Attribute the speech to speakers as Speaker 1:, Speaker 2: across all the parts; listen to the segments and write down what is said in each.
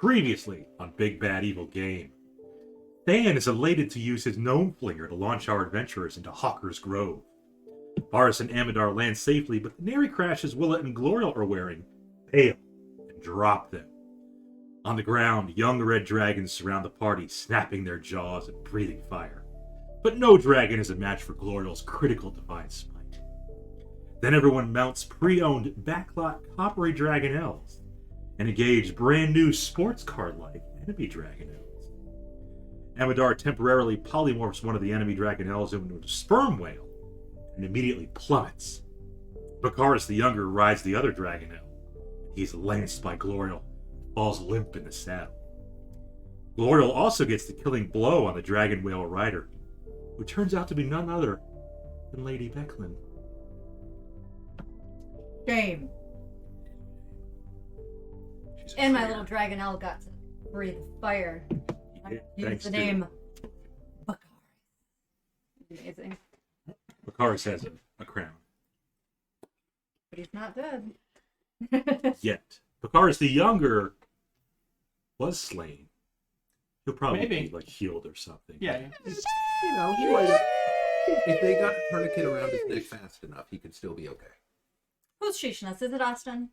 Speaker 1: Previously on Big Bad Evil Game. Than is elated to use his gnome flinger to launch our adventurers into Hawker's Grove. Bakaris and Amidar land safely, but the nary crashes Willett and Gloriel are wearing fail and drop them. On the ground, young red dragons surround the party, snapping their jaws and breathing fire. But no dragon is a match for Gloriel's critical divine smite. Then everyone mounts pre-owned backlot coppery dragonnels and engage brand new sports card-like enemy dragonnels. Amidar temporarily polymorphs one of the enemy dragonnels into a sperm whale and immediately plummets. Bakaris the Younger rides the other dragonnel. He's lanced by Gloriel and falls limp in the saddle. Gloriel also gets the killing blow on the dragon whale rider, who turns out to be none other than Lady Becklin.
Speaker 2: Shame. And my little dragonnel got to breathe fire. Use the name Bakaris. Amazing.
Speaker 1: Bakaris has a crown.
Speaker 2: But he's not dead.
Speaker 1: Yet. Bakaris the Younger was slain. He'll probably be like healed or something.
Speaker 3: Yeah.
Speaker 4: You know, he might. If they got the tourniquet around his neck fast enough, he could still be okay.
Speaker 2: Who's sheeshing us? Is it Austin?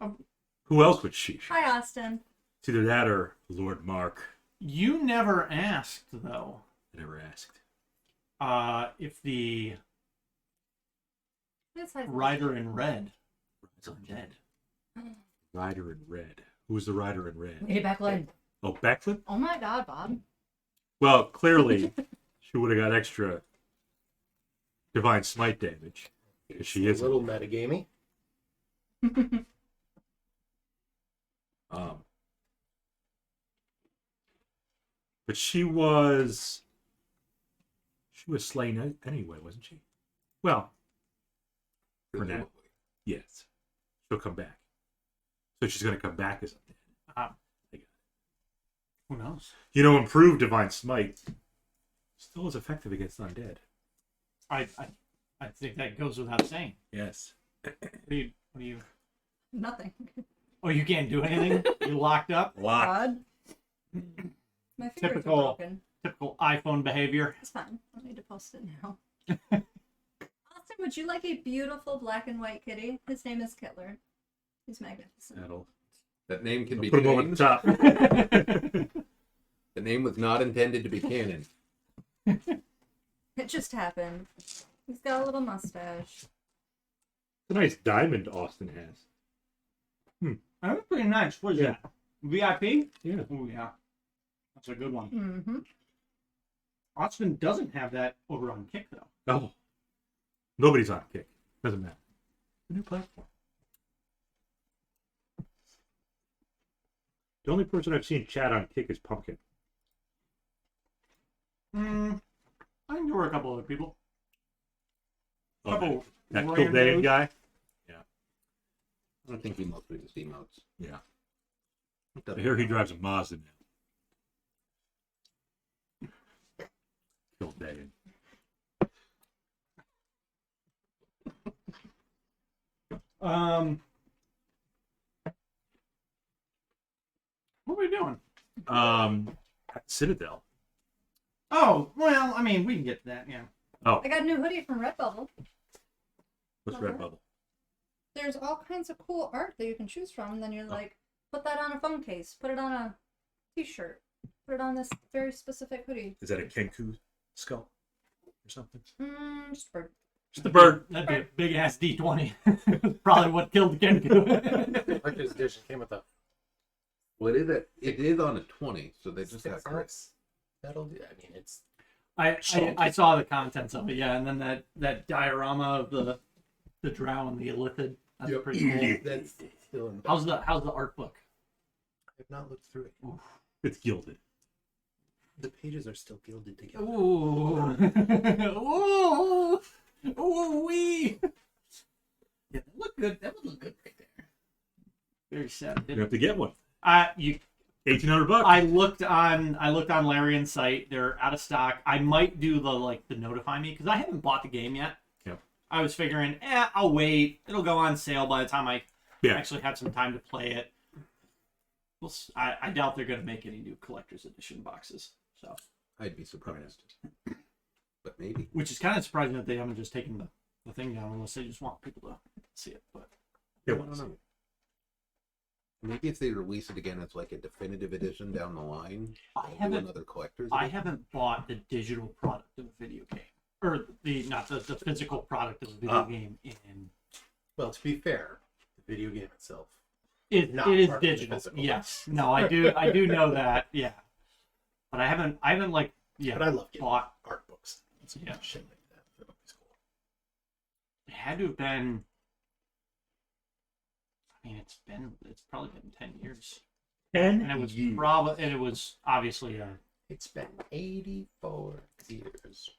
Speaker 1: Who else would she?
Speaker 2: Hi, Austin.
Speaker 1: It's either that or Lord Mark.
Speaker 3: You never asked, though.
Speaker 1: I never asked.
Speaker 3: If the
Speaker 2: This has-
Speaker 3: rider in red is undead.
Speaker 1: Rider in red. Who's the rider in red?
Speaker 2: Lady Becklin.
Speaker 1: Oh, Becklin?
Speaker 2: Oh my god, Bob.
Speaker 1: Well, clearly, she would have got extra divine smite damage. She is
Speaker 4: a little metagamey.
Speaker 1: But she was slain anyway, wasn't she? Well, for now, yes. She'll come back. So she's going to come back as undead.
Speaker 3: Who knows?
Speaker 1: You know, improved divine smite still is effective against undead.
Speaker 3: I think that goes without saying.
Speaker 1: Yes.
Speaker 3: What do you?
Speaker 2: Nothing.
Speaker 3: Oh, you can't do anything? You're locked up?
Speaker 2: God. My fingers are broken.
Speaker 3: Typical iPhone behavior.
Speaker 2: It's fine. I don't need to post it now. Austin, would you like a beautiful black and white kitty? His name is Kittler. He's magnificent.
Speaker 4: That name can be
Speaker 1: put him over the top.
Speaker 4: The name was not intended to be canon.
Speaker 2: It just happened. He's got a little mustache.
Speaker 1: It's a nice diamond Austin has.
Speaker 3: That's pretty nice. What is that? VIP?
Speaker 1: Yeah.
Speaker 3: Oh, yeah. That's a good one.
Speaker 2: Mm-hmm.
Speaker 3: Austin doesn't have that over on Kick, though.
Speaker 1: Oh. Nobody's on Kick. Doesn't matter. A new platform. The only person I've seen chat on Kick is Pumpkin.
Speaker 3: I think there were a couple other people.
Speaker 1: Oh, that
Speaker 3: randos.
Speaker 1: Kildain guy? Yeah.
Speaker 4: I don't think he mostly just emotes.
Speaker 1: Yeah. I hear he drives a Mazda now. Kildain.
Speaker 3: What are we doing?
Speaker 1: At Citadel.
Speaker 3: Oh, well, I mean, we can get to that, yeah.
Speaker 1: Oh,
Speaker 2: I got a new hoodie from Redbubble.
Speaker 1: what's Redbubble?
Speaker 2: There's all kinds of cool art that you can choose from, and then you're like, put that on a phone case, put it on a t-shirt, put it on this very specific hoodie.
Speaker 1: Is that a Kenku skull or something?
Speaker 2: Just bird.
Speaker 1: Just a bird.
Speaker 3: That'd be a big ass D20. Probably what killed the Kenku.
Speaker 5: Collector's edition came with a
Speaker 4: Well, it is on a 20, so they just got great.
Speaker 5: that'll do. I mean, it's
Speaker 3: I saw the contents of it, yeah, and then that diorama of the drow and the illithid. That's pretty cool.
Speaker 5: that's still in.
Speaker 3: How's the art book?
Speaker 5: I have not looked through it.
Speaker 1: It's gilded.
Speaker 5: The pages are still gilded together.
Speaker 3: Ooh. Ooh. Ooh wee. Yeah, that look good. That would look good right there. Very sad.
Speaker 1: You have to get one.
Speaker 3: You
Speaker 1: $1,800.
Speaker 3: I looked on Larian's site. They're out of stock. I might do the notify me because I haven't bought the game yet.
Speaker 1: Yep.
Speaker 3: I was figuring, I'll wait. It'll go on sale by the time I
Speaker 1: Yeah.
Speaker 3: actually have some time to play it. I doubt they're going to make any new collector's edition boxes. So,
Speaker 4: I'd be surprised. But maybe.
Speaker 3: which is kind of surprising that they haven't just taken the thing down, unless they just want people to see it. But
Speaker 1: They
Speaker 4: I
Speaker 1: want
Speaker 4: don't
Speaker 1: to see
Speaker 4: know.
Speaker 1: it.
Speaker 4: Maybe if they release it again as like a definitive edition down the line,
Speaker 3: I
Speaker 4: they'll do
Speaker 3: haven't
Speaker 4: another collector's
Speaker 3: I
Speaker 4: edition.
Speaker 3: haven't bought the digital product of a video game, or not the physical product of a video game in.
Speaker 5: Well, to be fair, the video game itself.
Speaker 3: It
Speaker 5: Not
Speaker 3: is
Speaker 5: part of the
Speaker 3: digital.
Speaker 5: physical.
Speaker 3: Yes. No, I do know that. Yeah. But I haven't like
Speaker 5: But I love getting
Speaker 3: bought.
Speaker 5: art books. It's
Speaker 3: Yeah.
Speaker 5: shit like that. They're always cool.
Speaker 3: It had to have been. I mean, it's probably been 10 years,
Speaker 1: 10
Speaker 3: and it
Speaker 1: years.
Speaker 3: was obviously
Speaker 5: It's been 84 years.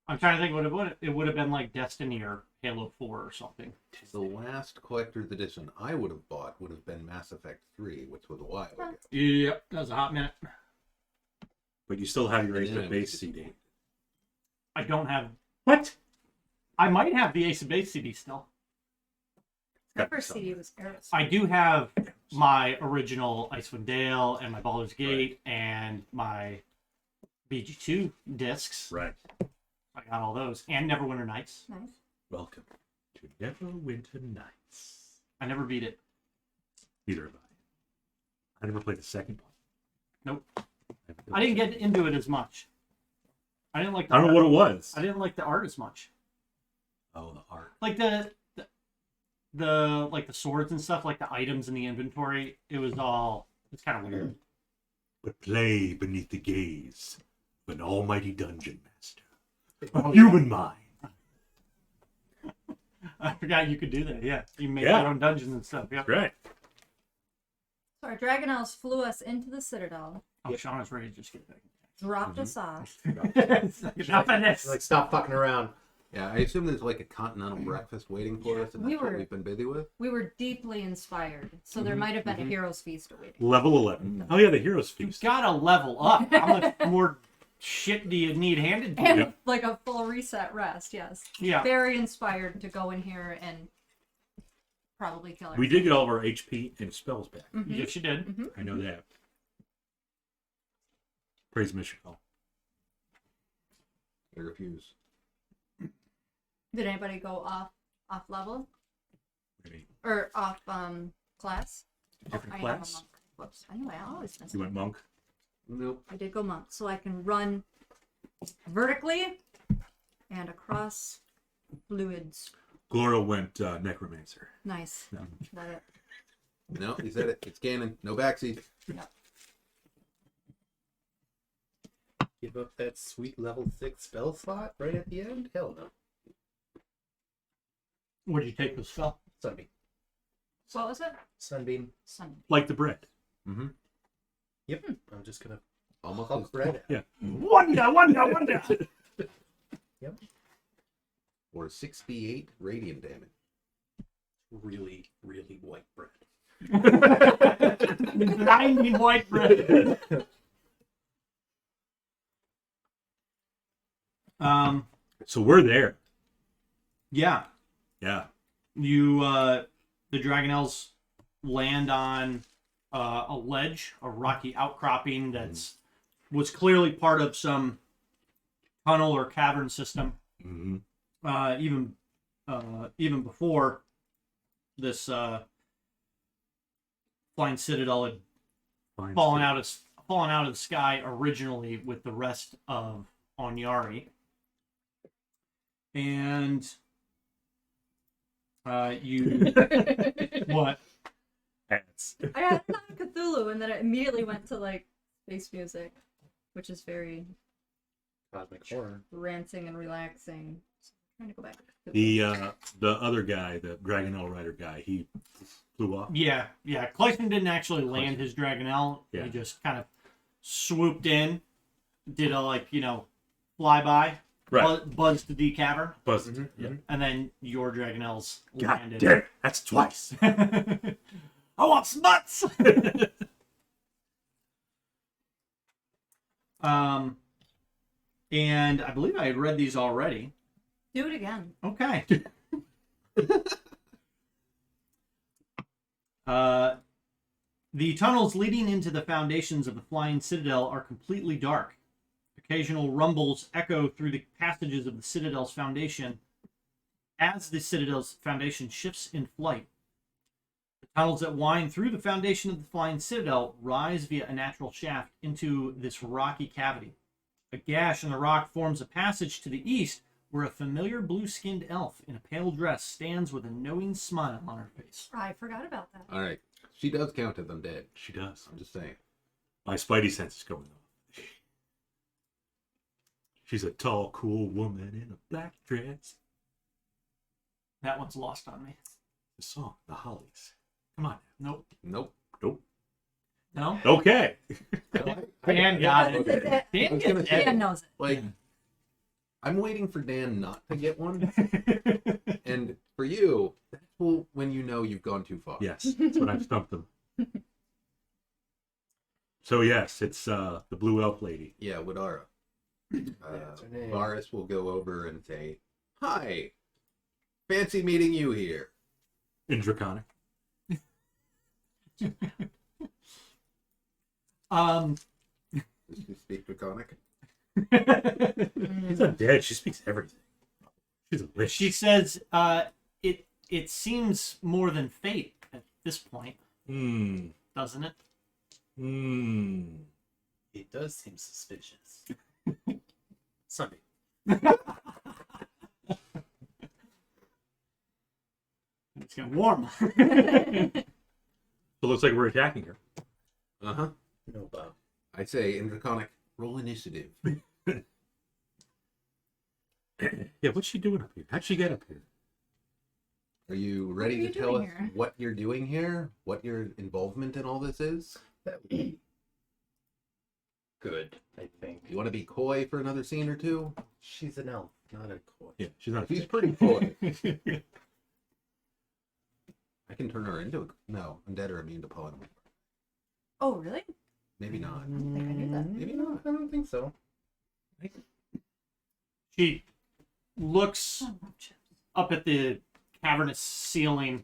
Speaker 3: I'm trying to think what it would have been like Destiny or Halo 4 or something.
Speaker 4: The last collector's edition I would have bought would have been Mass Effect 3, which was a while ago.
Speaker 3: Yep, that was a hot minute.
Speaker 1: But you still have your Ace
Speaker 4: Yeah,
Speaker 1: of Base
Speaker 4: it's-
Speaker 1: CD.
Speaker 3: I don't have.
Speaker 1: What?
Speaker 3: I might have the Ace of Base CD still.
Speaker 2: That first CD was Eris.
Speaker 3: I do have my original Icewind Dale and my Baldur's Gate and my BG2 discs.
Speaker 1: Right.
Speaker 3: I got all those. And Neverwinter Nights.
Speaker 2: Nice.
Speaker 1: Welcome to Neverwinter Nights.
Speaker 3: I never beat it.
Speaker 1: Neither have I. I never played the second one.
Speaker 3: Nope. I didn't get into it as much. I didn't like the
Speaker 1: I don't know
Speaker 3: art.
Speaker 1: what it was.
Speaker 3: I didn't like the art as much.
Speaker 1: Oh, the art.
Speaker 3: Like the like the swords and stuff, like the items in the inventory, it's kind of weird.
Speaker 1: But play beneath the gaze of an almighty dungeon master.
Speaker 3: Oh,
Speaker 1: Human mind.
Speaker 3: I forgot you could do that. Yeah, you make
Speaker 1: Yeah.
Speaker 3: your own dungeons and stuff. Yeah.
Speaker 1: Right.
Speaker 2: So our dragonnels flew us into the Citadel,
Speaker 3: Oh, Shauna's ready to just get back.
Speaker 2: dropped us off.
Speaker 3: Enough of this.
Speaker 5: Like, stop fucking around.
Speaker 4: Yeah, I assume there's like a continental breakfast waiting for us, and
Speaker 2: We
Speaker 4: that's what
Speaker 2: were-
Speaker 4: we've been busy with.
Speaker 2: We were deeply inspired, so there might have been a hero's feast awaiting.
Speaker 1: Level 11. Oh, yeah, the Hero's
Speaker 3: You
Speaker 1: Feast.
Speaker 3: gotta level up. How much more shit do you need handed to
Speaker 2: And
Speaker 3: you?
Speaker 2: like a full reset rest, yes.
Speaker 3: Yeah.
Speaker 2: Very inspired to go in here and probably kill her.
Speaker 1: We did get all of our HP and spells back.
Speaker 3: Yes, you did.
Speaker 1: I know that. Praise Michelle.
Speaker 4: I refuse.
Speaker 2: Did anybody go off level
Speaker 1: Maybe
Speaker 2: or off class?
Speaker 1: different
Speaker 2: I am a
Speaker 1: class.
Speaker 2: monk. Whoops. Anyway, I always miss
Speaker 1: You
Speaker 2: it.
Speaker 1: went monk.
Speaker 4: Nope.
Speaker 2: I did go monk, so I can run vertically and across fluids.
Speaker 1: Gloria went necromancer.
Speaker 2: Nice.
Speaker 1: No.
Speaker 2: Love it.
Speaker 4: No, he said it. It's canon. No backseat.
Speaker 5: Give up that sweet level 6 spell slot right at the end? Hell no.
Speaker 3: What did you take the spell?
Speaker 5: Sunbeam.
Speaker 2: What was it?
Speaker 5: Sunbeam.
Speaker 2: Sunday.
Speaker 1: Like the bread.
Speaker 4: Mm-hmm.
Speaker 5: Yep. I'm just gonna
Speaker 4: Almost
Speaker 5: hug
Speaker 4: as
Speaker 5: bread.
Speaker 1: Yeah.
Speaker 3: Wonder.
Speaker 5: Yep.
Speaker 4: or 68 radiant damage.
Speaker 5: Really, really white bread.
Speaker 3: Blinding white bread.
Speaker 1: So we're there.
Speaker 3: Yeah.
Speaker 1: Yeah.
Speaker 3: You, the dragonnels land on a ledge, a rocky outcropping that's was clearly part of some tunnel or cavern system.
Speaker 1: Mm-hmm.
Speaker 3: Even before this flying citadel had fallen out of the sky originally with the rest of Onyari. And you what?
Speaker 1: Hats.
Speaker 2: I had thought of Cthulhu, and then it immediately went to like space music, which is very
Speaker 5: Cosmic horror.
Speaker 2: rancing and relaxing. So I'm trying to go back to Cthulhu.
Speaker 1: The other guy, the Dragonnel rider guy, he flew off.
Speaker 3: Yeah. Clystran didn't actually land his dragonnel.
Speaker 1: Yeah.
Speaker 3: He just kind of swooped in, did a flyby,
Speaker 1: Right.
Speaker 3: buzzed the cavern,
Speaker 1: Buzzed.
Speaker 5: Mhm,
Speaker 1: Yeah.
Speaker 3: and then your dragonnels
Speaker 1: God
Speaker 3: landed.
Speaker 1: damn it. That's twice.
Speaker 3: I want some nuts. And I believe I had read these already.
Speaker 2: Do it again.
Speaker 3: Okay. The tunnels leading into the foundations of the flying citadel are completely dark. Occasional rumbles echo through the passages of the citadel's foundation as the citadel's foundation shifts in flight. The tunnels that wind through the foundation of the flying citadel rise via a natural shaft into this rocky cavity. A gash in the rock forms a passage to the east where a familiar blue-skinned elf in a pale dress stands with a knowing smile on her face.
Speaker 2: I forgot about that.
Speaker 4: All right. She does count as undead.
Speaker 1: She does.
Speaker 4: I'm just saying.
Speaker 1: My spidey sense is going on. She's a tall, cool woman in a black dress.
Speaker 3: That one's lost on me.
Speaker 1: The song, The Hollies. Come on.
Speaker 3: Nope.
Speaker 4: Nope.
Speaker 1: Nope.
Speaker 3: No?
Speaker 1: Okay.
Speaker 3: Dan got it.
Speaker 4: Okay.
Speaker 3: Dan
Speaker 4: I was gonna
Speaker 3: gets
Speaker 4: say,
Speaker 3: it.
Speaker 2: Dan knows it.
Speaker 4: Like, I'm waiting for Dan not to get one. And for you, that's when you know you've gone too far.
Speaker 1: Yes, that's when I've stumped them. So yes, it's the blue elf lady.
Speaker 4: Yeah, Leedara.
Speaker 5: That's her name.
Speaker 4: Bakaris will go over and say, "Hi, fancy meeting you here."
Speaker 1: In Draconic.
Speaker 4: Does she speak Draconic?
Speaker 1: She's undead. She speaks everything. She's a witch.
Speaker 3: She says, it seems more than fate at this point, doesn't it?
Speaker 5: It does seem suspicious. Sunday.
Speaker 3: It's getting warm.
Speaker 1: So it looks like we're attacking her.
Speaker 4: Uh-huh.
Speaker 5: No, Bob.
Speaker 4: I say in Draconic, roll initiative.
Speaker 1: Yeah, what's she doing up here? How'd she get up here?
Speaker 4: Are you ready
Speaker 2: are you
Speaker 4: to tell us
Speaker 2: doing here?
Speaker 4: what you're doing here? What your involvement in all this is?
Speaker 5: That would be good, I think.
Speaker 4: You want to be coy for another scene or two?
Speaker 5: She's an elf, not a coy.
Speaker 1: Yeah, she's not.
Speaker 4: She's pretty coy. I can turn her into a... No, undead are immune to pollen.
Speaker 2: Oh, really?
Speaker 4: Maybe not.
Speaker 2: I don't think I knew that.
Speaker 4: Maybe not.
Speaker 5: I don't think so.
Speaker 3: She looks
Speaker 2: Oh, no chips.
Speaker 3: up at the cavernous ceiling,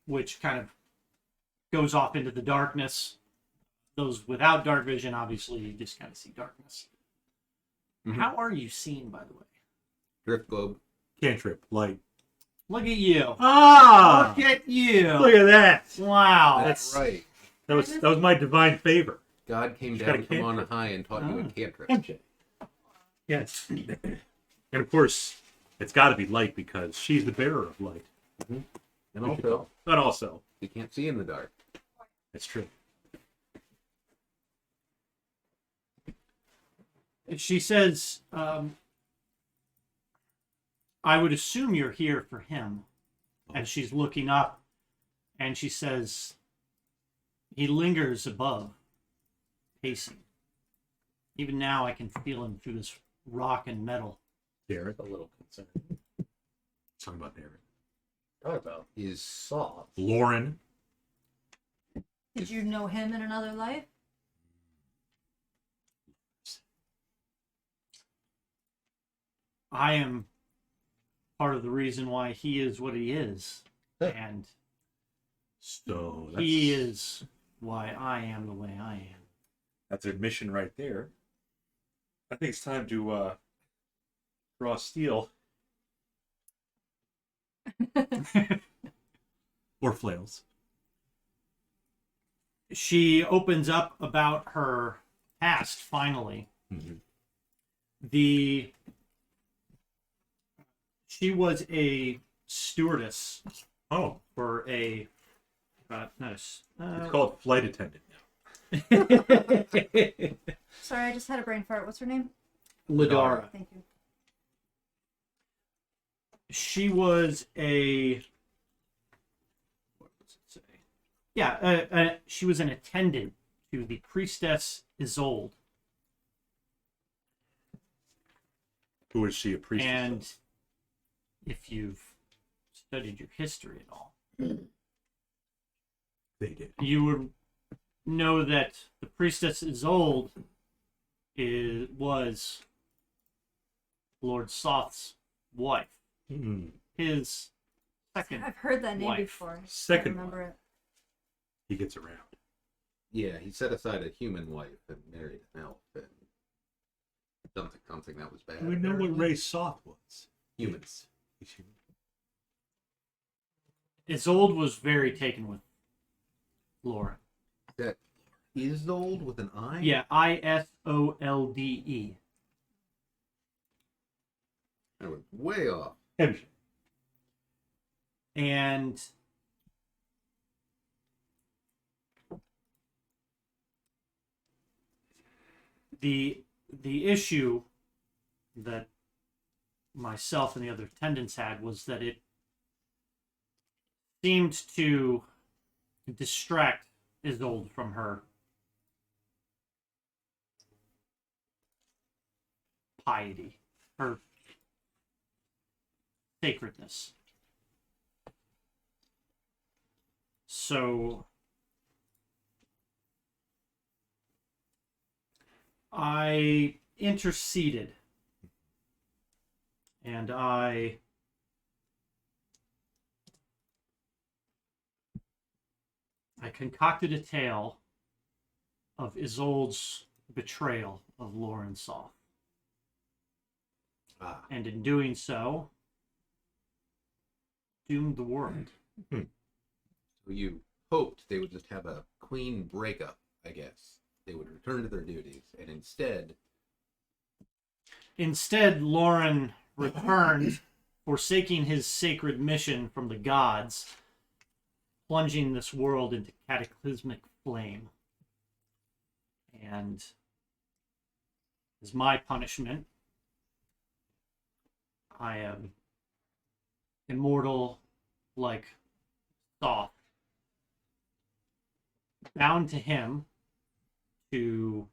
Speaker 3: which kind of goes off into the darkness. Those without dark vision, obviously, you just kind of see darkness.
Speaker 4: Mhm.
Speaker 3: How are you seen, by the way?
Speaker 4: Drift globe.
Speaker 1: Cantrip, light.
Speaker 3: Look at you.
Speaker 1: Ah!
Speaker 3: Look at you.
Speaker 1: Look at that!
Speaker 3: Wow.
Speaker 4: That's right.
Speaker 1: That was my divine favor.
Speaker 4: God came
Speaker 1: She's got a
Speaker 4: down from on
Speaker 1: cantrip.
Speaker 4: high and taught you a cantrip.
Speaker 1: MJ. Yes. And of course, it's got to be light because she's the bearer of light.
Speaker 4: And also,
Speaker 1: But also,
Speaker 4: you can't see in the dark.
Speaker 1: it's true.
Speaker 3: She says, I would assume you're here for him. And she's looking up and she says, he lingers above, pacing. Even now I can feel him through this rock and metal.
Speaker 1: Derek.
Speaker 5: A little concerned.
Speaker 1: Talking about Derek.
Speaker 5: Talk about
Speaker 4: Is
Speaker 5: soft.
Speaker 1: Lauren.
Speaker 2: Did you know him in another life?
Speaker 3: I am part of the reason why he is what he is. And
Speaker 1: So that's,
Speaker 3: he is why I am the way I am.
Speaker 1: that's admission right there. I think it's time to draw steel. Or flails.
Speaker 3: She opens up about her past finally.
Speaker 1: Mhm.
Speaker 3: She was a stewardess
Speaker 1: Oh,
Speaker 3: for a
Speaker 1: it's called flight attendant now.
Speaker 2: Sorry, I just had a brain fart. What's her name?
Speaker 3: Leedara.
Speaker 2: Thank you.
Speaker 3: She was a what does it say? Yeah, she was an attendant to the priestess Isolde,
Speaker 1: Who is she a priestess of?
Speaker 3: and if you've studied your history at all,
Speaker 1: They did.
Speaker 3: you would know that the priestess Isolde was Lord Soth's wife, his second.
Speaker 2: I've heard that name
Speaker 3: wife.
Speaker 2: before. I
Speaker 1: Second
Speaker 2: remember
Speaker 1: one.
Speaker 2: it.
Speaker 1: He gets around.
Speaker 4: Yeah, he set aside a human wife and married an elf, and something that was bad.
Speaker 1: Do we know what
Speaker 4: apparently.
Speaker 1: race Soth was?
Speaker 4: Humans.
Speaker 1: He's human.
Speaker 3: Isolde was very taken with Lauren.
Speaker 4: That Isolde with an I?
Speaker 3: Yeah, Isolde.
Speaker 4: That was way off.
Speaker 1: Heavy.
Speaker 3: And the issue that myself and the other attendants had was that it seemed to distract Isolde from her piety, her sacredness. So I interceded, and I concocted a tale of Isolde's betrayal of Lauren Soth.
Speaker 4: Ah.
Speaker 3: And in doing so, doomed the world.
Speaker 4: So you hoped they would just have a clean breakup, I guess. They would return to their duties, and
Speaker 3: Instead, Lauren returned, forsaking his sacred mission from the gods, plunging this world into cataclysmic flame. And as my punishment, I am immortal like Thoth, bound to him to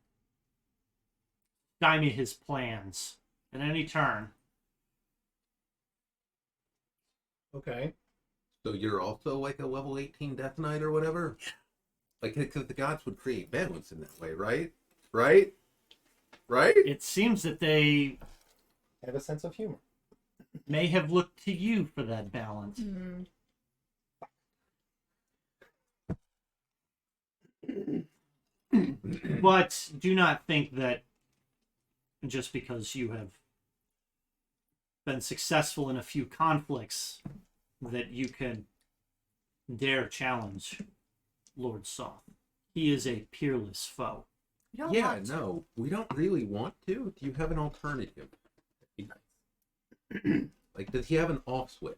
Speaker 3: stymie his plans at any turn.
Speaker 5: Okay.
Speaker 4: so you're also like a level 18 Death Knight or whatever? Like, because the gods would create balance in that way, right? Right?
Speaker 3: It seems that they
Speaker 5: Have a sense of humor.
Speaker 3: may have looked to you for that balance.
Speaker 2: Mm.
Speaker 3: But do not think that just because you have been successful in a few conflicts that you can dare challenge Lord Soth. He is a peerless foe.
Speaker 2: You don't
Speaker 4: Yeah,
Speaker 2: want to.
Speaker 4: no, we don't really want to. Do you have an alternative?
Speaker 5: Be nice.
Speaker 4: Like, does he have an off switch?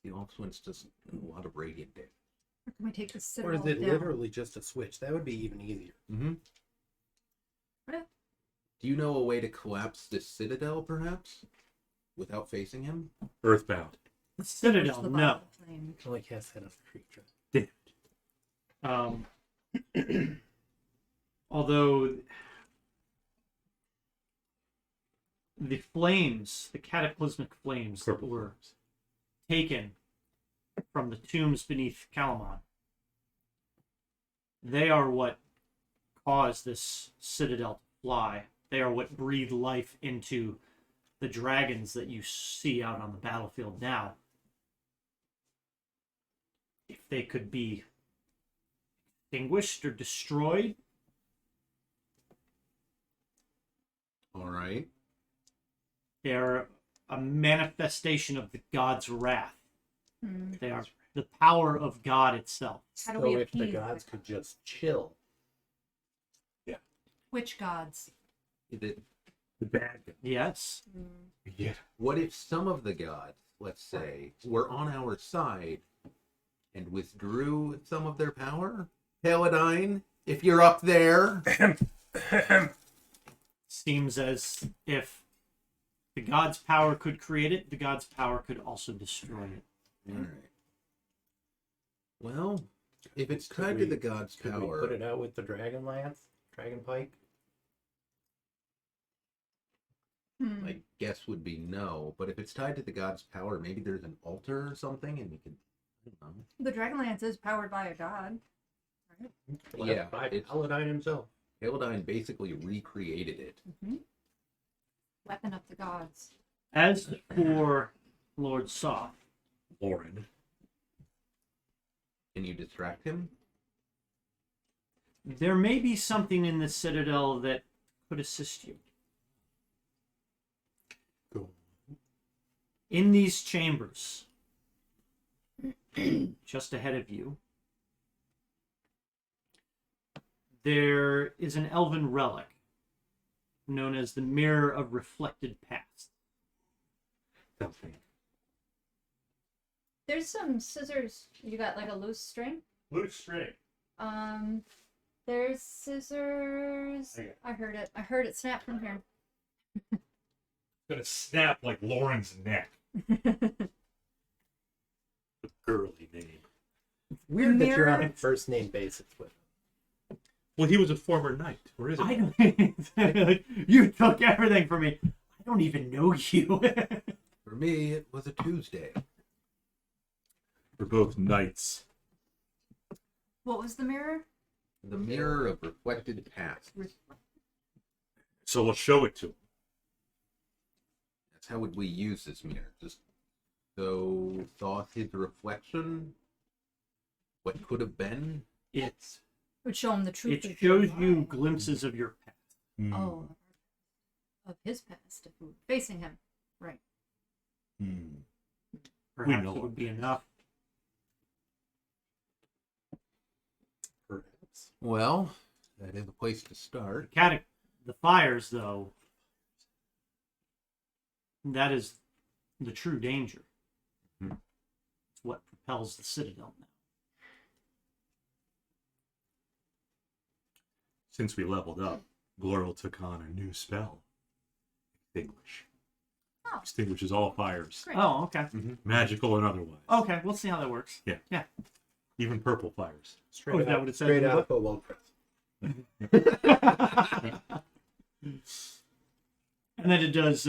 Speaker 4: The off switch does a lot of radiant damage.
Speaker 2: Or can we take the
Speaker 5: Or
Speaker 2: Citadel
Speaker 5: is it
Speaker 2: down?
Speaker 5: literally just a switch? That would be even easier.
Speaker 4: Mm-hmm.
Speaker 2: Yeah.
Speaker 4: Do you know a way to collapse this Citadel, perhaps? Without facing him?
Speaker 1: Earthbound.
Speaker 3: Citadel,
Speaker 2: The
Speaker 3: no.
Speaker 2: bottom flame.
Speaker 5: I only cast that on a creature.
Speaker 3: Although the flames, the cataclysmic flames that
Speaker 1: Purple
Speaker 3: were
Speaker 1: flames.
Speaker 3: taken from the tombs beneath Kalaman, they are what caused this citadel to fly. They are what breathe life into the dragons that you see out on the battlefield now. If they could be extinguished or destroyed,
Speaker 4: All right.
Speaker 3: they are a manifestation of the god's wrath.
Speaker 2: Hmm.
Speaker 3: They are the power of God itself.
Speaker 2: How do
Speaker 5: So
Speaker 2: we
Speaker 5: if the
Speaker 2: appease
Speaker 5: gods could just chill.
Speaker 2: Which gods?
Speaker 4: Is it,
Speaker 1: The bad guy.
Speaker 3: Yes.
Speaker 1: Yeah.
Speaker 4: what if some of the gods, let's say, were on our side and withdrew some of their power? Paladine, if you're up there.
Speaker 3: Seems as if the god's power could create it, the god's power could also destroy it.
Speaker 4: All right. Well, if it's
Speaker 5: Could
Speaker 4: tied
Speaker 5: we-
Speaker 4: to the god's
Speaker 5: Could we
Speaker 4: power,
Speaker 5: put it out with the dragon lance? Dragon pike?
Speaker 2: Hmm.
Speaker 4: I guess would be no. But if it's tied to the god's power, maybe there's an altar or something, and we could. I don't know.
Speaker 2: The Dragonlance is powered by a god.
Speaker 4: Yeah,
Speaker 5: By
Speaker 4: it's-
Speaker 5: Paladine himself.
Speaker 4: Paladine basically recreated it.
Speaker 2: Mm-hmm. Weapon of the gods.
Speaker 3: As for Lord Soth,
Speaker 1: Lauren.
Speaker 4: Can you distract him?
Speaker 3: There may be something in the Citadel that could assist you.
Speaker 1: Go.
Speaker 3: In these chambers, just ahead of you, there is an elven relic known as the Mirror of Reflected Past.
Speaker 1: Something.
Speaker 2: There's some scissors. You got like a loose string.
Speaker 1: Loose string.
Speaker 2: There's scissors.
Speaker 1: Okay.
Speaker 2: I heard it. I heard it snap from here.
Speaker 1: It's gonna snap like Lauren's neck. A girly name.
Speaker 5: Weird that you're on a
Speaker 2: Mirror.
Speaker 5: first name basis with him.
Speaker 1: Well, he was a former knight. Where is
Speaker 3: I
Speaker 1: it?
Speaker 3: don't. You took everything from me. I don't even know you.
Speaker 4: For me, it was a Tuesday.
Speaker 1: We're both knights.
Speaker 2: What was the mirror?
Speaker 4: The Mirror of Reflected Past.
Speaker 1: So we'll show it to him.
Speaker 4: That's how would we use this mirror? Just so saw his reflection? What could have been?
Speaker 2: It would show him the truth.
Speaker 3: It
Speaker 2: of
Speaker 3: shows
Speaker 2: your
Speaker 3: you
Speaker 2: life.
Speaker 3: glimpses of your past.
Speaker 1: Hmm.
Speaker 2: Oh, of his past, if we were facing him, right?
Speaker 1: Hmm.
Speaker 3: Perhaps
Speaker 1: know
Speaker 3: it would
Speaker 1: of
Speaker 3: be
Speaker 1: it.
Speaker 3: enough.
Speaker 1: Perhaps.
Speaker 4: Well, that is a place to start.
Speaker 3: The fires, though, that is the true danger.
Speaker 4: Mhm.
Speaker 3: It's what propels the Citadel now.
Speaker 1: Since we leveled up, Gloril took on a new spell. Extinguish.
Speaker 2: Oh.
Speaker 1: Extinguishes all fires.
Speaker 2: Great.
Speaker 3: Oh, okay.
Speaker 1: Magical and otherwise.
Speaker 3: Okay, we'll see how that works.
Speaker 1: Even purple fires.
Speaker 5: Straight
Speaker 3: Oh, is
Speaker 5: out,
Speaker 3: that what it says?
Speaker 5: Straight out of Cobalt Press.
Speaker 3: And then it does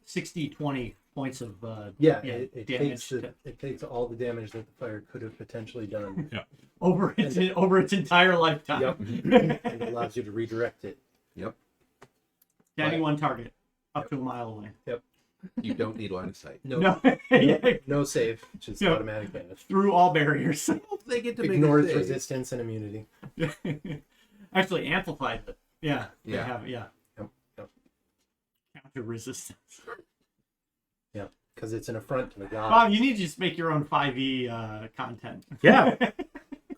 Speaker 3: 60, 20 points of
Speaker 5: Yeah,
Speaker 3: Yeah,
Speaker 5: it
Speaker 3: damage
Speaker 5: takes all the damage that the fire could have potentially done.
Speaker 3: over its entire lifetime.
Speaker 5: Yep. And it allows you to redirect it.
Speaker 4: Yep.
Speaker 3: To any one target, up to a mile away.
Speaker 4: You don't need line of sight.
Speaker 3: No,
Speaker 5: No save, just
Speaker 3: Yeah.
Speaker 5: automatic damage.
Speaker 3: through all barriers.
Speaker 4: They get to make
Speaker 5: Ignores
Speaker 4: a save.
Speaker 5: resistance and immunity.
Speaker 3: Actually, amplified it. Yeah, they
Speaker 4: Yeah.
Speaker 3: have it. Yeah.
Speaker 5: Yep, yep.
Speaker 3: Counter resistance.
Speaker 5: Yeah, because it's an affront to the god.
Speaker 3: Bob, you need to just make your own 5e content.
Speaker 1: Yeah.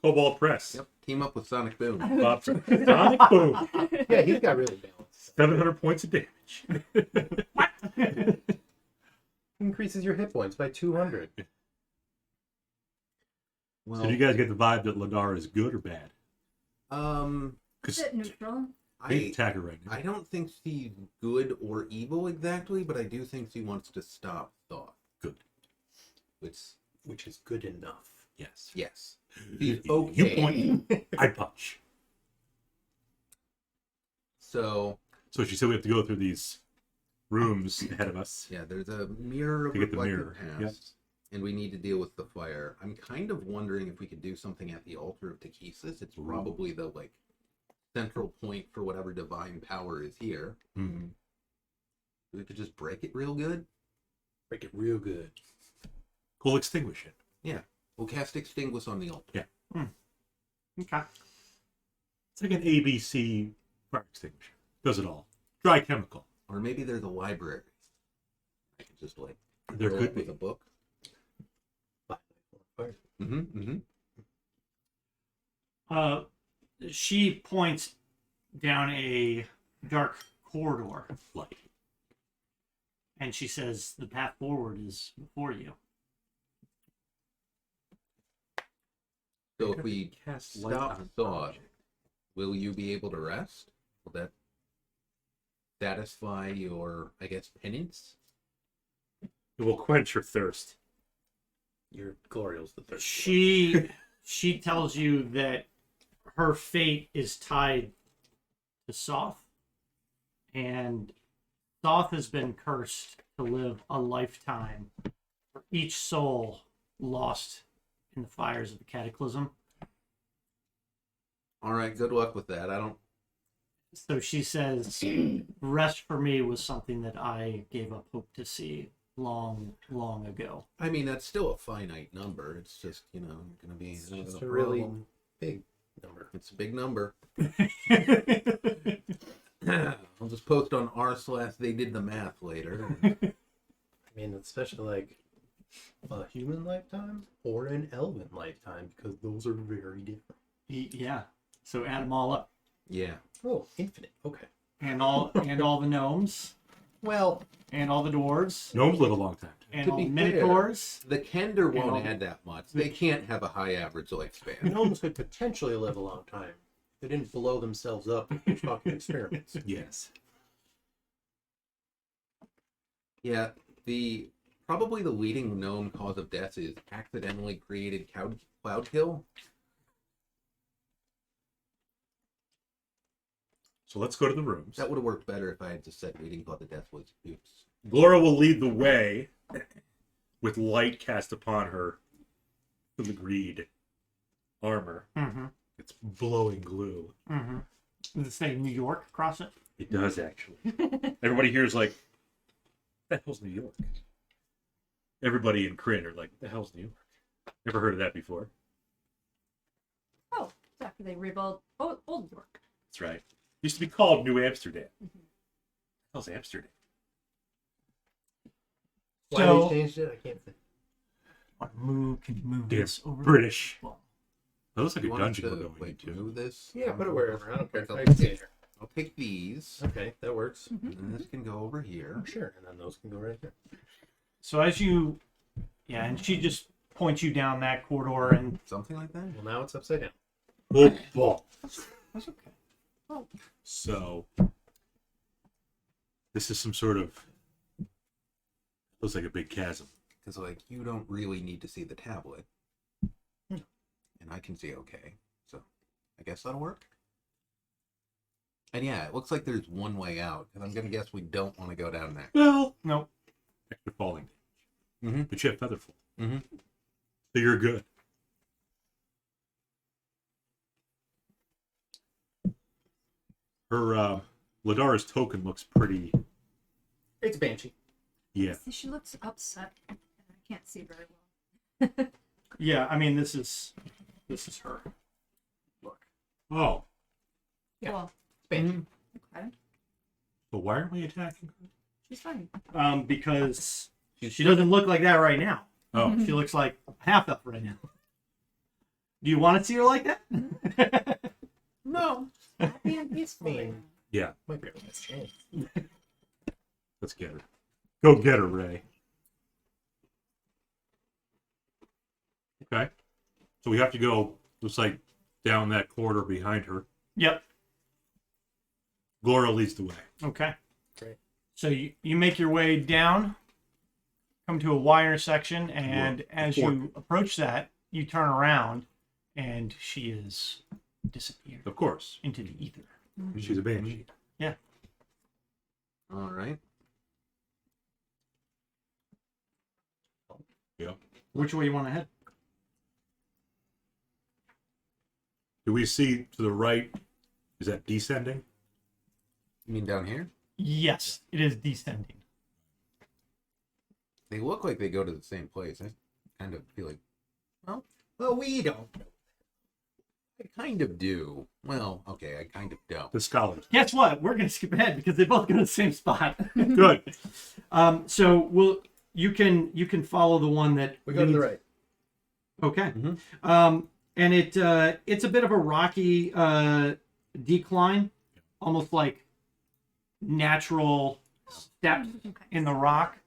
Speaker 1: Cobalt Press.
Speaker 4: Yep. Team up with Sonic Boom.
Speaker 1: Bob, Sonic Boom.
Speaker 5: Yeah, he's got really balanced.
Speaker 1: 700 points of damage.
Speaker 5: Increases your hit points by 200.
Speaker 4: Well,
Speaker 1: So do you guys get the vibe that Leedara is good or bad?
Speaker 2: Is
Speaker 1: Because
Speaker 2: it neutral?
Speaker 1: big
Speaker 4: I
Speaker 1: attacker right now.
Speaker 4: I don't think she's good or evil exactly, but I do think she wants to stop thought.
Speaker 1: Good.
Speaker 5: Which is good enough.
Speaker 1: Yes.
Speaker 4: Yes. She's
Speaker 1: You
Speaker 4: okay.
Speaker 1: point, I punch.
Speaker 4: So
Speaker 1: So she said we have to go through these rooms ahead of us.
Speaker 4: yeah, there's a mirror of
Speaker 1: To get the
Speaker 4: reflected
Speaker 1: mirror,
Speaker 4: past,
Speaker 1: yep.
Speaker 4: and we need to deal with the fire. I'm kind of wondering if we could do something at the altar of Takesis. It's probably the central point for whatever divine power is here.
Speaker 1: Hmm.
Speaker 4: We could just break it real good.
Speaker 5: Break it real good.
Speaker 1: We'll extinguish it.
Speaker 4: We'll cast Extinguish on the altar.
Speaker 3: Okay.
Speaker 1: It's like an ABC fire extinguisher. Does it all. Dry chemical.
Speaker 4: Or maybe there's a library. I could just
Speaker 1: There
Speaker 4: fill
Speaker 1: could
Speaker 4: it
Speaker 1: be.
Speaker 4: with a book.
Speaker 5: Fire.
Speaker 3: She points down a dark corridor
Speaker 1: Like.
Speaker 3: and she says, "The path forward is before you."
Speaker 4: So if we
Speaker 1: Cast light
Speaker 4: stop
Speaker 1: on
Speaker 4: thought,
Speaker 1: object.
Speaker 4: will you be able to rest? Will that satisfy your, I guess, penance?
Speaker 1: It will quench your thirst.
Speaker 5: Your Gloriel's the third.
Speaker 3: She tells you that her fate is tied to Soth, and Soth has been cursed to live a lifetime for each soul lost in the fires of the Cataclysm.
Speaker 4: All right, good luck with that. I don't.
Speaker 3: So she says, "Rest for me was something that I gave up hope to see long, long ago."
Speaker 4: I mean, that's still a finite number. It's just, going to be
Speaker 5: It's
Speaker 4: a
Speaker 5: just a really
Speaker 4: problem.
Speaker 5: big number.
Speaker 4: It's a big number. I'll just post on r/they did the math later.
Speaker 5: I mean, especially like a human lifetime or an elven lifetime, because those are very different.
Speaker 3: Yeah. So add them all up,
Speaker 4: Yeah.
Speaker 5: Oh, infinite. Okay.
Speaker 3: and all the gnomes,
Speaker 5: Well,
Speaker 3: and all the dwarves,
Speaker 1: Gnomes live a long time.
Speaker 3: and
Speaker 4: To
Speaker 3: all
Speaker 4: be
Speaker 3: the
Speaker 4: fair,
Speaker 3: minotaurs.
Speaker 4: The Kender
Speaker 3: all
Speaker 4: won't
Speaker 3: the-
Speaker 4: add that much. They can't have a high average lifespan.
Speaker 5: gnomes could potentially live a long time. They didn't blow themselves up with fucking experiments.
Speaker 1: Yes.
Speaker 4: Yeah, probably the leading known cause of death is accidentally created cloud kill.
Speaker 1: So let's go to the rooms.
Speaker 4: That would have worked better if I had just said leading cause of death was oops.
Speaker 1: Glora will lead the way with light cast upon her filigreed armor.
Speaker 3: Mm-hmm.
Speaker 1: It's blowing glue.
Speaker 3: Mm-hmm. Does it say New York across it?
Speaker 1: It does, actually. Everybody here is like, what the hell's New York? Everybody in Krynn are like, what the hell's New York? Never heard of that before.
Speaker 2: Oh, it's after they rebuilt Old York.
Speaker 1: That's right. Used to be called New Amsterdam. How's Amsterdam?
Speaker 5: Why
Speaker 3: So-
Speaker 5: they changed it, I can't think.
Speaker 3: Can you move
Speaker 1: Yes,
Speaker 3: this over?
Speaker 1: British.
Speaker 3: Well,
Speaker 1: That looks like a
Speaker 4: You want us
Speaker 1: dungeon we're
Speaker 4: to,
Speaker 1: going
Speaker 4: like,
Speaker 1: into.
Speaker 4: move this?
Speaker 5: Yeah, put it wherever. I don't care.
Speaker 4: I'll
Speaker 5: I can see
Speaker 4: take-
Speaker 5: it here.
Speaker 4: I'll take these,
Speaker 5: Okay, that works.
Speaker 4: and this can go over here.
Speaker 5: Oh, sure. And then those can go right there.
Speaker 3: so as you, and she just points you down that corridor, and
Speaker 4: Something like that.
Speaker 5: Well, now it's upside down.
Speaker 1: Oh, ball.
Speaker 3: that's okay.
Speaker 1: So, this is some sort of, looks like a big chasm.
Speaker 4: Because, like, you don't really need to see the tablet. And I can see okay. So, I guess that'll work. And yeah, it looks like there's one way out. And I'm going to guess we don't want to go down there.
Speaker 1: Well,
Speaker 3: No.
Speaker 1: extra falling damage.
Speaker 4: Mm-hmm.
Speaker 1: But you have Featherfall.
Speaker 4: Mm-hmm.
Speaker 1: So you're good. Her, Leedara's token looks pretty,
Speaker 5: It's Banshee.
Speaker 1: yeah.
Speaker 2: See, she looks upset. I can't see very well.
Speaker 3: Yeah, I mean this is her. Look.
Speaker 1: Oh,
Speaker 5: Yeah.
Speaker 2: Well,
Speaker 5: It's Banshee.
Speaker 2: okay.
Speaker 1: but why aren't we attacking her?
Speaker 2: She's fine.
Speaker 3: Because she doesn't look like that right now.
Speaker 1: Oh,
Speaker 3: She looks like half up right now. Do you want to see her like that?
Speaker 5: No.
Speaker 2: Happy and peaceful.
Speaker 5: I mean-
Speaker 2: right now.
Speaker 1: yeah.
Speaker 5: Might be able to change.
Speaker 1: Let's get her. Go get her, Ray. Okay. So we have to go, looks like, down that corridor behind her.
Speaker 3: Yep.
Speaker 1: Glora leads the way.
Speaker 3: Okay.
Speaker 5: Great.
Speaker 3: So you make your way down, come to a Y intersection, and as you approach that, you turn around, and she is disappeared
Speaker 1: Of course.
Speaker 3: into the ether.
Speaker 1: She's a banshee.
Speaker 4: All right.
Speaker 1: Yeah.
Speaker 3: Which way you want to head?
Speaker 1: Do we see to the right? Is that descending?
Speaker 4: You mean down here?
Speaker 3: Yes, it is descending.
Speaker 4: They look like they go to the same place. I kind of feel like,
Speaker 5: Well, we don't know.
Speaker 4: I kind of do. Well, okay, I kind of don't.
Speaker 1: The scholars.
Speaker 3: Guess what? We're gonna skip ahead because they both go to the same spot.
Speaker 1: Good.
Speaker 3: So you can follow the one that
Speaker 5: We go to the right.
Speaker 3: Okay.
Speaker 4: Mhm.
Speaker 3: And it's a bit of a rocky decline, almost like natural steps
Speaker 2: Okay.
Speaker 3: in the rock,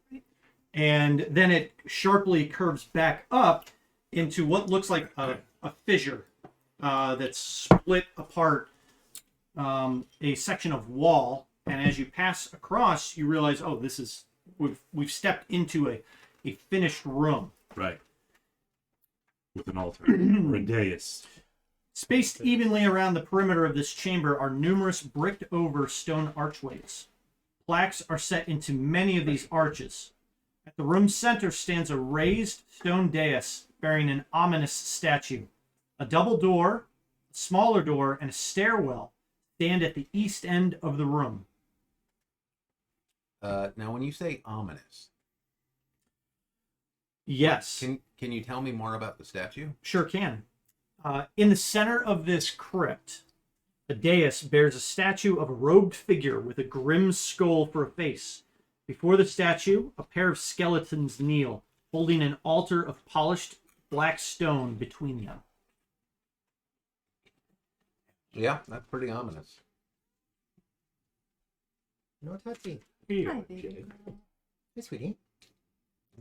Speaker 3: and then it sharply curves back up into what looks like a fissure that's split apart a section of wall. And as you pass across, you realize, oh, this is we've stepped into a finished room.
Speaker 1: Right. With an altar. Or a dais.
Speaker 3: Spaced evenly around the perimeter of this chamber are numerous bricked-over stone archways. Plaques are set into many of these arches. At the room's center stands a raised stone dais bearing an ominous statue. A double door, a smaller door, and a stairwell stand at the east end of the room.
Speaker 4: Now, when you say ominous,
Speaker 3: Yes,
Speaker 4: can you tell me more about the statue?
Speaker 3: sure can. In the center of this crypt, the dais bears a statue of a robed figure with a grim skull for a face. Before the statue, a pair of skeletons kneel, holding an altar of polished black stone between them.
Speaker 4: Yeah, that's pretty ominous.
Speaker 5: No, Tati.
Speaker 2: Hi, baby.
Speaker 5: Hey, sweetie.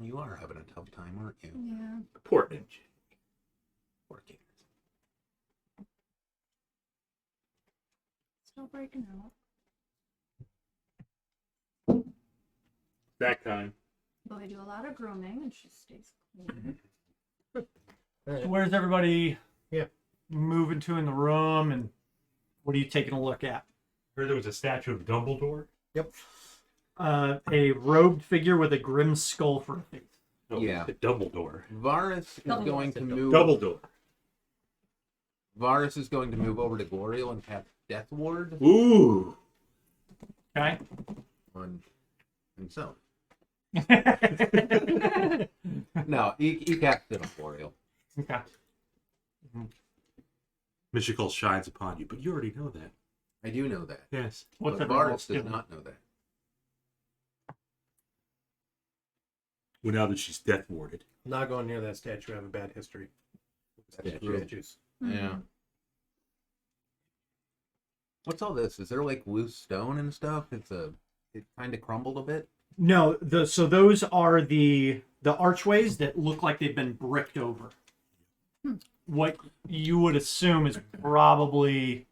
Speaker 4: You are having a tough time, aren't you?
Speaker 2: Yeah.
Speaker 1: Poor ninja.
Speaker 4: Working.
Speaker 2: Still breaking out.
Speaker 1: That kind.
Speaker 2: But we do a lot of grooming and she stays clean.
Speaker 5: All right.
Speaker 3: So where's everybody
Speaker 5: Yeah.
Speaker 3: moving to in the room, and what are you taking a look at?
Speaker 1: Heard there was a statue of Dumbledore.
Speaker 5: Yep.
Speaker 3: A robed figure with a grim skull for a face.
Speaker 1: No,
Speaker 4: Yeah.
Speaker 1: the Dumbledore.
Speaker 4: Varus is
Speaker 2: Dumbledore.
Speaker 4: going to move.
Speaker 1: Dumbledore.
Speaker 4: Varus is going to move over to Gloriel and cast Death Ward
Speaker 1: Ooh.
Speaker 3: Okay.
Speaker 4: on himself. No, he cast it on Gloriel.
Speaker 3: Okay.
Speaker 1: Mystical shines upon you, but you already know that.
Speaker 4: I do know that.
Speaker 1: Yes.
Speaker 3: What's
Speaker 4: But
Speaker 3: everyone
Speaker 4: Varus
Speaker 3: else
Speaker 4: does
Speaker 3: doing?
Speaker 4: not know that.
Speaker 1: Well, now that she's death warded.
Speaker 5: Not going near that statue. I have a bad history.
Speaker 4: That's
Speaker 1: Yeah,
Speaker 4: true.
Speaker 5: Statues.
Speaker 4: Yeah. What's all this? Is there like loose stone and stuff? It kind of crumbled a bit.
Speaker 3: No, so those are the archways that look like they've been bricked over. What you would assume is probably,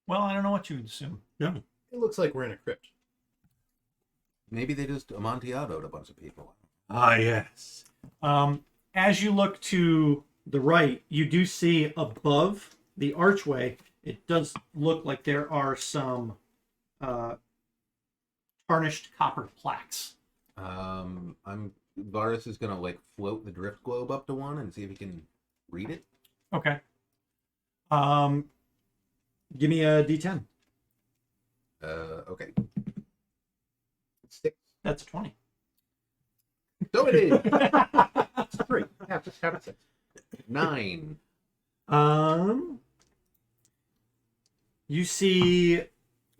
Speaker 3: well, I don't know what you would assume.
Speaker 1: No.
Speaker 5: It looks like we're in a crypt.
Speaker 4: Maybe they just amontillado a bunch of people.
Speaker 1: Ah, yes.
Speaker 3: As you look to the right, you do see above the archway, it does look like there are some tarnished copper plaques.
Speaker 4: Varus is gonna like float the drift globe up to one and see if he can read it.
Speaker 3: Okay. Give me a D10.
Speaker 4: Okay.
Speaker 5: 6.
Speaker 3: That's a 20.
Speaker 4: So it is.
Speaker 5: It's 3. Half of 6.
Speaker 4: 9.
Speaker 3: You see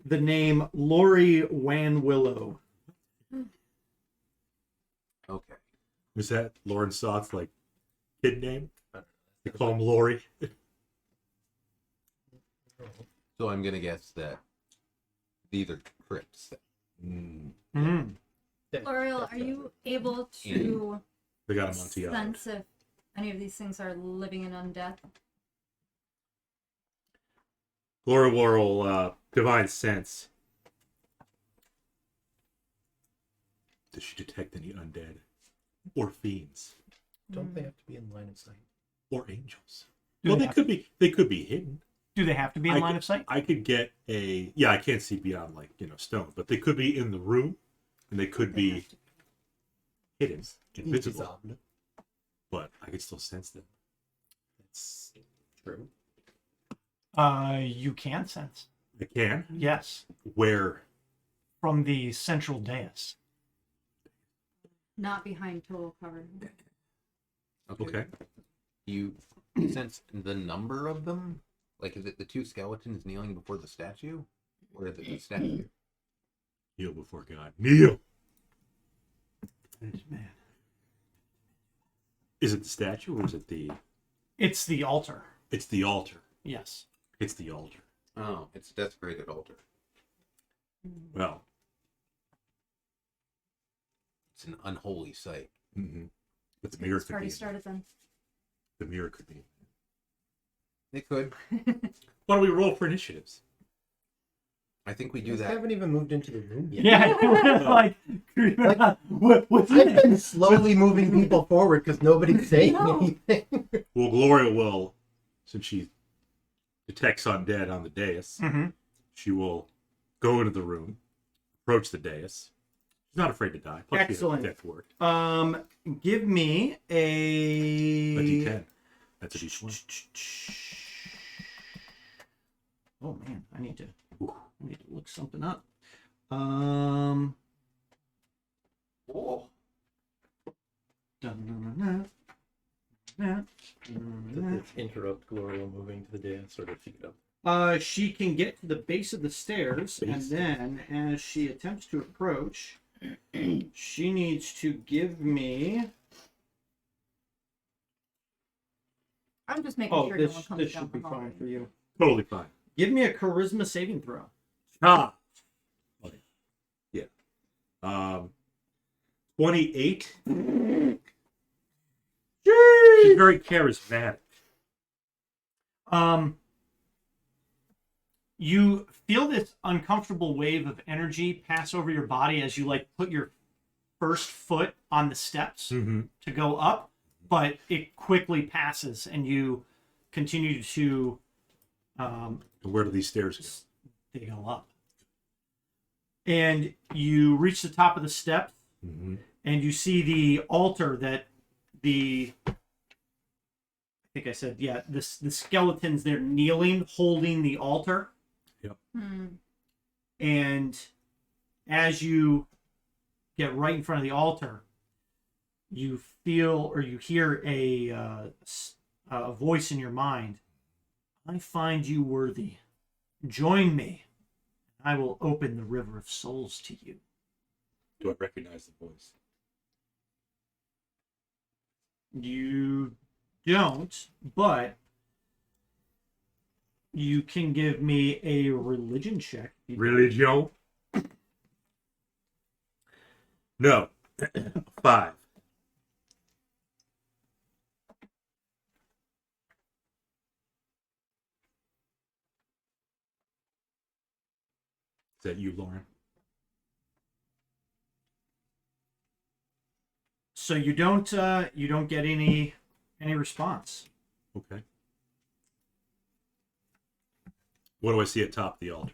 Speaker 3: the name Lori Wanwillow.
Speaker 4: Okay.
Speaker 1: Was that Lauren Soth's like kid name? They call him Lori.
Speaker 4: So I'm gonna guess that these are crypts.
Speaker 2: L'Oreal, are you able to
Speaker 1: They got him on TI.
Speaker 2: sense if any of these things are living in undeath?
Speaker 1: Laura will divine sense. Does she detect any undead? Or fiends?
Speaker 5: Don't they have to be in line of sight?
Speaker 1: Or angels?
Speaker 3: Do
Speaker 1: Well,
Speaker 3: they
Speaker 1: they could be hidden.
Speaker 3: Do they have to be in line of sight?
Speaker 1: I could get a I can't see beyond stone, but they could be in the room and they could be hidden, invisible. But I could still sense them. That's
Speaker 5: True.
Speaker 3: You can sense.
Speaker 1: I can.
Speaker 3: Yes.
Speaker 1: Where?
Speaker 3: From the central dais.
Speaker 2: Not behind total cover.
Speaker 1: Okay.
Speaker 4: You sense the number of them? Like, is it the 2 skeletons kneeling before the statue? Or is it the statue?
Speaker 1: Kneel before God. Kneel!
Speaker 3: Man.
Speaker 1: Is it the statue or is it the...
Speaker 3: It's the altar.
Speaker 1: It's the altar.
Speaker 3: Yes.
Speaker 1: It's the altar.
Speaker 4: Oh, it's a desecrated altar.
Speaker 1: Well.
Speaker 4: It's an unholy sight.
Speaker 1: Mm-hmm. But the mirror
Speaker 2: This
Speaker 1: could
Speaker 2: party
Speaker 1: be...
Speaker 2: started then.
Speaker 1: The mirror could be...
Speaker 4: It could.
Speaker 1: Why don't we roll for initiatives?
Speaker 4: I think we
Speaker 5: You
Speaker 4: do
Speaker 5: guys
Speaker 4: that.
Speaker 5: haven't even moved into the room yet.
Speaker 3: Yeah. What's in
Speaker 5: I've been
Speaker 3: it?
Speaker 5: slowly moving people forward because nobody's saying
Speaker 2: No.
Speaker 5: anything.
Speaker 1: Well, Gloria will, since she detects undead on the dais,
Speaker 3: Mhm.
Speaker 1: she will go into the room, approach the dais. She's not afraid to die. Plus
Speaker 3: Excellent.
Speaker 1: Death word.
Speaker 3: Give me
Speaker 1: A D10. That's a D20.
Speaker 3: Oh man, I need to
Speaker 1: Ooh.
Speaker 3: look something up.
Speaker 5: interrupt Gloria moving to the dance or defeat him?
Speaker 3: She can get to the base of the stairs, and then as she attempts to approach, she needs to give me.
Speaker 2: I'm just making
Speaker 3: Oh,
Speaker 2: sure no one
Speaker 3: this
Speaker 2: comes down
Speaker 3: should be
Speaker 2: from
Speaker 3: fine
Speaker 2: hallway.
Speaker 3: for you.
Speaker 1: Totally fine.
Speaker 3: Give me a charisma saving throw.
Speaker 1: Ah. Okay. Yeah. 28. She's very charismatic.
Speaker 3: You feel this uncomfortable wave of energy pass over your body as you like put your first foot on the steps
Speaker 1: Mm-hmm.
Speaker 3: to go up, but it quickly passes and you continue to
Speaker 1: Where do these stairs go?
Speaker 3: they go up. And you reach the top of the steps
Speaker 1: Mm-hmm.
Speaker 3: and you see the altar that I think I said, yeah, the skeletons, they're kneeling, holding the altar.
Speaker 2: Hmm.
Speaker 3: And as you get right in front of the altar, you feel or you hear a voice in your mind. I find you worthy. Join me. I will open the river of souls to you.
Speaker 1: Do I recognize the voice?
Speaker 3: You don't, but you can give me a religion check.
Speaker 1: Really, Joe? No. 5. Is that you, Lauren?
Speaker 3: So you don't get any response.
Speaker 1: Okay. What do I see at top of the altar?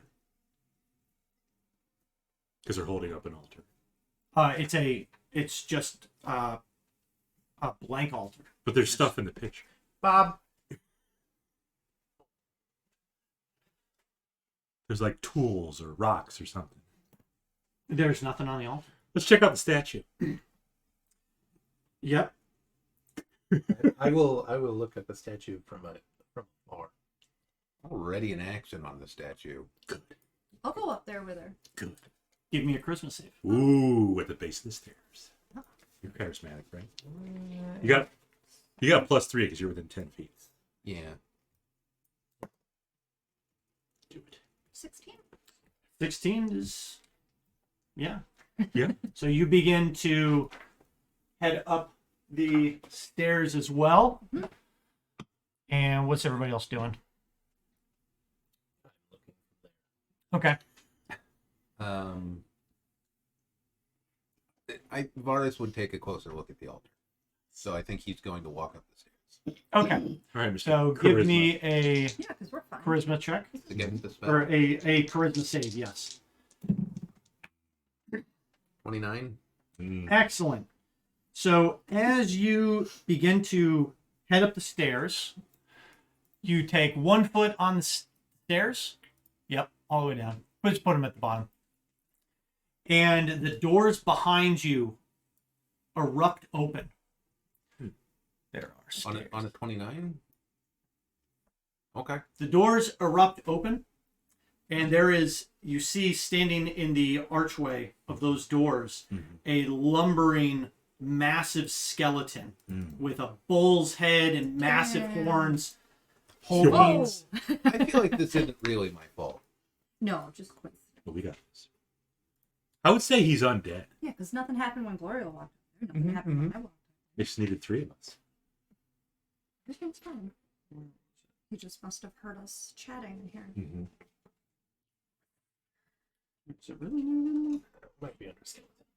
Speaker 1: Because they're holding up an altar.
Speaker 3: It's just a blank altar.
Speaker 1: But there's stuff in the picture.
Speaker 5: Bob.
Speaker 1: There's like tools or rocks or something.
Speaker 3: There's nothing on the altar.
Speaker 1: Let's check out the statue.
Speaker 3: Yep.
Speaker 5: I will look at the statue from afar.
Speaker 4: Already an action on the statue.
Speaker 1: Good.
Speaker 2: I'll go up there with her.
Speaker 1: Good.
Speaker 3: Give me a Christmas save.
Speaker 1: Ooh, at the base of the stairs. You're charismatic, right? You got a +3 because you're within 10 feet.
Speaker 4: Yeah.
Speaker 1: Do it.
Speaker 2: 16.
Speaker 3: 16 is, yeah.
Speaker 1: Yeah.
Speaker 3: So you begin to head up the stairs as well.
Speaker 2: Mhm.
Speaker 3: And what's everybody else doing? Okay.
Speaker 4: Varus would take a closer look at the altar. So I think he's going to walk up the stairs.
Speaker 3: Okay.
Speaker 1: All right, Mr.
Speaker 3: So
Speaker 1: Charisma.
Speaker 3: give me a
Speaker 2: Yeah, because we're fine.
Speaker 3: charisma check.
Speaker 4: Against the spell.
Speaker 3: Or a charisma save, yes.
Speaker 4: 29.
Speaker 3: Excellent. So as you begin to head up the stairs, you take 1 foot on the stairs. Yep, all the way down. Just put them at the bottom. And the doors behind you erupt open. There are stairs.
Speaker 4: On a 29? Okay.
Speaker 3: The doors erupt open, and there is, you see standing in the archway of those doors, a lumbering, massive skeleton with a bull's head and massive
Speaker 2: Damn.
Speaker 3: horns
Speaker 2: Oh!
Speaker 3: holding.
Speaker 4: I feel like this isn't really my fault.
Speaker 2: No, just quit.
Speaker 1: Well, we got this. I would say he's undead.
Speaker 2: Yeah, because nothing happened when Gloria walked in there. Nothing happened when I walked
Speaker 1: They just needed 3 of us.
Speaker 2: in. Everything's fine. He just must have heard us chatting in here.
Speaker 1: Mm-hmm.
Speaker 3: Is it really?
Speaker 5: Might be understandable.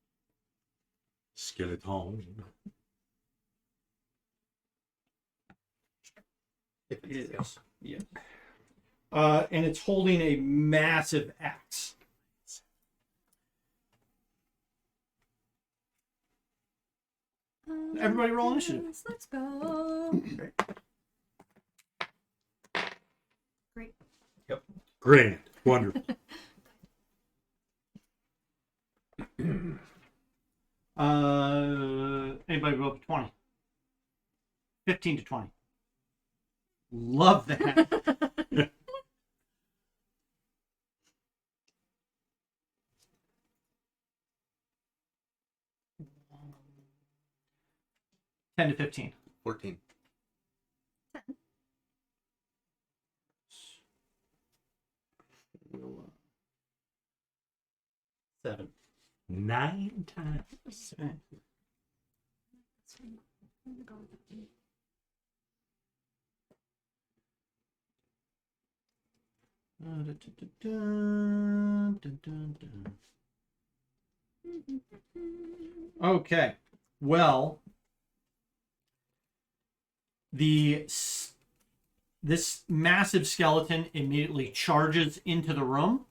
Speaker 1: Skeleton.
Speaker 5: If it's
Speaker 3: Yes. Yes. And it's holding a massive axe. Everybody roll initiative.
Speaker 2: Let's go. Great.
Speaker 1: Grand. Wonderful.
Speaker 3: Anybody go up to 20? 15 to 20. Love that. 10 to 15.
Speaker 4: 14.
Speaker 5: 7.
Speaker 1: 9 times.
Speaker 3: Okay. Well, this massive skeleton immediately charges into the room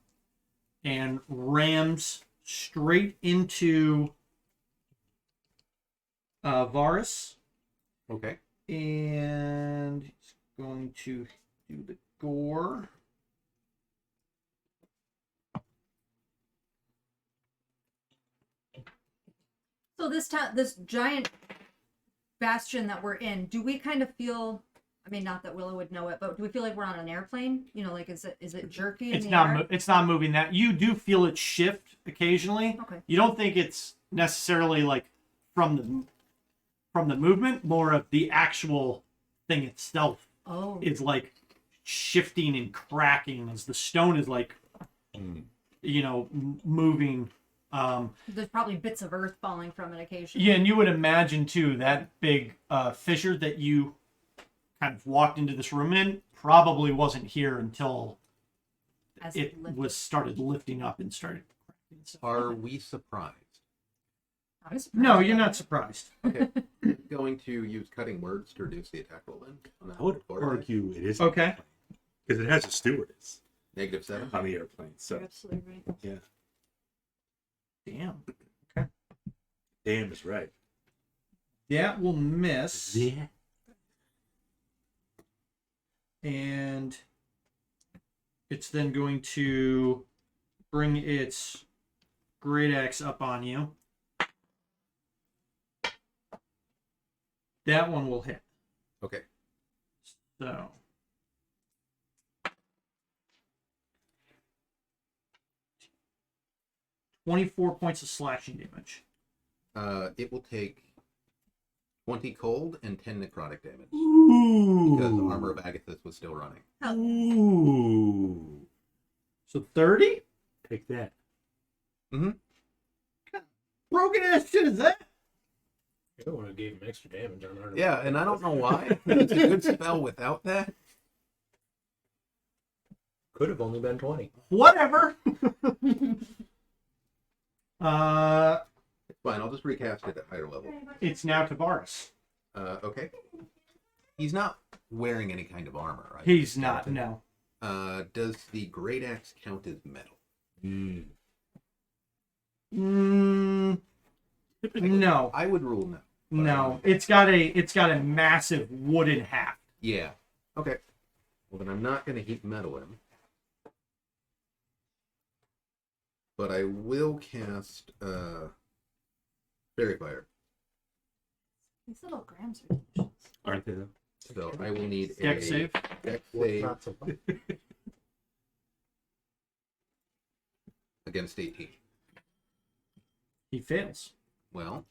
Speaker 3: and rams straight into Varus.
Speaker 4: Okay.
Speaker 3: And he's going to do the gore.
Speaker 2: So this giant bastion that we're in, do we kind of feel? I mean, not that Willow would know it, but do we feel like we're on an airplane? You know, like is it jerky in
Speaker 3: It's
Speaker 2: the
Speaker 3: not.
Speaker 2: air?
Speaker 3: It's not moving. That you do feel it shift occasionally.
Speaker 2: Okay.
Speaker 3: You don't think it's necessarily like from the movement, more of the actual thing itself
Speaker 2: Oh.
Speaker 3: is like shifting and cracking as the stone is like, moving.
Speaker 2: There's probably bits of earth falling from it occasionally.
Speaker 3: Yeah, and you would imagine too that big fissure that you kind of walked into this room in probably wasn't here until
Speaker 2: As
Speaker 3: it
Speaker 2: lifted.
Speaker 3: was started lifting up and started cracking. So-
Speaker 4: Are we surprised?
Speaker 2: I was
Speaker 3: No,
Speaker 2: surprised
Speaker 3: you're
Speaker 2: by
Speaker 3: not
Speaker 2: that.
Speaker 3: surprised.
Speaker 4: Okay. Going to use cutting words to reduce the attack roll then? On that
Speaker 1: I would
Speaker 4: forward
Speaker 1: argue it is
Speaker 3: Okay.
Speaker 1: because it has a stewardess
Speaker 4: die? -7.
Speaker 1: on the airplane. So
Speaker 2: You're absolutely right.
Speaker 1: yeah,
Speaker 3: Damn.
Speaker 1: damn is right.
Speaker 3: That will miss.
Speaker 1: Yeah.
Speaker 3: And it's then going to bring its great axe up on you. That one will hit.
Speaker 4: Okay.
Speaker 3: So 24 points of slashing damage.
Speaker 4: It will take 20 cold and 10 necrotic damage.
Speaker 1: Ooh.
Speaker 4: Because Armor of Agathis was still running.
Speaker 1: Ooh.
Speaker 3: So 30?
Speaker 1: Take that.
Speaker 3: Broken ass shit is that?
Speaker 5: You don't want to give him extra damage on our.
Speaker 4: Yeah, and I don't know why. It's a good spell without that.
Speaker 5: Could have only been 20.
Speaker 3: Whatever.
Speaker 4: It's fine, I'll just recast it at higher level.
Speaker 3: It's now Tavares.
Speaker 4: Okay. He's not wearing any kind of armor, right?
Speaker 3: He's not, no.
Speaker 4: Does the great axe count as metal?
Speaker 3: No.
Speaker 4: I would rule no.
Speaker 3: No. It's got a massive wooden haft.
Speaker 4: Yeah. Okay. Well, then I'm not going to heat metal him. But I will cast Fairy Fire.
Speaker 2: These little grams are delicious.
Speaker 1: Aren't they though?
Speaker 4: So I will need a
Speaker 3: Dex save.
Speaker 4: Dex
Speaker 5: What's
Speaker 4: save
Speaker 5: not so fun?
Speaker 4: against 18.
Speaker 3: He fails.
Speaker 4: Well,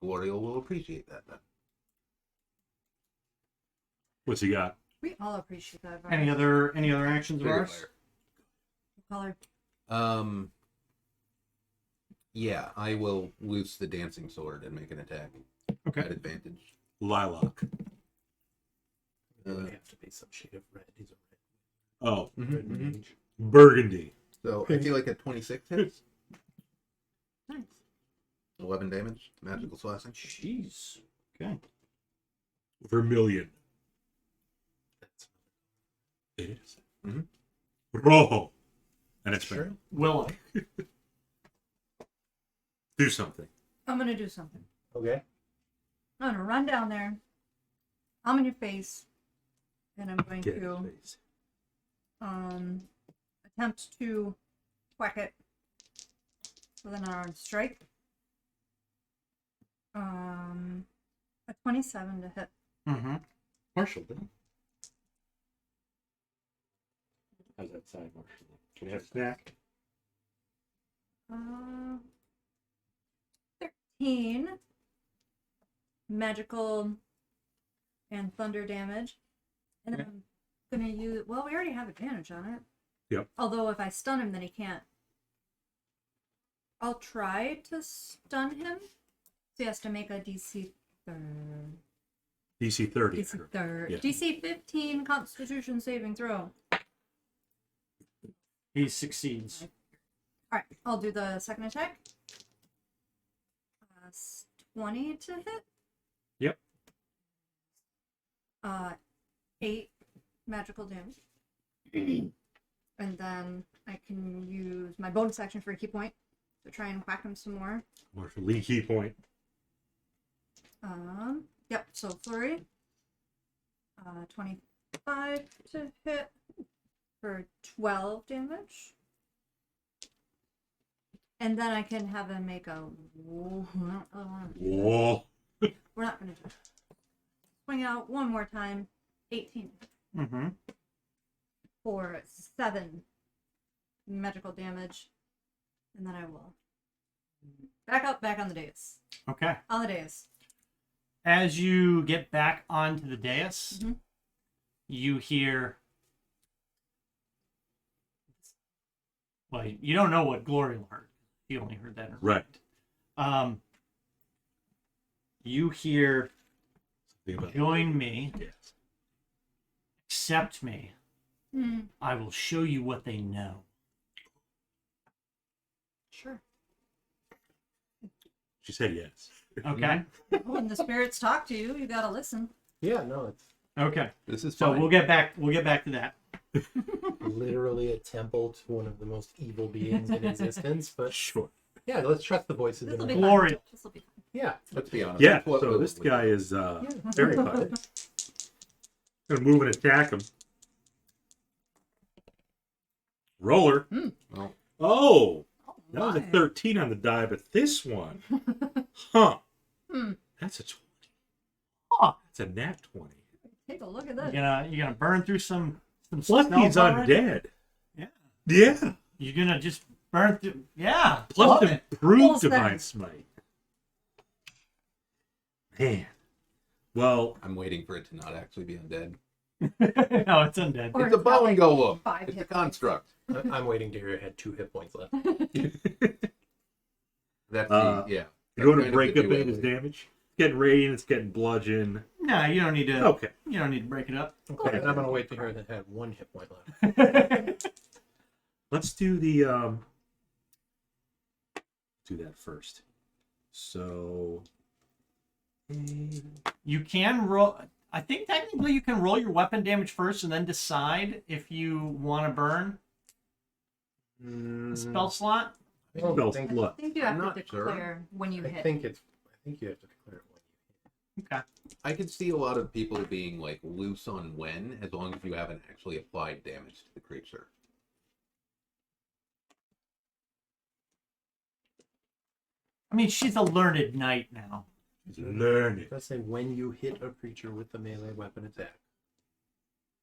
Speaker 4: Glorial will appreciate that then.
Speaker 1: What's he got?
Speaker 2: We all appreciate that. Varus.
Speaker 3: Any other actions of
Speaker 4: Fairy
Speaker 3: ours?
Speaker 4: Fire.
Speaker 2: Color.
Speaker 4: Yeah, I will loose the dancing sword and make an attack
Speaker 3: Okay.
Speaker 4: at advantage.
Speaker 1: Lilac.
Speaker 5: It would have to be some shade of red. He's a
Speaker 1: Oh,
Speaker 5: red mage.
Speaker 1: burgundy.
Speaker 4: So I feel like a 26 hits.
Speaker 2: Nice.
Speaker 4: 11 damage, magical slashing.
Speaker 3: Jeez. Okay.
Speaker 1: Vermilion.
Speaker 5: That's
Speaker 1: It is.
Speaker 4: Mhm.
Speaker 1: Rojo. And it's
Speaker 5: sure.
Speaker 1: been.
Speaker 3: Willow.
Speaker 1: Do something.
Speaker 2: I'm gonna do something.
Speaker 5: Okay.
Speaker 2: I'm gonna run down there. I'm in your face, and I'm going
Speaker 1: Get in
Speaker 2: to
Speaker 1: his face.
Speaker 2: attempt to whack it with an unarmed strike. A 27 to hit.
Speaker 3: Mm-hmm.
Speaker 1: Marshall, then. How's that side, Marshall? Can we have a snack?
Speaker 2: 13 magical and thunder damage. And then I'm gonna use, well, we already have advantage on it.
Speaker 1: Yep.
Speaker 2: Although if I stun him, then he can't. I'll try to stun him. So he has to make a DC
Speaker 1: DC 30.
Speaker 2: DC 30.
Speaker 1: Yeah.
Speaker 2: DC 15 Constitution saving throw.
Speaker 3: He succeeds.
Speaker 2: Alright, I'll do the second attack. 20 to hit.
Speaker 1: Yep.
Speaker 2: 8 magical damage. And then I can use my bonus action for a key point to try and whack him some more.
Speaker 1: Marshall Lee key point.
Speaker 2: Yep, so flurry. 25 to hit for 12 damage. And then I can have him make a...
Speaker 1: Whoa.
Speaker 2: We're not going to do it. Swing out one more time. 18
Speaker 3: Mm-hmm.
Speaker 2: for 7 magical damage. And then I will back on the dais.
Speaker 3: Okay.
Speaker 2: On the dais.
Speaker 3: As you get back onto the dais,
Speaker 2: Mhm.
Speaker 3: you hear. Well, you don't know what Glorial heard. You only heard that in her
Speaker 1: Right.
Speaker 3: mind. You hear,
Speaker 1: Think about
Speaker 3: join me,
Speaker 1: Yes.
Speaker 3: accept me.
Speaker 2: Hmm.
Speaker 3: I will show you what they know.
Speaker 2: Sure.
Speaker 1: She said yes.
Speaker 3: Okay.
Speaker 2: When the spirits talk to you, you gotta listen.
Speaker 5: Yeah, no, it's
Speaker 3: Okay.
Speaker 4: This is
Speaker 3: So
Speaker 4: fine.
Speaker 3: we'll get back to that.
Speaker 5: literally a temple to one of the most evil beings in existence. But
Speaker 1: Sure.
Speaker 5: yeah, let's trust the voices.
Speaker 2: This
Speaker 5: in
Speaker 2: will
Speaker 5: the
Speaker 2: be
Speaker 3: Glorious.
Speaker 2: fun. This will be fun.
Speaker 5: Yeah,
Speaker 4: Let's be honest.
Speaker 1: Yeah,
Speaker 4: that's what
Speaker 1: so
Speaker 4: we'll
Speaker 1: this
Speaker 4: do.
Speaker 1: guy is very fun. Gonna move and attack him. Roller.
Speaker 4: Well,
Speaker 1: Oh! That was a
Speaker 2: My.
Speaker 1: 13 on the die, but this one. Huh.
Speaker 2: Hmm.
Speaker 1: That's a 20.
Speaker 3: Huh.
Speaker 1: That's a nat 20.
Speaker 2: Take a look at
Speaker 3: You're
Speaker 2: this.
Speaker 3: gonna burn through some
Speaker 1: Plus
Speaker 3: spells
Speaker 1: he's
Speaker 3: already?
Speaker 1: undead.
Speaker 3: Yeah.
Speaker 1: Yeah.
Speaker 3: You're gonna just burn through. Yeah.
Speaker 1: Plus
Speaker 3: love it.
Speaker 1: improved
Speaker 2: Full
Speaker 1: divine
Speaker 2: spell.
Speaker 1: smite. Man. Well,
Speaker 4: I'm waiting for it to not actually be undead.
Speaker 3: No, it's undead.
Speaker 2: Or
Speaker 4: It's a
Speaker 2: it's got,
Speaker 4: bone
Speaker 2: like,
Speaker 4: golem.
Speaker 2: 5
Speaker 4: It's a
Speaker 2: hit points.
Speaker 4: construct.
Speaker 5: I'm waiting to hear it had 2 hit points left.
Speaker 4: That's
Speaker 1: Uh,
Speaker 4: yeah.
Speaker 1: you want
Speaker 4: That's
Speaker 1: to
Speaker 4: kind
Speaker 1: break
Speaker 4: of the
Speaker 1: up any
Speaker 4: duet
Speaker 1: of his
Speaker 4: with-
Speaker 1: damage? It's getting radiant, it's getting bludgeon.
Speaker 3: No, you don't need to.
Speaker 1: Okay.
Speaker 3: You don't need to break it up.
Speaker 5: Okay, and I'm gonna wait to hear that it had 1 hit point left.
Speaker 1: Let's do the do that first. So
Speaker 3: You can roll. I think technically you can roll your weapon damage first and then decide if you want to burn a spell slot.
Speaker 5: I don't
Speaker 1: spell
Speaker 5: think-
Speaker 1: slot.
Speaker 2: I think you
Speaker 4: I'm
Speaker 2: have
Speaker 4: not
Speaker 2: to
Speaker 4: sure.
Speaker 2: declare when you
Speaker 5: I
Speaker 2: hit.
Speaker 5: think you have to declare it when you
Speaker 3: Okay.
Speaker 4: I could see a lot of people being like loose on when, as long as you haven't actually applied damage to the creature.
Speaker 3: I mean, she's a learned knight now.
Speaker 1: Learn
Speaker 5: It
Speaker 1: it.
Speaker 5: does say when you hit a creature with the melee weapon attack,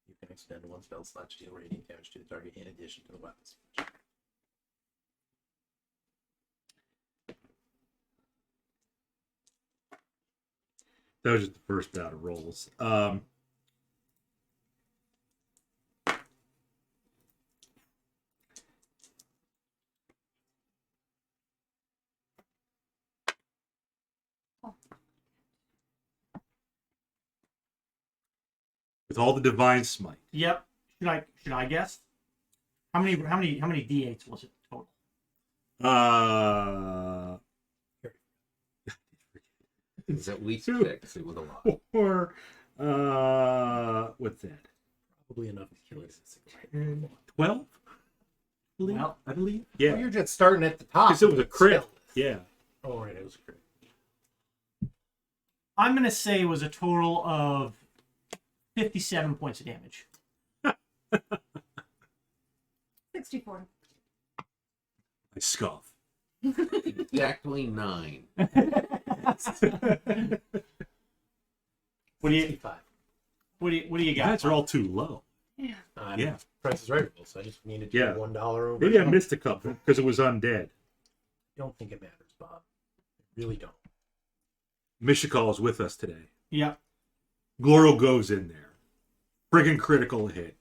Speaker 5: you can expend 1 spell slot to deal radiant damage to the target in addition to the weapons.
Speaker 1: That was just the first bout of rolls. With all the divine smite.
Speaker 3: Yep. Should I guess? How many d8s was it total?
Speaker 4: It was at least
Speaker 1: Two.
Speaker 4: 6. It was a lot.
Speaker 1: Or what's that?
Speaker 5: Probably enough to kill it. in a single hit.
Speaker 1: 12?
Speaker 3: Well,
Speaker 1: I believe.
Speaker 5: Well,
Speaker 1: Yeah.
Speaker 5: you're just starting at the top.
Speaker 1: Because it was a crit.
Speaker 5: Still.
Speaker 1: Yeah.
Speaker 5: Oh, right, it was a crit.
Speaker 3: I'm gonna say it was a total of 57 points of damage.
Speaker 2: 64.
Speaker 1: I scoff.
Speaker 4: Exactly 9.
Speaker 3: What do you
Speaker 5: 65.
Speaker 3: what do you
Speaker 1: You
Speaker 3: got?
Speaker 1: guys are all too low. Yeah.
Speaker 5: Price is right, so I just needed to
Speaker 1: Yeah.
Speaker 5: go $1 over.
Speaker 1: Maybe I missed a couple because it was undead.
Speaker 5: I don't think it matters, Bob. I really don't.
Speaker 1: Mishikal is with us today.
Speaker 3: Yeah.
Speaker 1: Gloro goes in there. Friggin' critical hit.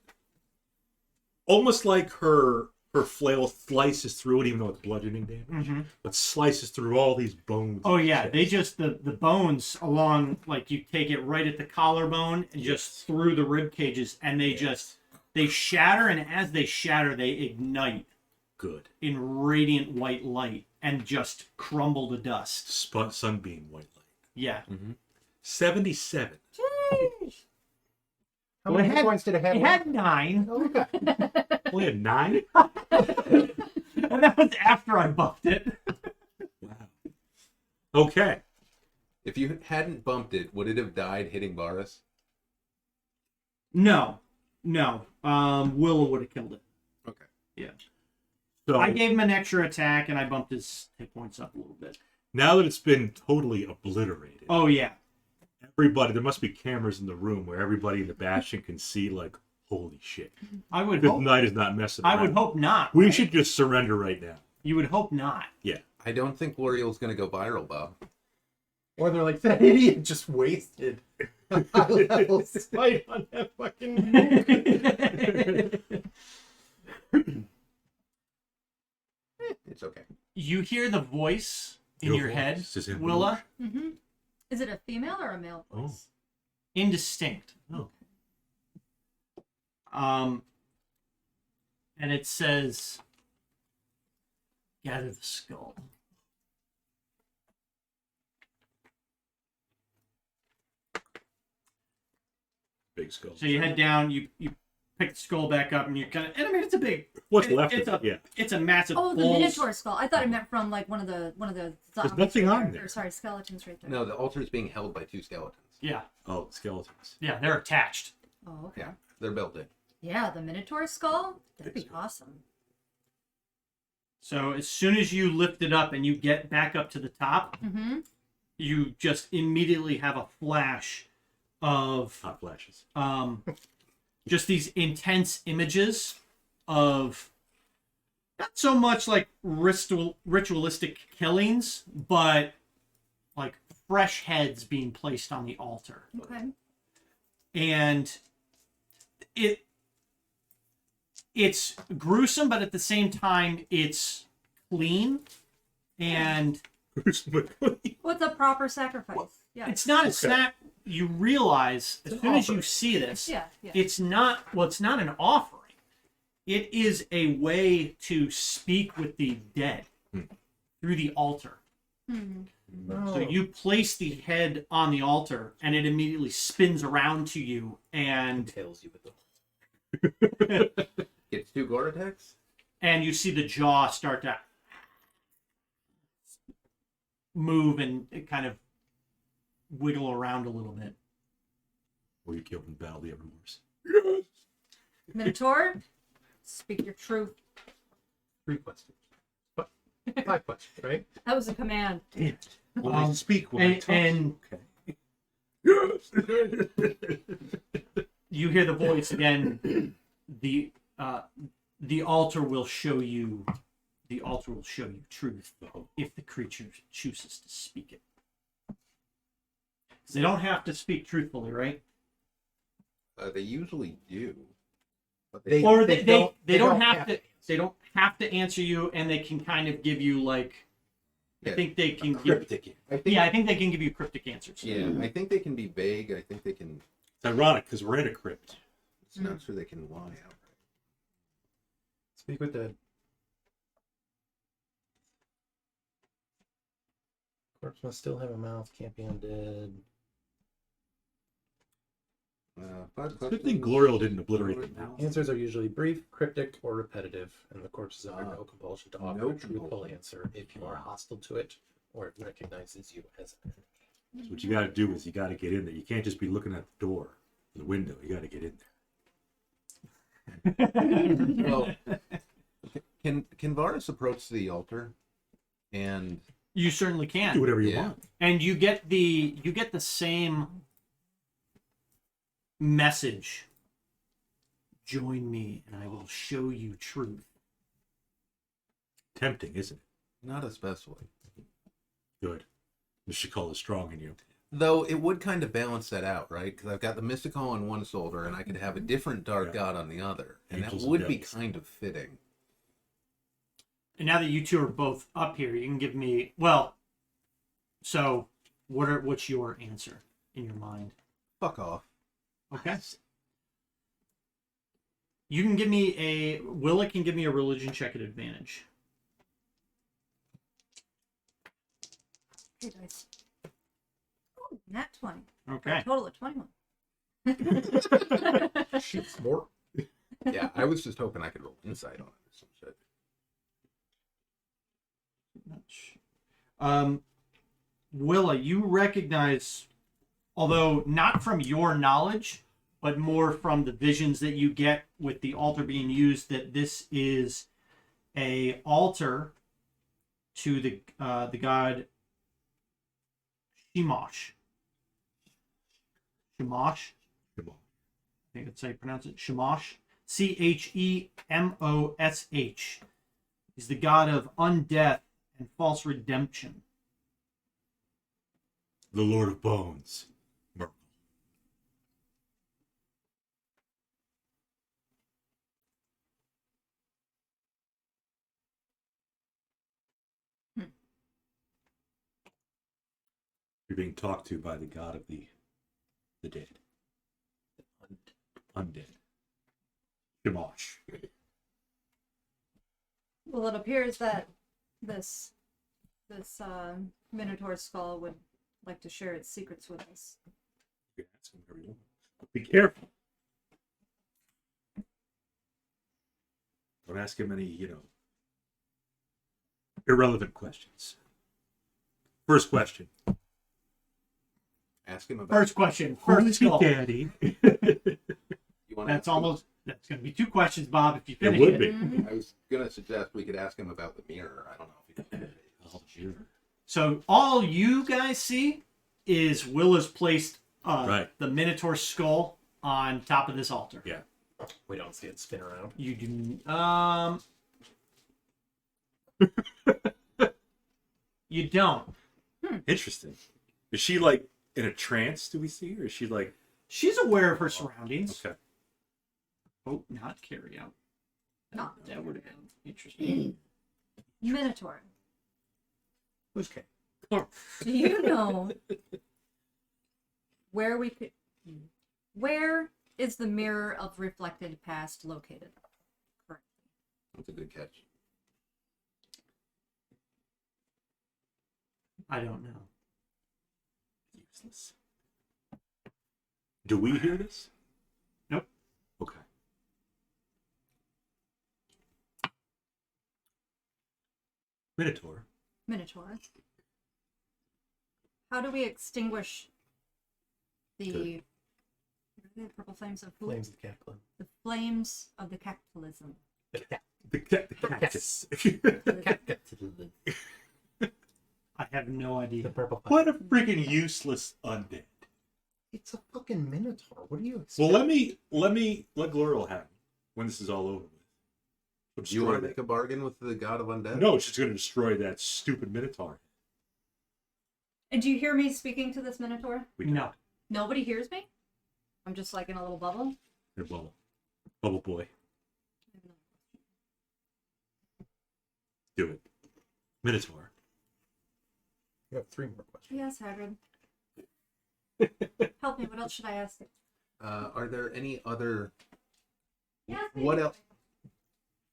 Speaker 1: Almost like her flail slices through it, even though it's bludgeoning damage.
Speaker 3: Mm-hmm.
Speaker 1: But slices through all these bones.
Speaker 3: Oh
Speaker 1: and
Speaker 3: yeah,
Speaker 1: shit.
Speaker 3: they just the bones along, like you take it right at the collarbone and just through the rib cages, and they shatter, and as they shatter, they ignite
Speaker 1: Good.
Speaker 3: in radiant white light and just crumble to dust.
Speaker 1: Sunbeam white light.
Speaker 3: Yeah.
Speaker 1: 77.
Speaker 5: How
Speaker 3: Well,
Speaker 5: many
Speaker 3: it had-
Speaker 5: points did it have?
Speaker 3: It had 9,
Speaker 5: Oh, okay.
Speaker 1: Only had 9?
Speaker 3: and that was after I buffed it.
Speaker 1: Wow. Okay.
Speaker 4: If you hadn't bumped it, would it have died hitting Varus?
Speaker 3: No. Willow would have killed it.
Speaker 4: Okay.
Speaker 3: Yeah.
Speaker 1: So
Speaker 3: I gave him an extra attack, and I bumped his hit points up a little bit.
Speaker 1: now that it's been totally obliterated,
Speaker 3: Oh yeah.
Speaker 1: everybody, there must be cameras in the room where everybody in the Bastion can see, like, holy shit.
Speaker 3: I would
Speaker 1: Because
Speaker 3: hope.
Speaker 1: Knight is not messing
Speaker 3: I
Speaker 1: around.
Speaker 3: would hope not.
Speaker 1: We
Speaker 3: right?
Speaker 1: should just surrender right now.
Speaker 3: You would hope not.
Speaker 1: Yeah.
Speaker 4: I don't think L'Oreal's going to go viral, Bob.
Speaker 5: Or they're like, that idiot just wasted a high-level smite on that fucking
Speaker 4: It's okay.
Speaker 3: You hear the voice in your head,
Speaker 1: voice is in
Speaker 3: Willa,
Speaker 2: Mm-hmm. Is it a female or a male
Speaker 1: Oh.
Speaker 2: voice?
Speaker 3: indistinct.
Speaker 1: Oh.
Speaker 3: And it says, "Gather the skull."
Speaker 1: Big skull.
Speaker 3: So you head down, you pick the skull back up, and you kind of. And I mean, it's a big.
Speaker 1: What's
Speaker 3: it-
Speaker 1: left
Speaker 3: it's
Speaker 1: of it? Yeah.
Speaker 3: It's a massive.
Speaker 2: Oh, the
Speaker 3: bulls.
Speaker 2: Minotaur skull. I thought it meant from like one of the zombies
Speaker 1: nothing
Speaker 2: right
Speaker 1: on
Speaker 2: there.
Speaker 1: there.
Speaker 2: Or, sorry, skeletons right there.
Speaker 4: No, the altar is being held by 2 skeletons.
Speaker 3: Yeah,
Speaker 1: Oh, skeletons.
Speaker 3: yeah, they're attached.
Speaker 2: Oh, okay.
Speaker 4: Yeah, they're built in.
Speaker 2: Yeah, the Minotaur skull. That'd be awesome.
Speaker 3: So as soon as you lift it up and you get back up to the top,
Speaker 2: Mm-hmm.
Speaker 3: you just immediately have a flash of
Speaker 1: Hot flashes.
Speaker 3: just these intense images of not so much like ritualistic killings, but like fresh heads being placed on the altar.
Speaker 2: Okay.
Speaker 3: And it's gruesome, but at the same time it's clean, and
Speaker 2: What's a proper sacrifice? Yeah.
Speaker 3: it's not a
Speaker 1: Okay.
Speaker 3: snap. You realize as
Speaker 5: It's an
Speaker 3: soon as you
Speaker 5: offering.
Speaker 3: see this,
Speaker 2: Yeah. Yeah.
Speaker 3: it's not an offering. It is a way to speak with the dead through the altar.
Speaker 2: Hmm.
Speaker 3: So you place the head on the altar, and it immediately spins around to you, and
Speaker 5: tails you with the
Speaker 4: It's 2 gore attacks?
Speaker 3: and you see the jaw start to move and it kind of wiggle around a little bit.
Speaker 1: Or you killed in battle the Evermores.
Speaker 2: Minotaur, speak your truth.
Speaker 5: 3 questions. But 5 questions, right?
Speaker 2: That was a command.
Speaker 1: Damn it. When I speak, when I
Speaker 3: And,
Speaker 1: talk.
Speaker 3: and
Speaker 1: Okay.
Speaker 3: you hear the voice again. The altar will show you. The altar will show you truth if the creature chooses to speak it. 'Cause they don't have to speak truthfully, right?
Speaker 4: They usually do. But
Speaker 5: They-
Speaker 3: Or
Speaker 5: they
Speaker 3: they
Speaker 5: don't-
Speaker 3: don't have to. They don't have to answer you, and they can kind of give you like. I
Speaker 4: Yeah,
Speaker 3: think they can give.
Speaker 1: Cryptic.
Speaker 4: I think,
Speaker 3: Yeah, I think they can give you cryptic answers.
Speaker 4: yeah, I think they can be vague. I think they can.
Speaker 1: It's ironic because we're in a crypt.
Speaker 4: It's not sure they can lie out.
Speaker 5: Speak with dead. Corpse must still have a mouth, can't be undead.
Speaker 1: Good thing Glorial didn't obliterate the mouth.
Speaker 5: Answers are usually brief, cryptic, or repetitive, and the corpse is under no compulsion to offer
Speaker 4: no
Speaker 5: a truthful
Speaker 4: compulsion.
Speaker 5: answer if you are hostile to it or it recognizes you as an enemy.
Speaker 1: So what you got to do is you got to get in there. You can't just be looking at the door, the window. You got to get in there.
Speaker 4: Well, can Varus approach the altar and
Speaker 3: You certainly can.
Speaker 1: Do whatever you
Speaker 4: Yeah.
Speaker 1: want.
Speaker 3: And you get the same message. Join me and I will show you truth.
Speaker 1: Tempting, isn't it?
Speaker 4: Not especially.
Speaker 1: Good. The Shakal is strong in you.
Speaker 4: Though it would kind of balance that out, right? Because I've got the mystical on one shoulder, and I could have a different dark
Speaker 1: Yeah.
Speaker 4: god on the other, and
Speaker 1: Angels
Speaker 4: that
Speaker 1: and
Speaker 4: would be
Speaker 1: devils.
Speaker 4: kind of fitting.
Speaker 3: And now that you two are both up here, you can give me so what's your answer in your mind?
Speaker 4: Fuck off.
Speaker 3: Okay. You can give me Willa can give me a religion check at advantage.
Speaker 2: Okay, dice. Oh, nat 20.
Speaker 3: Okay.
Speaker 2: A total of 21.
Speaker 5: She's smart.
Speaker 4: Yeah, I was just hoping I could roll insight on it or some shit.
Speaker 3: Willa, you recognize, although not from your knowledge, but more from the visions that you get with the altar being used, that this is a altar to the god Shamash. Shamash.
Speaker 1: Come on.
Speaker 3: I think that's how you pronounce it. Shamash. Chemosh. He's the god of undeath and false redemption.
Speaker 1: The Lord of Bones. Merkel. You're being talked to by the god of the dead. Undead. Shamash.
Speaker 2: Well, it appears that this Minotaur skull would like to share its secrets with us.
Speaker 1: You can ask him whatever you want. But be careful. Don't ask him any, irrelevant questions. First question.
Speaker 4: Ask him about.
Speaker 3: First question. First skull.
Speaker 1: Daddy?
Speaker 4: You want
Speaker 3: That's going to be 2 questions, Bob, if you
Speaker 1: It
Speaker 3: finish
Speaker 1: would
Speaker 3: it.
Speaker 1: be.
Speaker 2: Mhm.
Speaker 4: I was gonna suggest we could ask him about the mirror. I don't know if he can.
Speaker 1: Oh, sure.
Speaker 3: So all you guys see is Willa's placed
Speaker 1: Right.
Speaker 3: the Minotaur skull on top of this altar.
Speaker 1: Yeah.
Speaker 5: We don't see it spin around.
Speaker 3: You do you don't.
Speaker 1: Interesting. Is she like in a trance? Do we see her? Is she like?
Speaker 3: She's aware of her surroundings.
Speaker 1: Okay.
Speaker 3: Oh, not carry out.
Speaker 2: No.
Speaker 3: That would have been interesting.
Speaker 2: Minotaur,
Speaker 3: Who's Kay?
Speaker 2: do you know where is the mirror of reflected past located currently?
Speaker 4: That's a good catch.
Speaker 3: I don't know.
Speaker 1: Useless. Do we hear this?
Speaker 3: Nope.
Speaker 1: Okay. Minotaur.
Speaker 2: How do we extinguish the,
Speaker 1: Good.
Speaker 2: what are the purple flames of who?
Speaker 5: Flames of the Kaplan.
Speaker 2: The flames of the capitalism.
Speaker 1: The cactus.
Speaker 3: I have no
Speaker 5: The
Speaker 3: idea.
Speaker 5: purple.
Speaker 1: What a freaking useless undead.
Speaker 5: It's a fucking Minotaur. What do you expect?
Speaker 1: Well, let Gloril have it when this is all over with. She'll
Speaker 4: Do you want to
Speaker 1: destroy
Speaker 4: make a bargain with the god of undead?
Speaker 1: that. No, she's going to destroy that stupid Minotaur.
Speaker 2: And do you hear me speaking to this Minotaur?
Speaker 1: We
Speaker 3: No.
Speaker 2: Nobody hears me? I'm just like in a little bubble?
Speaker 1: In a bubble. Bubble boy. Do it. Minotaur.
Speaker 5: You have 3 more questions.
Speaker 2: Yes, Hagrid. Help me, what else should I ask?
Speaker 4: Are there any other?
Speaker 2: Yes,
Speaker 4: What else?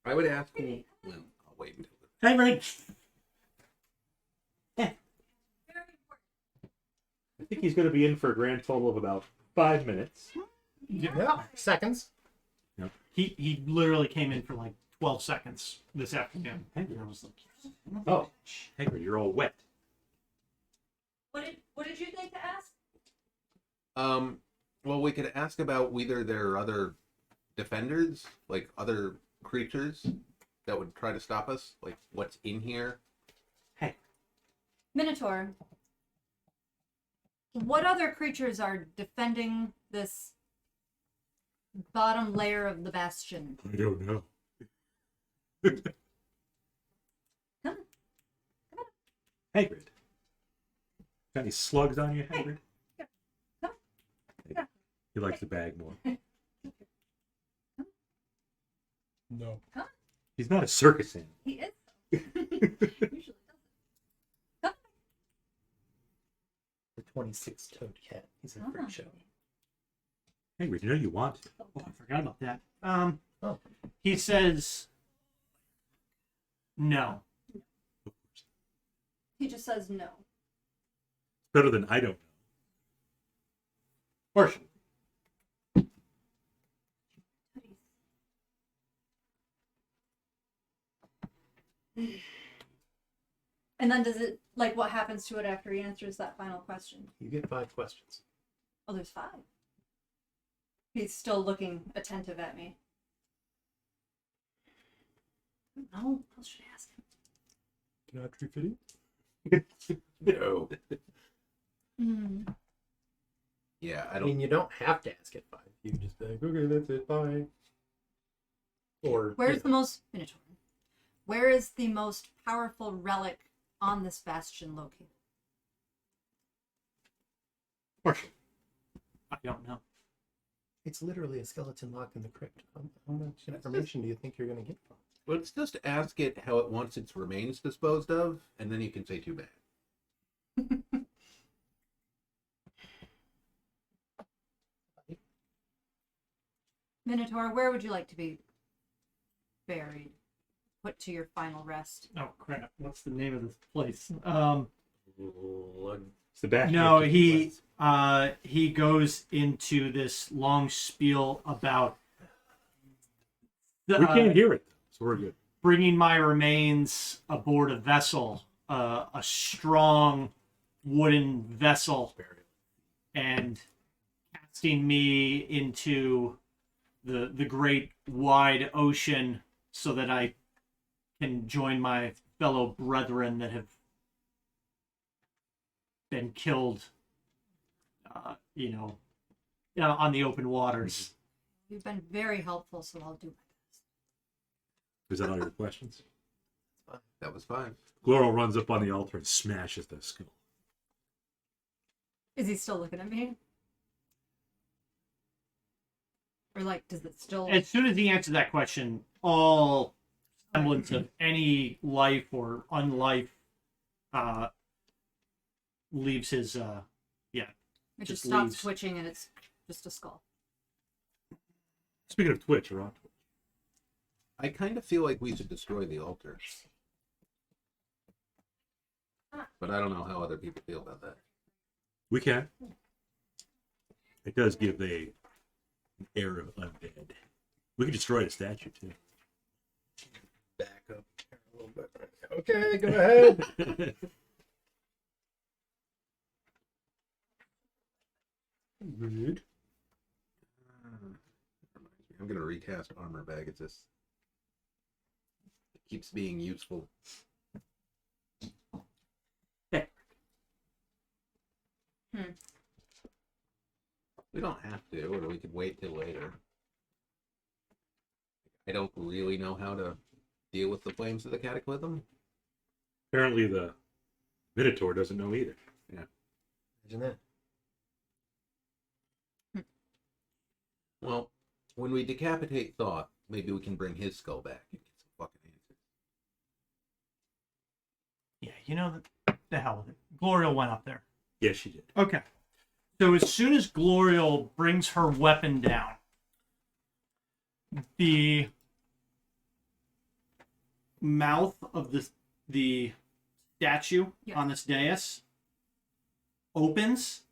Speaker 4: I would ask him. Well, I'll wait until.
Speaker 1: Hey, Ray.
Speaker 2: Very important.
Speaker 1: I think he's going to be in for a grand total of about 5 minutes.
Speaker 5: Yeah. Seconds.
Speaker 3: He literally came in for like 12 seconds this afternoon.
Speaker 1: Hey.
Speaker 3: And I was like,
Speaker 1: Oh, Hagrid, you're all wet.
Speaker 2: What did you think to ask?
Speaker 4: Well, we could ask about whether there are other defenders, like other creatures that would try to stop us, like what's in here.
Speaker 2: Minotaur. What other creatures are defending this bottom layer of the bastion?
Speaker 1: I don't know.
Speaker 2: Come on.
Speaker 1: Hagrid. Got any slugs on you, Hagrid?
Speaker 2: Come on.
Speaker 1: He likes the bag more.
Speaker 5: No.
Speaker 1: He's not a circus animal.
Speaker 2: He is. Usually doesn't.
Speaker 5: The 26-toed cat. He's a
Speaker 2: Ah.
Speaker 5: freak show.
Speaker 1: Hagrid, you know you want to.
Speaker 3: Oh, I forgot about that.
Speaker 5: Oh.
Speaker 3: He says no.
Speaker 2: He just says no.
Speaker 1: Better than I don't know. Marshall.
Speaker 2: And then does it, like, what happens to it after he answers that final question?
Speaker 5: You get 5 questions.
Speaker 2: Oh, there's 5. He's still looking attentive at me. No, what else should I ask him?
Speaker 5: Can I tree fitting?
Speaker 4: No.
Speaker 2: Mm.
Speaker 4: Yeah, I
Speaker 5: I
Speaker 4: don't.
Speaker 5: mean, you don't have to ask it 5. You can just be like, okay, that's it, bye. Or
Speaker 2: Where's the most Minotaur? Where is the most powerful relic on this bastion located?
Speaker 1: Marshall.
Speaker 3: I don't know.
Speaker 5: It's literally a skeleton locked in the crypt. How much information do you think you're going to get from it?
Speaker 4: Let's just ask it how it wants its remains disposed of, and then you can say too bad.
Speaker 2: Minotaur, where would you like to be buried? Put to your final rest.
Speaker 3: Oh crap! What's the name of this place?
Speaker 1: It's the back.
Speaker 3: No, he goes into this long spiel about
Speaker 1: We can't hear it, so we're good.
Speaker 3: bringing my remains aboard a vessel, a strong wooden vessel, and casting me into the great wide ocean so that I can join my fellow brethren that have been killed, on the open waters.
Speaker 2: You've been very helpful, so I'll do my best.
Speaker 1: Is that all your questions?
Speaker 4: That was 5.
Speaker 1: Gloro runs up on the altar and smashes the skull.
Speaker 2: Is he still looking at me? Or, like, does it still...
Speaker 3: As soon as he answered that question, all semblance of any life or unlife leaves his
Speaker 2: It just
Speaker 3: just
Speaker 2: stops
Speaker 3: leaves.
Speaker 2: twitching and it's just a skull.
Speaker 1: Speaking of Twitch, or on Twitch.
Speaker 4: I kind of feel like we should destroy the altar. But I don't know how other people feel about that.
Speaker 1: We can. It does give an air of undead. We can destroy the statue, too.
Speaker 5: Back up here a little bit. Okay, go ahead. Rude.
Speaker 4: I'm going to recast armor bag. It keeps being useful. We don't have to, or we could wait till later. I don't really know how to deal with the flames of the cataclysm.
Speaker 1: Apparently the Minotaur doesn't know either.
Speaker 5: Imagine that.
Speaker 4: Well, when we decapitate Thought, maybe we can bring his skull back and get some fucking answers.
Speaker 3: the hell with it. Glorial went up there.
Speaker 1: Yes, she did.
Speaker 3: Okay. So as soon as Glorial brings her weapon down, the mouth of the statue
Speaker 2: Yes.
Speaker 3: on this dais opens,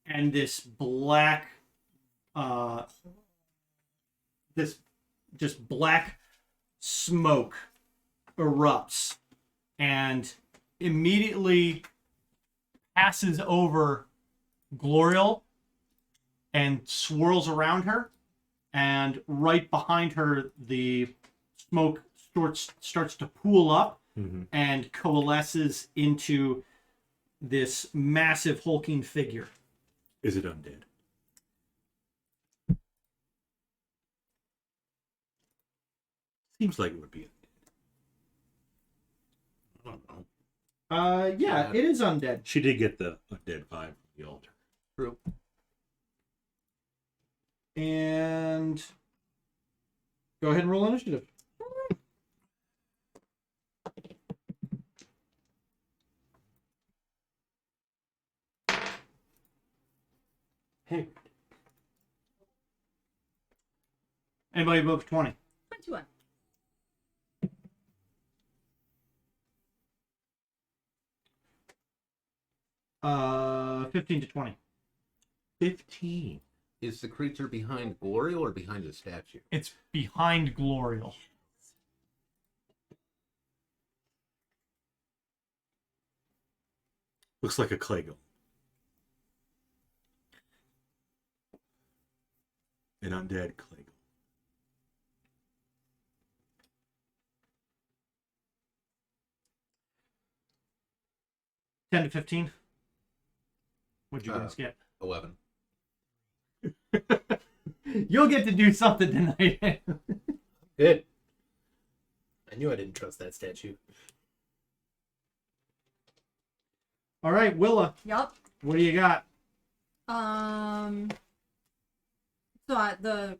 Speaker 3: and this black, this just black smoke erupts and immediately passes over Glorial and swirls around her, and right behind her the smoke starts to pool up and coalesces into this massive hulking figure.
Speaker 1: Is it undead? Seems like it would be.
Speaker 4: I don't know.
Speaker 3: Yeah, it is undead.
Speaker 1: She did get the undead vibe from the altar.
Speaker 4: True.
Speaker 3: And go ahead and roll initiative.
Speaker 5: Hey,
Speaker 3: Anybody above 20?
Speaker 2: 21.
Speaker 3: 15 to 20.
Speaker 1: 15.
Speaker 4: Is the creature behind Glorial or behind the statue?
Speaker 3: It's behind Glorial.
Speaker 1: Looks like a clay golem. An undead clay golem.
Speaker 3: 10 to 15. What'd you guys get?
Speaker 4: 11.
Speaker 3: You'll get to do something tonight.
Speaker 5: good. I knew I didn't trust that statue.
Speaker 3: All right, Willa,
Speaker 2: Yup.
Speaker 3: what do you got?
Speaker 2: The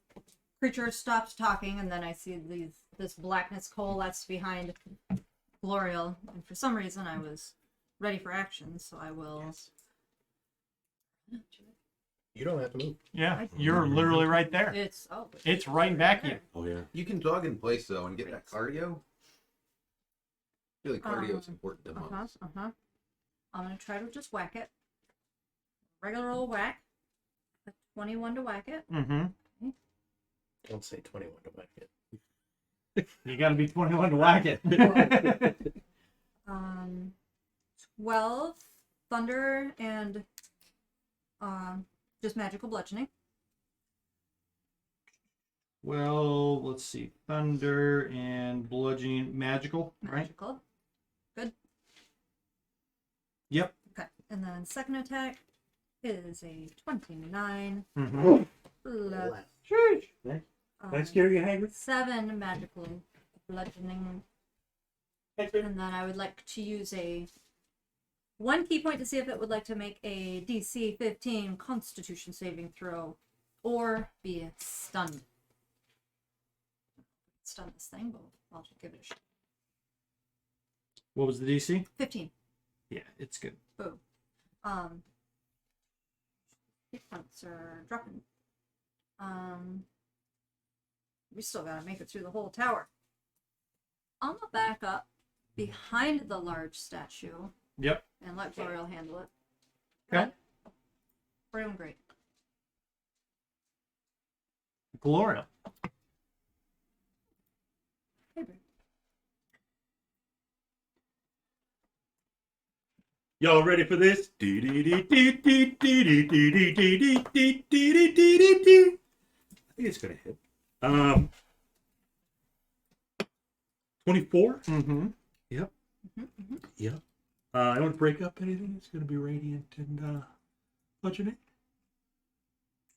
Speaker 2: creature stops talking, and then I see this blackness coalesce behind Glorial, and for some reason I was ready for action, so I will.
Speaker 5: You don't have to move.
Speaker 3: Yeah, you're literally right there. It's right back you.
Speaker 1: Oh, yeah.
Speaker 4: You can dog in place, though, and get that cardio. I feel like cardio is important to monks.
Speaker 2: I'm gonna try to just whack it. Regular old whack. A 21 to whack it.
Speaker 3: Mm-hmm.
Speaker 5: Don't say 21 to whack it.
Speaker 3: You got to be 21 to whack it.
Speaker 2: 12 thunder and just magical bludgeoning.
Speaker 3: Well, let's see. Thunder and bludgeoning, magical, right?
Speaker 2: Magical. Good.
Speaker 3: Yep.
Speaker 2: Okay. And then second attack is a 29
Speaker 3: Mm-hmm.
Speaker 2: plus
Speaker 1: Can I scare you, Hagrid?
Speaker 2: 7 magical bludgeoning. And then I would like to use one key point to see if it would like to make a DC 15 Constitution saving throw or be stunned. Stun this thing, but I'll just give it a shot.
Speaker 3: What was the DC?
Speaker 2: 15.
Speaker 3: Yeah, it's good.
Speaker 2: Boom. Hit points are dropping. We still gotta make it through the whole tower. I'm gonna back up behind the large statue
Speaker 3: Yep.
Speaker 2: and let Glorial handle it.
Speaker 3: Okay.
Speaker 2: We're doing great.
Speaker 3: Gloria.
Speaker 2: Hey, babe.
Speaker 1: Y'all ready for this? I think it's gonna hit. 24.
Speaker 3: Mm-hmm.
Speaker 1: Yep. Yep. I don't break up anything. It's gonna be radiant and bludgeoning.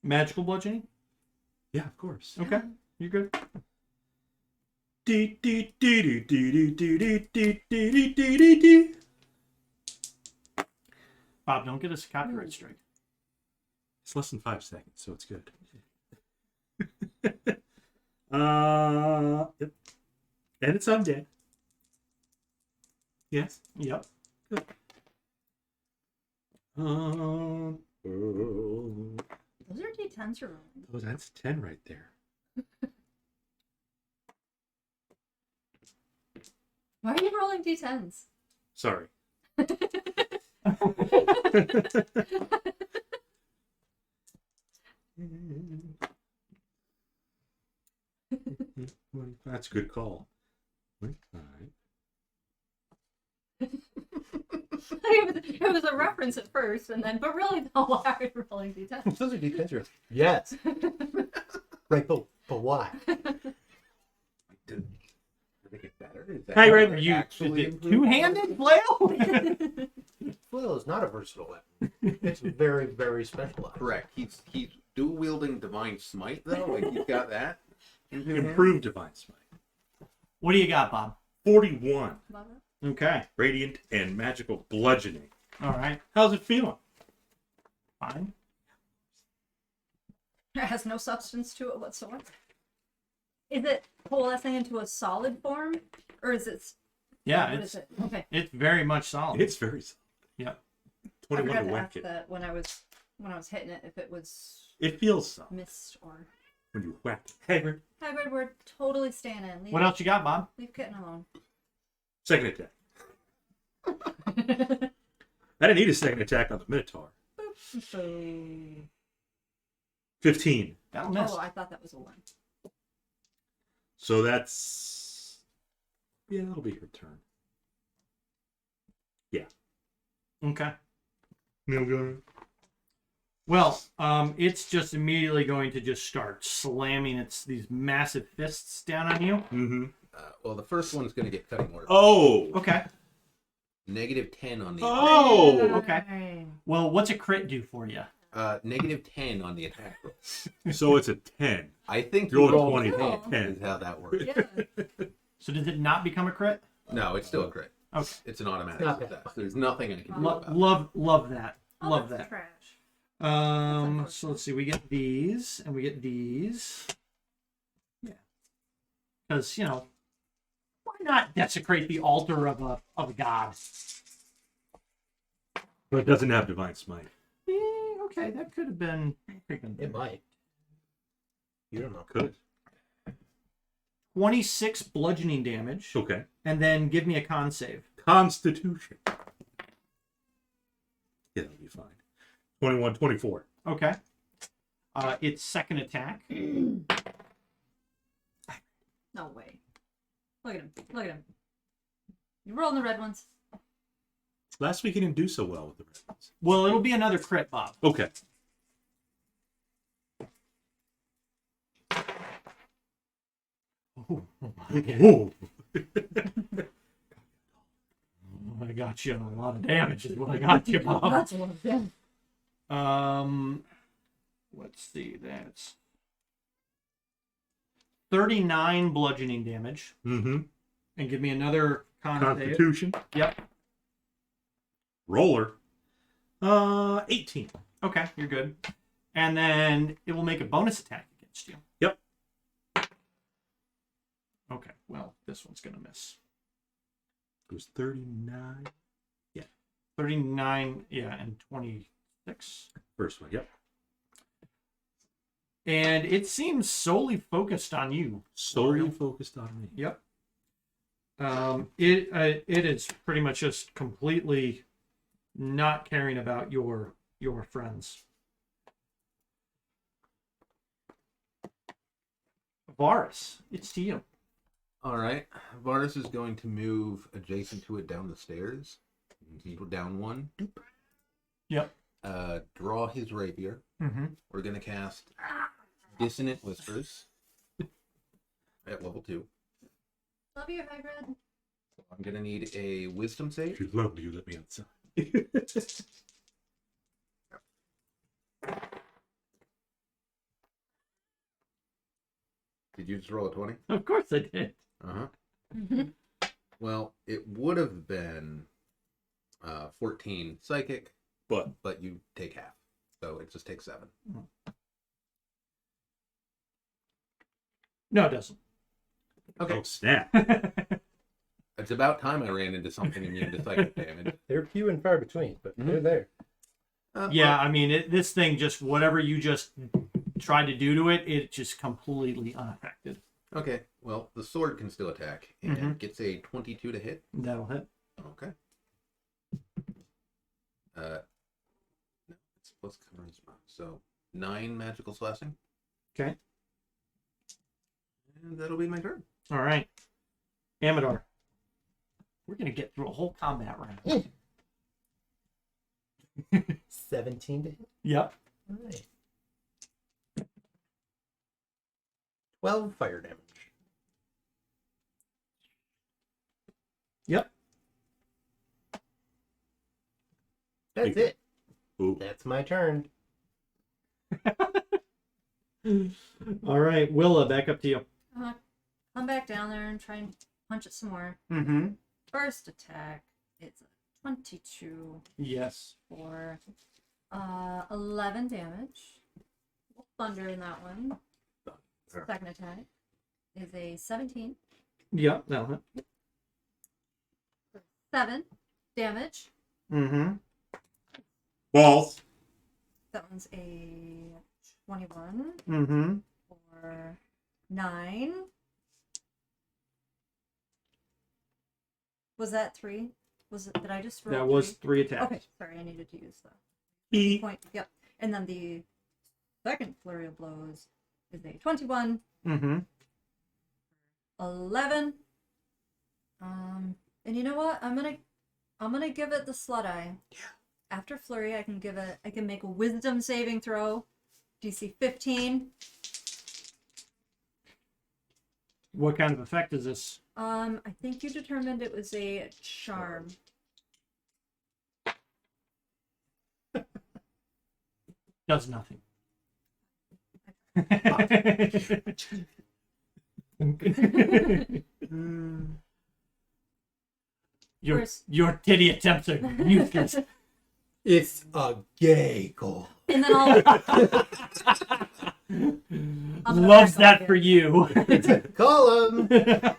Speaker 3: Magical bludgeoning?
Speaker 1: Yeah, of course.
Speaker 3: Okay. You're good. Bob, don't get us a copyright strike.
Speaker 1: It's less than 5 seconds, so it's good. Yep. And it's undead. Yes.
Speaker 3: Yep.
Speaker 2: Those are D10s you're rolling.
Speaker 1: Oh, that's 10 right there.
Speaker 2: Why are you rolling D10s?
Speaker 1: Sorry. That's a good call. 25.
Speaker 2: It was a reference at first, and then, but really, no, why are you rolling D10s?
Speaker 5: Those are D10s. Yes. Right, but why?
Speaker 4: Did it get better? Is that
Speaker 1: Hey,
Speaker 4: how
Speaker 1: Red,
Speaker 4: they're
Speaker 3: You
Speaker 4: actually
Speaker 3: did it
Speaker 4: improved?
Speaker 3: two-handed flail?
Speaker 5: Flail is not a versatile weapon. It's very, very specialized.
Speaker 4: Correct. He's dual wielding divine smite though. Like he's got that. into him?
Speaker 1: Improved divine smite.
Speaker 3: What do you got, Bob?
Speaker 1: 41.
Speaker 3: Okay.
Speaker 1: Radiant and magical bludgeoning.
Speaker 3: All right.
Speaker 1: How's it feeling?
Speaker 3: Fine.
Speaker 2: It has no substance to it whatsoever. Is it coalescing into a solid form, or is it?
Speaker 3: Yeah,
Speaker 2: What
Speaker 3: it's
Speaker 2: is it? Okay.
Speaker 3: it's very much solid.
Speaker 1: It's very solid.
Speaker 3: Yep.
Speaker 2: I
Speaker 1: 21
Speaker 2: forgot
Speaker 1: to
Speaker 2: to
Speaker 1: whack
Speaker 2: ask
Speaker 1: it.
Speaker 2: that when I was hitting it, if it was
Speaker 1: It feels solid
Speaker 2: mist or
Speaker 1: when you whack it. Hagrid.
Speaker 2: hybrid. We're totally standing. Leave,
Speaker 3: What else you got, Bob?
Speaker 2: Leave kitten alone.
Speaker 1: Second attack. I didn't need a second attack on the Minotaur. 15.
Speaker 3: That'll miss.
Speaker 2: Oh, I thought that was a 1.
Speaker 1: So that's... Yeah, that'll be her turn. Yeah.
Speaker 3: Okay.
Speaker 1: No good.
Speaker 3: Well, it's just immediately going to just start slamming these massive fists down on you.
Speaker 1: Mm-hmm.
Speaker 4: Well, the first one's going to get cutting order.
Speaker 1: Oh!
Speaker 3: Okay.
Speaker 4: Negative 10 on the
Speaker 1: Oh!
Speaker 3: Okay. Well, what's a crit do for you?
Speaker 4: negative 10 on the attack roll.
Speaker 1: So it's a 10.
Speaker 4: I think
Speaker 1: Roll
Speaker 4: you
Speaker 1: a
Speaker 4: roll
Speaker 1: 20,
Speaker 4: 10
Speaker 1: 10.
Speaker 4: is how that works.
Speaker 2: Yeah.
Speaker 3: So does it not become a crit?
Speaker 4: No, it's still a crit.
Speaker 3: Okay.
Speaker 4: It's an automatic
Speaker 5: Not
Speaker 4: success. There's nothing I can do about it.
Speaker 3: Love that.
Speaker 2: Oh,
Speaker 3: Love
Speaker 2: that's
Speaker 3: that.
Speaker 2: trash.
Speaker 3: So let's see. We get these, and we get these. Yeah. Because why not desecrate the altar of a god?
Speaker 1: But it doesn't have Divine Smite.
Speaker 3: Okay, that could have been.
Speaker 5: It might. You don't know.
Speaker 1: Could.
Speaker 3: 26 bludgeoning damage,
Speaker 1: Okay.
Speaker 3: and then give me a con save.
Speaker 1: Constitution. Yeah, that'll be fine. 21, 24.
Speaker 3: Okay. Its second attack.
Speaker 2: No way. Look at him. Look at him. You're rolling the red ones.
Speaker 1: Last week he didn't do so well with the red ones.
Speaker 3: Well, it'll be another crit, Bob.
Speaker 1: Okay.
Speaker 3: Oh,
Speaker 1: Ooh.
Speaker 3: I got you on a lot of damage. Is what I got you, Bob.
Speaker 2: That's one of them.
Speaker 3: Let's see. That's 39 bludgeoning damage,
Speaker 1: Mm-hmm.
Speaker 3: and give me another con save.
Speaker 1: Constitution.
Speaker 3: Yep.
Speaker 1: Roller. 18.
Speaker 3: Okay, you're good. And then it will make a bonus attack against you.
Speaker 1: Yep.
Speaker 3: Okay. Well, this one's gonna miss.
Speaker 1: It was 39.
Speaker 3: 39. Yeah, and 26.
Speaker 1: First one, yep.
Speaker 3: And it seems solely focused on you.
Speaker 1: Solely focused on me.
Speaker 3: Yep. It is pretty much just completely not caring about your friends. Varus, it's to you.
Speaker 4: All right. Varus is going to move adjacent to it down the stairs. Down one.
Speaker 3: Yep.
Speaker 4: Draw his rapier.
Speaker 3: Mm-hmm.
Speaker 4: We're going to cast Dissonant Whispers at level 2.
Speaker 2: Love you, hybrid.
Speaker 4: I'm going to need a Wisdom save.
Speaker 1: If you love me, you let me outside.
Speaker 4: Did you just roll a 20?
Speaker 3: Of course I did.
Speaker 4: Uh-huh. Well, it would have been 14 psychic,
Speaker 1: But
Speaker 4: but you take half. So it just takes 7.
Speaker 3: No, it doesn't.
Speaker 4: Okay.
Speaker 1: oh snap.
Speaker 4: It's about time I ran into something immune to psychic damage.
Speaker 5: They're few and far between, but they're there.
Speaker 3: Yeah, I mean, this thing just, whatever you just tried to do to it, it's just completely unaffected.
Speaker 4: Okay. Well, the sword can still attack and gets a 22 to hit.
Speaker 3: That'll hit.
Speaker 4: Okay. No, it's plus charisma. So 9 magical slashing.
Speaker 3: Okay.
Speaker 4: And that'll be my turn.
Speaker 3: All right. Amador. We're going to get through a whole combat round.
Speaker 5: 17 to hit.
Speaker 3: Yep.
Speaker 5: All right. 12 fire damage.
Speaker 3: Yep.
Speaker 5: That's it.
Speaker 1: Ooh.
Speaker 5: That's my turn.
Speaker 3: All right. Willa, back up to you.
Speaker 2: come back down there and try and punch it some more.
Speaker 3: Mm-hmm.
Speaker 2: First attack is a 22
Speaker 3: Yes.
Speaker 2: for 11 damage. Thunder in that one. Second attack is a 17.
Speaker 3: Yep, that'll hit.
Speaker 2: 7 damage.
Speaker 3: Mm-hmm.
Speaker 1: Balls.
Speaker 2: That one's a 21
Speaker 3: Mm-hmm.
Speaker 2: for 9. Was that 3? Was it? Did I just roll?
Speaker 3: That was 3 attacks.
Speaker 2: Okay, sorry, I needed to use the
Speaker 1: E.
Speaker 2: point. Yep. And then the second flurry of blows is a 21,
Speaker 3: Mm-hmm.
Speaker 2: 11. And you know what? I'm gonna give it the slut eye.
Speaker 1: Yeah.
Speaker 2: After flurry, I can make a wisdom saving throw, DC 15.
Speaker 3: What kind of effect is this?
Speaker 2: I think you determined it was a charm.
Speaker 3: Does nothing. Your titty attempts are useless.
Speaker 5: It's a gay goal.
Speaker 2: And then I'll
Speaker 3: Loves
Speaker 2: back
Speaker 3: that
Speaker 2: up
Speaker 3: for you.
Speaker 5: Call him.
Speaker 2: Can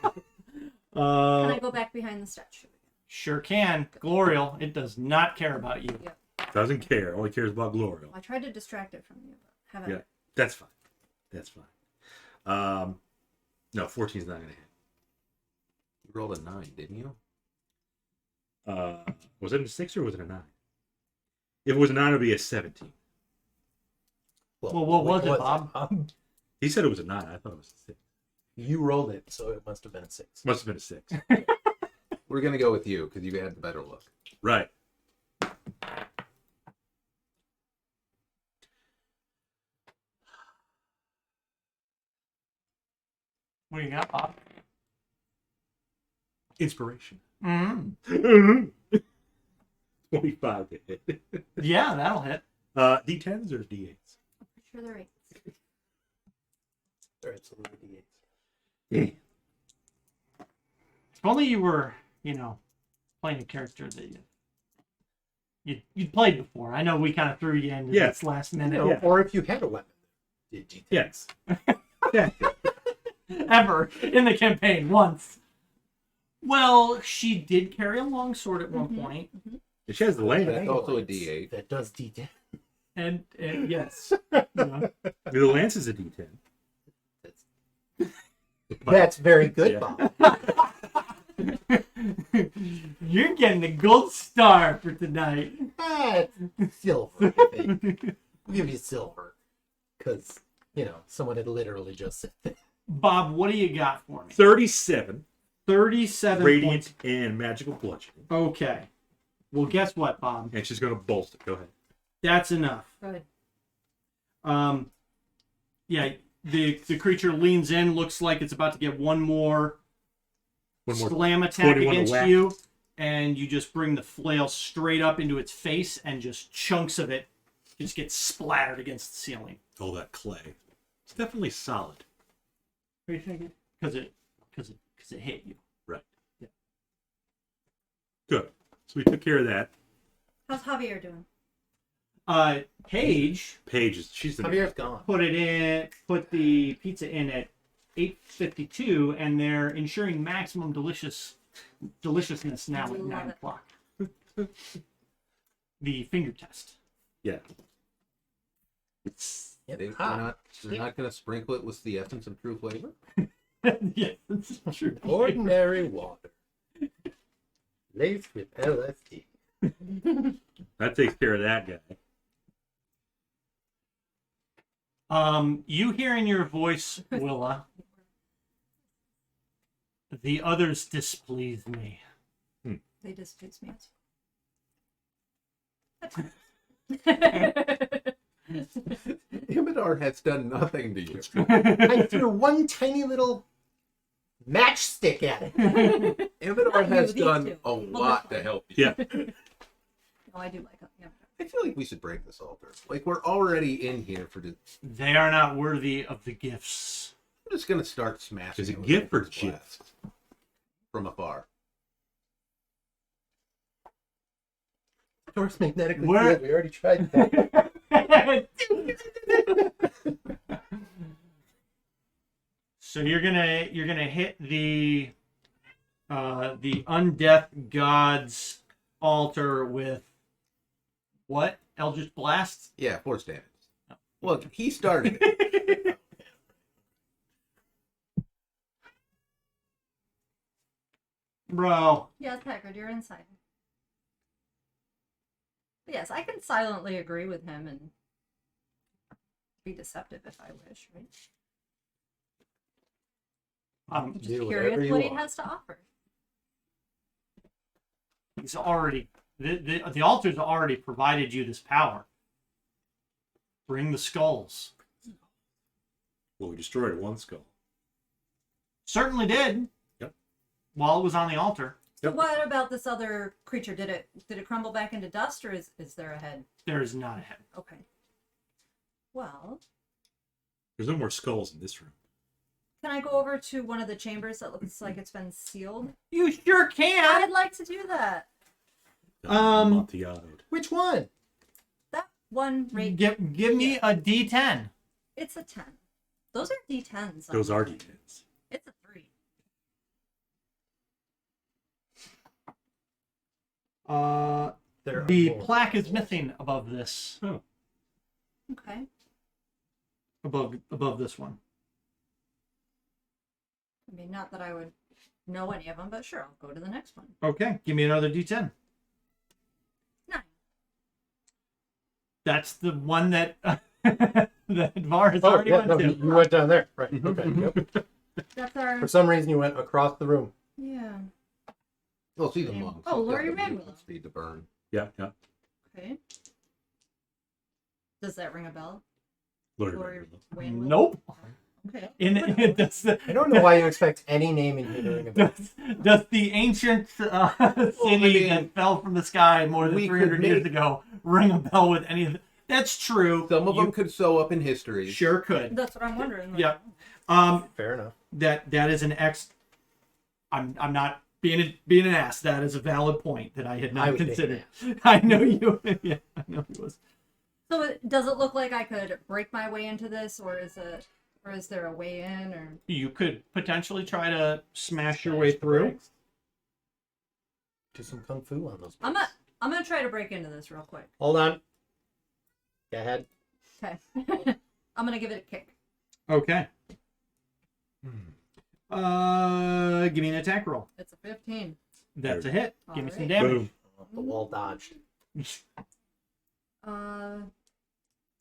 Speaker 2: I go back behind the statue?
Speaker 3: Sure can. Glorial, it does not care about you.
Speaker 2: Yep.
Speaker 1: Doesn't care. Only cares about Glorial.
Speaker 2: I tried to distract it from you, but haven't.
Speaker 1: Yeah, that's fine. That's fine. No, 14 is not gonna hit.
Speaker 4: You rolled a 9, didn't you?
Speaker 1: Was it a 6 or was it a 9? If it was a 9, it would be a 17.
Speaker 3: Well, what was it, Bob?
Speaker 1: He said it was a 9. I thought it was a 6.
Speaker 5: You rolled it, so it must have been a 6.
Speaker 1: Must have been a 6.
Speaker 4: We're gonna go with you because you had the better look.
Speaker 1: Right.
Speaker 3: What do you got, Bob?
Speaker 1: Inspiration.
Speaker 3: Mm-hmm.
Speaker 1: 25 to hit.
Speaker 3: Yeah, that'll hit.
Speaker 1: D10s or D8s?
Speaker 2: I'm pretty sure they're 8.
Speaker 5: They're absolutely
Speaker 3: If only you were, playing a character that you'd played before. I know we kind of threw you into this last minute.
Speaker 5: D8. Or if you had a weapon. Did you?
Speaker 1: Yes. Yeah.
Speaker 3: Ever in the campaign once. Well, she did carry a longsword at one point,
Speaker 1: And she has the land.
Speaker 4: That's also a D8.
Speaker 5: That does D10.
Speaker 3: and yes,
Speaker 1: The lance is a D10.
Speaker 5: That's very good,
Speaker 1: Yeah.
Speaker 5: Bob.
Speaker 3: You're getting the gold star for tonight.
Speaker 5: That's silver, I think. We'll give you silver. Because, someone had literally just said that.
Speaker 3: Bob, what do you got for me?
Speaker 1: 37.
Speaker 3: 37
Speaker 1: Radiant
Speaker 3: points.
Speaker 1: and magical bludgeoning.
Speaker 3: Okay. Well, guess what, Bob?
Speaker 1: And she's going to bolster. Go ahead.
Speaker 3: That's enough.
Speaker 2: Good.
Speaker 3: Yeah, the creature leans in, looks like it's about to get one more slam attack
Speaker 1: 21 to
Speaker 3: against
Speaker 1: whack.
Speaker 3: you, and you just bring the flail straight up into its face, and just chunks of it just get splattered against the ceiling.
Speaker 1: Oh, that clay. It's definitely solid.
Speaker 3: What do you think? Because it hit you.
Speaker 1: Right.
Speaker 3: Yeah.
Speaker 1: Good. So we took care of that.
Speaker 2: How's Javier doing?
Speaker 3: Paige
Speaker 1: She's the
Speaker 5: Javier's gone.
Speaker 3: put the pizza in at 8:52, and they're ensuring maximum deliciousness now at
Speaker 2: Love
Speaker 3: 9
Speaker 2: it.
Speaker 3: o'clock. The finger test.
Speaker 1: Yeah.
Speaker 4: They're not gonna sprinkle it with the essence of true flavor.
Speaker 3: Yeah, that's true.
Speaker 5: Ordinary water. Laced with LSD.
Speaker 1: That takes care of that guy.
Speaker 3: You hear in your voice, Willa, the others displease me.
Speaker 2: They displease me as
Speaker 4: Imidar has done nothing to you.
Speaker 5: I threw one tiny little matchstick at it.
Speaker 4: Imidar has
Speaker 2: these
Speaker 4: done
Speaker 2: two.
Speaker 4: a lot to help you.
Speaker 1: Yeah.
Speaker 2: Oh, I do like it. Yeah.
Speaker 4: I feel like we should break this altar. Like, we're already in here for the...
Speaker 3: They are not worthy of the gifts.
Speaker 4: I'm just gonna start smashing.
Speaker 1: Is it
Speaker 4: with
Speaker 1: gift or
Speaker 4: Eldritch Blast
Speaker 1: gift?
Speaker 4: from afar?
Speaker 5: Doors magnetically
Speaker 3: Where-
Speaker 5: field. We already tried that.
Speaker 3: So you're gonna hit the undeath god's altar with what? Eldritch Blast?
Speaker 4: Yeah, force damage. Look, he started it.
Speaker 3: Bro.
Speaker 2: Yes, Packard, you're inside. But yes, I can silently agree with him and be deceptive if I wish, right? Just
Speaker 5: Do whatever
Speaker 2: curious
Speaker 5: you
Speaker 2: what he
Speaker 5: want.
Speaker 2: has to offer.
Speaker 3: He's already the altar's already provided you this power. Bring the skulls.
Speaker 1: Well, we destroyed one skull.
Speaker 3: Certainly did.
Speaker 1: Yep.
Speaker 3: While it was on the altar.
Speaker 2: So what about this other creature? Did it crumble back into dust, or is there a head?
Speaker 3: There's not a head.
Speaker 2: Okay. Well,
Speaker 1: There's no more skulls in this room.
Speaker 2: can I go over to one of the chambers that looks like it's been sealed?
Speaker 3: You sure can.
Speaker 2: I'd like to do that.
Speaker 1: Amontillado.
Speaker 5: Which one?
Speaker 2: That one right.
Speaker 3: Give me a D10.
Speaker 2: It's a 10. Those are D10s.
Speaker 1: Those are D10s.
Speaker 2: It's a 3.
Speaker 5: There are
Speaker 3: The
Speaker 5: more.
Speaker 3: plaque is missing above this.
Speaker 1: Oh.
Speaker 2: Okay.
Speaker 3: Above this one.
Speaker 2: I mean, not that I would know any of them, but sure, I'll go to the next one.
Speaker 3: Okay, give me another D10.
Speaker 2: 9.
Speaker 3: That's the one that that Var has
Speaker 5: Oh,
Speaker 3: already
Speaker 5: yeah,
Speaker 3: went
Speaker 5: no,
Speaker 3: to.
Speaker 5: you went down there. Right.
Speaker 3: Mhm,
Speaker 5: Okay.
Speaker 3: mhm.
Speaker 5: Yep.
Speaker 2: That's our.
Speaker 5: For some reason, you went across the room.
Speaker 2: Yeah.
Speaker 4: Well, it's even long.
Speaker 2: Oh,
Speaker 4: so it's
Speaker 2: Lori
Speaker 4: got the
Speaker 2: Rambo.
Speaker 4: movement speed to burn.
Speaker 1: Yeah, yeah.
Speaker 2: Okay. Does that ring a bell?
Speaker 1: Lord
Speaker 2: Lori
Speaker 1: remember.
Speaker 2: Wayne.
Speaker 3: Nope.
Speaker 2: Okay.
Speaker 3: Does the
Speaker 5: I don't know why you expect any name in here to ring a bell.
Speaker 3: does the ancient city
Speaker 4: mean,
Speaker 3: that fell from the sky more than
Speaker 4: we
Speaker 3: 300
Speaker 4: could
Speaker 3: years
Speaker 4: make-
Speaker 3: ago ring a bell with any of the... That's true.
Speaker 4: Some of
Speaker 3: You
Speaker 4: them could sew up in history.
Speaker 3: sure could.
Speaker 2: That's what I'm wondering.
Speaker 3: Yeah.
Speaker 5: Fair enough.
Speaker 3: That is an ex. I'm not being an ass. That is a valid point that I had
Speaker 5: I
Speaker 3: not
Speaker 5: would be an
Speaker 3: considered. I know you. Yeah, I know he was.
Speaker 2: So does it look like I could break my way into this, or is there a way in, or?
Speaker 3: You could potentially try to smash your way through.
Speaker 5: Do some kung fu on those.
Speaker 2: I'm gonna try to break into this real quick.
Speaker 5: Hold on. Go ahead.
Speaker 2: Okay. I'm gonna give it a kick.
Speaker 3: Okay. Give me an attack roll.
Speaker 2: It's a 15.
Speaker 3: That's a hit. Give me some
Speaker 2: Alright.
Speaker 3: damage.
Speaker 1: Boom.
Speaker 5: The wall dodged.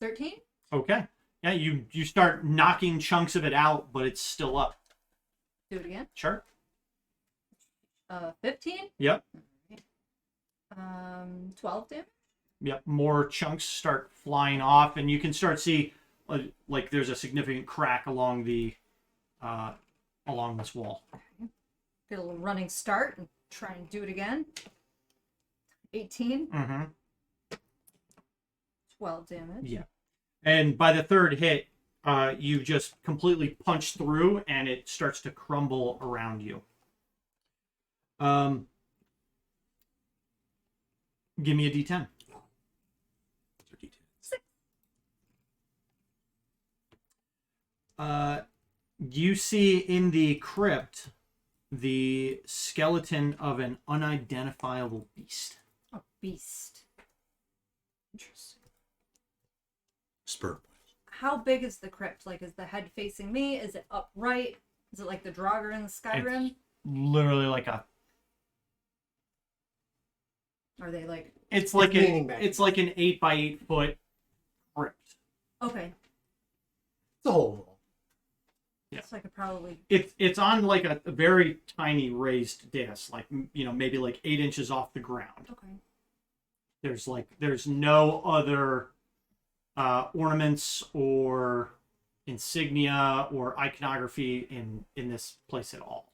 Speaker 2: 13.
Speaker 3: Okay. Yeah, you start knocking chunks of it out, but it's still up.
Speaker 2: Do it again.
Speaker 3: Sure.
Speaker 2: 15.
Speaker 3: Yep.
Speaker 2: 12 damage.
Speaker 3: Yep. More chunks start flying off, and you can start see like there's a significant crack along the along this wall.
Speaker 2: Get a little running start and try and do it again. 18.
Speaker 3: Mm-hmm.
Speaker 2: 12 damage.
Speaker 3: Yeah. And by the third hit, you just completely punch through, and it starts to crumble around you. Give me a D10.
Speaker 1: Those are D10s.
Speaker 3: You see in the crypt the skeleton of an unidentifiable beast.
Speaker 2: Oh, beast. Interesting.
Speaker 1: Sperm.
Speaker 2: How big is the crypt? Like, is the head facing me? Is it upright? Is it like the Draugr in the Skyrim?
Speaker 3: Literally like a.
Speaker 2: Are they like?
Speaker 3: It's like
Speaker 5: leaning back.
Speaker 3: it's like an 8 by 8 foot crypt.
Speaker 2: Okay,
Speaker 5: It's a whole wall.
Speaker 3: Yeah.
Speaker 2: so I could probably.
Speaker 3: It's on like a very tiny raised dais, like maybe like 8 inches off the ground.
Speaker 2: Okay.
Speaker 3: There's no other ornaments or insignia or iconography in this place at all.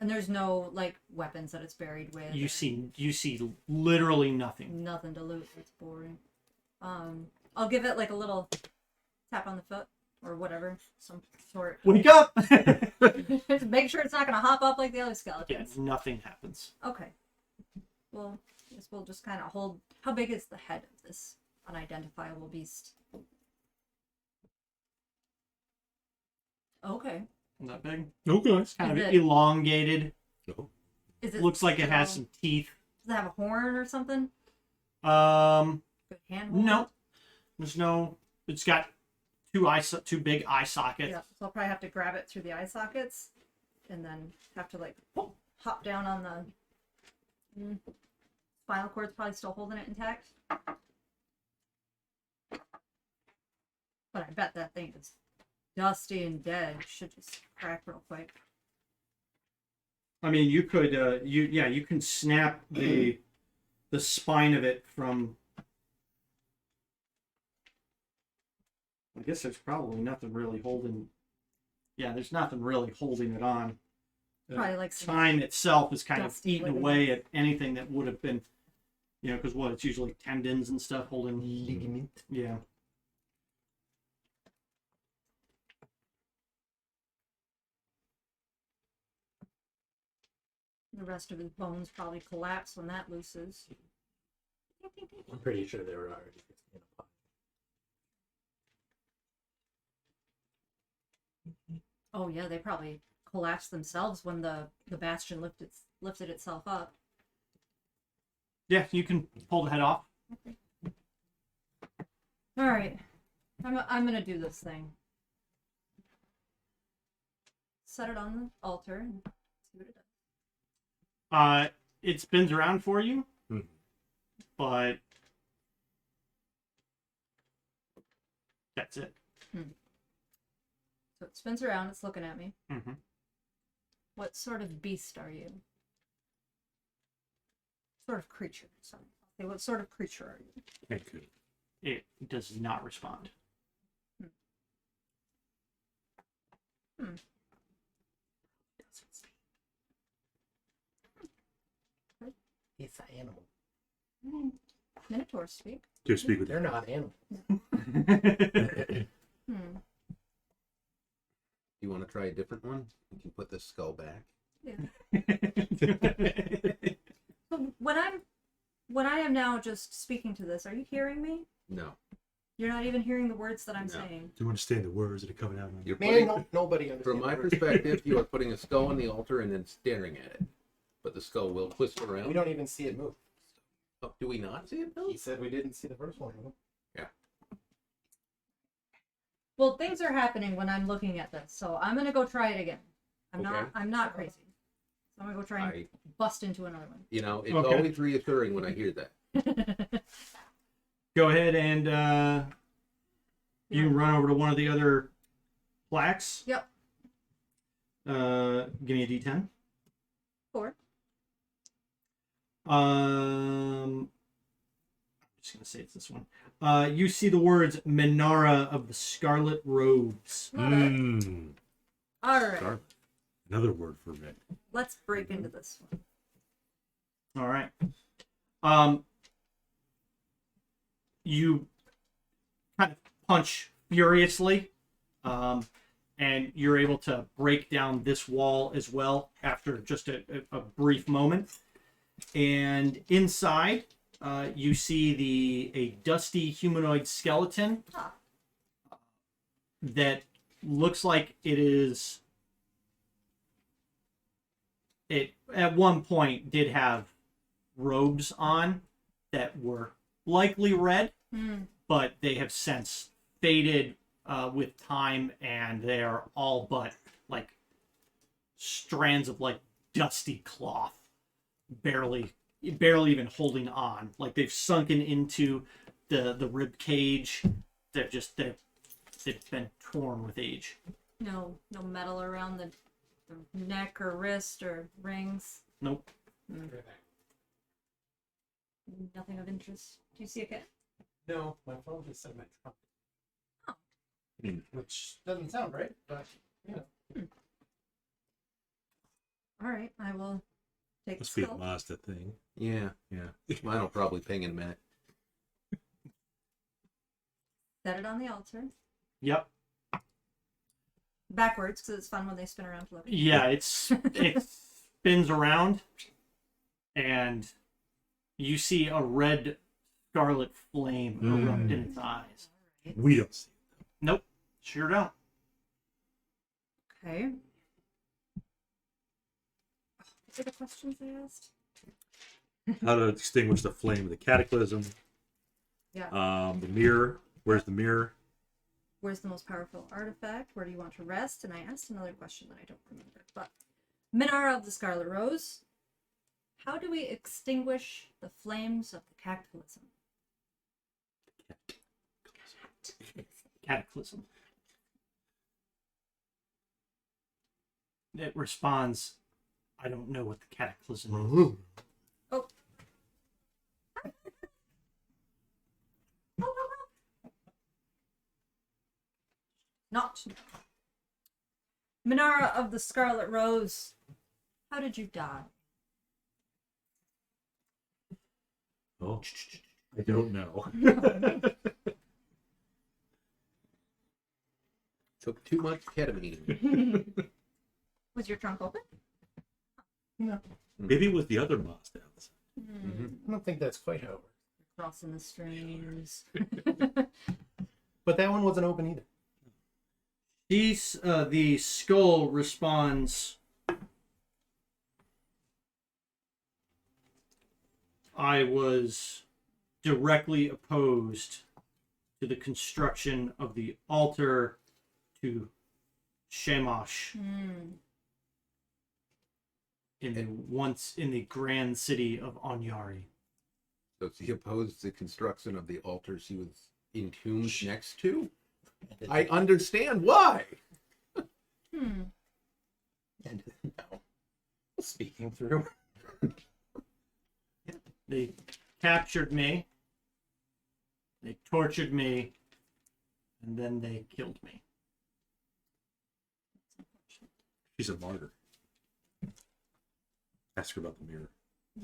Speaker 2: And there's no like weapons that it's buried with.
Speaker 3: You
Speaker 2: or
Speaker 3: see literally nothing.
Speaker 2: nothing to loot. That's boring. I'll give it like a little tap on the foot. or whatever, some sort.
Speaker 3: Wake up!
Speaker 2: Just make sure it's not gonna hop up like the other
Speaker 3: Yeah,
Speaker 2: skeletons.
Speaker 3: nothing happens.
Speaker 2: Okay. Well, I guess we'll just kind of hold. How big is the head of this unidentifiable beast? Okay.
Speaker 3: Not big.
Speaker 1: Okay.
Speaker 3: It's kind
Speaker 2: Is
Speaker 3: of
Speaker 2: it-
Speaker 3: elongated.
Speaker 2: Is it?
Speaker 3: Looks like it has
Speaker 2: still-
Speaker 3: some teeth.
Speaker 2: Does it have a horn or something? Good hand hold?
Speaker 3: No. There's no. It's got two big eye sockets.
Speaker 2: Yeah, so I'll probably have to grab it through the eye sockets, and then have to like hop down on the spinal cord's probably still holding it intact. But I bet that thing is dusty and dead. Should just crack real quick.
Speaker 3: I mean, you could. You can snap the spine of it from. I guess there's probably nothing really holding. Yeah, there's nothing really holding it on.
Speaker 2: Probably like some
Speaker 3: Time itself is kind of
Speaker 2: dusty
Speaker 3: eating away at anything that would have been, because it's usually tendons and stuff holding.
Speaker 5: Ligament.
Speaker 3: Yeah.
Speaker 2: the rest of his bones probably collapse when that looses.
Speaker 5: I'm pretty sure they were already in a pot.
Speaker 2: Oh yeah, they probably collapsed themselves when the bastion lifted itself up.
Speaker 3: Yeah, you can pull the head off.
Speaker 2: All right, I'm gonna do this thing. Set it on the altar and see what it does.
Speaker 3: It spins around for you,
Speaker 1: Hmm.
Speaker 3: but that's it.
Speaker 2: So it spins around. It's looking at me.
Speaker 3: Mm-hmm.
Speaker 2: What sort of beast are you? Sort of creature. Sorry. Okay, what sort of creature are you?
Speaker 1: Thank you.
Speaker 3: It does not respond.
Speaker 5: It's an animal.
Speaker 2: Minotaurs speak.
Speaker 1: Do speak with
Speaker 5: They're not animals.
Speaker 4: You want to try a different one? You can put the skull back.
Speaker 2: So when I am now just speaking to this, are you hearing me?
Speaker 4: No.
Speaker 2: You're not even hearing the words that I'm
Speaker 4: No.
Speaker 2: saying.
Speaker 1: Do you understand the words that are coming out of
Speaker 4: You're
Speaker 5: Man,
Speaker 4: putting,
Speaker 5: nobody understands.
Speaker 4: from my perspective, you are putting a skull on the altar and then staring at it. But the skull will twist around.
Speaker 5: We don't even see it move.
Speaker 4: Oh, do we not see it move?
Speaker 5: He said we didn't see the first one.
Speaker 2: Well, things are happening when I'm looking at this, so I'm gonna go try it again. I'm
Speaker 4: Okay.
Speaker 2: not crazy. So I'm gonna go try and bust into another one.
Speaker 4: You know, it's
Speaker 3: Okay.
Speaker 4: always reassuring when I hear that.
Speaker 3: Go ahead and you can run over to one of the other plaques.
Speaker 2: Yep.
Speaker 3: Give me a D10.
Speaker 2: 4.
Speaker 3: I'm just gonna say it's this one. You see the words Minara of the Scarlet Robes.
Speaker 1: Mm.
Speaker 2: All right,
Speaker 1: Scarlet. Another word for red.
Speaker 2: let's break into this one.
Speaker 3: All right. You kind of punch furiously, and you're able to break down this wall as well after just a brief moment. And inside, you see a dusty humanoid skeleton
Speaker 2: Ah.
Speaker 3: that looks like it is. It at one point did have robes on that were likely red, but they have since faded with time, and they are all but like strands of like dusty cloth, barely even holding on. Like they've sunken into the rib cage. They've been torn with age.
Speaker 2: No metal around the neck or wrist or rings.
Speaker 3: Nope.
Speaker 2: Nothing of interest. Do you see a cat?
Speaker 5: No, my phone just said my trunk.
Speaker 1: Hmm.
Speaker 5: Which doesn't sound right, but you know.
Speaker 2: All right, I will take
Speaker 1: Must
Speaker 2: the
Speaker 1: be a
Speaker 2: skull.
Speaker 1: Mazda thing.
Speaker 4: Yeah.
Speaker 1: Yeah.
Speaker 4: Mine will probably ping in a minute.
Speaker 2: Set it on the altar.
Speaker 3: Yep.
Speaker 2: Backwards, because it's fun when they spin around to look.
Speaker 3: Yeah, it spins around, and you see a red scarlet flame erupt in its eyes.
Speaker 1: We don't see it.
Speaker 3: Nope, sure don't.
Speaker 2: Okay. What were the questions they asked?
Speaker 1: How to extinguish the flame of the cataclysm.
Speaker 2: Yeah.
Speaker 1: The mirror. Where's the mirror?
Speaker 2: Where's the most powerful artifact? Where do you want to rest? And I asked another question that I don't remember. But Minara of the Scarlet Rose. How do we extinguish the flames of the cataclysm?
Speaker 3: Cataclysm. It responds, I don't know what the cataclysm is.
Speaker 2: Oh. Not. Minara of the Scarlet Rose. How did you die?
Speaker 1: Oh, I don't know.
Speaker 4: Took too much ketamine.
Speaker 2: Was your trunk open?
Speaker 5: No,
Speaker 1: Maybe it was the other Mazda.
Speaker 5: I don't think that's quite how it works.
Speaker 2: Crossing the streams.
Speaker 5: But that one wasn't open either.
Speaker 3: The skull responds, I was directly opposed to the construction of the altar to Shamash once in the grand city of Anyari.
Speaker 4: So she opposed the construction of the altar she was entombed next to? I understand why.
Speaker 5: And now, speaking through.
Speaker 3: They captured me, they tortured me, and then they killed me.
Speaker 1: She's a martyr. Ask her about the mirror.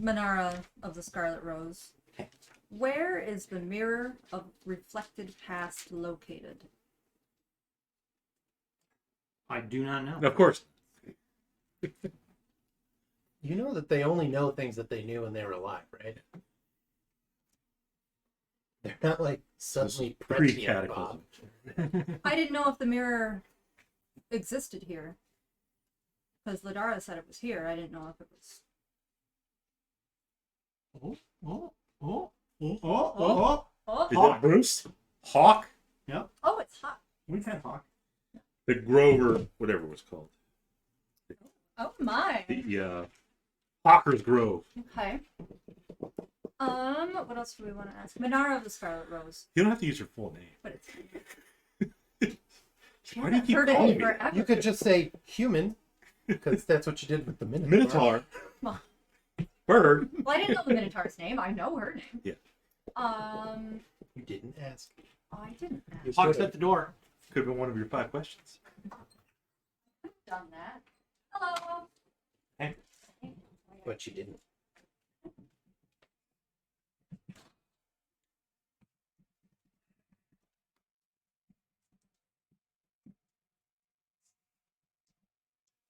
Speaker 2: Minara of the Scarlet Rose.
Speaker 3: Okay.
Speaker 2: Where is the mirror of reflected past located?
Speaker 3: I do not know.
Speaker 1: Of course.
Speaker 5: You know that they only know things that they knew when they were alive, right? They're not like suddenly prescient, Bob.
Speaker 1: Pre-cataclysm.
Speaker 2: I didn't know if the mirror existed here. Because Leedara said it was here. I didn't know if it was. Oh,
Speaker 1: Is that Bruce? Hawk?
Speaker 2: oh, it's hot.
Speaker 3: We've had Hawk.
Speaker 1: The Grover, whatever it was called.
Speaker 2: Oh my.
Speaker 1: The Hawker's Grove.
Speaker 2: Okay. What else do we want to ask? Minara of the Scarlet Rose.
Speaker 1: You don't have to use your full name.
Speaker 2: But it's.
Speaker 1: Why do you keep
Speaker 2: heard
Speaker 1: calling
Speaker 2: it
Speaker 1: me?
Speaker 2: forever.
Speaker 5: You could just say human, because that's what you did with the Minotaur.
Speaker 1: Minotaur. Bird.
Speaker 2: Well, I didn't know the Minotaur's name. I know her name.
Speaker 1: Yeah.
Speaker 5: You didn't ask.
Speaker 2: I didn't ask.
Speaker 5: You
Speaker 3: Hawk's
Speaker 5: should've.
Speaker 3: at the door.
Speaker 1: Could have been one of your 5 questions.
Speaker 2: Done that. Hello.
Speaker 3: Hey.
Speaker 5: But you didn't.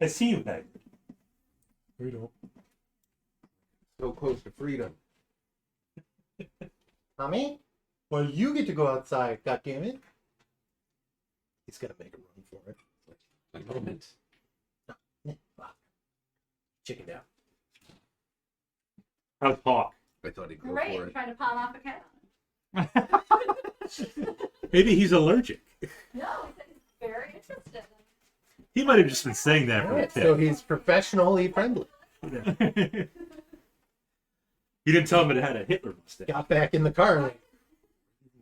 Speaker 1: I see you, Meg.
Speaker 5: We don't.
Speaker 4: So close to freedom.
Speaker 5: Tommy? Well, you get to go outside, goddammit. He's gonna make a run for it.
Speaker 4: A moment.
Speaker 5: Bob. Chicken down.
Speaker 1: How's Hawk?
Speaker 4: I thought he'd go
Speaker 2: Great.
Speaker 4: for it.
Speaker 2: Trying to palm off a cat on him.
Speaker 1: Maybe he's allergic.
Speaker 2: No, he's very interested.
Speaker 1: He might have just been saying that for a
Speaker 5: Alright, so
Speaker 1: tip.
Speaker 5: he's professionally friendly.
Speaker 1: You didn't tell him it had a Hitler mustache.
Speaker 5: Got back in the car and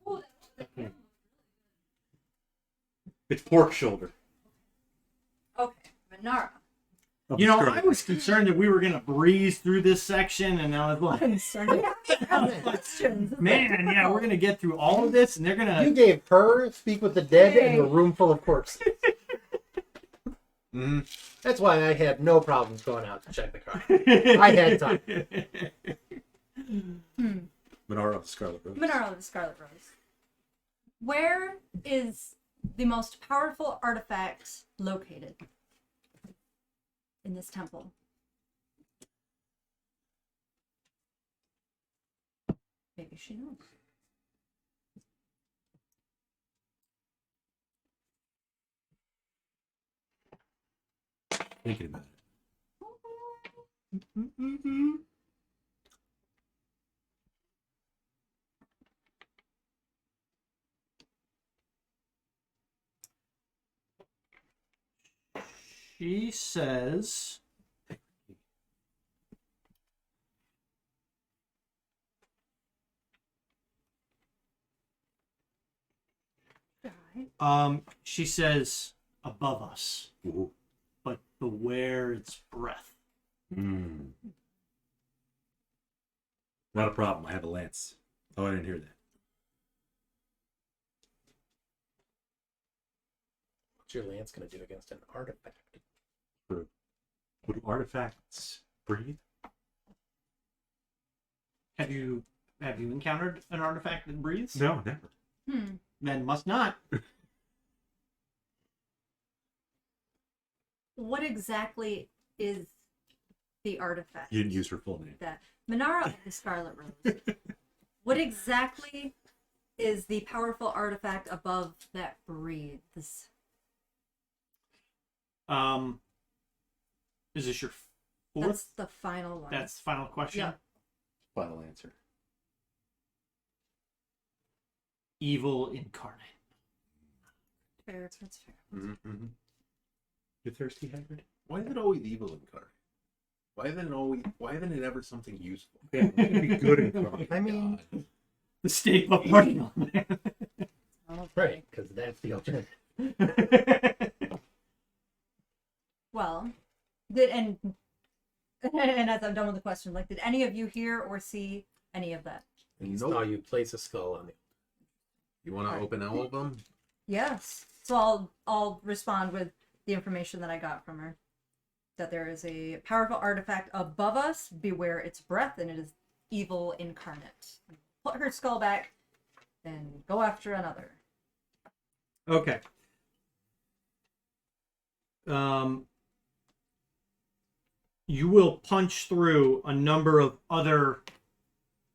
Speaker 2: Ooh,
Speaker 1: It's pork shoulder.
Speaker 2: okay, Minara.
Speaker 3: You know, I was concerned that we were going to breeze through this section, and I was like,
Speaker 2: Questions.
Speaker 3: man, yeah, we're going to get through all of this, and they're going
Speaker 5: you
Speaker 3: to...
Speaker 5: gave her Speak with the Dead in a room full of corpses.
Speaker 4: Mm-hmm.
Speaker 5: That's why I had no problems going out to check the car. I had time.
Speaker 1: Minara of the Scarlet Rose.
Speaker 2: Minara of the Scarlet Rose. Where is the most powerful artifact located in this temple. Maybe she knows.
Speaker 1: Thinking about it.
Speaker 3: She says she says above us,
Speaker 1: Ooh.
Speaker 3: but beware its breath.
Speaker 1: Mm. Not a problem. I have a lance. Oh, I didn't hear that.
Speaker 5: What's your lance going to do against an artifact?
Speaker 1: True. Would artifacts breathe?
Speaker 3: Have you encountered an artifact that breathes?
Speaker 1: No, never.
Speaker 3: Then must not.
Speaker 2: What exactly is the artifact?
Speaker 1: You didn't use her full name.
Speaker 2: That Minara of the Scarlet Rose. What exactly is the powerful artifact above that breathes?
Speaker 3: Is this your fourth?
Speaker 2: That's the final one.
Speaker 3: That's the final question.
Speaker 2: Yeah.
Speaker 1: Final answer.
Speaker 3: Evil incarnate.
Speaker 2: Fair, that's fair.
Speaker 4: Mm-hmm.
Speaker 1: You thirsty, Hagrid?
Speaker 4: Why is it always evil incarnate? Why isn't it ever something useful?
Speaker 1: Yeah, be good in
Speaker 5: I mean,
Speaker 3: The state of Cardinal, man.
Speaker 5: right, because that's the alternative.
Speaker 2: Well, and as I'm done with the question, like, did any of you hear or see any of that?
Speaker 5: And
Speaker 4: Nope.
Speaker 5: saw you place a skull on it.
Speaker 4: You want to open all of them?
Speaker 2: Yes. So I'll respond with the information that I got from her. That there is a powerful artifact above us, beware its breath, and it is evil incarnate. Put her skull back, and go after another.
Speaker 3: Okay. You will punch through a number of other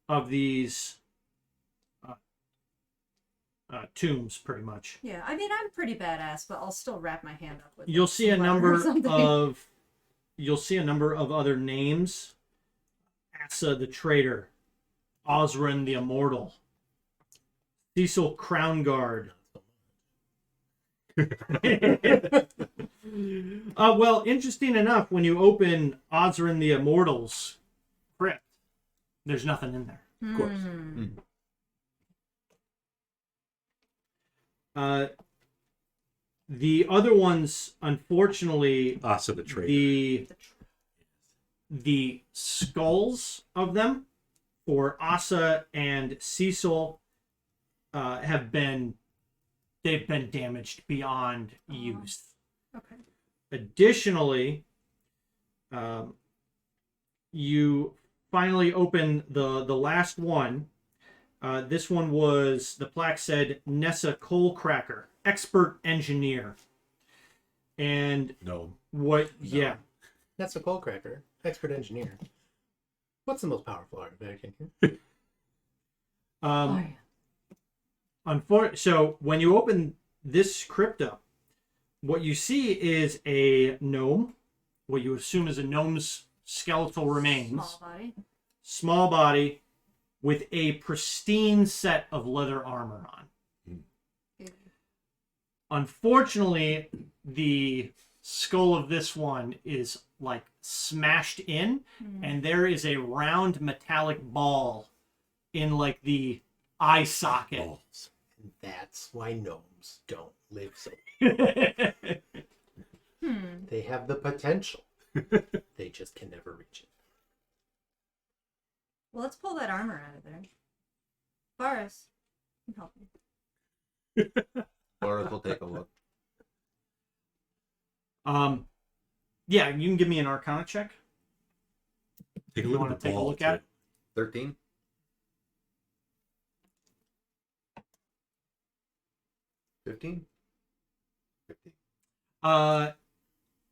Speaker 3: of these tombs, pretty much.
Speaker 2: Yeah, I mean, I'm pretty badass, but I'll still wrap my hand up with
Speaker 3: You'll see a
Speaker 2: leather or
Speaker 3: number
Speaker 2: something.
Speaker 3: of other names. Asa the Traitor, Osrin the Immortal, Cecil Crownguard. Well, interesting enough, when you open Osrin the Immortal's crypt, there's nothing in there.
Speaker 1: Of course.
Speaker 3: The other ones, unfortunately,
Speaker 1: Asa the traitor.
Speaker 3: the skulls of them for Asa and Cecil they've been damaged beyond use.
Speaker 2: Okay.
Speaker 3: Additionally, you finally open the last one. This one was, the plaque said, Nessa Coalcracker, expert engineer. And
Speaker 1: No.
Speaker 3: what? Yeah.
Speaker 5: That's a coal cracker, expert engineer. What's the most powerful artifact in here?
Speaker 3: So when you open this crypt up, what you see is a gnome, what you assume is a gnome's skeletal remains. Small body with a pristine set of leather armor on. Unfortunately, the skull of this one is like smashed in, and there is a round metallic ball in like the eye socket.
Speaker 1: Balls.
Speaker 5: And that's why gnomes don't live so. They have the potential. They just can never reach it.
Speaker 2: Well, let's pull that armor out of there. Bakaris, you can help me.
Speaker 4: Boris will take a look.
Speaker 3: Yeah, you can give me an Arcana check.
Speaker 1: Take a
Speaker 3: You
Speaker 1: look
Speaker 3: want
Speaker 1: at
Speaker 3: to
Speaker 1: the
Speaker 3: take a
Speaker 1: ball.
Speaker 3: look at it?
Speaker 4: 13? 15? 15.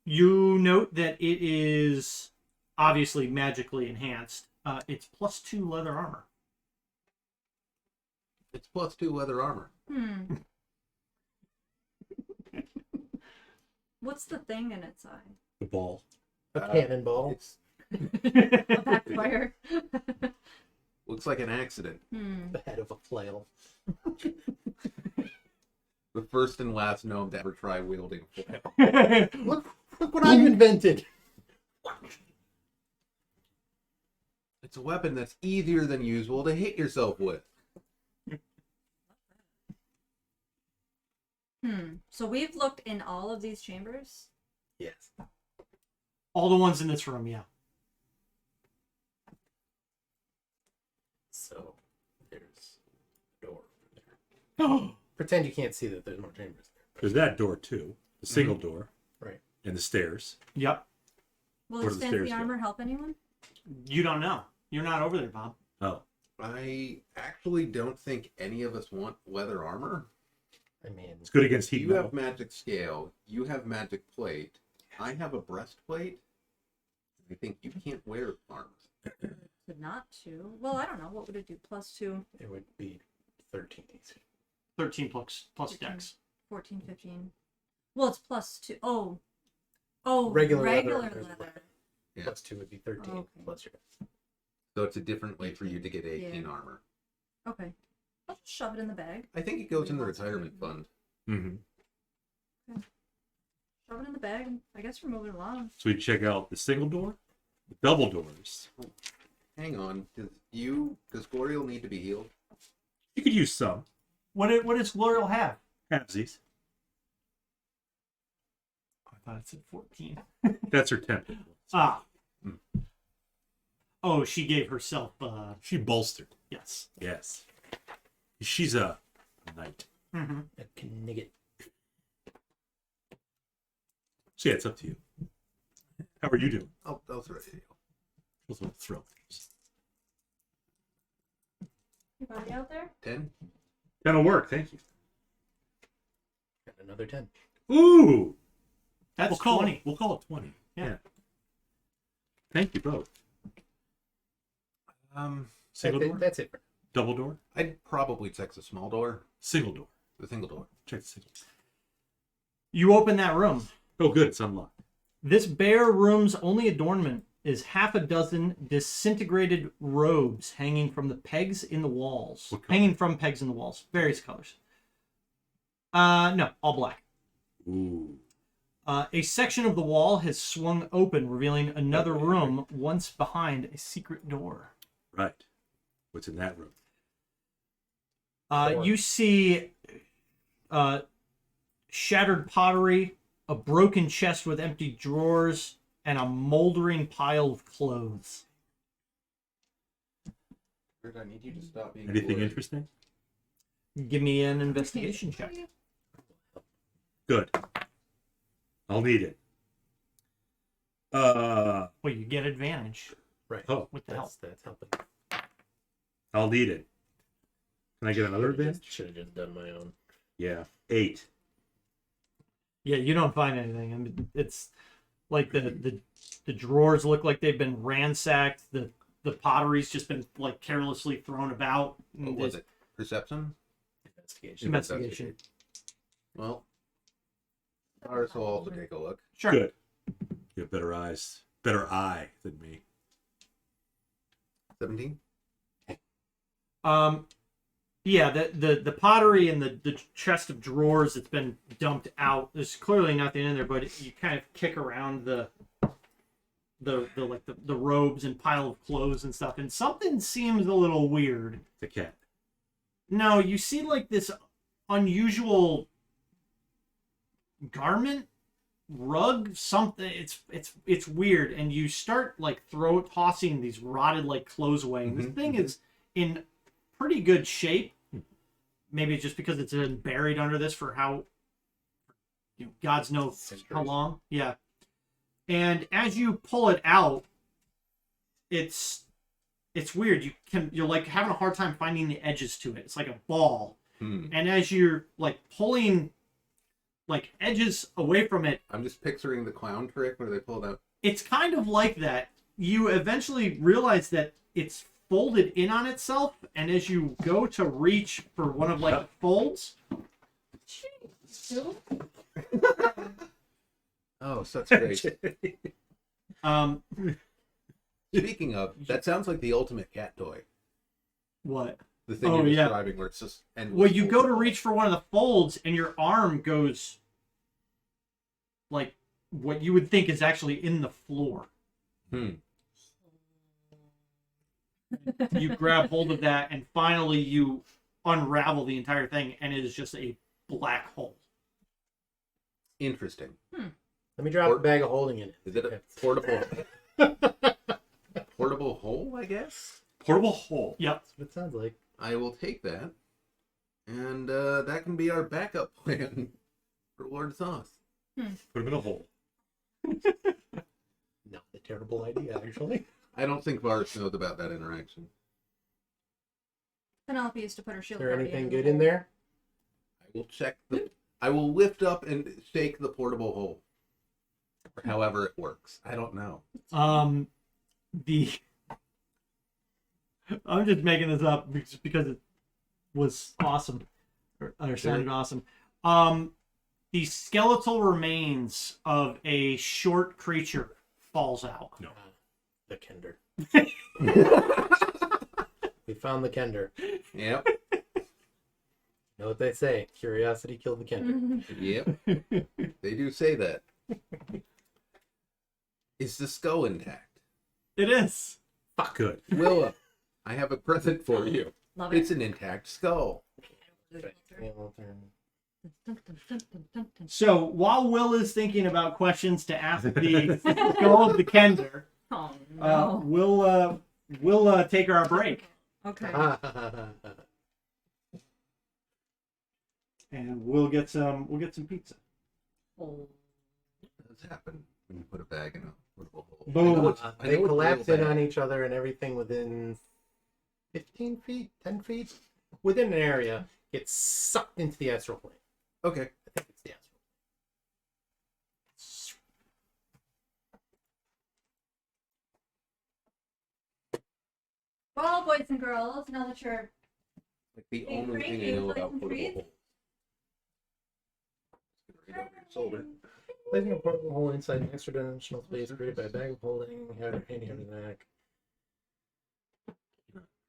Speaker 3: You note that it is obviously magically enhanced. It's +2 leather armor.
Speaker 4: It's +2 leather armor.
Speaker 2: What's the thing in its eye?
Speaker 1: The ball.
Speaker 5: A cannonball.
Speaker 4: It's
Speaker 2: A backfire.
Speaker 4: looks like an accident.
Speaker 5: The head of a flail.
Speaker 4: The first and last gnome to ever try wielding a flail.
Speaker 5: Look what I've invented.
Speaker 4: It's a weapon that's easier than usual to hit yourself with.
Speaker 2: So we've looked in all of these chambers.
Speaker 5: Yes.
Speaker 3: All the ones in this room, yeah.
Speaker 5: So there's a door there. Pretend you can't see that there's more chambers there.
Speaker 1: There's that door too. The single door.
Speaker 5: Right.
Speaker 1: And the stairs.
Speaker 3: Yep.
Speaker 2: Will
Speaker 1: Where do the
Speaker 2: fancy
Speaker 1: stairs go?
Speaker 2: armor help anyone?
Speaker 3: You don't know. You're not over there, Bob.
Speaker 1: Oh.
Speaker 4: I actually don't think any of us want leather armor.
Speaker 5: I mean,
Speaker 1: It's good against heat
Speaker 4: You
Speaker 1: metal.
Speaker 4: have magic scale. You have magic plate. I have a breastplate. I think you can't wear armor.
Speaker 2: To not to. Well, I don't know. What would it do? +2,
Speaker 5: it would be 13 easy.
Speaker 3: 13 plus dex.
Speaker 2: 14, 15. Well, it's +2. Oh,
Speaker 5: Regular
Speaker 2: regular
Speaker 5: leather.
Speaker 2: leather.
Speaker 4: Yeah.
Speaker 5: +2 would be 13
Speaker 2: Okay.
Speaker 5: plus your.
Speaker 4: So it's a different way for you to get 18
Speaker 2: Yeah.
Speaker 4: armor.
Speaker 2: Okay. I'll just shove it in the bag.
Speaker 4: I think it goes in the retirement fund.
Speaker 1: Mm-hmm.
Speaker 2: Shove it in the bag. I guess we're moving along.
Speaker 1: So we check out the single door, the double doors.
Speaker 4: Hang on. Does Glorial need to be healed?
Speaker 1: You could use some.
Speaker 3: What does L'Oreal have?
Speaker 1: Halvesies.
Speaker 3: I thought it said 14.
Speaker 1: That's her temp.
Speaker 3: Ah.
Speaker 1: Hmm.
Speaker 3: Oh, she gave herself,
Speaker 1: She bolstered.
Speaker 3: yes.
Speaker 1: Yes. She's a knight.
Speaker 3: Mm-hmm.
Speaker 5: A knigget.
Speaker 1: So yeah, it's up to you. How are you doing?
Speaker 4: I'll throw it to you.
Speaker 1: Those little throw things.
Speaker 2: Anybody out there?
Speaker 4: 10?
Speaker 1: That'll work, thank you.
Speaker 5: And another 10.
Speaker 1: Ooh!
Speaker 3: That's
Speaker 1: We'll call
Speaker 3: 20.
Speaker 1: it 20.
Speaker 3: Yeah.
Speaker 1: Thank you both. Single door?
Speaker 5: That's it.
Speaker 1: Double door?
Speaker 4: I'd probably check the small door.
Speaker 1: Single door.
Speaker 4: The single door.
Speaker 1: Check the single.
Speaker 3: You open that room.
Speaker 1: Oh, good. It's unlocked.
Speaker 3: This bare room's only adornment is half a dozen disintegrated robes hanging from the pegs in the walls.
Speaker 1: What color?
Speaker 3: Hanging from pegs in the walls. Various colors. No, all black.
Speaker 1: Ooh.
Speaker 3: A section of the wall has swung open, revealing another room once behind a secret door.
Speaker 1: Right. What's in that room?
Speaker 3: You see shattered pottery, a broken chest with empty drawers, and a moldering pile of clothes.
Speaker 4: I need you to stop being
Speaker 1: Anything
Speaker 4: bored.
Speaker 1: interesting?
Speaker 3: Give me an investigation check.
Speaker 1: Good. I'll need it.
Speaker 3: Well, you get advantage
Speaker 5: Right.
Speaker 1: Oh,
Speaker 3: with the help.
Speaker 5: That's helping.
Speaker 1: I'll need it. Can I get another advantage?
Speaker 5: Should have just done my own.
Speaker 1: Yeah. 8.
Speaker 3: Yeah, you don't find anything. I mean, it's like the drawers look like they've been ransacked. The pottery's just been like carelessly thrown about.
Speaker 4: What was it? Perception?
Speaker 5: Investigation.
Speaker 3: Investigation.
Speaker 4: Well, Bakaris will also take a look.
Speaker 3: Sure.
Speaker 1: Good. You have better eyes. Better eye than me.
Speaker 4: 17?
Speaker 3: Yeah, the pottery and the chest of drawers that's been dumped out. There's clearly nothing in there, but you kind of kick around the robes and pile of clothes and stuff, and something seems a little weird.
Speaker 1: The cat.
Speaker 3: No, you see like this unusual garment, rug, something. It's weird, and you start like tossing these rotted like clothes away. And this thing is in pretty good shape. Maybe it's just because it's been buried under this for how, God's knows how long. Yeah. And as you pull it out, it's weird. You're like having a hard time finding the edges to it. It's like a ball. And as you're like pulling like edges away from it.
Speaker 4: I'm just picturing the clown trick where they pulled out.
Speaker 3: It's kind of like that. You eventually realize that it's folded in on itself, and as you go to reach for one of like the folds,
Speaker 4: Oh, such great. Speaking of, that sounds like the ultimate cat toy.
Speaker 3: what?
Speaker 4: The thing
Speaker 3: Oh,
Speaker 4: you're
Speaker 3: yeah.
Speaker 4: describing where it's just endless.
Speaker 3: Well, you go to
Speaker 4: folds.
Speaker 3: reach for one of the folds, and your arm goes like what you would think is actually in the floor. You grab hold of that, and finally you unravel the entire thing, and it is just a black hole.
Speaker 4: Interesting.
Speaker 5: Let me drop a bag of holding in it.
Speaker 4: Is it a portable portable hole, I guess?
Speaker 1: Portable hole.
Speaker 3: Yep.
Speaker 5: That's what it sounds like.
Speaker 4: I will take that. And that can be our backup plan for Lord Sauce.
Speaker 1: Put him in a hole.
Speaker 5: Not a terrible idea, actually.
Speaker 4: I don't think Varus knows about that interaction.
Speaker 2: Penelope used to put her
Speaker 5: Is
Speaker 2: shield
Speaker 5: there
Speaker 2: guardian
Speaker 5: anything
Speaker 2: the
Speaker 5: good in
Speaker 2: hole.
Speaker 5: there?
Speaker 4: I will check the... I will lift up and shake the portable hole. Or however it works. I don't know.
Speaker 3: The I'm just making this up because it was awesome or sounded awesome. The skeletal remains of a short creature falls out.
Speaker 1: No.
Speaker 5: The Kender. We found the Kender.
Speaker 4: Yep.
Speaker 5: Know what they say? Curiosity killed the Kender.
Speaker 4: Yep. They do say that. Is the skull intact?
Speaker 3: It is.
Speaker 1: Fuck good.
Speaker 4: Willa, I have a present for you.
Speaker 2: Love it.
Speaker 4: It's an intact skull.
Speaker 3: So while Will is thinking about questions to ask the skull of the Kender,
Speaker 2: Oh no.
Speaker 3: we'll take our break
Speaker 2: Okay.
Speaker 3: and we'll get some pizza.
Speaker 2: Oh.
Speaker 4: What does happen when you put a bag in a portable hole?
Speaker 3: Boom.
Speaker 4: I know it's
Speaker 5: They
Speaker 4: real
Speaker 5: collapse in
Speaker 4: bad.
Speaker 5: on each other and everything within 15 feet, 10 feet, within an area gets sucked into the astral plane.
Speaker 4: Okay.
Speaker 5: I think it's the astral
Speaker 2: Well, boys and girls, now that you're
Speaker 4: Like the
Speaker 2: Hey,
Speaker 4: only
Speaker 2: Frank,
Speaker 4: thing I
Speaker 2: you
Speaker 4: know
Speaker 2: like
Speaker 4: about
Speaker 2: some
Speaker 4: portable
Speaker 2: treats?
Speaker 4: holes. Right over your shoulder.
Speaker 5: Placing a portable hole inside an extra dimensional space created by a bag of holding, header, handy on the back.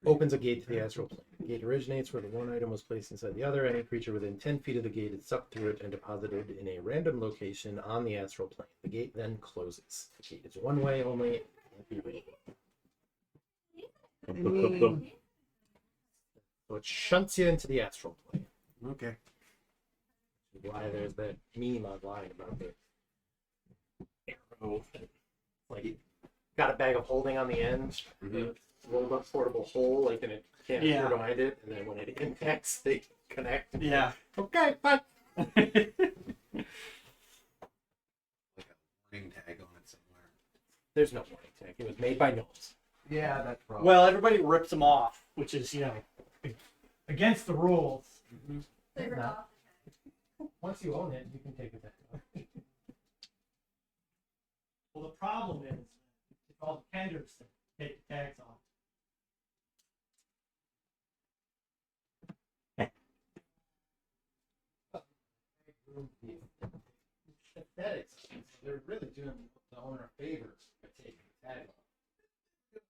Speaker 5: Opens a gate to the astral plane. The gate originates where the one item was placed inside the other. Any creature within 10 feet of the gate is sucked through it and deposited in a random location on the astral plane. The gate then closes. The gate is one way only. It can't be read. So it shunts you into the astral plane.
Speaker 4: Okay.
Speaker 5: Why there's that meme online about the arrow. Like, got a bag of holding on the end.
Speaker 4: Mhm.
Speaker 5: Rolled up portable hole, like in a canister
Speaker 3: Yeah.
Speaker 5: behind it, and then when it impacts, they connect.
Speaker 3: Yeah.
Speaker 5: Okay, bye.
Speaker 4: Like a warning tag on it somewhere.
Speaker 5: There's no warning tag. It was made by gnomes.
Speaker 4: Yeah, that's probably.
Speaker 3: Well, everybody rips them off, which is, against the rules.
Speaker 2: favorite
Speaker 5: Nah.
Speaker 2: off.
Speaker 5: Once you own it, you can take it back.
Speaker 3: Well, the problem is, it's all the Kenders that take the tags off.
Speaker 5: Aesthetics. They're really doing the owner a favor by taking the tag off.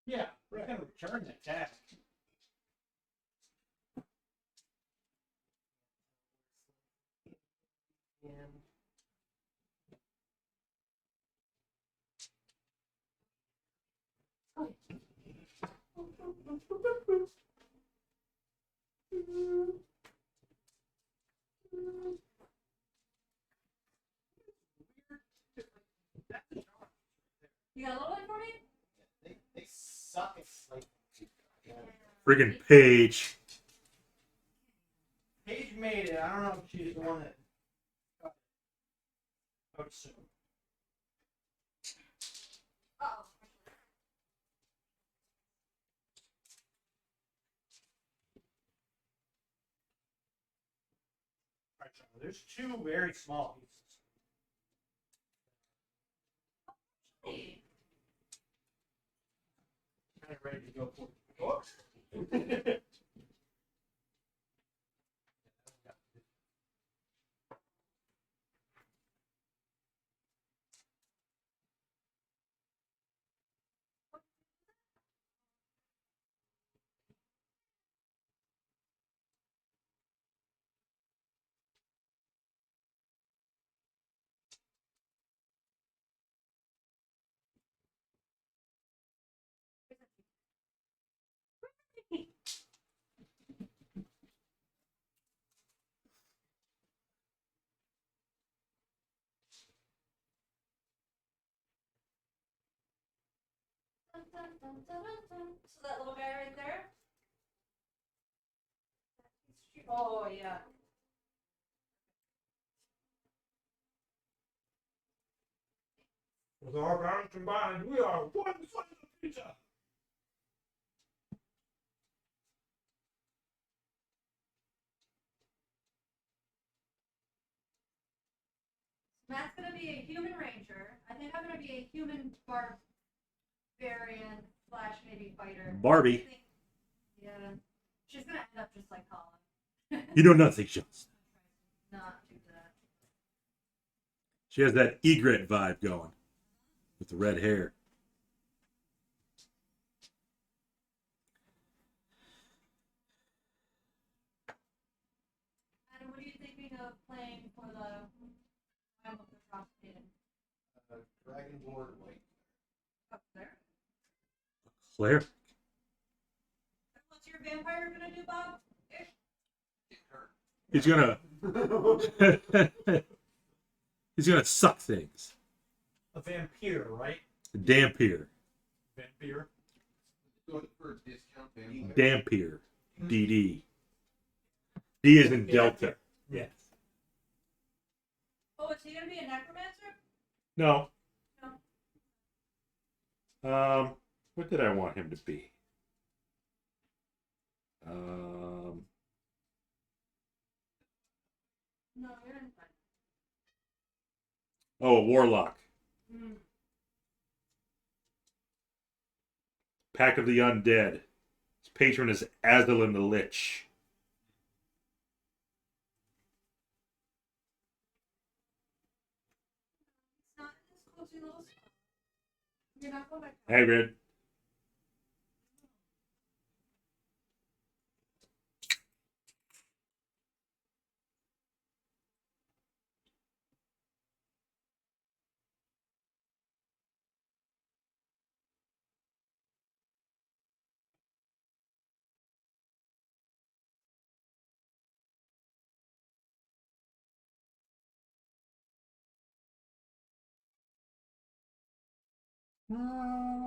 Speaker 3: Yeah, we're gonna return the tag.
Speaker 2: You got a little one for me?
Speaker 5: They suck. It's like
Speaker 1: Friggin' Paige.
Speaker 3: Paige made it. I don't know if she's the one that. I would assume.
Speaker 2: Uh-oh.
Speaker 3: Alright, so There's 2 very small pieces.
Speaker 2: Hey.
Speaker 3: Kind of ready to go for books.
Speaker 2: So that little guy right there? Oh, yeah.
Speaker 3: With our powers combined, we are one slice of pizza.
Speaker 2: Matt's gonna be a human ranger. I think I'm gonna be a human barbarian slash maybe fighter.
Speaker 1: Barbie.
Speaker 2: I think, yeah. She's gonna end up just like Colin.
Speaker 1: You know nothing, Jones.
Speaker 2: Not do that.
Speaker 1: She has that egret vibe going with the red hair.
Speaker 2: Adam, what are you thinking of playing for the Realm of the Frostmaiden?
Speaker 4: Dragonborn white.
Speaker 2: Up there.
Speaker 1: Claire.
Speaker 2: What's your vampire gonna do, Bob?
Speaker 1: He's gonna he's gonna suck things.
Speaker 3: A vampire, right?
Speaker 1: Dampier.
Speaker 3: Vampire.
Speaker 4: Going for a discount vampire.
Speaker 1: Dampier. DD. D is in Delta.
Speaker 3: Yes.
Speaker 2: Oh, is he gonna be a necromancer?
Speaker 1: No.
Speaker 2: No.
Speaker 1: What did I want him to be?
Speaker 2: No, you're in fine.
Speaker 1: Oh, a warlock.
Speaker 2: Mm.
Speaker 1: Pack of the Undead. His patron is Azalin the Lich.
Speaker 2: It's not in this cozy little spot. You're not going back.
Speaker 1: Hagrid.
Speaker 2: Oh.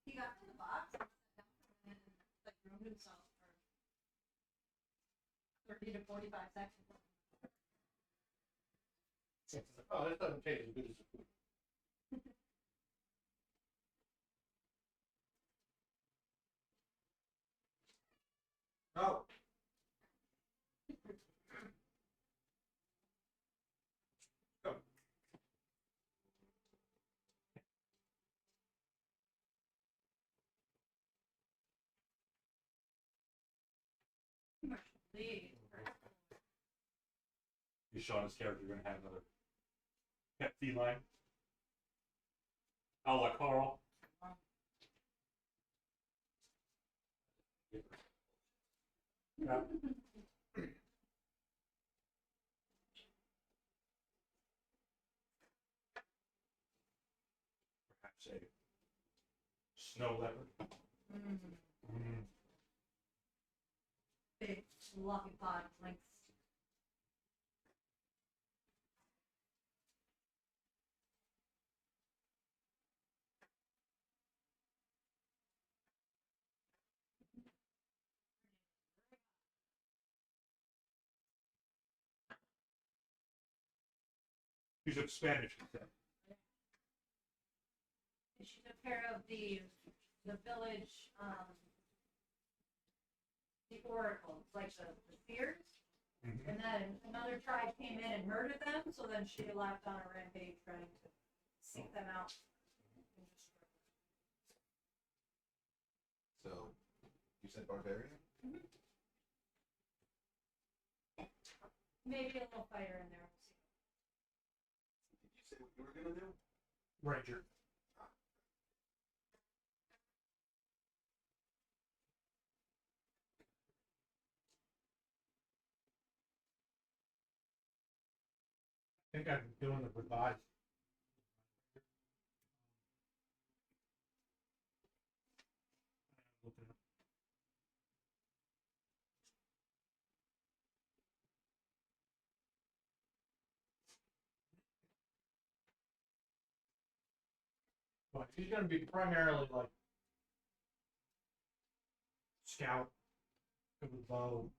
Speaker 2: He got in the box and like ruined himself for 30 to 45 seconds.
Speaker 3: Oh, that doesn't taste as good as the food. Oh. Go.
Speaker 2: Please.
Speaker 1: Is Shauna's character going to have another pet feline? A la Carl. Yeah. Perhaps a snow leopard.
Speaker 2: Big fluffy pod lengths.
Speaker 1: She's of Spanish.
Speaker 2: She took care of the village, the oracles, like the seers.
Speaker 1: Mm-hmm.
Speaker 2: And then another tribe came in and murdered them, so then she left on a rampage trying to seek them out.
Speaker 4: So, you said barbarian?
Speaker 2: Maybe a little fighter in there, we'll see.
Speaker 4: Did you say what you were gonna do?
Speaker 3: Ranger.
Speaker 6: I think I'm doing the revised. Looking up. But he's going to be primarily like scout, good with bow,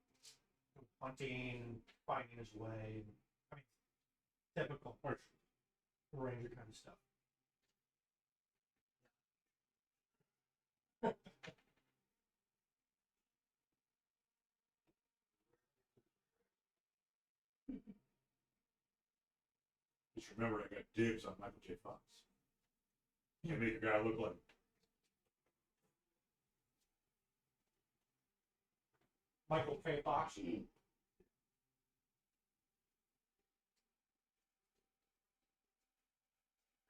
Speaker 6: good with hunting, finding his way. I mean, typical ranger kind of stuff.
Speaker 1: Just remember, I got dibs on Michael J. Fox. Can't make a guy look like
Speaker 6: Michael K. Fox.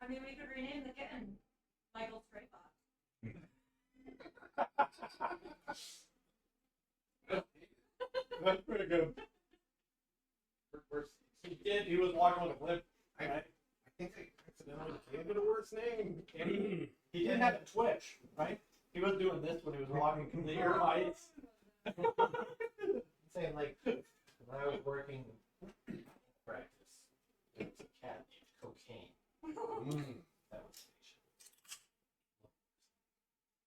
Speaker 2: I mean, we could rename the kitten Michael Stray Fox.
Speaker 6: That's pretty good. He did. He was walking with a limp.
Speaker 5: I
Speaker 6: Right?
Speaker 5: think I accidentally gave it a worse name.
Speaker 6: And he did have a twitch, right? He was doing this when he was walking the air lights.
Speaker 5: I'm saying, like, when I was working in practice, there was a cat named Cocaine. That was station.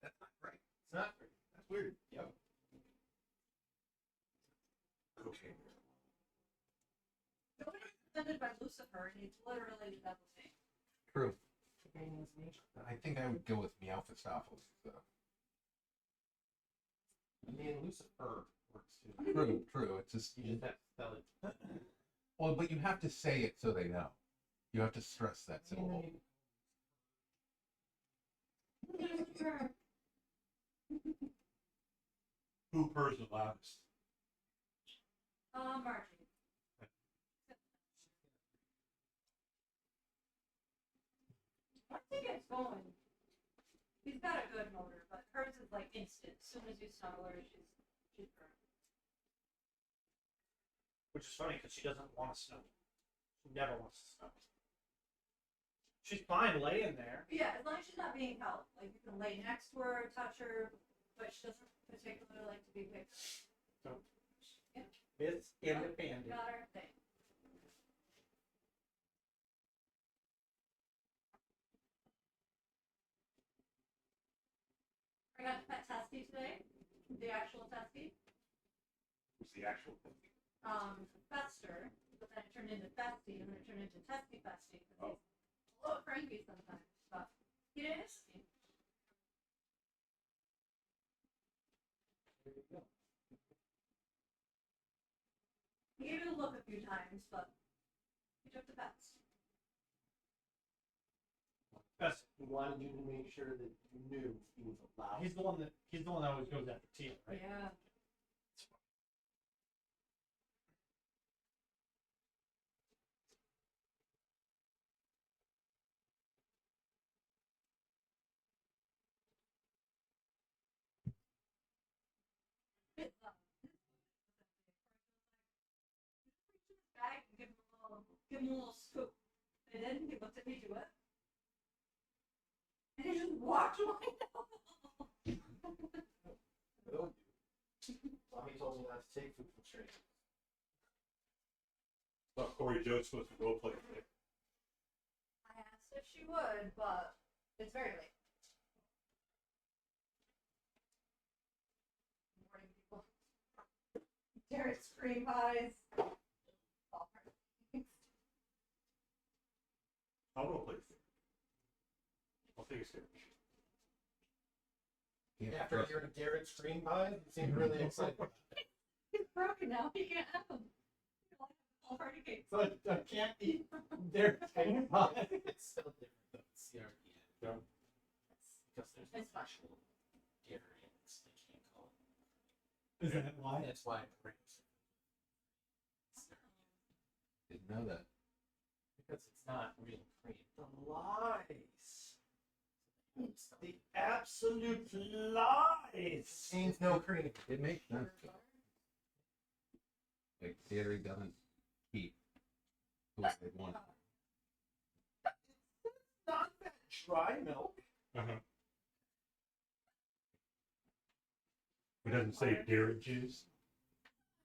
Speaker 4: That's not right.
Speaker 5: It's not very.
Speaker 4: That's weird.
Speaker 5: Yep.
Speaker 1: cocaine.
Speaker 2: Nobody's offended by Lucifer, and it's literally the devil's name.
Speaker 4: True.
Speaker 5: Cocaine is nature.
Speaker 4: I think I would go with Meophistopheles. So.
Speaker 5: I mean, Lucifer works too.
Speaker 4: True. It's just
Speaker 5: You just have to spell it.
Speaker 4: well, but you have to say it so they know. You have to stress that syllable.
Speaker 2: Lucifer.
Speaker 1: Who purrs the loudest?
Speaker 2: Margie. I think it's going. He's got a good motor, but hers is like instant. As soon as you snuggle her, she's burned.
Speaker 6: Which is funny because she doesn't want to snow. She never wants to snow. She's fine laying there.
Speaker 2: Yeah, as long as she's not being held. Like, you can lay next to her, touch her, but she doesn't particularly like to be picked.
Speaker 6: So,
Speaker 2: Yeah.
Speaker 6: it's independent.
Speaker 2: Got her thing. I got to pet Testy today. The actual Testy.
Speaker 1: Who's the actual thing?
Speaker 2: Fester, but then it turned into Festy, and then it turned into Testy Festy.
Speaker 1: Oh.
Speaker 2: He's a little cranky sometimes, but he didn't miss me.
Speaker 5: There you go.
Speaker 2: He gave it a look a few times, but he took the pets.
Speaker 6: Best.
Speaker 5: He wanted you to make sure that you knew he was allowed.
Speaker 6: He's the one that always goes after Tia, right?
Speaker 2: Yeah. It's, bag and give him a little scoop. And then he looked at me do it. And he just walked away.
Speaker 5: Will do. Mommy told me not to take food from strangers.
Speaker 1: Thought Corey Joe's supposed to roleplay today.
Speaker 2: I asked if she would, but it's very late. Morning, people. Derek's cream pies.
Speaker 1: take a search.
Speaker 5: After hearing Garrett's screen pie, you seem really excited.
Speaker 2: He's broken now. He can't have them. All party cakes.
Speaker 5: So I can't eat their screen pie. It's still different though. It's CRPN.
Speaker 1: Yeah.
Speaker 5: Because there's no
Speaker 2: It's fine.
Speaker 5: actual Garrett's, they can't call it. Is that why? That's why it breaks.
Speaker 4: Didn't know that.
Speaker 5: Because it's not real cream.
Speaker 6: The lies. The absolute lies.
Speaker 5: Contains no cream.
Speaker 4: It makes sense. Like theory doesn't keep who they want.
Speaker 6: Not that dry milk.
Speaker 1: Uh-huh. It doesn't say dairy juice.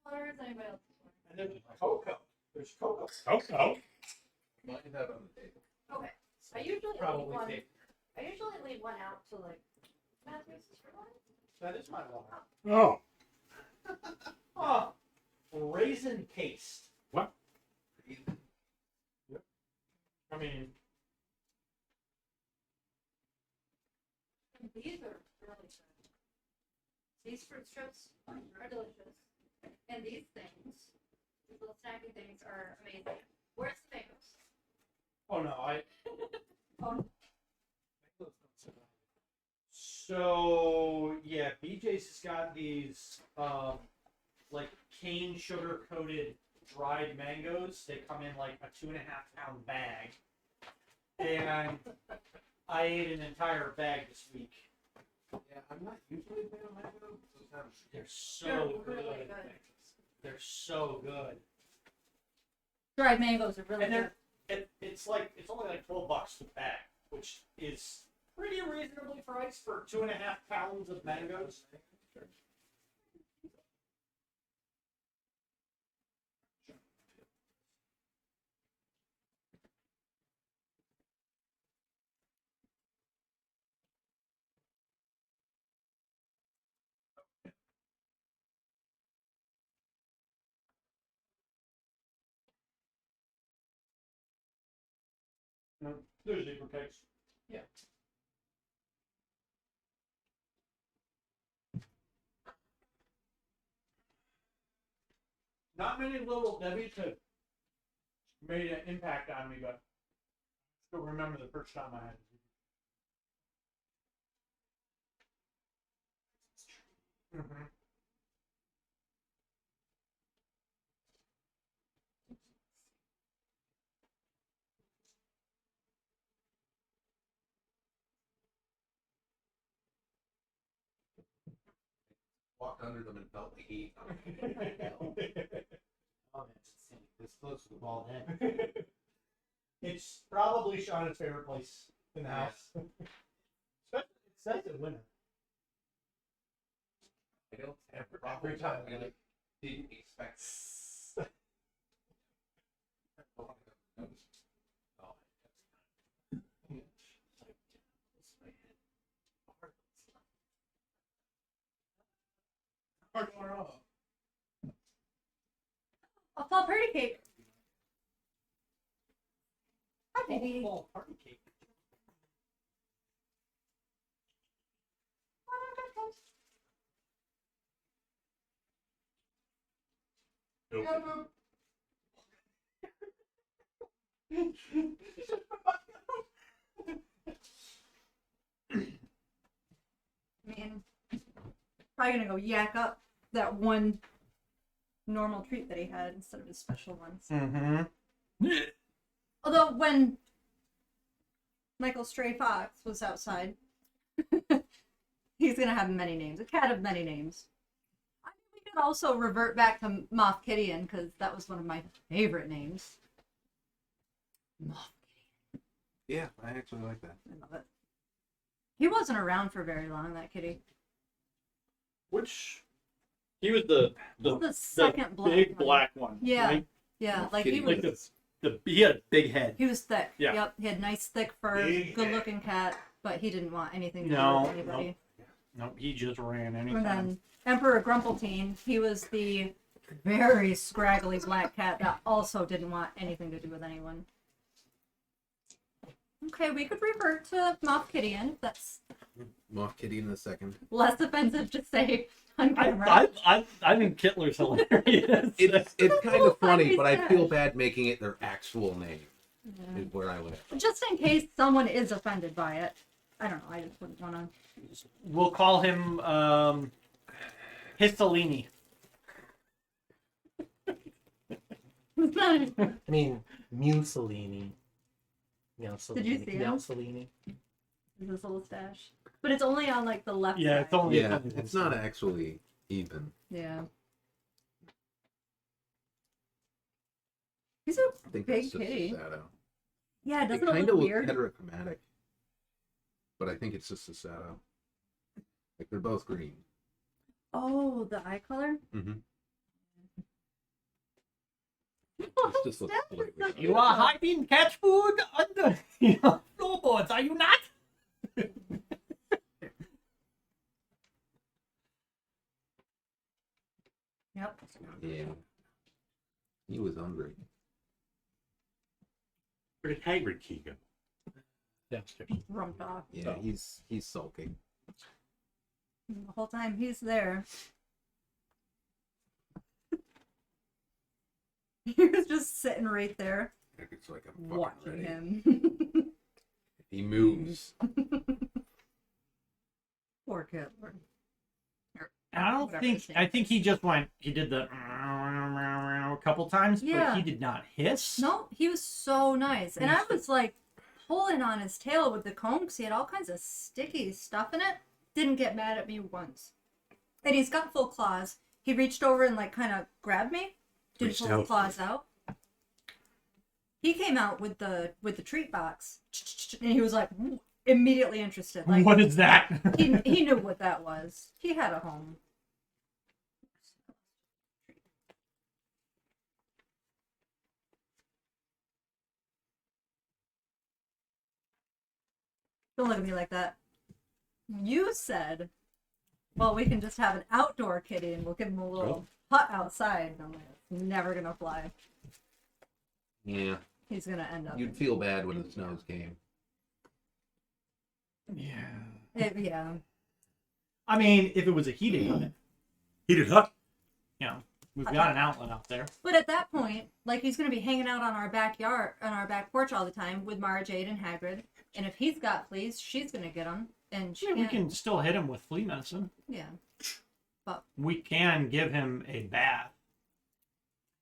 Speaker 2: Or is anybody else?
Speaker 6: And there's cocoa. There's cocoa.
Speaker 1: Cocoa.
Speaker 4: Might have on the table.
Speaker 2: Okay. I usually
Speaker 5: Probably
Speaker 2: leave one.
Speaker 5: safe.
Speaker 2: I usually leave one out to like Matthew's for one.
Speaker 6: That is my water.
Speaker 1: Oh.
Speaker 6: Oh, raisin paste.
Speaker 1: What?
Speaker 6: I mean,
Speaker 2: And these are really good. These fruit strips are delicious. And these things, these little snacky things are amazing. Where's the mangoes?
Speaker 6: oh no, I.
Speaker 2: Oh,
Speaker 6: So yeah, BJ's has got these like cane sugar coated dried mangoes. They come in like a 2.5 pound bag, and I ate an entire bag this week.
Speaker 4: Yeah, I'm not usually a fan of mango.
Speaker 6: They're so
Speaker 2: They're really
Speaker 6: good.
Speaker 2: good.
Speaker 6: They're so good,
Speaker 2: dried mangoes are really
Speaker 6: and
Speaker 2: good.
Speaker 6: it's only like $12 a bag, which is pretty reasonably priced for 2.5 pounds of mangoes. No, there's zebra cakes.
Speaker 5: Yeah.
Speaker 6: Not many little Debbie's have made an impact on me, but I still remember the first time I had it. Mm-hmm.
Speaker 4: Walked under them and felt the heat.
Speaker 5: Oh man, it's sitting this close to the bald head.
Speaker 6: It's probably Shauna's favorite place in the house. It says in winter.
Speaker 4: I don't have a
Speaker 5: Every
Speaker 4: problem.
Speaker 5: time.
Speaker 4: I like, didn't expect it.
Speaker 2: A fall party cake. Hi, baby.
Speaker 6: Fall party cake.
Speaker 1: Nope.
Speaker 2: Man, probably gonna go yak up that one normal treat that he had instead of his special ones.
Speaker 6: Mm-hmm.
Speaker 2: Although when Michael Stray Fox was outside, he's gonna have many names. A cat of many names. I mean, we could also revert back to Moff Gideon because that was one of my favorite names. Moff
Speaker 4: Yeah, I actually like that.
Speaker 2: Gideon, I love it. He wasn't around for very long, that kitty.
Speaker 3: Which he was the
Speaker 2: The second black
Speaker 3: big
Speaker 2: one.
Speaker 3: black one.
Speaker 2: Yeah.
Speaker 3: right?
Speaker 2: Yeah, like
Speaker 4: Kitty
Speaker 2: he was.
Speaker 3: Like he had a big head.
Speaker 2: He was thick.
Speaker 3: Yeah.
Speaker 2: Yep. He had nice thick fur,
Speaker 1: Big
Speaker 2: good looking cat, but he didn't want anything to do
Speaker 3: No,
Speaker 2: with anybody.
Speaker 3: Nope, he just ran
Speaker 2: And
Speaker 3: anytime.
Speaker 2: then Emperor Grumpleteen, he was the very scraggly black cat that also didn't want anything to do with anyone. Okay, we could revert to Moff Gideon. That's
Speaker 4: Moff Kitty in a second.
Speaker 2: less offensive to say on camera.
Speaker 3: I think Kittler's hilarious.
Speaker 4: It's kind of funny, but I
Speaker 2: funny
Speaker 4: feel
Speaker 2: stuff.
Speaker 4: bad making it their actual name.
Speaker 2: Yeah.
Speaker 4: Is where I went.
Speaker 2: Just in case someone is offended by it. I don't know. I just wouldn't want to.
Speaker 3: We'll call him Histolini.
Speaker 5: I mean, Mussolini.
Speaker 2: Did you see him?
Speaker 5: Mussolini.
Speaker 2: This little stash, but it's only on like the left.
Speaker 3: Yeah,
Speaker 2: side.
Speaker 3: it's only.
Speaker 4: Yeah, it's not actually even.
Speaker 2: Yeah. He's a
Speaker 4: I think
Speaker 2: big
Speaker 4: that's just
Speaker 2: kitty.
Speaker 4: a shadow.
Speaker 2: Yeah,
Speaker 4: It
Speaker 2: doesn't it
Speaker 4: kind
Speaker 2: look
Speaker 4: of looks
Speaker 2: weird?
Speaker 4: heterochromatic, but I think it's just a shadow. Like they're both green.
Speaker 2: Oh, the eye color.
Speaker 4: Mm-hmm.
Speaker 2: Oh,
Speaker 4: This just looks
Speaker 2: Steph is
Speaker 4: slightly
Speaker 2: so
Speaker 4: better.
Speaker 2: cute.
Speaker 3: You are hiding cat food under your floorboards, are you not?
Speaker 2: Yep.
Speaker 4: Yeah. He was hungry.
Speaker 1: Where did Hagrid Key go?
Speaker 5: Downstairs.
Speaker 2: Rumped off.
Speaker 4: Yeah, he's sulking.
Speaker 2: The whole time he's there. He was just sitting right there,
Speaker 4: It's like I'm fucking
Speaker 2: watching
Speaker 4: ready.
Speaker 2: him.
Speaker 4: He moves.
Speaker 2: Poor kid.
Speaker 3: I don't
Speaker 2: Whatever
Speaker 3: think.
Speaker 2: his name
Speaker 3: I think
Speaker 2: is.
Speaker 3: he just went. He did the a couple times,
Speaker 2: Yeah.
Speaker 3: but he did not hiss.
Speaker 2: No, he was so nice. And I was like pulling on his tail with the comb because he had all kinds of sticky stuff in it. Didn't get mad at me once. And he's got full claws. He reached over and like kind of grabbed me. Did
Speaker 1: Reached
Speaker 2: pull
Speaker 1: out
Speaker 2: the claws out. He came out with the treat box. And he was like immediately interested. Like
Speaker 3: What is that?
Speaker 2: he knew what that was. He had a home. Don't look at me like that. You said, well, we can just have an outdoor kitty and we'll give him a little hut outside. And I'm like, it's never gonna fly.
Speaker 4: Yeah.
Speaker 2: He's gonna end up.
Speaker 4: You'd feel bad when the snows came.
Speaker 3: Yeah.
Speaker 2: Yeah.
Speaker 3: I mean, if it was a heated hut,
Speaker 1: Heated hut.
Speaker 3: you know, we've got an outlet out there.
Speaker 2: But at that point, like he's gonna be hanging out on our backyard, on our back porch all the time with Mara Jade and Hagrid. And if he's got fleas, she's gonna get them. And she
Speaker 3: Yeah, we
Speaker 2: can't-
Speaker 3: can still hit him with flea medicine.
Speaker 2: Yeah,
Speaker 3: We can give him a bath.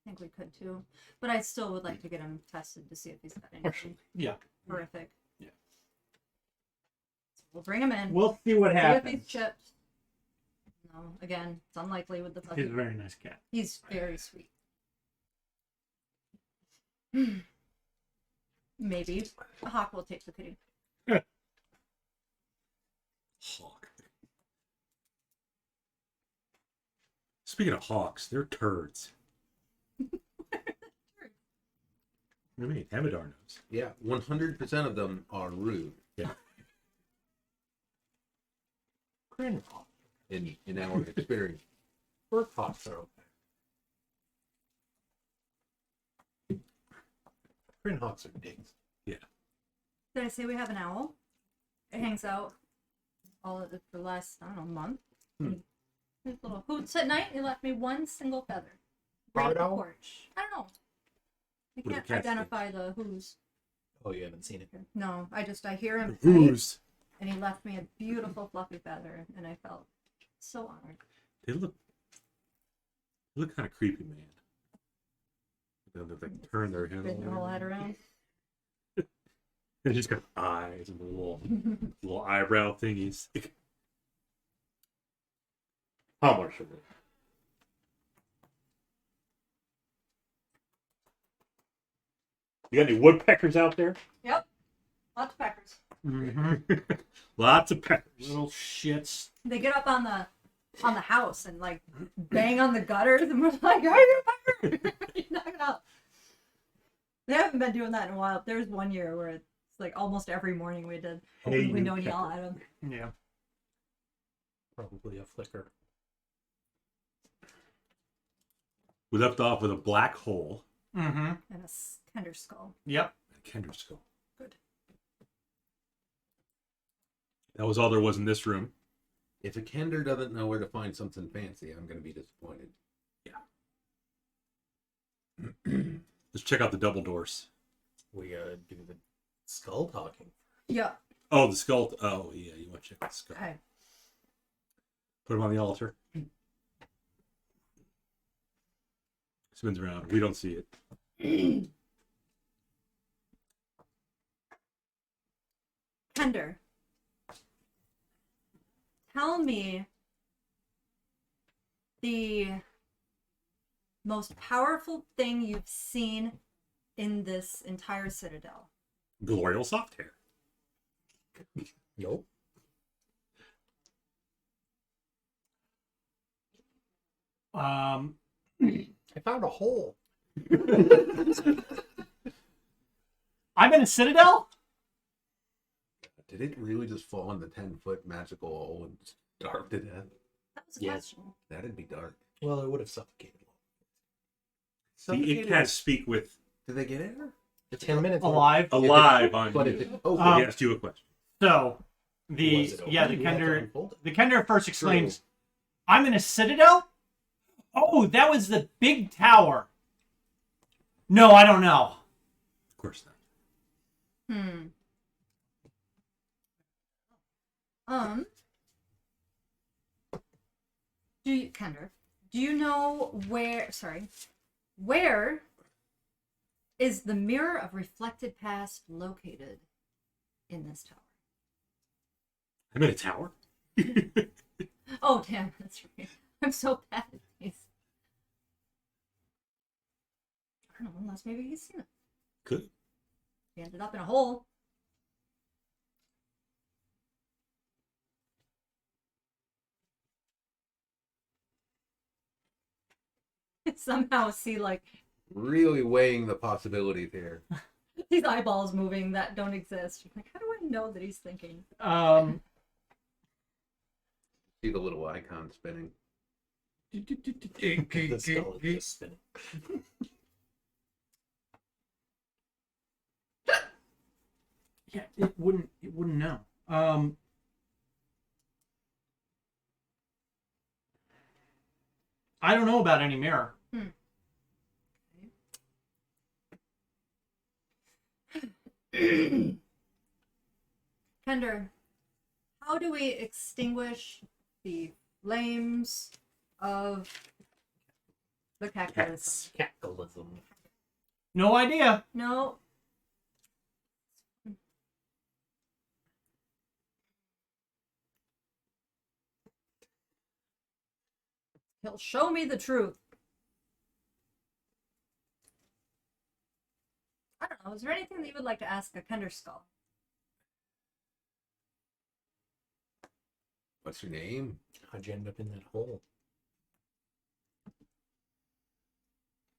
Speaker 2: I think we could too. But I still would like to get him tested to see if he's got anything
Speaker 3: Yeah.
Speaker 2: horrific.
Speaker 3: Yeah.
Speaker 2: So we'll bring him in.
Speaker 3: We'll see what
Speaker 2: See if
Speaker 3: happens.
Speaker 2: he's chipped. No, again, it's unlikely with the
Speaker 3: He's
Speaker 2: puppy.
Speaker 3: a very nice cat.
Speaker 2: He's very sweet. Maybe a hawk will take the kitty.
Speaker 1: Hawk. Speaking of hawks, they're turds. What do you mean? Amidar knows.
Speaker 4: Yeah, 100% of them are rude
Speaker 5: Krynn
Speaker 4: in our experience.
Speaker 5: Bird hawks are okay. Krynn hawks are dicks.
Speaker 2: Did I say we have an owl? It hangs out all of the last, I don't know, month. His little hoots at night. He left me one single feather. Right
Speaker 5: Barred
Speaker 2: at the
Speaker 5: owl?
Speaker 2: porch. I don't know. I
Speaker 1: What do the
Speaker 2: can't
Speaker 1: cats think?
Speaker 2: identify the who's.
Speaker 5: Oh, you haven't seen it.
Speaker 2: No, I hear him.
Speaker 1: Who's?
Speaker 2: And he left me a beautiful fluffy feather, and I felt so honored.
Speaker 1: They look kind of creepy, man. They turn their head.
Speaker 2: Spin the whole head around.
Speaker 1: They just got eyes and little eyebrow thingies. How much of it? You got any woodpeckers out there?
Speaker 2: Yep. Lots of peckers.
Speaker 3: Mm-hmm.
Speaker 1: Lots of peckers.
Speaker 3: Little shits.
Speaker 2: They get up on the house and like bang on the gutters, and we're like, "Are you pecker?" Knock it out. They haven't been doing that in a while. There was one year where it's like almost every morning we did open
Speaker 1: Hey,
Speaker 2: the
Speaker 1: you
Speaker 2: window and yell
Speaker 1: pecker.
Speaker 2: at them.
Speaker 3: Yeah.
Speaker 5: Probably a flicker.
Speaker 1: We left off with a black hole
Speaker 3: Mm-hmm.
Speaker 2: And a tender skull.
Speaker 3: Yep.
Speaker 1: and a Kendra skull.
Speaker 2: Good.
Speaker 1: That was all there was in this room.
Speaker 4: If a Kender doesn't know where to find something fancy, I'm going to be disappointed.
Speaker 1: Let's check out the double doors.
Speaker 5: We gotta do the skull talking.
Speaker 2: Yeah.
Speaker 1: Oh, the skull. Oh, yeah, you want to check the skull.
Speaker 2: Okay.
Speaker 1: Put him on the altar. Spins around. We don't see it.
Speaker 2: Kender, tell me the most powerful thing you've seen in this entire citadel.
Speaker 1: Glorial soft hair.
Speaker 5: Nope.
Speaker 3: Um,
Speaker 5: I found a hole.
Speaker 3: I'm in a citadel?
Speaker 4: Did it really just fall in the 10-foot magical hole and starve to death?
Speaker 2: That was a
Speaker 5: Yes.
Speaker 2: question.
Speaker 4: That'd be dark.
Speaker 5: Well, it would have suffocated.
Speaker 1: It can't speak with
Speaker 4: Did they get in her?
Speaker 5: The 10 minutes.
Speaker 3: Alive.
Speaker 1: alive on
Speaker 4: But
Speaker 1: you.
Speaker 4: if it, oh,
Speaker 3: Um,
Speaker 1: He asked you a question.
Speaker 3: So,
Speaker 5: Was
Speaker 3: the
Speaker 5: it open?
Speaker 3: yeah, the
Speaker 5: You had to
Speaker 3: Kender
Speaker 5: unfold it.
Speaker 3: the Kender first exclaims, "I'm in a citadel? Oh, that was the big tower." No, I don't know.
Speaker 1: Of course not.
Speaker 2: Kender, do you know where is the mirror of reflected past located in this tower?
Speaker 1: I'm in a tower.
Speaker 2: Oh, damn, that's right. I'm so bad at these. I don't know, unless maybe he's seen it.
Speaker 1: Good.
Speaker 2: He ended up in a hole. Somehow see, like,
Speaker 4: really weighing the possibilities here.
Speaker 2: these eyeballs moving that don't exist. Like, how do I know that he's thinking?
Speaker 4: See the little icon spinning.
Speaker 5: The skull is just spinning.
Speaker 3: Yeah, it wouldn't know. I don't know about any mirror.
Speaker 2: Kender, how do we extinguish the flames of the cactus?
Speaker 5: Capitalism.
Speaker 3: No idea.
Speaker 2: No. He'll show me the truth. I don't know. Is there anything that you would like to ask a Kender Skull?
Speaker 4: What's your name?
Speaker 5: How'd you end up in that hole?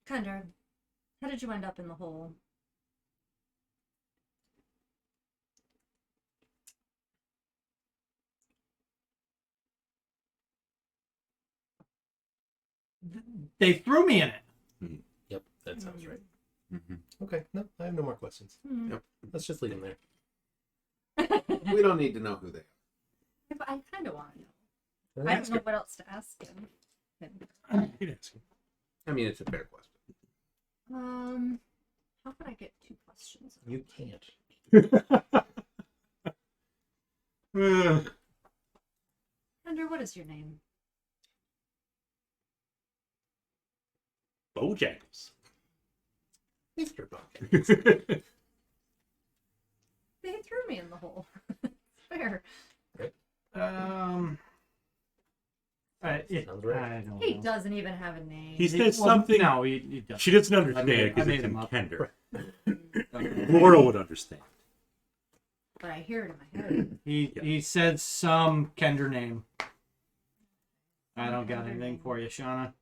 Speaker 2: Kender, how did you end up in the hole?
Speaker 3: They threw me in it.
Speaker 5: Yep, that sounds right.
Speaker 4: Mm-hmm.
Speaker 5: Okay, no, I have no more questions.
Speaker 4: Yep.
Speaker 5: Let's just leave them there.
Speaker 4: We don't need to know who they are.
Speaker 2: Yeah, but I kind of want to know. I don't know what else to ask him.
Speaker 1: He'd ask you.
Speaker 4: I mean, it's a fair question.
Speaker 2: How could I get 2 questions?
Speaker 5: You can't.
Speaker 2: Kender, what is your name?
Speaker 1: Bojangles.
Speaker 5: Mr. Buck.
Speaker 2: They threw me in the hole. Fair.
Speaker 5: Sounds right.
Speaker 3: I don't
Speaker 2: He
Speaker 3: know.
Speaker 2: doesn't even have a name.
Speaker 1: He said something.
Speaker 3: No, he doesn't.
Speaker 1: She doesn't understand
Speaker 3: I
Speaker 1: because
Speaker 3: made
Speaker 1: it's in
Speaker 3: him up.
Speaker 1: Kender. Laura would understand.
Speaker 2: But I hear it in my head.
Speaker 3: He said some Kender name. I don't got anything for you, Shauna.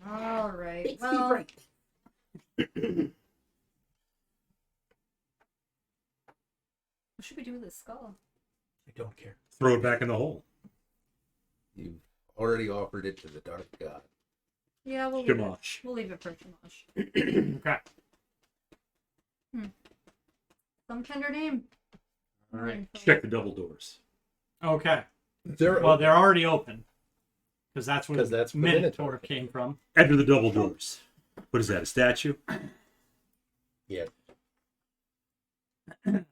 Speaker 2: All right. Well, what should we do with this skull?
Speaker 5: I don't care.
Speaker 1: Throw it back in the hole.
Speaker 4: You've already offered it to the Dark God.
Speaker 2: Yeah, we'll leave it.
Speaker 1: Shamash.
Speaker 2: We'll leave it for Shamash.
Speaker 3: Okay.
Speaker 2: Some tender name.
Speaker 3: All right.
Speaker 1: Check the double doors.
Speaker 3: Okay.
Speaker 5: They're
Speaker 3: Well, they're already open. Because that's where
Speaker 5: 'Cause
Speaker 3: the
Speaker 5: that's the
Speaker 3: Minotaur
Speaker 5: Minotaur.
Speaker 3: came from.
Speaker 1: Enter the double doors. What is that, a statue?
Speaker 5: yeah.
Speaker 3: The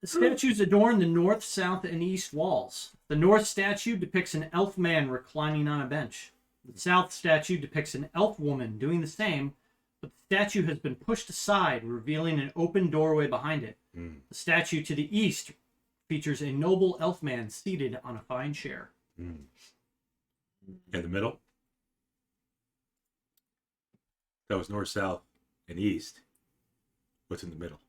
Speaker 3: statues adorn the north, south, and east walls. The north statue depicts an elf man reclining on a bench. The south statue depicts an elf woman doing the same, but the statue has been pushed aside, revealing an open doorway behind it.
Speaker 1: Mm.
Speaker 3: The statue to the east features a noble elf man seated on a fine chair.
Speaker 1: Mm. In the middle? That was north, south, and east. What's in the middle?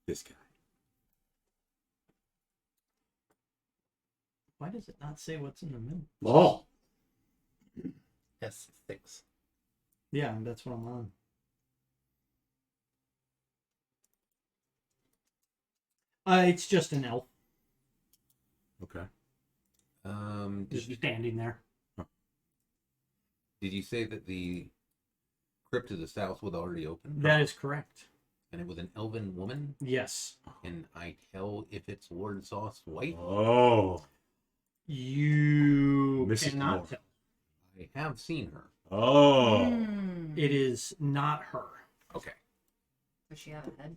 Speaker 1: This guy.
Speaker 3: Why does it not say what's in the middle?
Speaker 1: Oh.
Speaker 5: S6.
Speaker 3: Yeah, that's what I'm on. It's just an elf
Speaker 1: Okay.
Speaker 3: just standing there.
Speaker 4: Did you say that the crypt to the south was already open?
Speaker 3: That is correct.
Speaker 4: And it was an elven woman?
Speaker 3: Yes.
Speaker 4: Can I tell if it's Ward Sauce White?
Speaker 1: Oh.
Speaker 3: You
Speaker 1: Mrs.
Speaker 3: cannot
Speaker 1: Moore.
Speaker 3: tell.
Speaker 4: I have seen her.
Speaker 1: Oh.
Speaker 2: Hmm.
Speaker 3: It is not her.
Speaker 4: Okay.
Speaker 2: Does she have a head?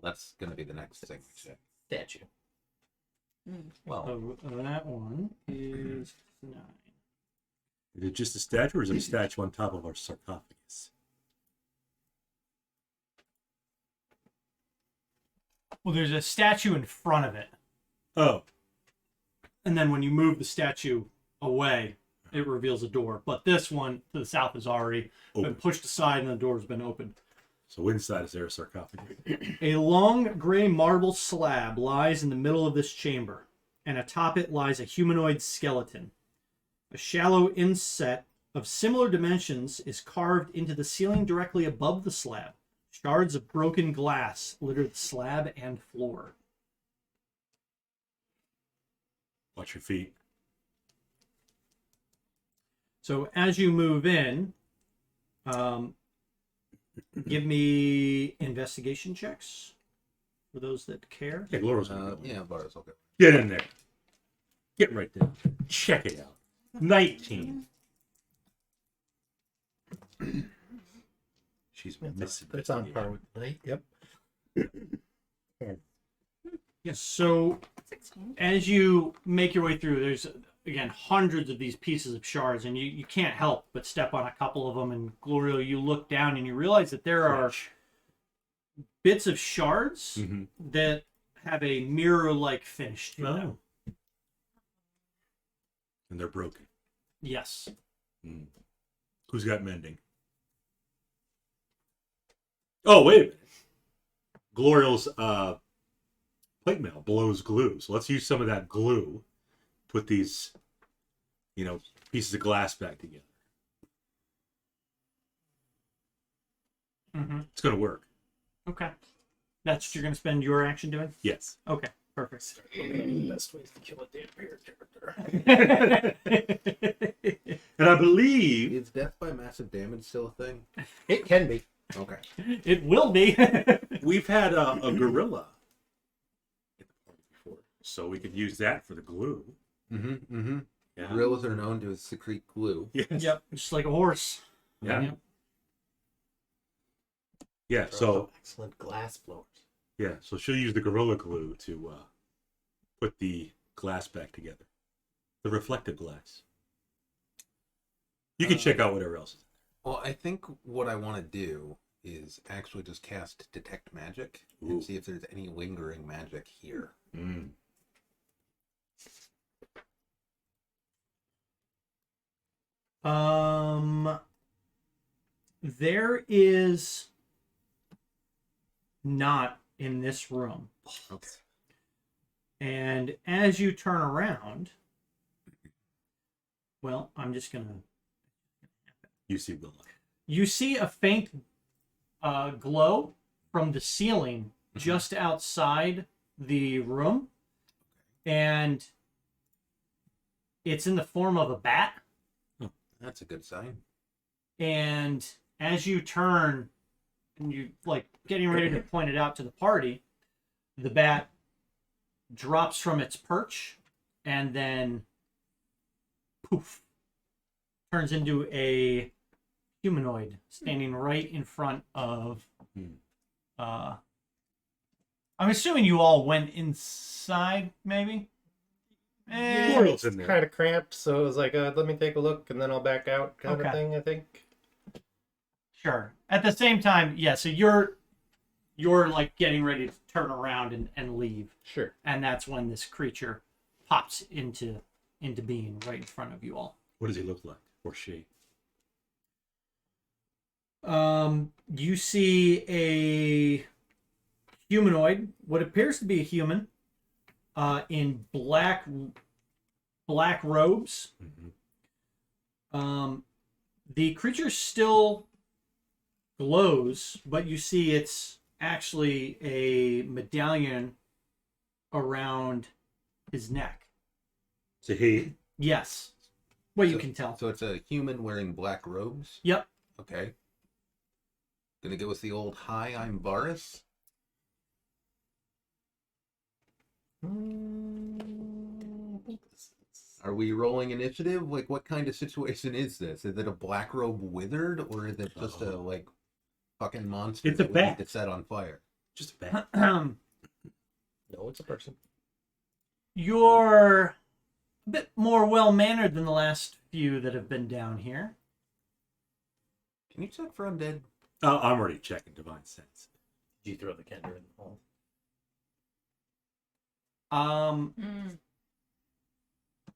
Speaker 4: That's going to be the next thing we check.
Speaker 5: Statue.
Speaker 4: Well,
Speaker 3: So that one is 9.
Speaker 1: Is it just a statue or is it a statue on top of our sarcophagus?
Speaker 3: Well, there's a statue in front of it.
Speaker 1: Oh.
Speaker 3: And then when you move the statue away, it reveals a door. But this one to the south has already been
Speaker 1: Open.
Speaker 3: pushed aside and the door's been opened.
Speaker 1: So inside is there a sarcophagus?
Speaker 3: A long gray marble slab lies in the middle of this chamber, and atop it lies a humanoid skeleton. A shallow inset of similar dimensions is carved into the ceiling directly above the slab. Shards of broken glass litter the slab and floor.
Speaker 1: Watch your feet.
Speaker 3: So as you move in, give me investigation checks for those that care.
Speaker 1: Yeah, Gloria's gonna go in.
Speaker 4: yeah, Bars, okay.
Speaker 1: Get in there. Get right there. Check it out. 19. She's missing.
Speaker 5: That's on par with night. Yep.
Speaker 3: Yes. So
Speaker 2: 16.
Speaker 3: as you make your way through, there's again hundreds of these pieces of shards, and you can't help but step on a couple of them. And Glorio, you look down and you realize that there are bits of shards
Speaker 1: Mm-hmm.
Speaker 3: that have a mirror-like finish to them.
Speaker 1: Oh. And they're broken.
Speaker 3: Yes.
Speaker 1: Mm. Who's got mending? Oh, wait a minute. Gloriel's plate mail blows glue. So let's use some of that glue. Put these, pieces of glass back together.
Speaker 3: Mm-hmm.
Speaker 1: It's going to work.
Speaker 3: Okay. That's what you're going to spend your action doing?
Speaker 1: Yes.
Speaker 3: Okay. Perfect.
Speaker 5: Best ways to kill a damn bear character.
Speaker 1: And I believe
Speaker 4: Is death by massive damage still a thing?
Speaker 5: It can be.
Speaker 4: Okay.
Speaker 3: It will be.
Speaker 1: we've had a gorilla in the party before. So we could use that for the glue.
Speaker 4: Mm-hmm. Mm-hmm.
Speaker 1: Yeah.
Speaker 4: Gorillas are known to secrete glue.
Speaker 1: Yes.
Speaker 3: Yep. Just like a horse.
Speaker 1: Yeah.
Speaker 3: Yep.
Speaker 1: Yeah. So
Speaker 5: Excellent glass blowers.
Speaker 1: yeah. So she'll use the gorilla glue to put the glass back together. The reflective glass. You can check out whatever else.
Speaker 4: Well, I think what I want to do is actually just cast Detect Magic
Speaker 1: Ooh.
Speaker 4: and see if there's any lingering magic here.
Speaker 1: Mm.
Speaker 3: There is not in this room.
Speaker 4: Okay.
Speaker 3: And as you turn around, well, I'm just gonna.
Speaker 1: You see Willa.
Speaker 3: You see a faint glow from the ceiling just outside the room, and it's in the form of a bat.
Speaker 4: That's a good sign.
Speaker 3: And as you turn and you like getting ready to point it out to the party, the bat drops from its perch and then poof turns into a humanoid standing right in front of I'm assuming you all went inside, maybe?
Speaker 1: Glorio's in there.
Speaker 5: Kind of cramped, so it was like, let me take a look and then I'll back out kind of thing, I think.
Speaker 3: Sure. At the same time, yeah, so you're like getting ready to turn around and leave.
Speaker 5: Sure.
Speaker 3: And that's when this creature pops into being right in front of you all.
Speaker 1: What does he look like? Or she?
Speaker 3: You see a humanoid, what appears to be a human, in black robes. The creature still glows, but you see it's actually a medallion around his neck.
Speaker 1: Is it he?
Speaker 3: Yes. Well, you
Speaker 4: So-
Speaker 3: can tell.
Speaker 4: So it's a human wearing black robes?
Speaker 3: Yep.
Speaker 4: Okay. Gonna go with the old hi, I'm Bakaris. Are we rolling initiative? Like, what kind of situation is this? Is it a black robe wizard, or is it just a like fucking monster
Speaker 1: It's a
Speaker 4: that we need
Speaker 1: bat.
Speaker 4: to set on fire?
Speaker 1: Just a bat.
Speaker 5: No, it's a person.
Speaker 3: You're a bit more well-mannered than the last few that have been down here.
Speaker 4: Can you check for undead?
Speaker 1: Oh, I'm already checking Divine Sense.
Speaker 5: Did you throw the kender in the hole?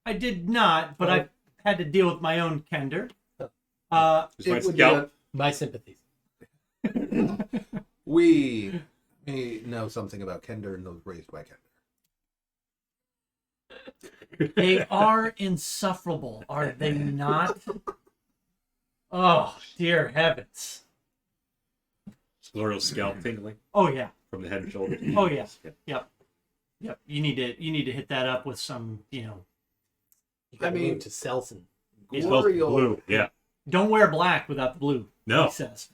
Speaker 3: I did not, but I've had to deal with my own kender.
Speaker 1: Is my
Speaker 4: It would be
Speaker 1: scout?
Speaker 5: My sympathies.
Speaker 4: We know something about Kender and those raised by Kender.
Speaker 3: They are insufferable, are they not? Oh, dear heavens.
Speaker 1: Is Glorious scalp tingling
Speaker 3: Oh, yeah.
Speaker 1: from the head and shoulders?
Speaker 3: Oh, yeah. Yep. You need to hit that up with some,
Speaker 5: You gotta move to Selson.
Speaker 1: He's both blue. Yeah.
Speaker 3: don't wear black without the blue.
Speaker 1: No.
Speaker 3: He says.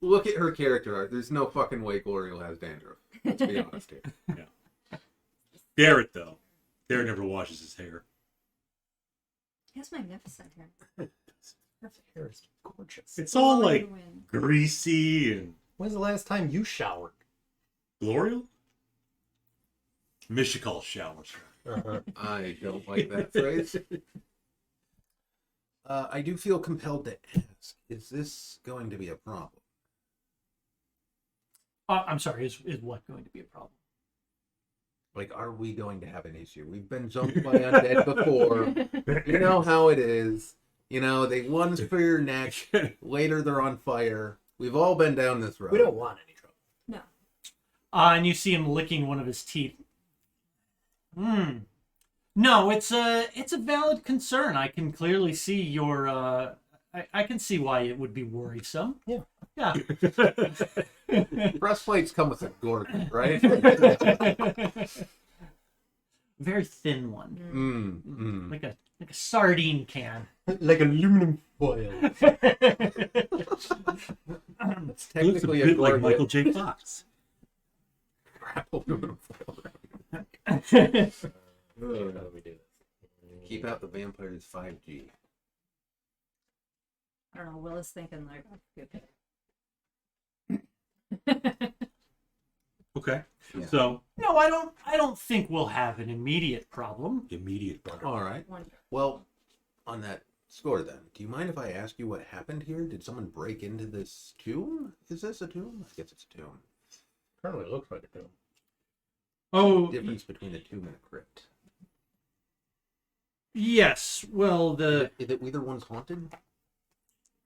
Speaker 4: Look at her character art. There's no fucking way Gloriel has dandruff. Let's be honest here.
Speaker 1: Garrett, though. Garrett never washes his hair.
Speaker 2: He has magnificent hair.
Speaker 5: Her hair is gorgeous.
Speaker 1: It's all like
Speaker 2: Glowing.
Speaker 1: greasy and
Speaker 5: When's the last time you showered?
Speaker 1: Glorial? Mishikal showers.
Speaker 4: I don't like that phrase. I do feel compelled to ask, is this going to be a problem?
Speaker 3: I'm sorry, is what going to be a problem?
Speaker 4: Like, are we going to have an issue? We've been jumped by undead before. You know how it is. You know, they lunge for your neck. Later, they're on fire. We've all been down this road.
Speaker 5: We don't want any trouble.
Speaker 2: No.
Speaker 3: And you see him licking one of his teeth. No, it's a valid concern. I can clearly see your. I can see why it would be worrisome.
Speaker 5: Yeah.
Speaker 3: Yeah.
Speaker 4: Breastplates come with a gorgon, right?
Speaker 3: Very thin one, like a sardine can.
Speaker 5: Like aluminum foil.
Speaker 4: It's
Speaker 1: Looks a
Speaker 4: technically
Speaker 1: bit like
Speaker 4: gorgon.
Speaker 1: Michael J. Fox.
Speaker 4: Wrap aluminum foil around.
Speaker 5: How do we do this?
Speaker 4: Keep out the vampires 5G.
Speaker 2: I don't know. Will is thinking like, okay.
Speaker 1: Okay.
Speaker 4: Yeah.
Speaker 1: So,
Speaker 3: No, I don't think we'll have an immediate problem.
Speaker 1: immediate butter.
Speaker 4: All right.
Speaker 2: Wonderful.
Speaker 4: Well, on that score then, do you mind if I ask you what happened here? Did someone break into this tomb? Is this a tomb? I guess it's a tomb.
Speaker 5: Currently looks like a tomb.
Speaker 3: Oh,
Speaker 4: Difference between a tomb and a crypt.
Speaker 3: yes. Well,
Speaker 4: Is it either one's haunted?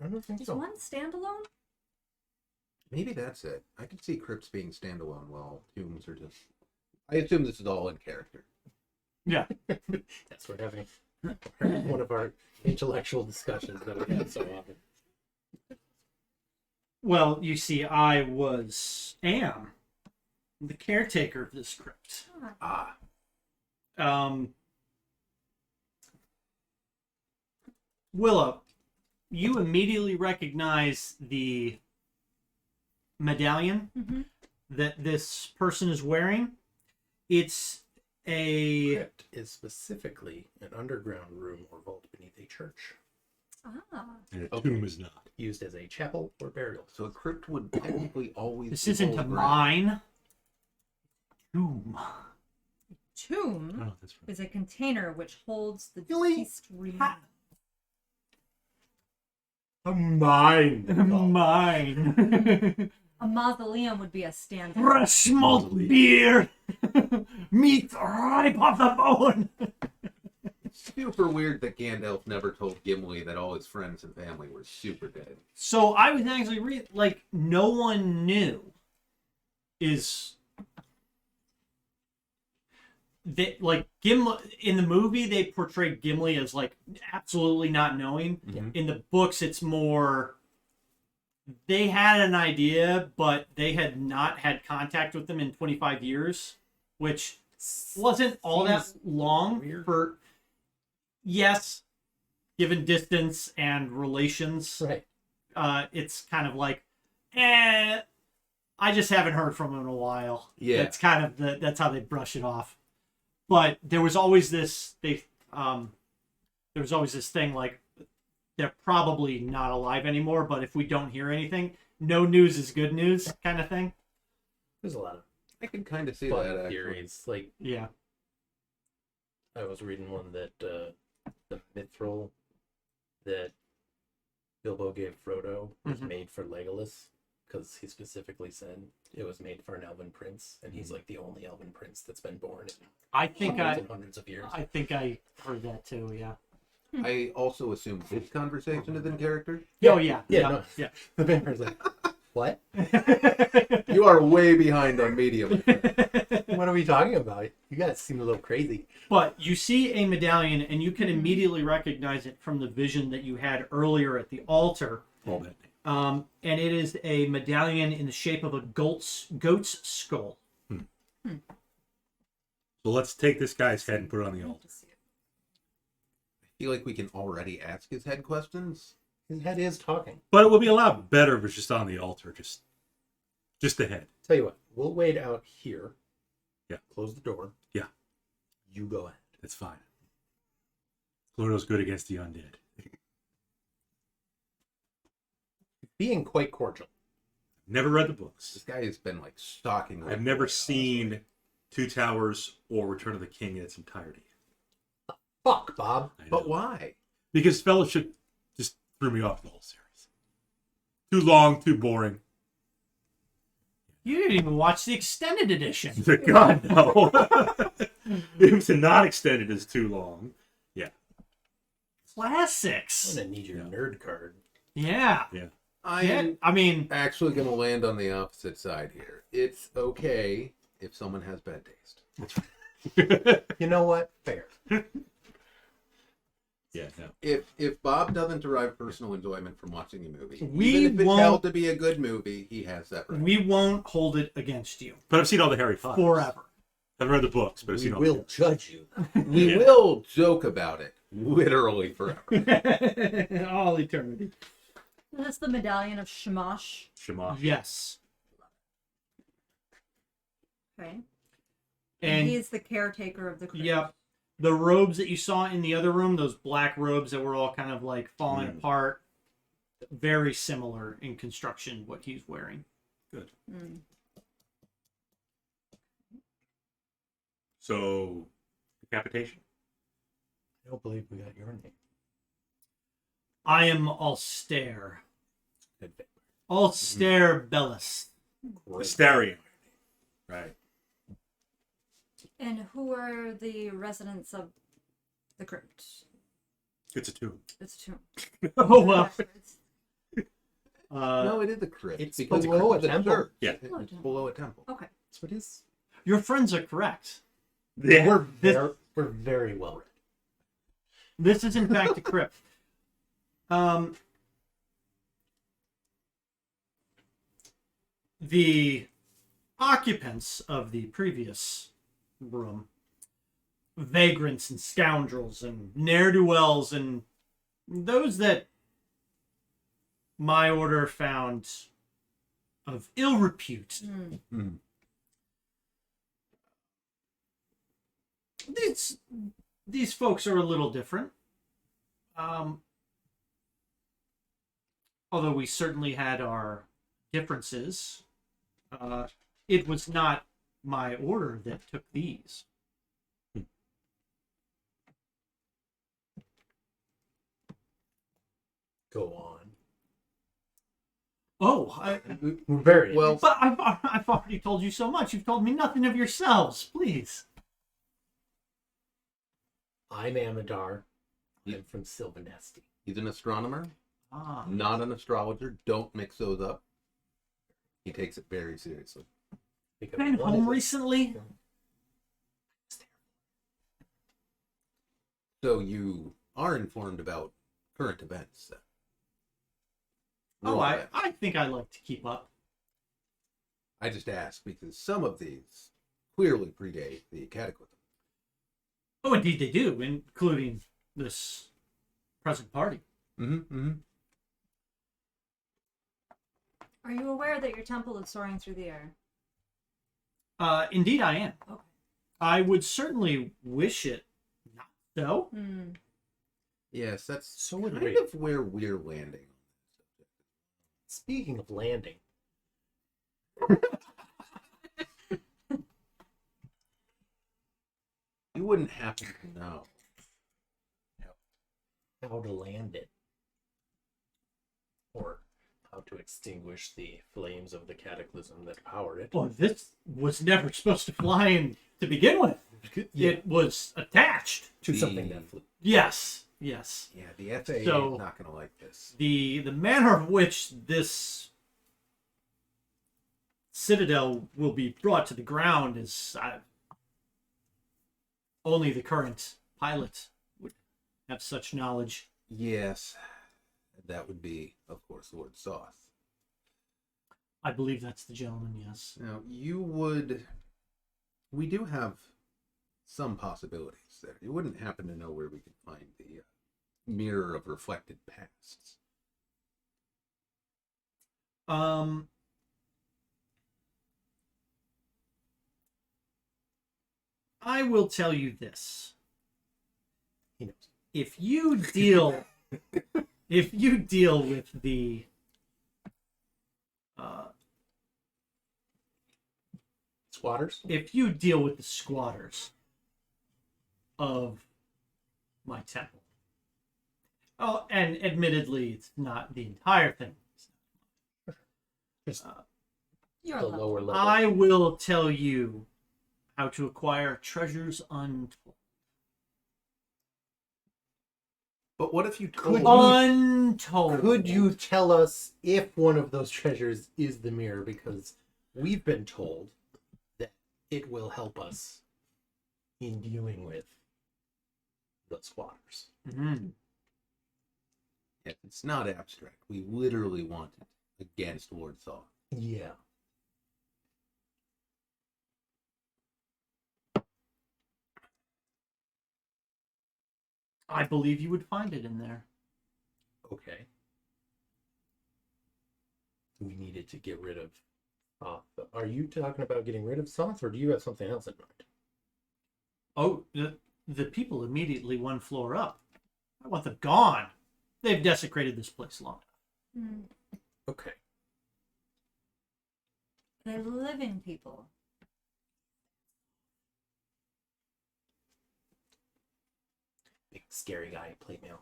Speaker 5: I don't think
Speaker 2: Is
Speaker 5: so.
Speaker 2: one standalone?
Speaker 4: Maybe that's it. I could see crypts being standalone while tombs are just... I assume this is all in character.
Speaker 3: yeah.
Speaker 5: That's we're having one of our intellectual discussions that we have so often.
Speaker 3: Well, you see, I am the caretaker of this crypt.
Speaker 4: Ah.
Speaker 3: Willow, you immediately recognize the medallion
Speaker 2: Mm-hmm.
Speaker 3: that this person is wearing. It's a
Speaker 5: Crypt is specifically an underground room or vault beneath a church,
Speaker 2: Ah.
Speaker 1: And a
Speaker 4: Okay.
Speaker 1: tomb is not.
Speaker 5: used as a chapel or burial.
Speaker 4: So a crypt would technically always.
Speaker 3: this
Speaker 4: be
Speaker 3: isn't a
Speaker 4: below ground.
Speaker 3: mine. Tomb.
Speaker 2: Tomb
Speaker 1: Oh, that's right.
Speaker 2: is a container which holds the
Speaker 3: Really?
Speaker 2: deceased remains.
Speaker 5: A mine.
Speaker 3: Mine.
Speaker 2: A mausoleum would be a standard.
Speaker 3: Fresh malt beer. Meat ripe off the bone.
Speaker 4: Super weird that Gandalf never told Gimli that all his friends and family were super dead.
Speaker 3: So I was actually like, no one knew. Is that like Gimli in the movie? They portrayed Gimli as like absolutely not knowing.
Speaker 5: Yeah.
Speaker 3: In the books, it's more. They had an idea, but they had not had contact with them in 25 years, which wasn't all that
Speaker 5: Seems
Speaker 3: long
Speaker 5: weird.
Speaker 3: for. Yes, given distance and relations,
Speaker 5: Right.
Speaker 3: it's kind of like, I just haven't heard from him in a while.
Speaker 4: Yeah.
Speaker 3: That's kind of that's how they brush it off. But there was always this there was always this thing like they're probably not alive anymore, but if we don't hear anything, no news is good news kind of thing.
Speaker 5: There's a lot of
Speaker 4: I can kind of see
Speaker 5: fun
Speaker 4: that. Actually.
Speaker 5: theories. Like
Speaker 3: Yeah.
Speaker 5: I was reading one that the mithril that Bilbo gave Frodo was
Speaker 3: Mhm.
Speaker 5: made for Legolas because he specifically said it was made for an elven prince, and he's like the only elven prince that's been born in
Speaker 3: I think
Speaker 5: hundreds and hundreds of years.
Speaker 3: I think I heard that too, yeah.
Speaker 4: I also assume this conversation is in character.
Speaker 3: Oh yeah.
Speaker 5: Yeah,
Speaker 3: Yeah.
Speaker 5: The vampire's like, what?
Speaker 4: You are way behind on medium.
Speaker 5: What are we talking about? You guys seem a little crazy.
Speaker 3: But you see a medallion and you can immediately recognize it from the vision that you had earlier at the altar.
Speaker 1: All that.
Speaker 3: And it is a medallion in the shape of a goat's skull.
Speaker 1: So let's take this guy's head and put it on the altar.
Speaker 4: I feel like we can already ask his head questions.
Speaker 5: His head is talking.
Speaker 1: But it would be a lot better if it's just on the altar, just the head.
Speaker 5: Tell you what, we'll wait out here.
Speaker 1: Yeah.
Speaker 5: Close the door.
Speaker 1: Yeah.
Speaker 5: You go ahead.
Speaker 1: That's fine. Clordo's good against the undead.
Speaker 5: Being quite cordial.
Speaker 1: Never read the books.
Speaker 4: This guy has been like stalking.
Speaker 1: I've never seen Two Towers or Return of the King in its entirety.
Speaker 5: Fuck, Bob.
Speaker 1: I know.
Speaker 4: But why?
Speaker 1: Because Fellowship just threw me off the whole series. Too long, too boring.
Speaker 3: You didn't even watch the extended edition.
Speaker 1: God, no. Even not extended is too long.
Speaker 5: I'm
Speaker 3: Classics.
Speaker 5: gonna need your
Speaker 1: Yeah.
Speaker 5: nerd card.
Speaker 3: Yeah.
Speaker 4: I
Speaker 3: Yeah.
Speaker 4: am
Speaker 3: I mean,
Speaker 4: actually going to land on the opposite side here. It's okay if someone has bad taste.
Speaker 5: You know what? Fair.
Speaker 1: Yeah, no.
Speaker 4: If Bob doesn't derive personal enjoyment from watching a movie,
Speaker 3: We
Speaker 4: even if it's
Speaker 3: won't-
Speaker 4: held to be a good movie, he has that right.
Speaker 3: we won't hold it against you
Speaker 1: But I've seen all the Harry Potters.
Speaker 3: forever.
Speaker 1: I've read the books, but I've
Speaker 5: We
Speaker 1: seen all
Speaker 5: will judge you.
Speaker 4: We
Speaker 1: Yeah.
Speaker 4: will joke about it literally forever.
Speaker 3: All eternity.
Speaker 2: Is this the medallion of Shamash?
Speaker 1: Shamash.
Speaker 3: Yes.
Speaker 2: Okay.
Speaker 3: And
Speaker 2: he's the caretaker of the crypt.
Speaker 3: yep. The robes that you saw in the other room, those black robes that were all kind of like falling apart, very similar in construction what he's wearing.
Speaker 1: Good.
Speaker 2: Mm.
Speaker 1: So, decapitation?
Speaker 5: I don't believe we got your name.
Speaker 3: I am Alstair.
Speaker 5: Good pick.
Speaker 3: Alstair Bellis.
Speaker 5: Great.
Speaker 1: Astarion. Right.
Speaker 2: And who are the residents of the crypt?
Speaker 1: It's a tomb.
Speaker 2: It's a tomb.
Speaker 3: Oh well.
Speaker 2: Backwards.
Speaker 4: No, it is a crypt.
Speaker 5: It's
Speaker 4: because
Speaker 5: below
Speaker 4: crypt
Speaker 5: a
Speaker 4: is
Speaker 5: temple.
Speaker 4: church.
Speaker 1: Yeah.
Speaker 4: It's below a temple.
Speaker 2: Okay.
Speaker 5: That's what it is.
Speaker 3: Your friends are correct.
Speaker 5: We're very well read.
Speaker 3: This is in fact a crypt. The occupants of the previous room, vagrants and scoundrels and ne'er-do-wells and those that my order found of ill repute.
Speaker 2: Hmm.
Speaker 3: These folks are a little different. Although we certainly had our differences, it was not my order that took these.
Speaker 5: Go on.
Speaker 3: Oh,
Speaker 5: We're very
Speaker 4: Well,
Speaker 3: but I've already told you so much. You've told me nothing of yourselves. Please.
Speaker 5: I'm Amadar. I'm from Sylvanesti.
Speaker 4: he's an astronomer,
Speaker 3: Ah.
Speaker 4: not an astrologer. Don't mix those up. He takes it very seriously.
Speaker 5: Because
Speaker 3: Been
Speaker 5: one
Speaker 3: home
Speaker 5: is a-
Speaker 3: recently?
Speaker 4: So you are informed about current events.
Speaker 3: Oh,
Speaker 4: World
Speaker 3: I
Speaker 4: events.
Speaker 3: think I like to keep up.
Speaker 4: I just asked because some of these clearly predate the Cataclysm.
Speaker 3: Oh, indeed they do, including this present party.
Speaker 4: Mm-hmm.
Speaker 2: Are you aware that your temple is soaring through the air?
Speaker 3: Indeed I am.
Speaker 2: Okay.
Speaker 3: I would certainly wish it not so.
Speaker 2: Hmm.
Speaker 4: Yes, that's
Speaker 5: So would
Speaker 4: kind
Speaker 5: we.
Speaker 4: of where we're landing.
Speaker 5: Speaking of landing,
Speaker 4: You wouldn't happen to know.
Speaker 5: how to land it. Or how to extinguish the flames of the cataclysm that powered it.
Speaker 3: Well, this was never supposed to fly in to begin with.
Speaker 5: Yeah.
Speaker 3: It was attached.
Speaker 5: To something that flew.
Speaker 3: Yes, yes.
Speaker 4: Yeah, the FAA
Speaker 3: So-
Speaker 4: is not going to like this.
Speaker 3: The manner of which this Citadel will be brought to the ground is only the current pilot would have such knowledge.
Speaker 4: Yes, that would be, of course, Lord Soth.
Speaker 3: I believe that's the gentleman, yes.
Speaker 4: Now, we do have some possibilities there. You wouldn't happen to know where we could find the mirror of reflected pasts.
Speaker 3: I will tell you this.
Speaker 5: He knows.
Speaker 3: If you deal with the
Speaker 5: Squatters?
Speaker 3: if you deal with the squatters of my temple. Oh, and admittedly, it's not the entire thing.
Speaker 5: Just
Speaker 2: Your
Speaker 5: the
Speaker 2: level.
Speaker 5: lower level.
Speaker 3: I will tell you how to acquire treasures untold.
Speaker 4: But what if you
Speaker 5: Could
Speaker 4: told
Speaker 5: you-
Speaker 3: Untold.
Speaker 5: Could you tell us if one of those treasures is the mirror? Because we've been told that it will help us in dealing with the squatters.
Speaker 3: Mhm.
Speaker 4: Yeah, it's not abstract. We literally want it against Lord Soth.
Speaker 5: Yeah.
Speaker 3: I believe you would find it in there.
Speaker 5: Okay. We needed to get rid of Soth. Are you talking about getting rid of Soth, or do you have something else in mind?
Speaker 3: Oh, the people immediately one floor up. I want them gone. They've desecrated this place long enough.
Speaker 2: Hmm.
Speaker 5: Okay.
Speaker 2: They're living people.
Speaker 5: Big scary guy, plate mail.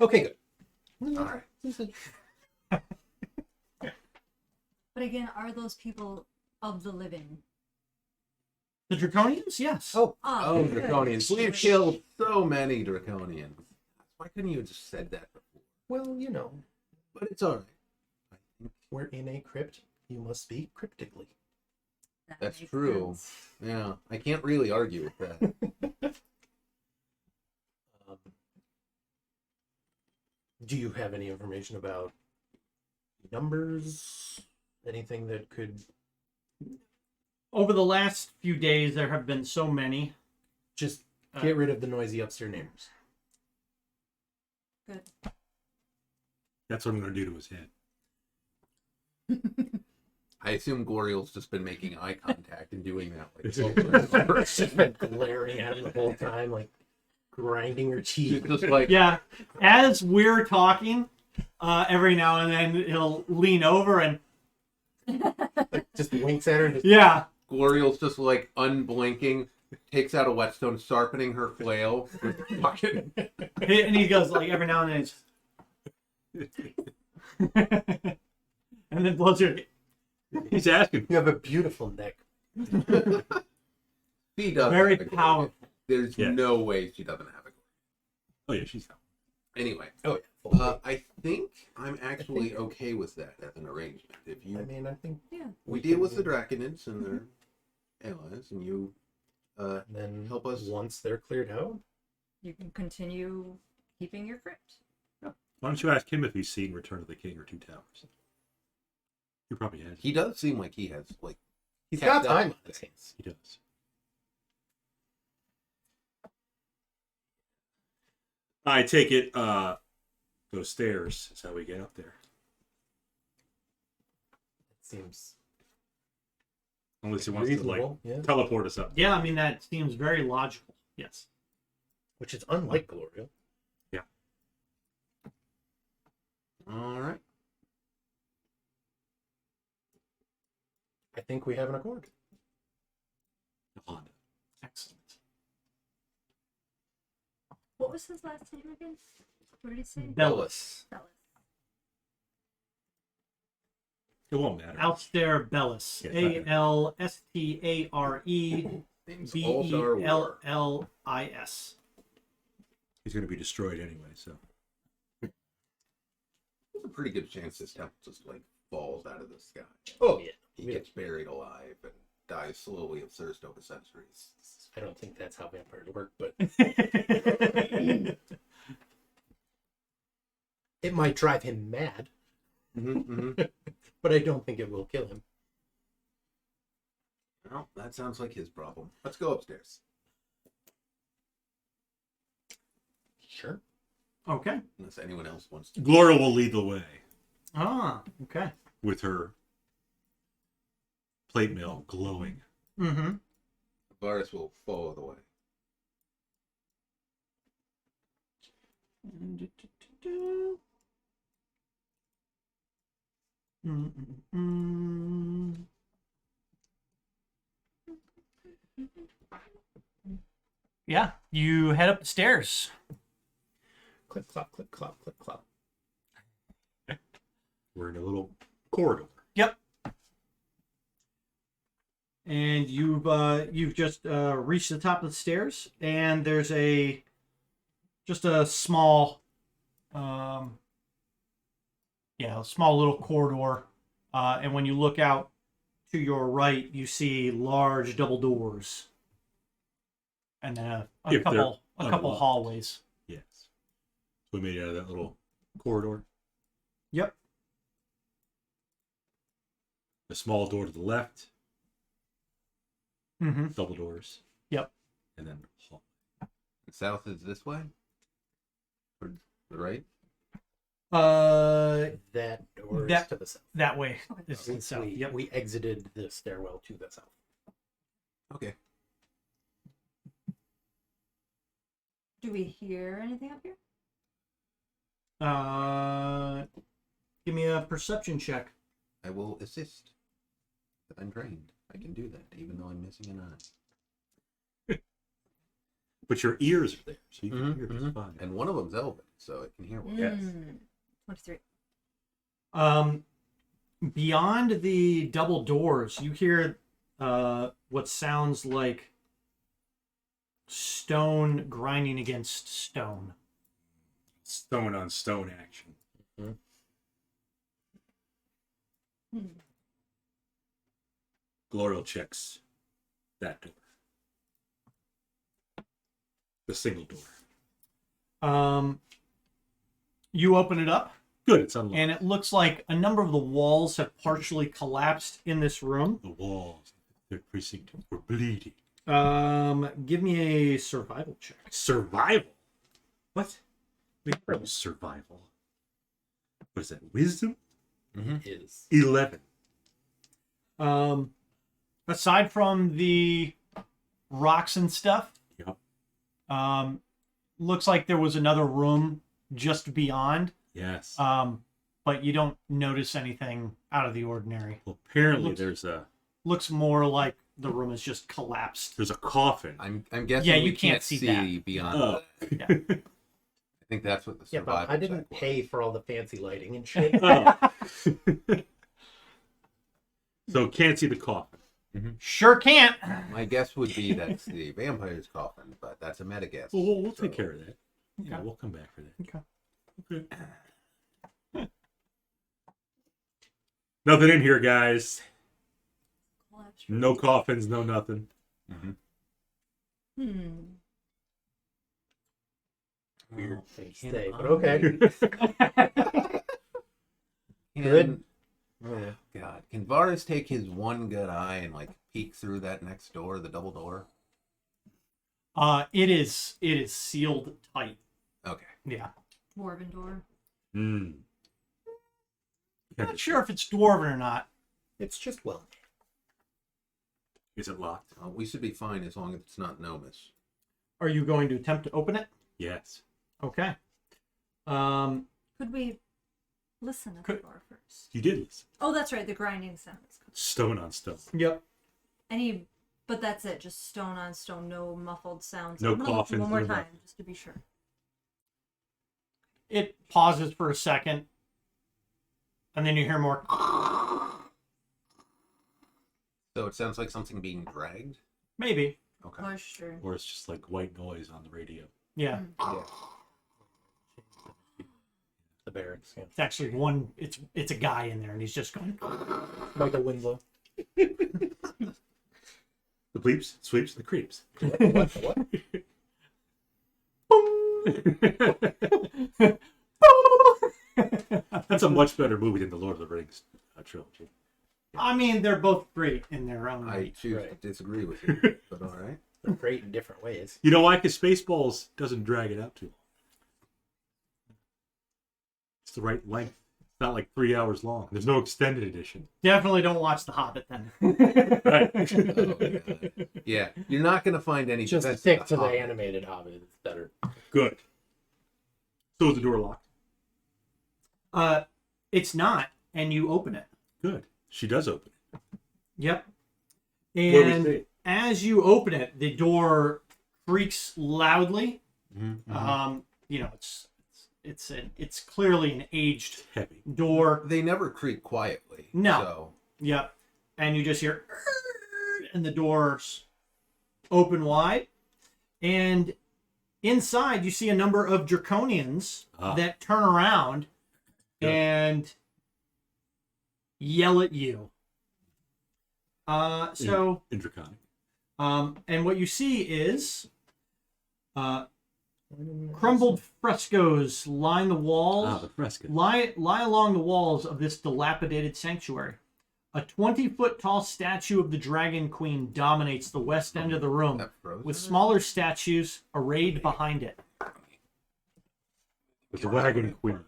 Speaker 5: Okay, good.
Speaker 4: All right.
Speaker 2: But again, are those people of the living?
Speaker 3: The Draconians? Yes.
Speaker 5: Oh,
Speaker 4: Oh,
Speaker 2: good.
Speaker 4: Draconians. We've killed so many Draconians. Why couldn't you have just said that before?
Speaker 5: well, you know,
Speaker 4: But it's all right.
Speaker 5: we're in a crypt. You must speak cryptically.
Speaker 2: That
Speaker 4: That's
Speaker 2: makes
Speaker 4: true.
Speaker 2: sense.
Speaker 4: Yeah, I can't really argue with that.
Speaker 5: Do you have any information about numbers? Anything that could
Speaker 3: Over the last few days, there have been so many.
Speaker 5: just get rid of the noisy upstairs neighbors?
Speaker 2: Good.
Speaker 1: That's what I'm going to do to his head.
Speaker 4: I assume Gloriel's just been making eye contact and doing that. Like,
Speaker 5: She's just been glaring at him the whole time, like grinding her
Speaker 4: she's
Speaker 5: teeth.
Speaker 4: just like,
Speaker 3: Yeah. As we're talking, every now and then he'll lean over and
Speaker 5: Just winks at her. And just,
Speaker 3: yeah.
Speaker 4: Gloriel's just like unblinking, takes out a whetstone, sharpening her flail. Fucking...
Speaker 3: And he goes like every now and then. And then blows her.
Speaker 1: He's asking.
Speaker 5: You have a beautiful neck.
Speaker 4: She does.
Speaker 3: Very
Speaker 4: have a Gloriel.
Speaker 3: powerful.
Speaker 4: There's
Speaker 1: Yeah.
Speaker 4: no way she doesn't have a Gloriel.
Speaker 1: Oh yeah, she's out.
Speaker 4: Anyway,
Speaker 5: Oh yeah.
Speaker 4: I think I'm actually okay with that as an arrangement. If you,
Speaker 5: I mean, I think
Speaker 2: Yeah.
Speaker 4: we deal with the dragonnels and their allies, and you
Speaker 5: and then
Speaker 4: help us.
Speaker 5: once they're cleared out.
Speaker 2: You can continue keeping your crypt.
Speaker 1: Why don't you ask him if he's seen Return of the King or Two Towers? He probably has.
Speaker 4: He does seem like he has like
Speaker 5: He's
Speaker 4: kept
Speaker 5: got
Speaker 4: up
Speaker 5: time on
Speaker 4: with
Speaker 5: his
Speaker 4: it.
Speaker 5: hands.
Speaker 1: He does. I take it those stairs is how we get up there.
Speaker 5: It seems
Speaker 1: Unless he wants to like
Speaker 5: reasonable, yeah.
Speaker 1: teleport us up.
Speaker 3: Yeah, I mean that seems very logical. Yes.
Speaker 5: Which is unlike Gloriel.
Speaker 4: All right.
Speaker 5: I think we have an accord.
Speaker 1: Honda.
Speaker 3: Excellent.
Speaker 2: What was his last name again? What did he say?
Speaker 3: Bellis.
Speaker 2: Bellis.
Speaker 1: It won't matter.
Speaker 3: Alstare Bellis.
Speaker 1: Yeah, it's not
Speaker 4: Name's Aldar War.
Speaker 3: Alstarellis.
Speaker 1: He's going to be destroyed anyway, so.
Speaker 4: There's a pretty good chance this temple just like falls out of the sky.
Speaker 5: Oh yeah.
Speaker 4: He gets buried alive and dies slowly of thirst over centuries.
Speaker 5: I don't think that's how vampires work, but it might drive him mad. But I don't think it will kill him.
Speaker 4: Well, that sounds like his problem. Let's go upstairs.
Speaker 5: Sure.
Speaker 3: Okay.
Speaker 4: Unless anyone else wants to.
Speaker 1: Gloria will lead the way
Speaker 3: Ah, okay.
Speaker 1: with her plate mail glowing.
Speaker 3: Mm-hmm.
Speaker 4: Bakaris will follow the way.
Speaker 3: Yeah, you head up the stairs.
Speaker 5: Clip clop, clip clop, clip clop.
Speaker 1: We're in a little corridor.
Speaker 3: Yep. And you've just reached the top of the stairs, and there's just a small, small little corridor. And when you look out to your right, you see large double doors, and then a
Speaker 1: If they're
Speaker 3: couple
Speaker 1: unlocked.
Speaker 3: hallways.
Speaker 1: Yes. So we made it out of that little corridor.
Speaker 3: Yep.
Speaker 1: A small door to the left,
Speaker 3: Mm-hmm.
Speaker 1: double doors.
Speaker 3: Yep.
Speaker 1: And then hall.
Speaker 4: The south is this way? Or the right?
Speaker 5: That door
Speaker 3: That-
Speaker 5: is to the south.
Speaker 3: That way. This is
Speaker 5: We,
Speaker 3: the south.
Speaker 5: we,
Speaker 3: Yep.
Speaker 5: we exited the stairwell to the south.
Speaker 4: Okay.
Speaker 2: Do we hear anything up here?
Speaker 3: Give me a perception check.
Speaker 4: I will assist. I'm trained. I can do that, even though I'm missing an eye.
Speaker 1: But your ears are there, so you can
Speaker 4: Mhm,
Speaker 1: hear
Speaker 4: mhm.
Speaker 1: just fine.
Speaker 4: And one of them's Elven, so it can hear well.
Speaker 1: Yes.
Speaker 2: 23.
Speaker 3: Beyond the double doors, you hear what sounds like stone grinding against stone.
Speaker 1: Stone on stone action. Glorial checks that door. The single door.
Speaker 3: You open it up,
Speaker 1: Good, it's unlocked.
Speaker 3: and it looks like a number of the walls have partially collapsed in this room.
Speaker 1: The walls, the precinct were bleeding.
Speaker 3: Give me a survival check.
Speaker 1: Survival? What? Wait, that was survival. What is that, wisdom?
Speaker 5: is.
Speaker 1: 11.
Speaker 3: Aside from the rocks and stuff,
Speaker 1: Yep.
Speaker 3: looks like there was another room just beyond.
Speaker 1: Yes.
Speaker 3: But you don't notice anything out of the ordinary.
Speaker 1: Well, apparently
Speaker 3: looks-
Speaker 1: there's
Speaker 3: Looks more like the room has just collapsed.
Speaker 1: a coffin.
Speaker 4: I'm guessing
Speaker 3: Yeah,
Speaker 4: we
Speaker 3: you can't see that.
Speaker 4: beyond
Speaker 1: Oh.
Speaker 4: that.
Speaker 3: Yeah.
Speaker 4: I think that's what the
Speaker 5: Yeah,
Speaker 4: survival
Speaker 5: but I didn't
Speaker 4: check was.
Speaker 5: pay for all the fancy lighting and shit.
Speaker 1: Oh. So can't see the coffin.
Speaker 3: Sure can't.
Speaker 4: My guess would be that's the vampire's coffin, but that's a meta guess.
Speaker 1: Well, we'll take
Speaker 4: so-
Speaker 1: care of that. Yeah,
Speaker 3: Okay.
Speaker 1: we'll come back for that.
Speaker 3: Okay.
Speaker 1: Okay. Nothing in here, guys.
Speaker 2: Collapse.
Speaker 1: No coffins, no nothing.
Speaker 5: Weird thing to
Speaker 4: Can
Speaker 5: say,
Speaker 4: I-
Speaker 5: but okay. Good.
Speaker 4: Oh, God. Can Varus take his one good eye and like peek through that next door, the double door?
Speaker 3: It is sealed tight.
Speaker 4: Okay.
Speaker 3: Yeah.
Speaker 2: Dwarven door.
Speaker 1: Hmm.
Speaker 3: I'm not sure if it's dwarven or not.
Speaker 5: It's just well.
Speaker 1: Is it locked?
Speaker 4: We should be fine as long as it's not Nomus.
Speaker 3: Are you going to attempt to open it?
Speaker 1: Yes.
Speaker 3: Okay.
Speaker 2: Could we listen at the door first?
Speaker 1: You did listen.
Speaker 2: Oh, that's right. The grinding sounds.
Speaker 1: Stone on stone.
Speaker 3: Yep.
Speaker 2: But that's it. Just stone on stone. No muffled sounds.
Speaker 1: No
Speaker 2: I'm gonna look
Speaker 1: coffins,
Speaker 2: one more
Speaker 1: no
Speaker 2: time,
Speaker 1: nothing.
Speaker 2: just to be sure.
Speaker 3: It pauses for a second, and then you hear more.
Speaker 4: So it sounds like something being dragged.
Speaker 3: Maybe.
Speaker 4: Okay.
Speaker 2: Push or
Speaker 1: Or it's just like white noise on the radio.
Speaker 3: Yeah.
Speaker 4: Yeah.
Speaker 5: The barracks. Yeah.
Speaker 3: It's actually one. It's a guy in there, and he's just going.
Speaker 5: Michael Winslow.
Speaker 1: The bleeps, sweeps, the creeps.
Speaker 5: What?
Speaker 1: That's a much better movie than the Lord of the Rings trilogy.
Speaker 3: I mean, they're both great in their own
Speaker 4: I
Speaker 3: right.
Speaker 4: choose
Speaker 5: Right.
Speaker 4: to disagree with you, but all right.
Speaker 5: They're great in different ways.
Speaker 1: You know why? Because Spaceballs doesn't drag it out too long. It's the right length. It's not like 3 hours long. There's no extended edition.
Speaker 3: Definitely don't watch The Hobbit then.
Speaker 1: Right.
Speaker 4: Oh, God. Yeah, you're not going to find any.
Speaker 5: Just
Speaker 4: defense
Speaker 5: stick to the
Speaker 4: Hobbit.
Speaker 5: animated Hobbit. It's better.
Speaker 1: Good. So is the door locked?
Speaker 3: It's not, and you open it.
Speaker 1: Good. She does open it.
Speaker 3: Yep.
Speaker 1: What do we
Speaker 3: And
Speaker 1: see?
Speaker 3: as you open it, the door creaks loudly.
Speaker 4: Mhm.
Speaker 3: You know, it's clearly an aged
Speaker 1: Heavy.
Speaker 3: door.
Speaker 4: They never creak quietly.
Speaker 3: No.
Speaker 4: So
Speaker 3: Yep. And you just hear, and the doors open wide. And inside, you see a number of draconians that turn around
Speaker 1: Good.
Speaker 3: and yell at you.
Speaker 1: In Draconic.
Speaker 3: And what you see is crumbled frescoes line the walls.
Speaker 1: The fresco.
Speaker 3: Lie along the walls of this dilapidated sanctuary. A 20-foot tall statue of the Dragon Queen dominates the west end of the room,
Speaker 4: that frozen.
Speaker 3: with smaller statues arrayed behind it.
Speaker 1: The Dragon Queen.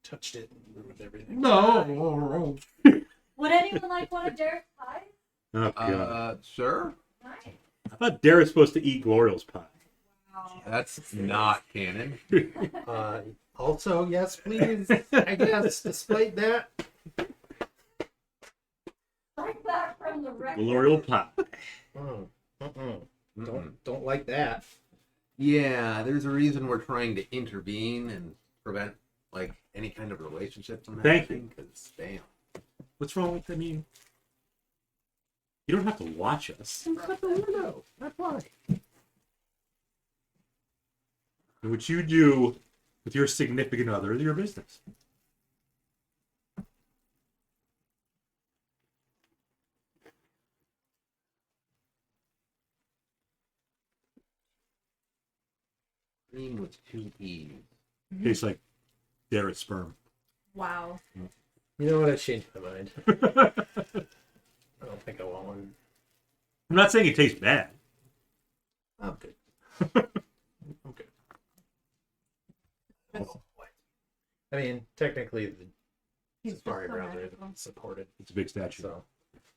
Speaker 5: Touched it and ruined everything.
Speaker 3: No.
Speaker 2: would anyone like one of Derek's pies?
Speaker 1: Oh, God.
Speaker 4: Sir,
Speaker 2: Nice.
Speaker 1: I thought Dara's supposed to eat Gloriel's pie.
Speaker 2: Wow.
Speaker 4: that's not canon.
Speaker 5: Also, yes, please. I guess, despite that.
Speaker 2: Right back from the record.
Speaker 1: Gloriel pie.
Speaker 5: Don't like that.
Speaker 4: Yeah, there's a reason we're trying to intervene and prevent like any kind of relationship from
Speaker 1: Thank
Speaker 4: happening. Because damn,
Speaker 1: What's wrong with, you don't have to watch us.
Speaker 5: Cut the window. That's why.
Speaker 1: What you do with your significant other is your business.
Speaker 4: cream with two E's.
Speaker 1: Tastes like Dara's sperm.
Speaker 2: Wow.
Speaker 5: You know what? I changed my mind. I don't think I want one.
Speaker 1: I'm not saying it tastes bad.
Speaker 5: I'm good. I'm good. I mean, technically, the
Speaker 2: He's just
Speaker 5: Safari
Speaker 2: so
Speaker 5: browser
Speaker 2: magical.
Speaker 5: isn't supported.
Speaker 1: It's a big statue.
Speaker 5: So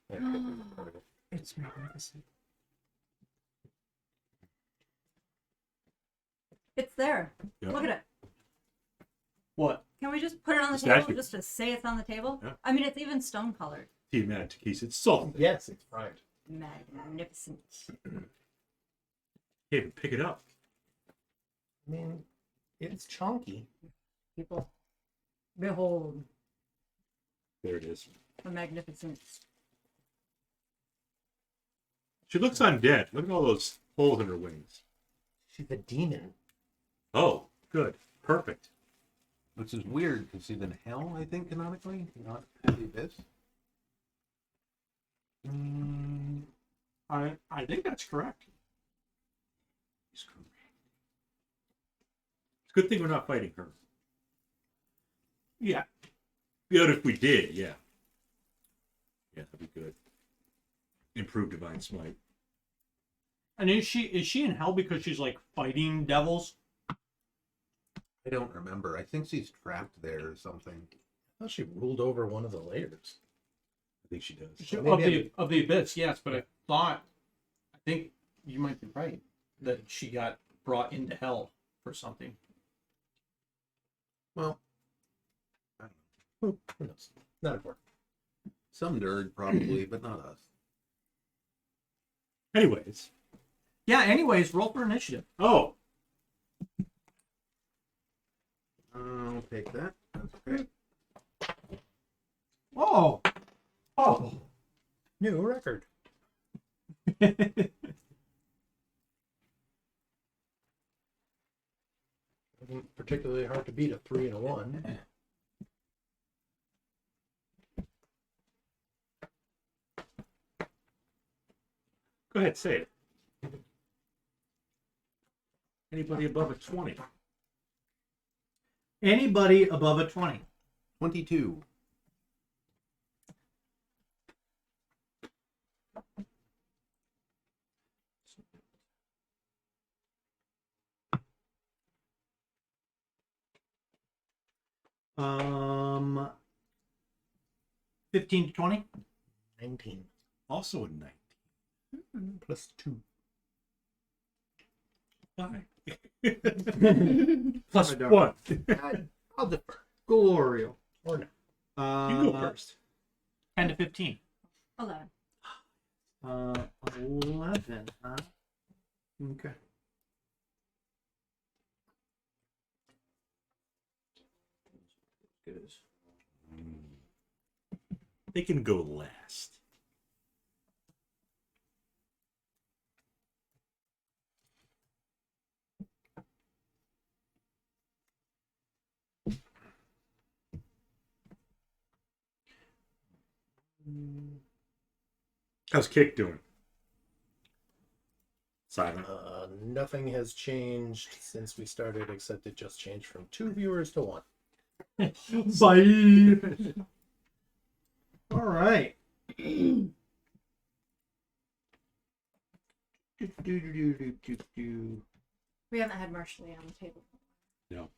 Speaker 5: yeah, it could be supported.
Speaker 3: It's magnificent.
Speaker 2: It's there.
Speaker 1: Yeah.
Speaker 2: Look at it.
Speaker 3: What?
Speaker 2: Can we just put it on the
Speaker 1: The
Speaker 2: table
Speaker 1: statue.
Speaker 2: just to say it's on the table?
Speaker 1: Yeah.
Speaker 2: I mean, it's even stone colored.
Speaker 1: Team Mad Takis, it's something.
Speaker 5: Yes, it's primed.
Speaker 2: Magnificent.
Speaker 1: Can't even pick it up.
Speaker 5: I mean, it's chunky.
Speaker 2: People, behold
Speaker 1: There it is.
Speaker 2: the magnificence.
Speaker 1: She looks undead. Look at all those holes in her wings.
Speaker 5: She's a demon.
Speaker 1: Oh, good. Perfect.
Speaker 4: Which is weird because she's in hell, I think, canonically, not in the abyss.
Speaker 3: I think that's correct.
Speaker 1: It's a good thing we're not fighting her.
Speaker 3: Yeah.
Speaker 1: Good if we did, yeah. Yeah, that'd be good. Improve Divine Smite.
Speaker 3: And is she in hell because she's like fighting devils?
Speaker 4: I don't remember. I think she's trapped there or something.
Speaker 5: I thought she ruled over one of the layers.
Speaker 1: I think she does.
Speaker 3: Of the abyss, yes, but I think you might be right that she got brought into hell for something.
Speaker 4: Well,
Speaker 5: Who knows? Not important.
Speaker 4: some nerd probably, but not us.
Speaker 1: Anyways.
Speaker 3: Yeah. Anyways, roll for initiative.
Speaker 1: Oh,
Speaker 4: I'll take that. That's okay.
Speaker 3: Oh. Oh.
Speaker 5: New record. Wasn't particularly hard to beat a 3 and a 1.
Speaker 1: go ahead, say it. Anybody above a 20?
Speaker 3: Anybody above a 20?
Speaker 4: 22.
Speaker 3: Um, 15 to 20.
Speaker 5: 19.
Speaker 1: Also a 19.
Speaker 5: Plus 2.
Speaker 1: Why?
Speaker 3: Plus
Speaker 1: I don't-
Speaker 3: 1.
Speaker 5: I'll defer.
Speaker 3: Glorio.
Speaker 5: Or no.
Speaker 1: You go first.
Speaker 3: 10 to 15.
Speaker 2: 11.
Speaker 3: 11, huh? Okay. Good.
Speaker 1: They can go last. How's Kick doing? Silent.
Speaker 5: Nothing has changed since we started, except it just changed from 2 viewers to 1.
Speaker 3: Bye. All right.
Speaker 2: We haven't had Marshally on the table.
Speaker 1: No.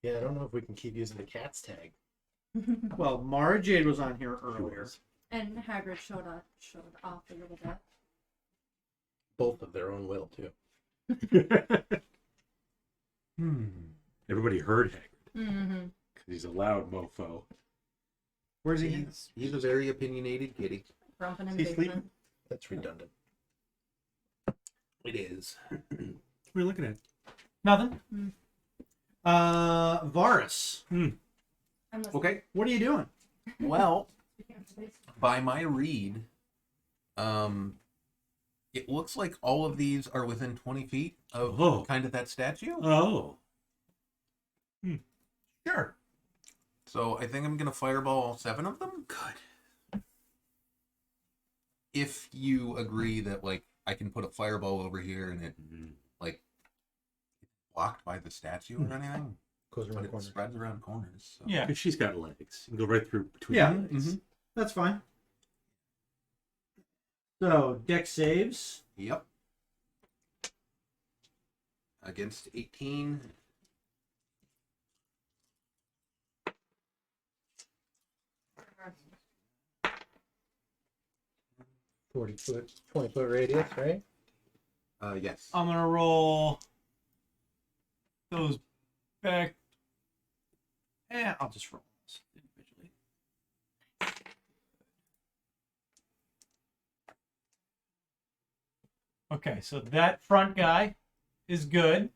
Speaker 5: Yeah, I don't know if we can keep using the cat's tag.
Speaker 3: Well, Mara Jade was on here earlier.
Speaker 2: And Hagrid showed off a little bit.
Speaker 5: Both of their own will, too.
Speaker 1: Everybody heard Hagrid
Speaker 2: Mm-hmm.
Speaker 1: because he's a loud mofo.
Speaker 3: Where's he?
Speaker 4: He's a very opinionated kitty.
Speaker 2: Grumping and
Speaker 1: He's
Speaker 2: Bigman.
Speaker 1: sleeping.
Speaker 5: That's redundant.
Speaker 4: It is.
Speaker 1: What are you looking at?
Speaker 3: Nothing.
Speaker 2: Hmm.
Speaker 3: Varus.
Speaker 2: I'm listening.
Speaker 4: Okay.
Speaker 3: What are you doing?
Speaker 4: Well,
Speaker 2: Speaking of space.
Speaker 4: by my read, it looks like all of these are within 20 feet of
Speaker 1: Oh.
Speaker 4: kind of that statue.
Speaker 1: Oh.
Speaker 3: Sure.
Speaker 4: So I think I'm going to fireball all 7 of them.
Speaker 1: Good.
Speaker 4: If you agree that, like, I can put a fireball over here and it, like, blocked by the statue or anything,
Speaker 5: Goes
Speaker 4: but
Speaker 5: around
Speaker 4: it
Speaker 5: corners.
Speaker 4: spreads around corners. So.
Speaker 3: Yeah.
Speaker 1: Because she's got legs. You can go right through between
Speaker 3: Yeah.
Speaker 1: the legs.
Speaker 3: That's fine. So, deck saves.
Speaker 4: Yep. Against 18.
Speaker 5: 40-foot, 20-foot radius, right?
Speaker 4: Yes.
Speaker 3: I'm gonna roll those back. I'll just roll this individually. Okay, so that front guy is good.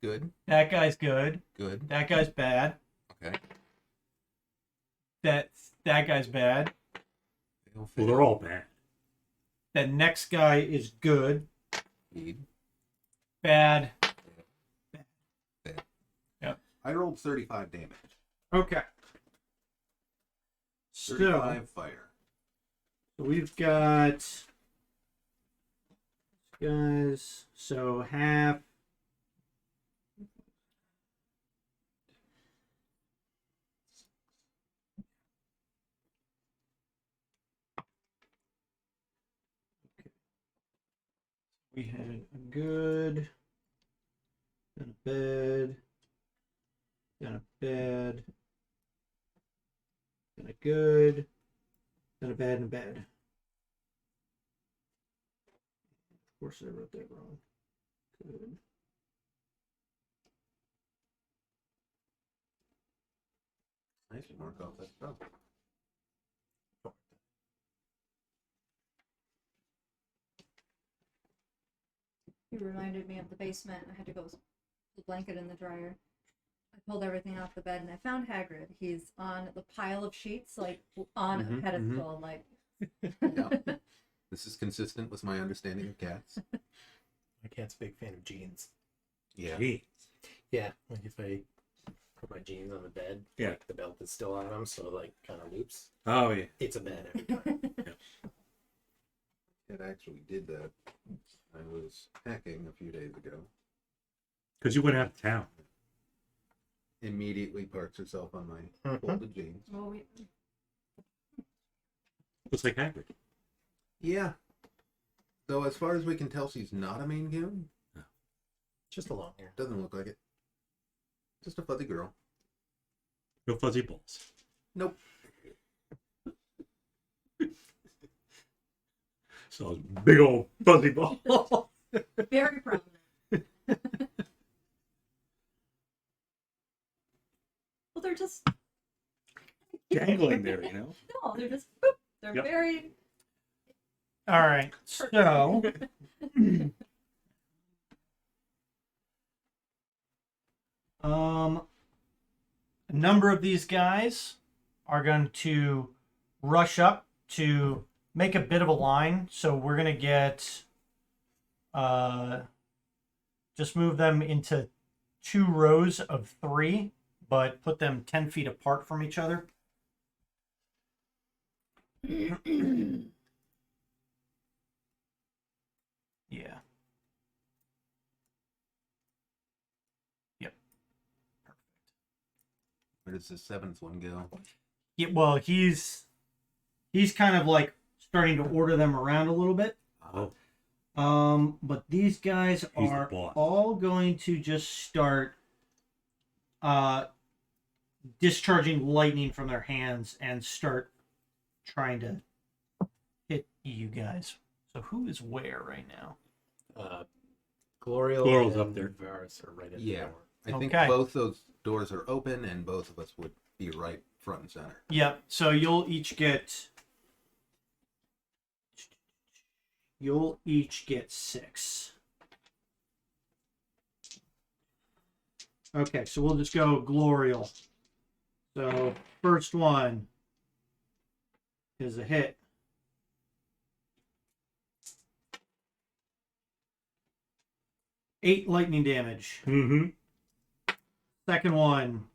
Speaker 4: Good.
Speaker 3: That guy's good.
Speaker 4: Good.
Speaker 3: That guy's bad.
Speaker 4: Okay.
Speaker 3: That guy's bad.
Speaker 4: Fail,
Speaker 1: Well, they're all bad.
Speaker 3: The next guy is good.
Speaker 4: Feed.
Speaker 3: Bad.
Speaker 4: I rolled 35 damage.
Speaker 3: Okay. So
Speaker 4: 35 fire.
Speaker 3: we've got guys. So half. We had a good, then a bad, then a bad, then a good, then a bad and a bad. Of course, I wrote that wrong. Good.
Speaker 4: Nice to mark off that stuff.
Speaker 2: You reminded me of the basement. I had to go with the blanket in the dryer. I pulled everything off the bed and I found Hagrid. He's on the pile of sheets, like on a pedestal, like.
Speaker 4: Yeah. This is consistent with my understanding of cats.
Speaker 5: My cat's a big fan of jeans.
Speaker 4: Yeah.
Speaker 1: Gee.
Speaker 5: Yeah, like if I put my jeans on the bed,
Speaker 1: Yeah.
Speaker 5: like the belt is still on them, so like kind of loops.
Speaker 1: Oh, yeah.
Speaker 5: It's a bed every time.
Speaker 4: It actually did that. I was packing a few days ago.
Speaker 1: Because you went out of town.
Speaker 4: Immediately parks herself on my folded jeans.
Speaker 2: Oh, yeah.
Speaker 1: Looks like Hagrid.
Speaker 4: Yeah. Though as far as we can tell, she's not a main goon.
Speaker 5: Just a long hair.
Speaker 4: Doesn't look like it. Just a fuzzy girl.
Speaker 1: No fuzzy balls.
Speaker 4: Nope.
Speaker 1: So those big old fuzzy balls.
Speaker 2: Very prominent. Well, they're just
Speaker 1: Dangling there, you know?
Speaker 2: no, they're just boop. They're
Speaker 1: Yep.
Speaker 2: very.
Speaker 3: All right. So a number of these guys are going to rush up to make a bit of a line. So we're going to get just move them into 2 rows of 3, but put them 10 feet apart from each other. Yeah. Yep. Perfect.
Speaker 4: Where does the 7th one go?
Speaker 3: Yeah, well, he's kind of like starting to order them around a little bit.
Speaker 1: Oh.
Speaker 3: But these guys
Speaker 1: He's the
Speaker 3: are
Speaker 1: boss.
Speaker 3: all going to just start discharging lightning from their hands and start trying to hit you guys. So who is where right now?
Speaker 5: Glorial
Speaker 1: Glorial's
Speaker 5: and
Speaker 1: up there.
Speaker 5: Varus are right at
Speaker 4: Yeah.
Speaker 5: the door.
Speaker 4: I think
Speaker 3: Okay.
Speaker 4: both those doors are open and both of us would be right front and center.
Speaker 3: Yep. So you'll each get 6. Okay, so we'll just go Glorial. So first one is a hit. Eight lightning damage.
Speaker 1: Mm-hmm.
Speaker 3: Second one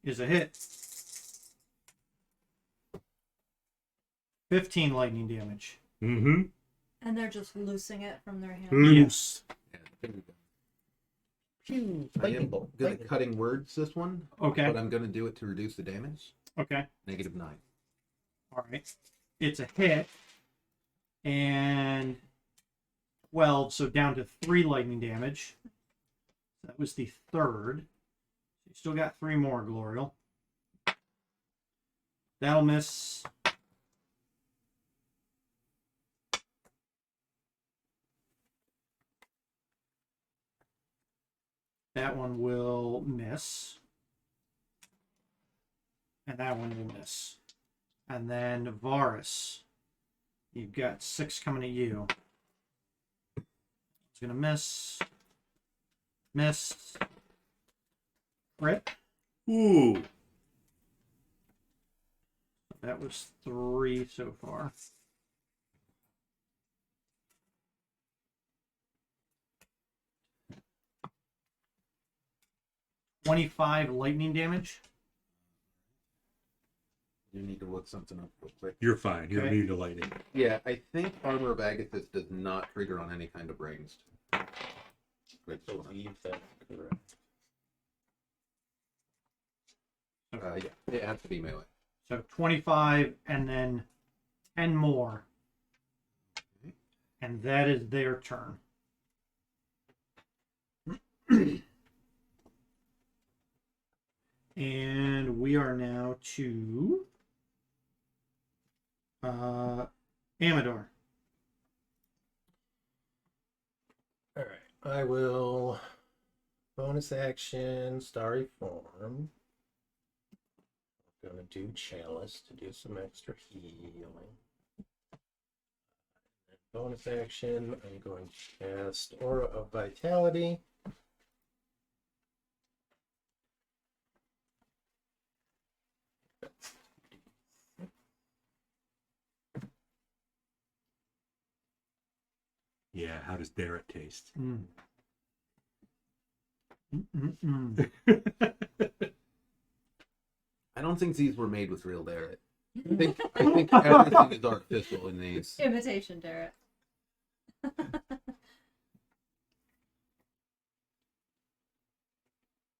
Speaker 3: is a hit. 15 lightning damage.
Speaker 1: Mm-hmm.
Speaker 2: And they're just loosing it from their hands.
Speaker 1: Loose.
Speaker 4: Yeah, there we go.
Speaker 5: Pew,
Speaker 4: I
Speaker 5: lightning
Speaker 4: am
Speaker 5: bolt.
Speaker 4: good
Speaker 5: lightning
Speaker 4: at cutting words this one,
Speaker 3: Okay.
Speaker 4: but I'm going to do it to reduce the damage.
Speaker 3: Okay.
Speaker 4: -9.
Speaker 3: All right. It's a hit. And 12, so down to 3 lightning damage. That was the third. You still got 3 more, Glorial. That'll miss. That one will miss. And that one will miss. And then Varus. You've got 6 coming at you. It's gonna miss. Miss. Crit.
Speaker 1: Ooh.
Speaker 3: That was 3 so far. $25 lightning damage.
Speaker 4: You need to look something up real quick.
Speaker 1: You're fine. You're
Speaker 3: Okay.
Speaker 1: immune to lightning.
Speaker 4: Yeah, I think Armor of Agathis does not trigger on any kind of ranged.
Speaker 5: I believe that's correct.
Speaker 4: Yeah, it has to be melee.
Speaker 3: So 25 and then 10 more. And that is their turn. And we are now to Amador.
Speaker 5: All right, I will bonus action starry form. I'm gonna do chalice to do some extra healing. And bonus action, I'm going to cast Aura of Vitality.
Speaker 1: Yeah, how does Barrett taste?
Speaker 3: Mm. Mm-mm-mm.
Speaker 4: I don't think these were made with real Barrett. I think everything is artificial in these.
Speaker 2: Imitation, Derek.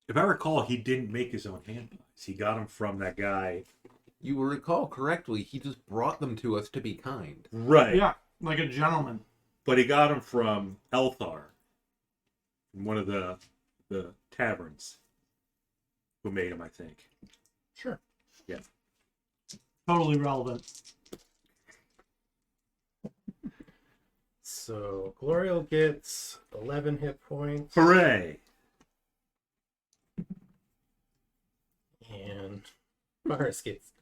Speaker 1: If I recall, he didn't make his own hand pies. He got them from that guy.
Speaker 4: You will recall correctly, he just brought them to us to be kind.
Speaker 1: Right.
Speaker 3: Yeah, like a gentleman.
Speaker 1: But he got them from Elthar, from one of the taverns, who made them, I think.
Speaker 5: Sure.
Speaker 1: Yeah.
Speaker 3: Totally relevant.
Speaker 5: So Glorial gets 11 hit points.
Speaker 1: Hooray!
Speaker 5: And Mars gets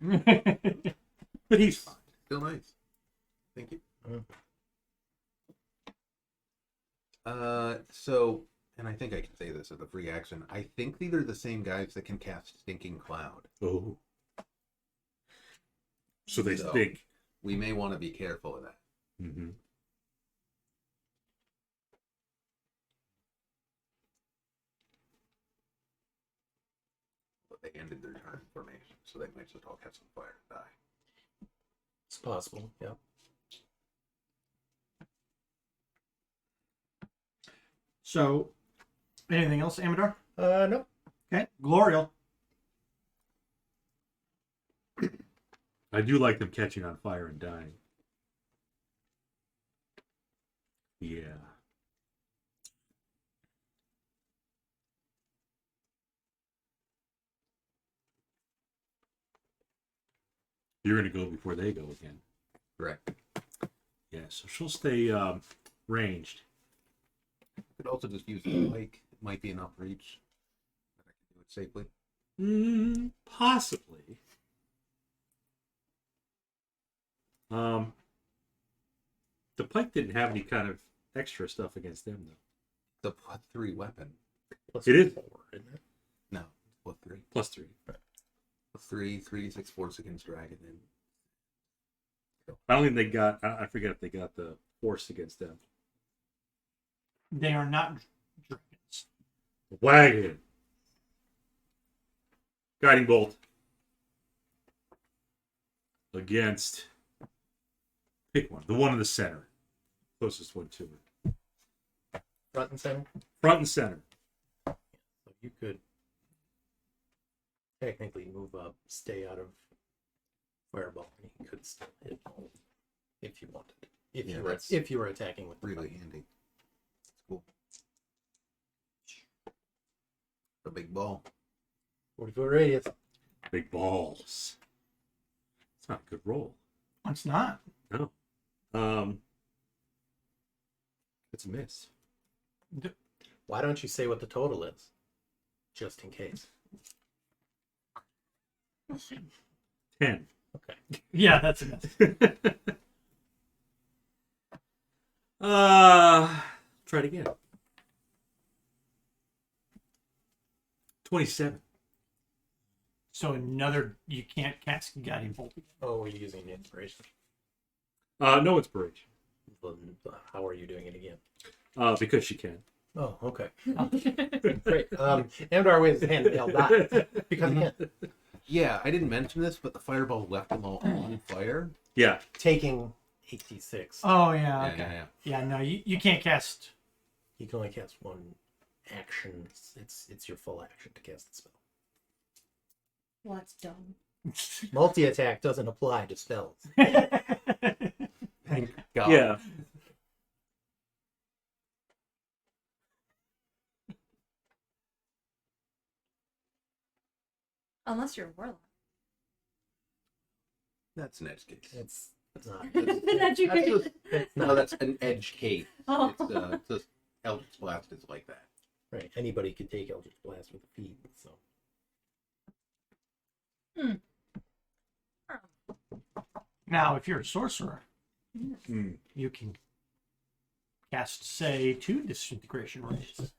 Speaker 1: But he's fine.
Speaker 4: Still nice. Thank you. So, and I think I can say this as a free action. I think these are the same guys that can cast Stinking Cloud.
Speaker 1: Oh. So they
Speaker 4: So-
Speaker 1: think.
Speaker 4: We may want to be careful of that.
Speaker 1: Mm-hmm.
Speaker 4: But they ended their turn formation, so they might just all catch on fire and die.
Speaker 5: It's possible, yeah.
Speaker 3: So, anything else, Amador?
Speaker 5: No.
Speaker 3: Okay, Glorial.
Speaker 1: I do like them catching on fire and dying. Yeah. You're going to go before they go again.
Speaker 4: Correct.
Speaker 1: Yeah, so she'll stay ranged.
Speaker 4: Could also just use the pike. It might be enough reach that I can do it safely.
Speaker 1: Possibly. The pike didn't have any kind of extra stuff against them, though.
Speaker 4: The +3 weapon.
Speaker 5: Plus
Speaker 1: It is.
Speaker 5: 4, isn't it?
Speaker 4: No, +3.
Speaker 1: +3.
Speaker 4: +3, 3d6 force against dragon. And
Speaker 1: I don't think they got. I forget if they got the force against them.
Speaker 3: They are not dragons.
Speaker 1: Wagon. Guiding bolt. Against. Pick one. The one in the center. Closest one to it.
Speaker 5: Front and center.
Speaker 1: Front and center.
Speaker 5: So you could technically move up, stay out of fireball, and you could still hit if you wanted.
Speaker 4: Yeah,
Speaker 5: If you were attacking with the
Speaker 4: really
Speaker 5: pike.
Speaker 4: handy. It's cool. A big ball.
Speaker 5: 40-foot radius.
Speaker 1: Big balls. It's not a good roll.
Speaker 3: It's not.
Speaker 1: No. It's a miss.
Speaker 5: Why don't you say what the total is? Just in case.
Speaker 1: 10.
Speaker 3: Yeah, that's enough.
Speaker 1: Try it again. 27.
Speaker 3: So another, you can't cast Guiding Bolt.
Speaker 5: Oh, we're using the inspiration.
Speaker 1: No inspiration.
Speaker 5: Well, how are you doing it again?
Speaker 1: Because she can.
Speaker 5: Oh, okay. Great. Amdar waves his hand and they'll die. Because again,
Speaker 4: Yeah, I didn't mention this, but the fireball left them all on fire.
Speaker 1: Yeah.
Speaker 5: taking 86.
Speaker 3: Oh, yeah, okay.
Speaker 4: Yeah.
Speaker 3: Yeah, no, you can't cast.
Speaker 5: You can only cast one action. It's your full action to cast the spell.
Speaker 2: Well, that's dumb.
Speaker 5: Multi-attack doesn't apply to spells.
Speaker 4: Thank God.
Speaker 1: Yeah.
Speaker 2: Unless you're a warlock.
Speaker 4: That's an edge case.
Speaker 5: It's not.
Speaker 2: That's you
Speaker 4: That's
Speaker 2: could-
Speaker 4: just, no, that's an edge case.
Speaker 2: Oh.
Speaker 4: It's just Eldritch Blast is like that.
Speaker 5: Right. Anybody could take Eldritch Blast with a feat. So
Speaker 3: Now, if you're a sorcerer,
Speaker 1: Mm.
Speaker 3: you can cast, say, 2 disintegration rays.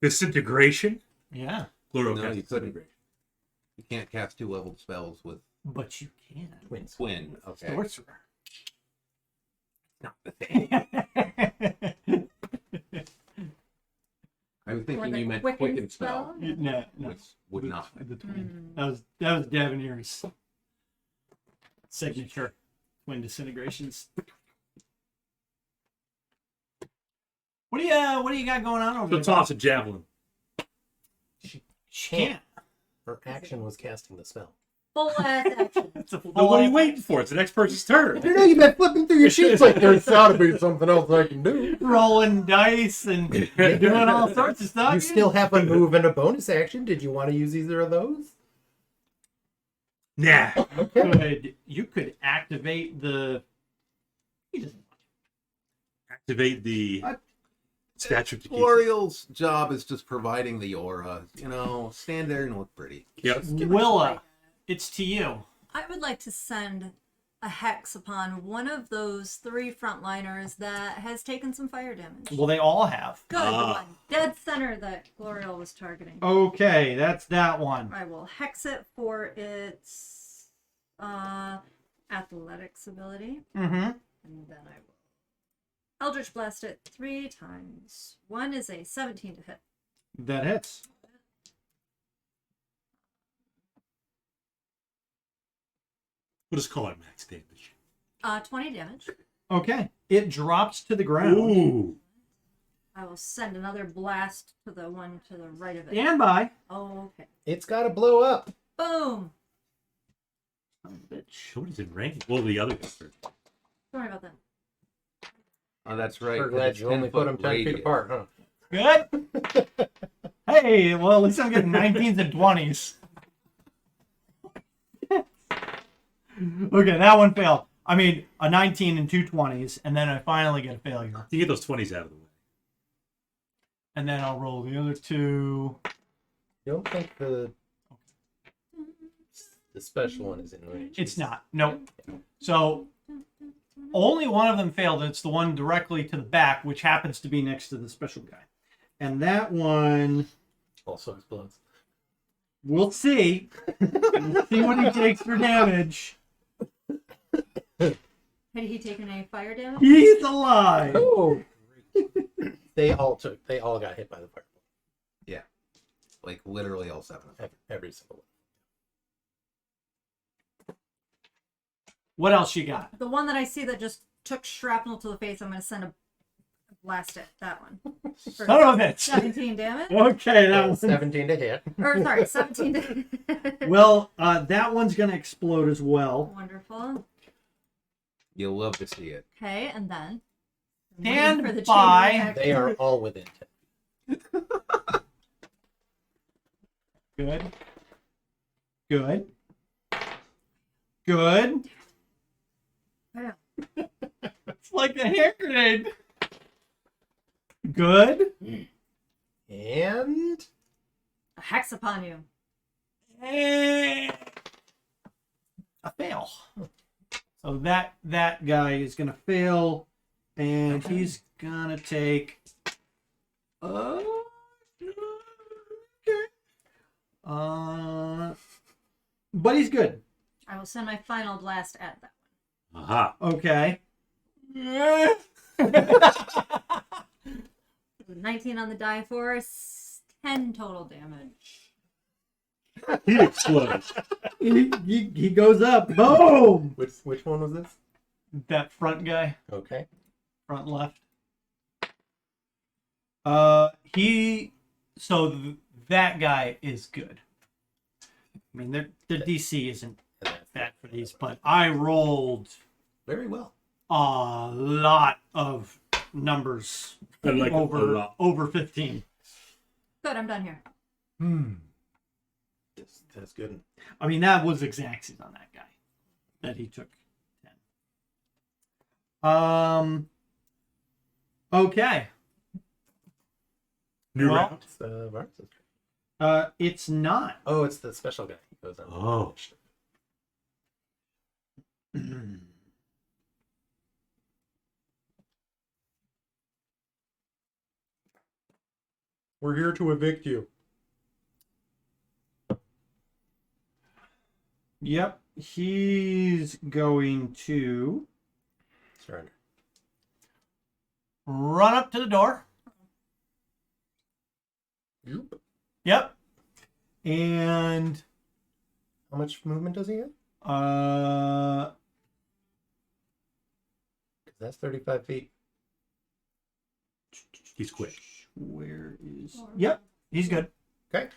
Speaker 1: Disintegration?
Speaker 3: Yeah,
Speaker 1: Plural
Speaker 4: No,
Speaker 1: cast
Speaker 4: you couldn't.
Speaker 1: disintegration.
Speaker 4: You can't cast 2 leveled spells with
Speaker 3: but you can.
Speaker 5: twins.
Speaker 4: twin. Okay.
Speaker 3: Sorcerer.
Speaker 4: Not the thing. I was
Speaker 2: Or
Speaker 4: thinking
Speaker 2: the
Speaker 4: you meant
Speaker 2: quicken
Speaker 4: quicken spell,
Speaker 3: No, no.
Speaker 4: which would not.
Speaker 3: The twin.
Speaker 2: Mm.
Speaker 3: That was Davonier's signature. Twin disintegrations. What do you got going on over
Speaker 1: So
Speaker 3: there?
Speaker 1: toss a javelin.
Speaker 3: She can't.
Speaker 5: Her action was casting the spell.
Speaker 2: Full ass action.
Speaker 3: It's a
Speaker 1: But what are you
Speaker 3: full-
Speaker 1: waiting for? It's the next person's turn.
Speaker 5: You know, you've been flipping through your sheets like there's got to be something else I can do.
Speaker 3: rolling dice and doing all sorts of stuff.
Speaker 5: You still have a move and a bonus action. Did you want to use either of those?
Speaker 1: Nah.
Speaker 3: You could activate the. He doesn't.
Speaker 1: Activate the
Speaker 4: What?
Speaker 1: statue of Tequila.
Speaker 4: Gloriel's job is just providing the aura. You know, stand there and look pretty.
Speaker 1: Yep.
Speaker 3: Willa, it's to you.
Speaker 2: I would like to send a hex upon one of those 3 frontliners that has taken some fire damage.
Speaker 3: Well, they all have.
Speaker 2: Good, the
Speaker 1: Ah.
Speaker 2: one dead center that Gloriel was targeting.
Speaker 3: Okay, that's that one.
Speaker 2: I will hex it for its athletics ability,
Speaker 3: Mm-hmm.
Speaker 2: and then I will Eldritch Blast it 3 times. One is a 17 to hit.
Speaker 3: That hits.
Speaker 1: We'll just call it max damage.
Speaker 2: 20 damage.
Speaker 3: Okay, it drops to the ground.
Speaker 1: Ooh.
Speaker 2: I will send another blast to the one to the right of it.
Speaker 3: Stand by.
Speaker 2: Oh, okay.
Speaker 5: It's got to blow up.
Speaker 2: Boom.
Speaker 1: Nobody's in range. Well, the other bastard.
Speaker 2: Sorry about that.
Speaker 4: Oh, that's right.
Speaker 5: We're glad you only put them 10 feet apart, huh?
Speaker 3: Good. Hey, well, at least I'm getting 19s and 20s. Okay, that one failed. I mean, a 19 and 2 20s, and then I finally get a failure.
Speaker 1: You get those 20s out of the way.
Speaker 3: And then I'll roll the other 2.
Speaker 5: You don't think the special one is in range?
Speaker 3: It's not. Nope. So only one of them failed. It's the one directly to the back, which happens to be next to the special guy. And that one,
Speaker 5: Also explodes.
Speaker 3: we'll see. We'll see what he takes for damage.
Speaker 2: Had he taken any fire damage?
Speaker 3: He's alive.
Speaker 5: Oh! They all got hit by the fireball.
Speaker 4: Yeah. Like literally all 7 of them.
Speaker 5: Every single one.
Speaker 3: What else you got?
Speaker 2: The one that I see that just took shrapnel to the face, I'm going to send a blast at that one. For
Speaker 3: Son of a bitch.
Speaker 2: 17 damage?
Speaker 3: Okay, that one.
Speaker 5: 17 to hit.
Speaker 2: Or, sorry, 17 damage.
Speaker 3: Well, that one's going to explode as well.
Speaker 2: Wonderful.
Speaker 4: You'll love to see it.
Speaker 2: Okay, and then. I'm
Speaker 3: Stand
Speaker 2: waiting for the
Speaker 3: by.
Speaker 2: chain reaction.
Speaker 5: They are all within 10.
Speaker 3: Good. Good. Good.
Speaker 2: Yeah.
Speaker 3: It's like a hand grenade. Good.
Speaker 5: And
Speaker 2: A hex upon you.
Speaker 3: A fail. So that guy is gonna fail, and he's gonna take. Okay. But he's good.
Speaker 2: I will send my final blast at that
Speaker 1: Aha.
Speaker 3: Okay.
Speaker 2: one. 19 on the die for 10 total damage.
Speaker 1: He explodes.
Speaker 3: he goes up. Boom.
Speaker 5: which one was this?
Speaker 3: That front guy,
Speaker 5: Okay.
Speaker 3: front left. That guy is good. I mean, their DC isn't bad for these, but I rolled
Speaker 5: Very well.
Speaker 3: a lot of numbers
Speaker 1: I like it a lot.
Speaker 3: over 15.
Speaker 2: Good, I'm done here.
Speaker 5: That's good.
Speaker 3: I mean, that was exactions on that guy that he took 10. Okay.
Speaker 1: New
Speaker 3: Well,
Speaker 1: round.
Speaker 5: It's Varus's.
Speaker 3: It's not.
Speaker 5: Oh, it's the special guy. He goes on.
Speaker 1: Oh.
Speaker 5: We're here to evict you.
Speaker 3: Yep. He's going to
Speaker 5: Surrender.
Speaker 3: run up to the door.
Speaker 5: Yep.
Speaker 3: Yep. And
Speaker 5: How much movement does he have? 'Cause that's 35 feet.
Speaker 1: He's quick.
Speaker 3: where is? Yep, he's good.
Speaker 5: Okay.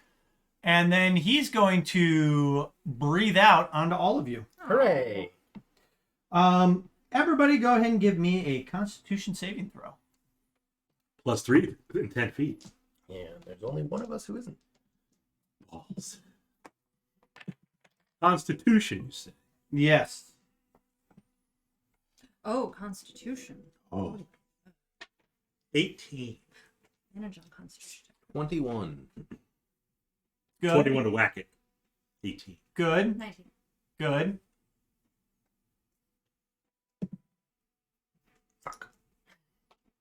Speaker 3: And then he's going to breathe out onto all of you.
Speaker 5: Hooray!
Speaker 3: Everybody, go ahead and give me a Constitution saving throw.
Speaker 1: +3 in 10 feet.
Speaker 5: And there's only one of us who isn't.
Speaker 1: Balls. Constitution, you say?
Speaker 3: Yes.
Speaker 2: Oh, Constitution.
Speaker 1: Oh. 18.
Speaker 2: Manage on Constitution.
Speaker 4: 21.
Speaker 3: Good.
Speaker 1: 21 to whack it. 18.
Speaker 3: Good.
Speaker 2: 19.
Speaker 3: Good.
Speaker 5: Fuck.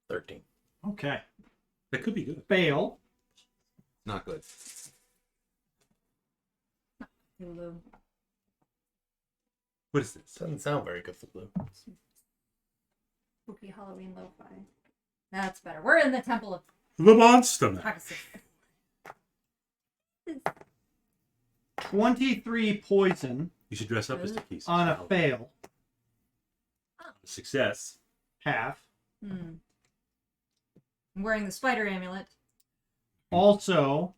Speaker 5: 13.
Speaker 3: Okay.
Speaker 1: That could be good.
Speaker 3: Fail.
Speaker 4: Not good.
Speaker 2: Hulu.
Speaker 1: What is this?
Speaker 5: Doesn't sound very good for Blue.
Speaker 2: Spooky Halloween lo-fi. That's better. We're in the Temple of
Speaker 1: The monster man.
Speaker 2: Pegasus.
Speaker 3: 23 poison
Speaker 1: You should dress up as the piece.
Speaker 3: on a fail.
Speaker 1: Success.
Speaker 3: Half.
Speaker 2: I'm wearing the spider amulet.
Speaker 3: Also,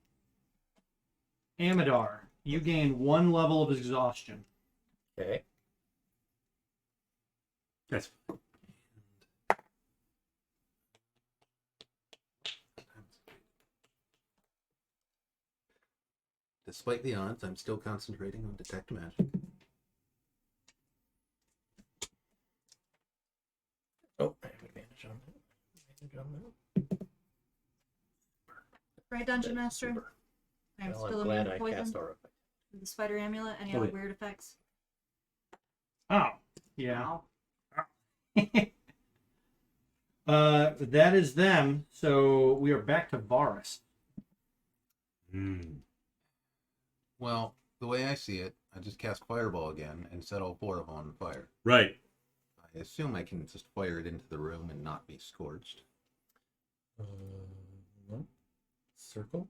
Speaker 3: Amadar, you gain 1 level of exhaustion.
Speaker 5: Okay.
Speaker 1: That's
Speaker 4: Despite the odds, I'm still concentrating on detect magic.
Speaker 5: Oh, I have advantage on that. Advantage on that.
Speaker 2: Right, Dungeon Master?
Speaker 5: Super.
Speaker 2: I'm
Speaker 5: Well,
Speaker 2: still
Speaker 5: I'm
Speaker 2: immune
Speaker 5: glad
Speaker 2: to
Speaker 5: I
Speaker 2: poison.
Speaker 5: cast Aura.
Speaker 2: The spider amulet. Any
Speaker 1: Oh,
Speaker 2: other
Speaker 1: yeah.
Speaker 2: weird effects?
Speaker 3: Oh, yeah.
Speaker 2: Wow.
Speaker 3: That is them. So we are back to Varus.
Speaker 4: Well, the way I see it, I just cast Fireball again and set all 4 of them on fire.
Speaker 1: right.
Speaker 4: I assume I can just fire it into the room and not be scorched.
Speaker 5: No. Circle.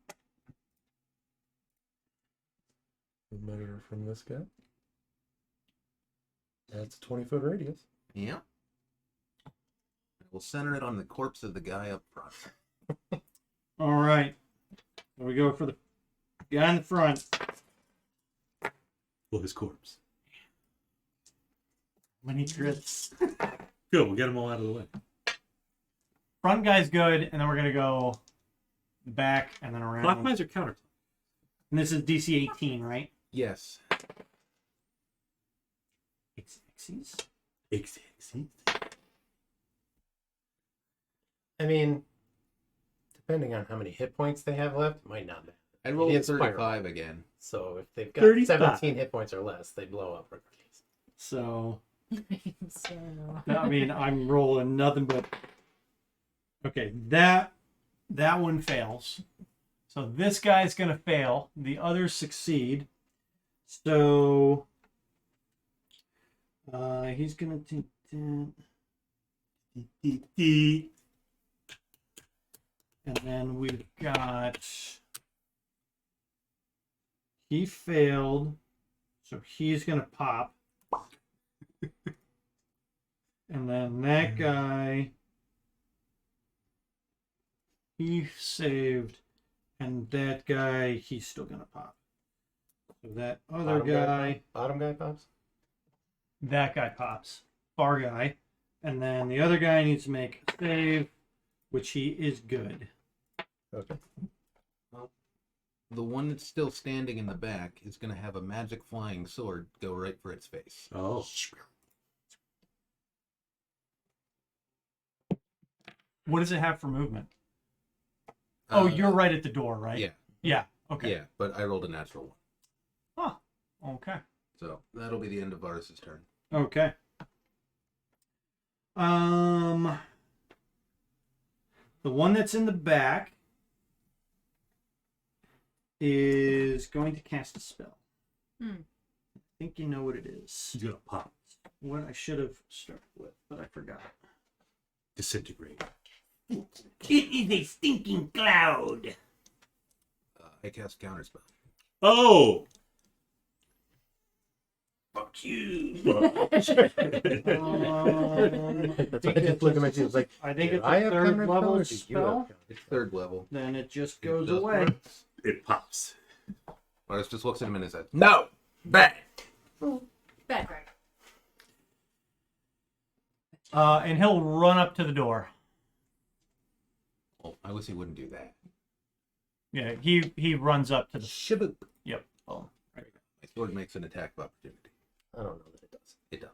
Speaker 5: Measure from this guy. That's a 20-foot radius.
Speaker 4: Yeah. We'll center it on the corpse of the guy up front.
Speaker 3: All right. Here we go for the guy in the front.
Speaker 1: Well, his corpse.
Speaker 3: Many crits.
Speaker 1: Good. We'll get them all out of the way.
Speaker 3: Front guy's good, and then we're going to go back and then around.
Speaker 1: Clockwise or counter?
Speaker 3: And this is DC 18, right?
Speaker 4: Yes.
Speaker 3: X's?
Speaker 1: Exactly.
Speaker 5: I mean, depending on how many hit points they have left, it might not matter.
Speaker 4: I rolled
Speaker 5: It's
Speaker 4: 35 again.
Speaker 5: So if they've got
Speaker 1: 35.
Speaker 5: 17 hit points or less, they blow up regardless.
Speaker 3: So,
Speaker 2: So,
Speaker 3: I mean, I'm rolling nothing but. Okay, that one fails. So this guy's gonna fail. The others succeed. So he's gonna take that. And then we've got. He failed. So he's gonna pop. And then that guy. He saved. And that guy, he's still gonna pop. So that other guy,
Speaker 5: Bottom guy pops?
Speaker 3: that guy pops. Bar guy. And then the other guy needs to make a save, which he is good.
Speaker 5: Okay.
Speaker 4: The one that's still standing in the back is going to have a magic flying sword go right for its face.
Speaker 1: Oh.
Speaker 3: What does it have for movement? Oh, you're right at the door, right?
Speaker 4: Yeah.
Speaker 3: Yeah. Okay.
Speaker 4: Yeah, but I rolled a natural one.
Speaker 3: Huh. Okay.
Speaker 4: So that'll be the end of Varus's turn.
Speaker 3: Okay. The one that's in the back is going to cast a spell.
Speaker 2: Hmm.
Speaker 3: I think you know what it is.
Speaker 1: He's gonna pop.
Speaker 3: What I should have started with, but I forgot.
Speaker 1: Disintegrate.
Speaker 3: It is a stinking cloud.
Speaker 4: I cast counterspell.
Speaker 1: Oh!
Speaker 3: Fuck you.
Speaker 5: That's why I just look at my team. Like,
Speaker 3: I think
Speaker 5: do
Speaker 3: it's
Speaker 5: I
Speaker 3: a
Speaker 5: have
Speaker 3: third
Speaker 5: counterspell
Speaker 3: level
Speaker 5: or do you have
Speaker 3: spell.
Speaker 5: counterspell?
Speaker 4: It's third level.
Speaker 3: Then it just
Speaker 4: It
Speaker 3: goes
Speaker 4: just
Speaker 3: away.
Speaker 4: works.
Speaker 1: It pops.
Speaker 4: Varus just looks at him and says, "No! Bad!"
Speaker 2: bad dragon.
Speaker 3: And he'll run up to the door.
Speaker 4: Oh, I wish he wouldn't do that.
Speaker 3: Yeah, he runs up to the.
Speaker 4: Shaboop.
Speaker 3: Yep. Oh, right.
Speaker 4: My sword makes an attack of opportunity.
Speaker 5: I don't know that it does.
Speaker 4: It does.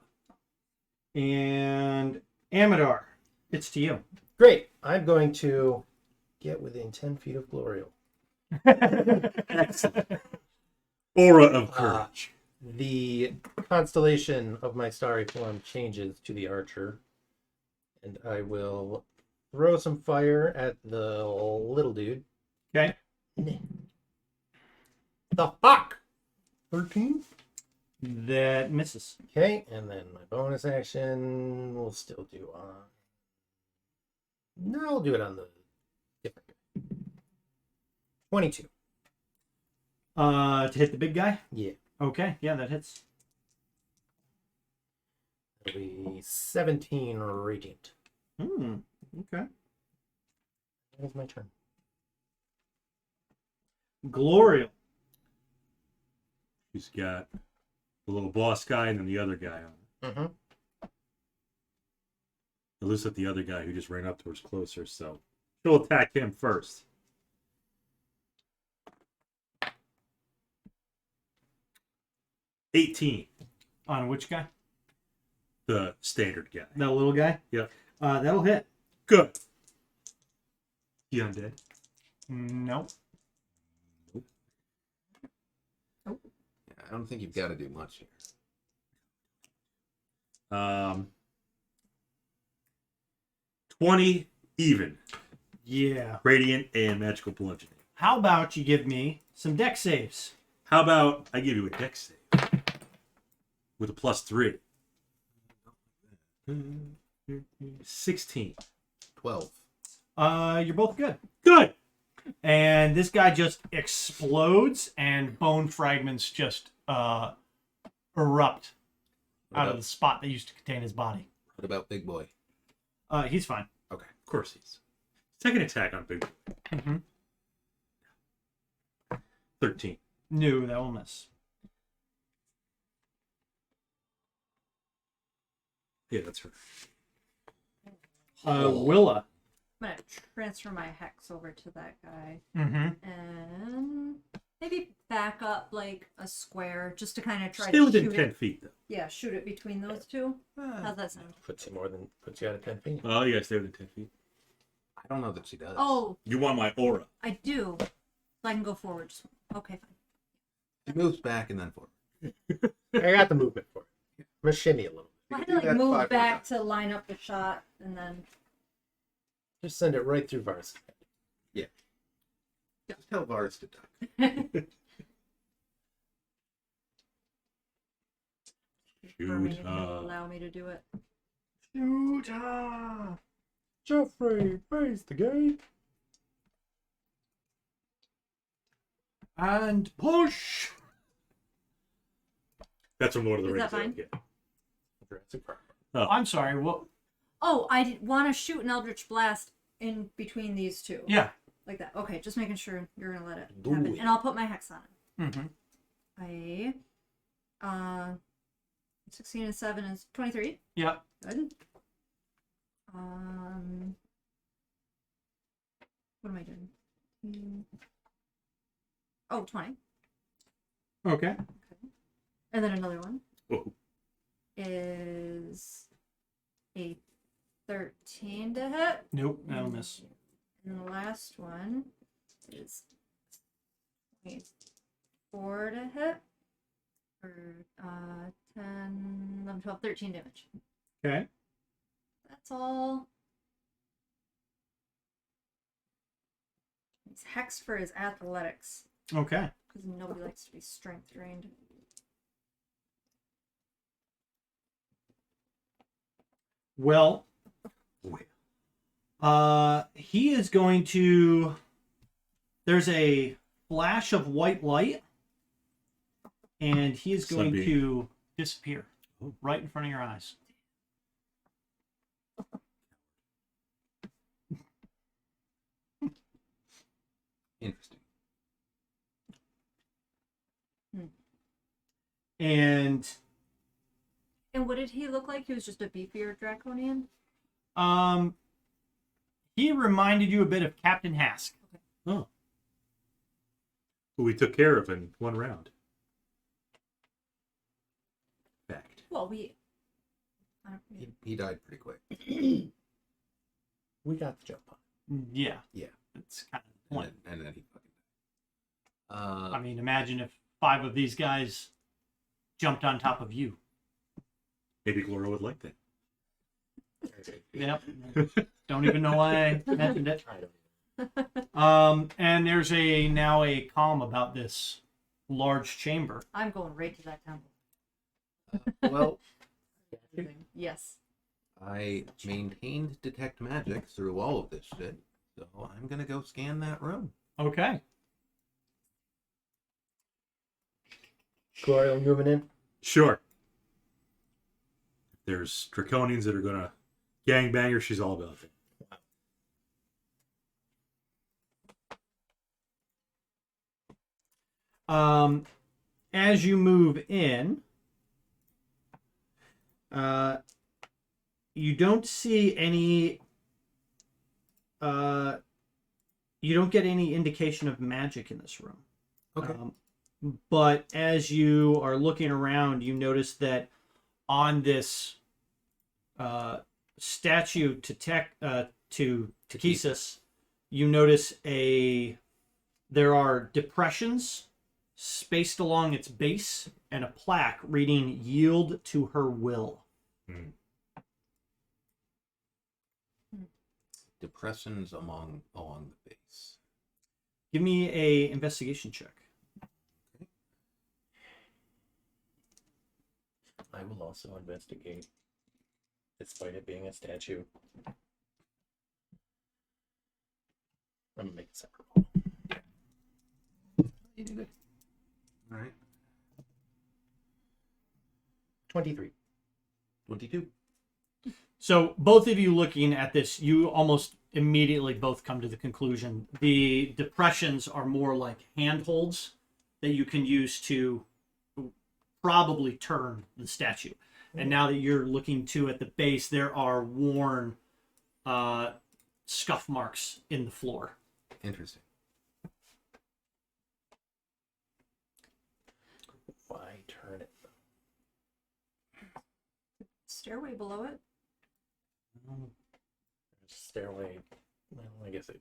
Speaker 3: And Amadar, it's to you.
Speaker 5: Great. I'm going to get within 10 feet of Glorial.
Speaker 1: Excellent. Aura of courage.
Speaker 5: The constellation of my starry form changes to the archer, and I will throw some fire at the little dude.
Speaker 3: Okay.
Speaker 5: The fuck? 13?
Speaker 3: That misses.
Speaker 5: Okay, and then my bonus action will still do on. No, I'll do it on the different guy. 22.
Speaker 3: To hit the big guy?
Speaker 5: Yeah.
Speaker 3: Okay, yeah, that hits.
Speaker 5: It'll be 17 radiant.
Speaker 3: Okay.
Speaker 5: That is my turn.
Speaker 3: Glorial.
Speaker 1: He's got the little boss guy and then the other guy on it.
Speaker 5: Mm-hmm.
Speaker 1: It looks like the other guy who just ran up to her's closer, so she'll attack him first. $18.
Speaker 3: On which guy?
Speaker 1: The standard guy.
Speaker 3: That little guy?
Speaker 1: Yep.
Speaker 3: That'll hit.
Speaker 1: Good. He undead.
Speaker 3: Nope.
Speaker 4: Yeah, I don't think you've got to do much here.
Speaker 1: 20 even.
Speaker 3: Yeah.
Speaker 1: Radiant and magical bludgeoning.
Speaker 3: How about you give me some deck saves?
Speaker 1: How about I give you a dex save with a +3? 16.
Speaker 4: 12.
Speaker 3: You're both good.
Speaker 1: Good.
Speaker 3: And this guy just explodes, and bone fragments just erupt out of the spot that used to contain his body.
Speaker 4: What about Big Boy?
Speaker 3: He's fine.
Speaker 1: Okay, of course he's. Second attack on Big Boy.
Speaker 3: Mm-hmm.
Speaker 1: 13.
Speaker 3: No, that will miss.
Speaker 1: Yeah, that's her.
Speaker 3: Willa.
Speaker 2: I'm gonna transfer my hex over to that guy
Speaker 3: Mm-hmm.
Speaker 2: and maybe back up like a square just to kind of try
Speaker 1: Stay
Speaker 2: to
Speaker 1: within
Speaker 2: shoot
Speaker 1: 10
Speaker 2: it.
Speaker 1: feet, though.
Speaker 2: Yeah, shoot it between those two. How's that sound?
Speaker 5: Puts you out of 10 feet.
Speaker 1: Oh, you guys stay within 10 feet.
Speaker 4: I I don't know that she does.
Speaker 2: Oh,
Speaker 1: You want my aura.
Speaker 2: I do. So I can go forward. Okay, fine.
Speaker 4: She moves back and then forward.
Speaker 5: I got the movement for it. I'm gonna shimmy a little.
Speaker 2: I had
Speaker 4: do
Speaker 2: to like
Speaker 4: that 5
Speaker 2: move
Speaker 4: more
Speaker 2: back
Speaker 4: times.
Speaker 2: to line up the shot, and then
Speaker 5: Just send it right through Varus.
Speaker 4: Just tell Varus to duck.
Speaker 2: for me to
Speaker 1: Shoot.
Speaker 2: allow me to do it.
Speaker 5: Shoot! Jeffrey, face the gate.
Speaker 3: And push.
Speaker 1: That's from Lord of the
Speaker 2: Is
Speaker 1: Rings.
Speaker 2: that fine?
Speaker 1: Yeah.
Speaker 5: Jurassic Park.
Speaker 3: I'm sorry. What?
Speaker 2: Oh, I want to shoot an Eldritch Blast in between these two.
Speaker 3: Yeah.
Speaker 2: Like that. Okay, just making sure you're gonna let it
Speaker 5: Do
Speaker 2: happen.
Speaker 5: it.
Speaker 2: And I'll put my hex on it.
Speaker 3: Mm-hmm.
Speaker 2: 16 and 7 is 23.
Speaker 3: Yeah.
Speaker 2: Good. What am I doing? Oh, 20.
Speaker 3: Okay.
Speaker 2: And then another one
Speaker 1: Oh,
Speaker 2: is a 13 to hit.
Speaker 3: Nope. That'll miss.
Speaker 2: And the last one is 24 to hit. For 10, 11, 12, 13 damage.
Speaker 3: Okay.
Speaker 2: That's all. He's hexed for his athletics.
Speaker 3: Okay.
Speaker 2: Because nobody likes to be strength drained.
Speaker 3: Well, he is going to. There's a flash of white light, and he is going
Speaker 1: Sunbeam.
Speaker 3: to disappear
Speaker 1: Oh.
Speaker 3: right in front of your eyes.
Speaker 4: Interesting.
Speaker 3: And
Speaker 2: And what did he look like? He was just a beefier draconian?
Speaker 3: he reminded you a bit of Captain Hask.
Speaker 1: oh. Who we took care of in one round. Fact.
Speaker 2: Well, we. I don't,
Speaker 4: He died pretty quick.
Speaker 5: We got the jump on.
Speaker 3: Yeah.
Speaker 4: Yeah.
Speaker 3: That's kind of the point.
Speaker 4: And then he fucking died.
Speaker 3: I mean, imagine if 5 of these guys jumped on top of you.
Speaker 1: Maybe Glora would like that.
Speaker 3: Yep. Don't even know why I mentioned it.
Speaker 5: I don't
Speaker 3: And there's now a calm about this large chamber.
Speaker 2: I'm going right to that temple.
Speaker 4: Well,
Speaker 2: Yes.
Speaker 4: I maintained detect magic through all of this shit, so I'm gonna go scan that room.
Speaker 3: Okay.
Speaker 5: Gloria moving in.
Speaker 1: Sure. There's draconians that are gonna gangbang her. She's all about it.
Speaker 3: As you move in, you don't see any. You don't get any indication of magic in this room.
Speaker 4: Okay.
Speaker 3: But as you are looking around, you notice that on this statue to Takesis, you notice there are depressions spaced along its base and a plaque reading "Yield to her will."
Speaker 4: Depressions along the base.
Speaker 3: Give me a investigation check.
Speaker 5: I will also investigate, despite it being a statue. I'm gonna make a separate roll.
Speaker 4: You did it. All right.
Speaker 5: 23.
Speaker 4: 22.
Speaker 3: So both of you looking at this, you almost immediately both come to the conclusion the depressions are more like handholds that you can use to probably turn the statue. And now that you're looking too at the base, there are worn scuff marks in the floor.
Speaker 4: Interesting.
Speaker 5: Why turn it?
Speaker 2: Stairway below it.
Speaker 5: There's a stairway Well, I guess it.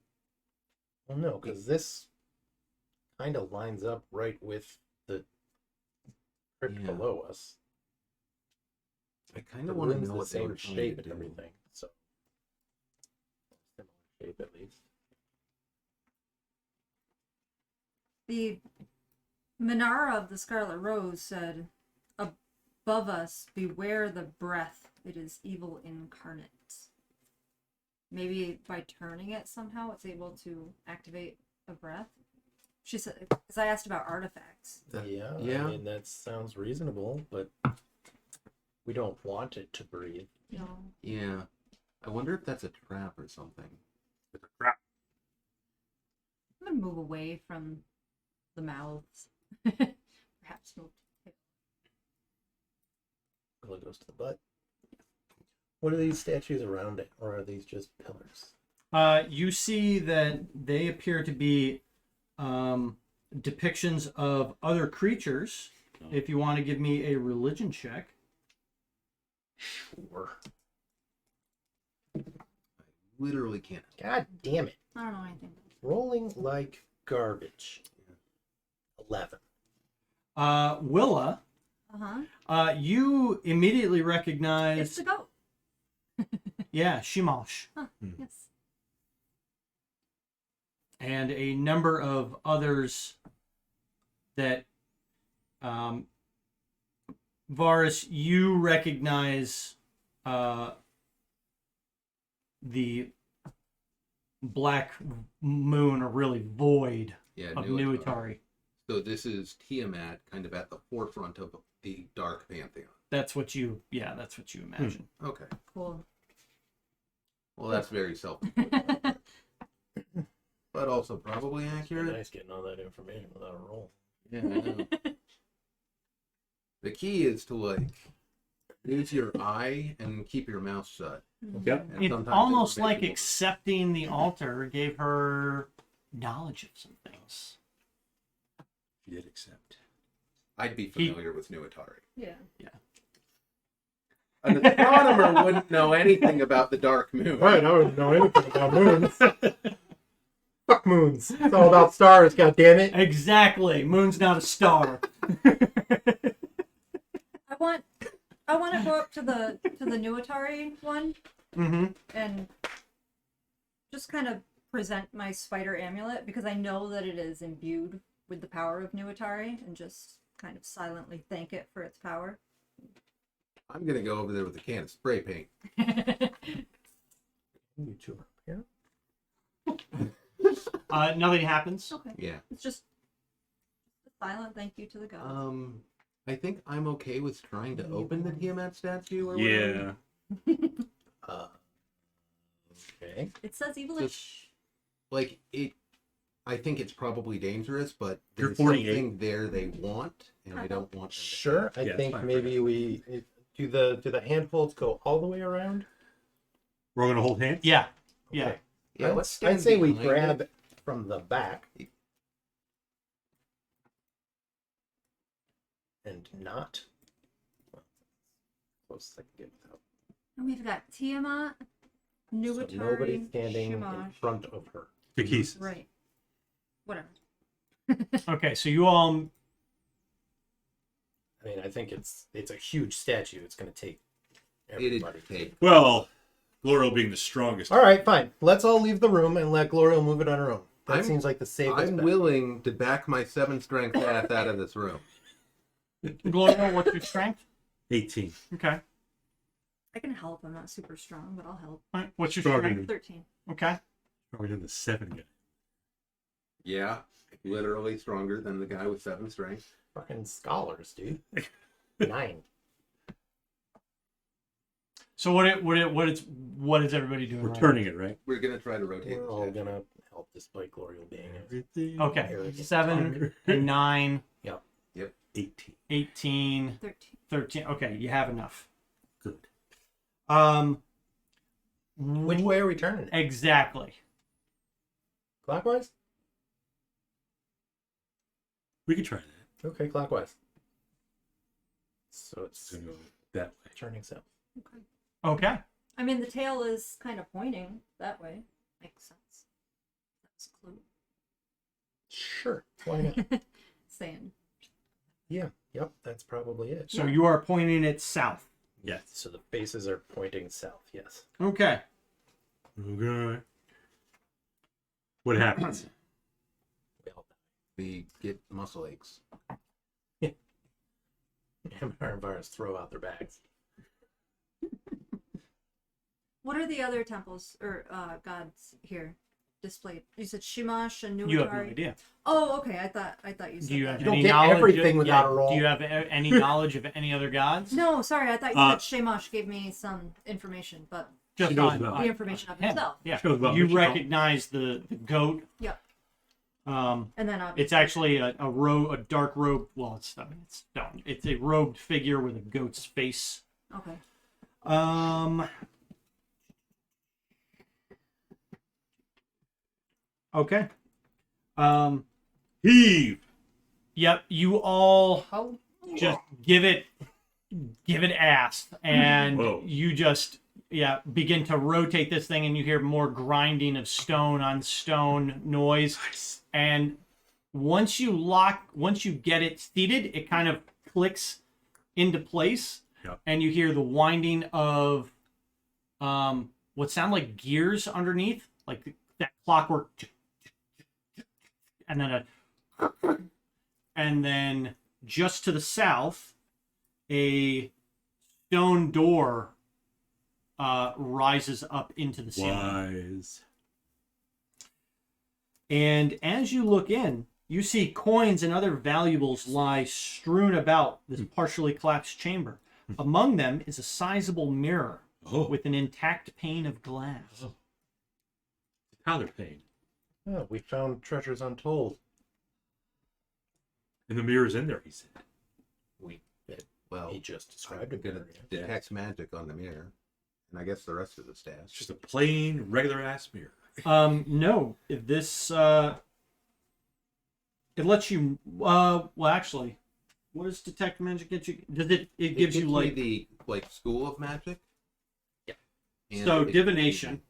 Speaker 5: Well, no, because this kind of lines up right with the crypt
Speaker 4: Yeah.
Speaker 5: below us.
Speaker 4: I kind
Speaker 5: The
Speaker 4: of want to
Speaker 5: room's
Speaker 4: know
Speaker 5: the
Speaker 4: what they were
Speaker 5: same
Speaker 4: trying
Speaker 5: shape
Speaker 4: to
Speaker 5: and
Speaker 4: do.
Speaker 5: everything. So similar shape at least.
Speaker 2: The Minara of the Scarlet Rose said, "Above us, beware the breath. It is evil incarnate." Maybe by turning it somehow, it's able to activate a breath. She said, because I asked about artifacts.
Speaker 5: Yeah,
Speaker 4: yeah.
Speaker 5: I mean that sounds reasonable, but we don't want it to breathe.
Speaker 2: No.
Speaker 4: Yeah. I wonder if that's a trap or something.
Speaker 1: It's a crap.
Speaker 2: I'm gonna move away from the mouths. Perhaps move.
Speaker 5: Well, it goes to the butt. What are these statues around it, or are these just pillars?
Speaker 3: You see that they appear to be depictions of other creatures. If you want to give me a religion check.
Speaker 5: Sure.
Speaker 4: Literally can't.
Speaker 5: God damn it.
Speaker 2: I don't know anything.
Speaker 5: Rolling like garbage. 11.
Speaker 3: Willa, you immediately
Speaker 2: It's
Speaker 3: recognize,
Speaker 2: the goat.
Speaker 3: yeah, Shimash,
Speaker 2: Huh, yes.
Speaker 3: and a number of others that, Varus, you recognize the black moon, or really void,
Speaker 4: Yeah,
Speaker 3: of
Speaker 4: Nuitari.
Speaker 3: Nuitari.
Speaker 4: So this is Tiamat kind of at the forefront of the Dark Pantheon.
Speaker 3: That's what you imagine.
Speaker 4: Okay.
Speaker 2: Cool.
Speaker 4: Well, that's very self, but also probably accurate.
Speaker 5: Nice getting all that information without a roll.
Speaker 4: Yeah, I know. The key is to like use your eye and keep your mouth shut.
Speaker 1: Yep.
Speaker 4: And
Speaker 3: It's
Speaker 4: sometimes
Speaker 3: almost
Speaker 4: it'll make
Speaker 3: like
Speaker 4: you-
Speaker 3: accepting the altar gave her knowledge of some things.
Speaker 1: You did accept.
Speaker 4: I'd be familiar with Nuitari.
Speaker 2: Yeah.
Speaker 4: An astronomer wouldn't know anything about the dark moon.
Speaker 5: Right, I wouldn't know anything about moons. Fuck moons. It's all about stars, goddammit.
Speaker 3: Exactly. Moon's not a star.
Speaker 2: I want to go up to the Nuitari one
Speaker 3: Mm-hmm.
Speaker 2: and just kind of present my spider amulet, because I know that it is imbued with the power of Nuitari, and just kind of silently thank it for its power.
Speaker 4: I'm gonna go over there with a can of spray paint.
Speaker 5: You two are here.
Speaker 3: Nothing happens.
Speaker 2: Okay.
Speaker 4: Yeah.
Speaker 2: It's just a silent thank you to the gods.
Speaker 4: I think I'm okay with trying to open the Tiamat statue or
Speaker 1: Yeah.
Speaker 4: whatever.
Speaker 5: Okay.
Speaker 2: It says evilish.
Speaker 4: Like it, I think it's probably dangerous, but
Speaker 1: You're
Speaker 4: there's
Speaker 1: 48.
Speaker 4: something there they want, and I don't want them to.
Speaker 5: Sure. I
Speaker 1: Yeah, it's
Speaker 5: think
Speaker 1: fine for
Speaker 5: maybe do the handholds go all the way around?
Speaker 1: We're gonna hold hands.
Speaker 3: Yeah. Yeah.
Speaker 5: Okay.
Speaker 4: Yeah,
Speaker 5: I'd-
Speaker 4: let's stand
Speaker 5: I'd say we
Speaker 4: behind
Speaker 5: grab
Speaker 4: it.
Speaker 5: from the back and not. Well, close as I can get without.
Speaker 2: And we've got Tiamat, Nuitari,
Speaker 5: So nobody standing in
Speaker 2: Shimash.
Speaker 5: front of her.
Speaker 1: The keys.
Speaker 2: Right. Whatever.
Speaker 3: Okay, so you all.
Speaker 5: I mean, I think it's a huge statue. It's going to take
Speaker 4: It'd
Speaker 5: everybody.
Speaker 4: take.
Speaker 1: Well, Glorial being the strongest.
Speaker 5: All right, fine. Let's all leave the room and let Gloria move it on her own. That
Speaker 4: I'm-
Speaker 5: seems like the safest
Speaker 4: I'm
Speaker 5: bet.
Speaker 4: willing to back my 7 strength ass out of this room.
Speaker 3: Gloria, what's your strength?
Speaker 1: 18.
Speaker 3: Okay.
Speaker 2: I can help. I'm not super strong, but I'll help.
Speaker 3: All right. What's your
Speaker 1: Stronger
Speaker 3: strength?
Speaker 1: than
Speaker 2: 13.
Speaker 3: Okay.
Speaker 1: Stronger than the 7 guy.
Speaker 4: Yeah, literally stronger than the guy with 7 strength.
Speaker 5: Fucking scholars, dude. 9.
Speaker 3: So what is everybody doing?
Speaker 1: We're
Speaker 3: right
Speaker 1: turning it, right?
Speaker 4: We're gonna try to rotate.
Speaker 5: We're
Speaker 4: the
Speaker 5: all
Speaker 4: statue.
Speaker 5: gonna help despite Gloria being here.
Speaker 1: Everything.
Speaker 3: now? Okay. 7 and 9,
Speaker 1: 18.
Speaker 3: 18,
Speaker 2: 13.
Speaker 3: 13. Okay, you have enough.
Speaker 1: Good.
Speaker 5: Which way are we turning?
Speaker 3: Exactly.
Speaker 5: Clockwise?
Speaker 1: We can try that.
Speaker 5: Okay, clockwise. So
Speaker 1: It's
Speaker 5: it's
Speaker 1: gonna go that way.
Speaker 5: turning south.
Speaker 2: Okay.
Speaker 3: Okay.
Speaker 2: I mean, the tail is kind of pointing that way. Makes sense. It's clue.
Speaker 5: Sure. Why not?
Speaker 2: Saying.
Speaker 5: Yeah. Yep. That's probably it.
Speaker 3: So you are pointing it south.
Speaker 5: Yes. So the faces are pointing south. Yes.
Speaker 3: Okay.
Speaker 1: Okay. What happens?
Speaker 5: Well,
Speaker 4: We get muscle aches.
Speaker 5: Amadar and Varus throw out their bags.
Speaker 2: What are the other temples or gods here displayed? You said Shimash and Nuatari.
Speaker 3: You have no idea.
Speaker 2: Oh, okay. I thought you said
Speaker 3: Do you
Speaker 2: that.
Speaker 3: have
Speaker 5: You don't
Speaker 3: any
Speaker 5: get
Speaker 3: knowledge
Speaker 5: everything
Speaker 3: of,
Speaker 5: without a roll.
Speaker 3: Do you have any knowledge of any other gods?
Speaker 2: No, sorry. I thought you said Shamash gave me some information, but
Speaker 3: Just
Speaker 1: She knows
Speaker 3: on,
Speaker 1: about
Speaker 2: the information of
Speaker 3: him.
Speaker 2: himself.
Speaker 3: Yeah.
Speaker 1: She knows about
Speaker 3: You
Speaker 1: Michelle.
Speaker 3: recognize the goat.
Speaker 2: Yep.
Speaker 3: Um,
Speaker 2: And then obviously,
Speaker 3: it's actually a dark robe. Well, it's stone. It's a robed figure with a goat's face.
Speaker 2: okay.
Speaker 3: Okay.
Speaker 1: Heave!
Speaker 3: Yep. You all
Speaker 5: How?
Speaker 3: just give it ass, and
Speaker 1: Whoa.
Speaker 3: you just begin to rotate this thing, and you hear more grinding of stone on stone noise.
Speaker 1: Nice.
Speaker 3: And once you get it seated, it kind of clicks into place.
Speaker 1: Yep.
Speaker 3: And you hear the winding of what sound like gears underneath, like that clockwork, and then just to the south, a stone door rises up into the ceiling.
Speaker 1: Wise.
Speaker 3: And as you look in, you see coins and other valuables lie strewn about this partially collapsed chamber. Among them is a sizable mirror
Speaker 1: Oh.
Speaker 3: with an intact pane of glass.
Speaker 1: Oh. Powder pane.
Speaker 5: Oh, we found treasures untold.
Speaker 1: And the mirror's in there, he said.
Speaker 4: Well,
Speaker 5: He just described
Speaker 4: I'm
Speaker 5: it.
Speaker 4: gonna detect magic on the mirror, and I guess the rest of the
Speaker 1: It's
Speaker 4: stash.
Speaker 1: just a plain, regular ass mirror.
Speaker 3: No, this it lets you. Well, actually, what does detect magic get you? Does it? It gives you
Speaker 4: me the school of magic.
Speaker 5: Yeah.
Speaker 4: And
Speaker 3: so
Speaker 4: it-
Speaker 3: divination.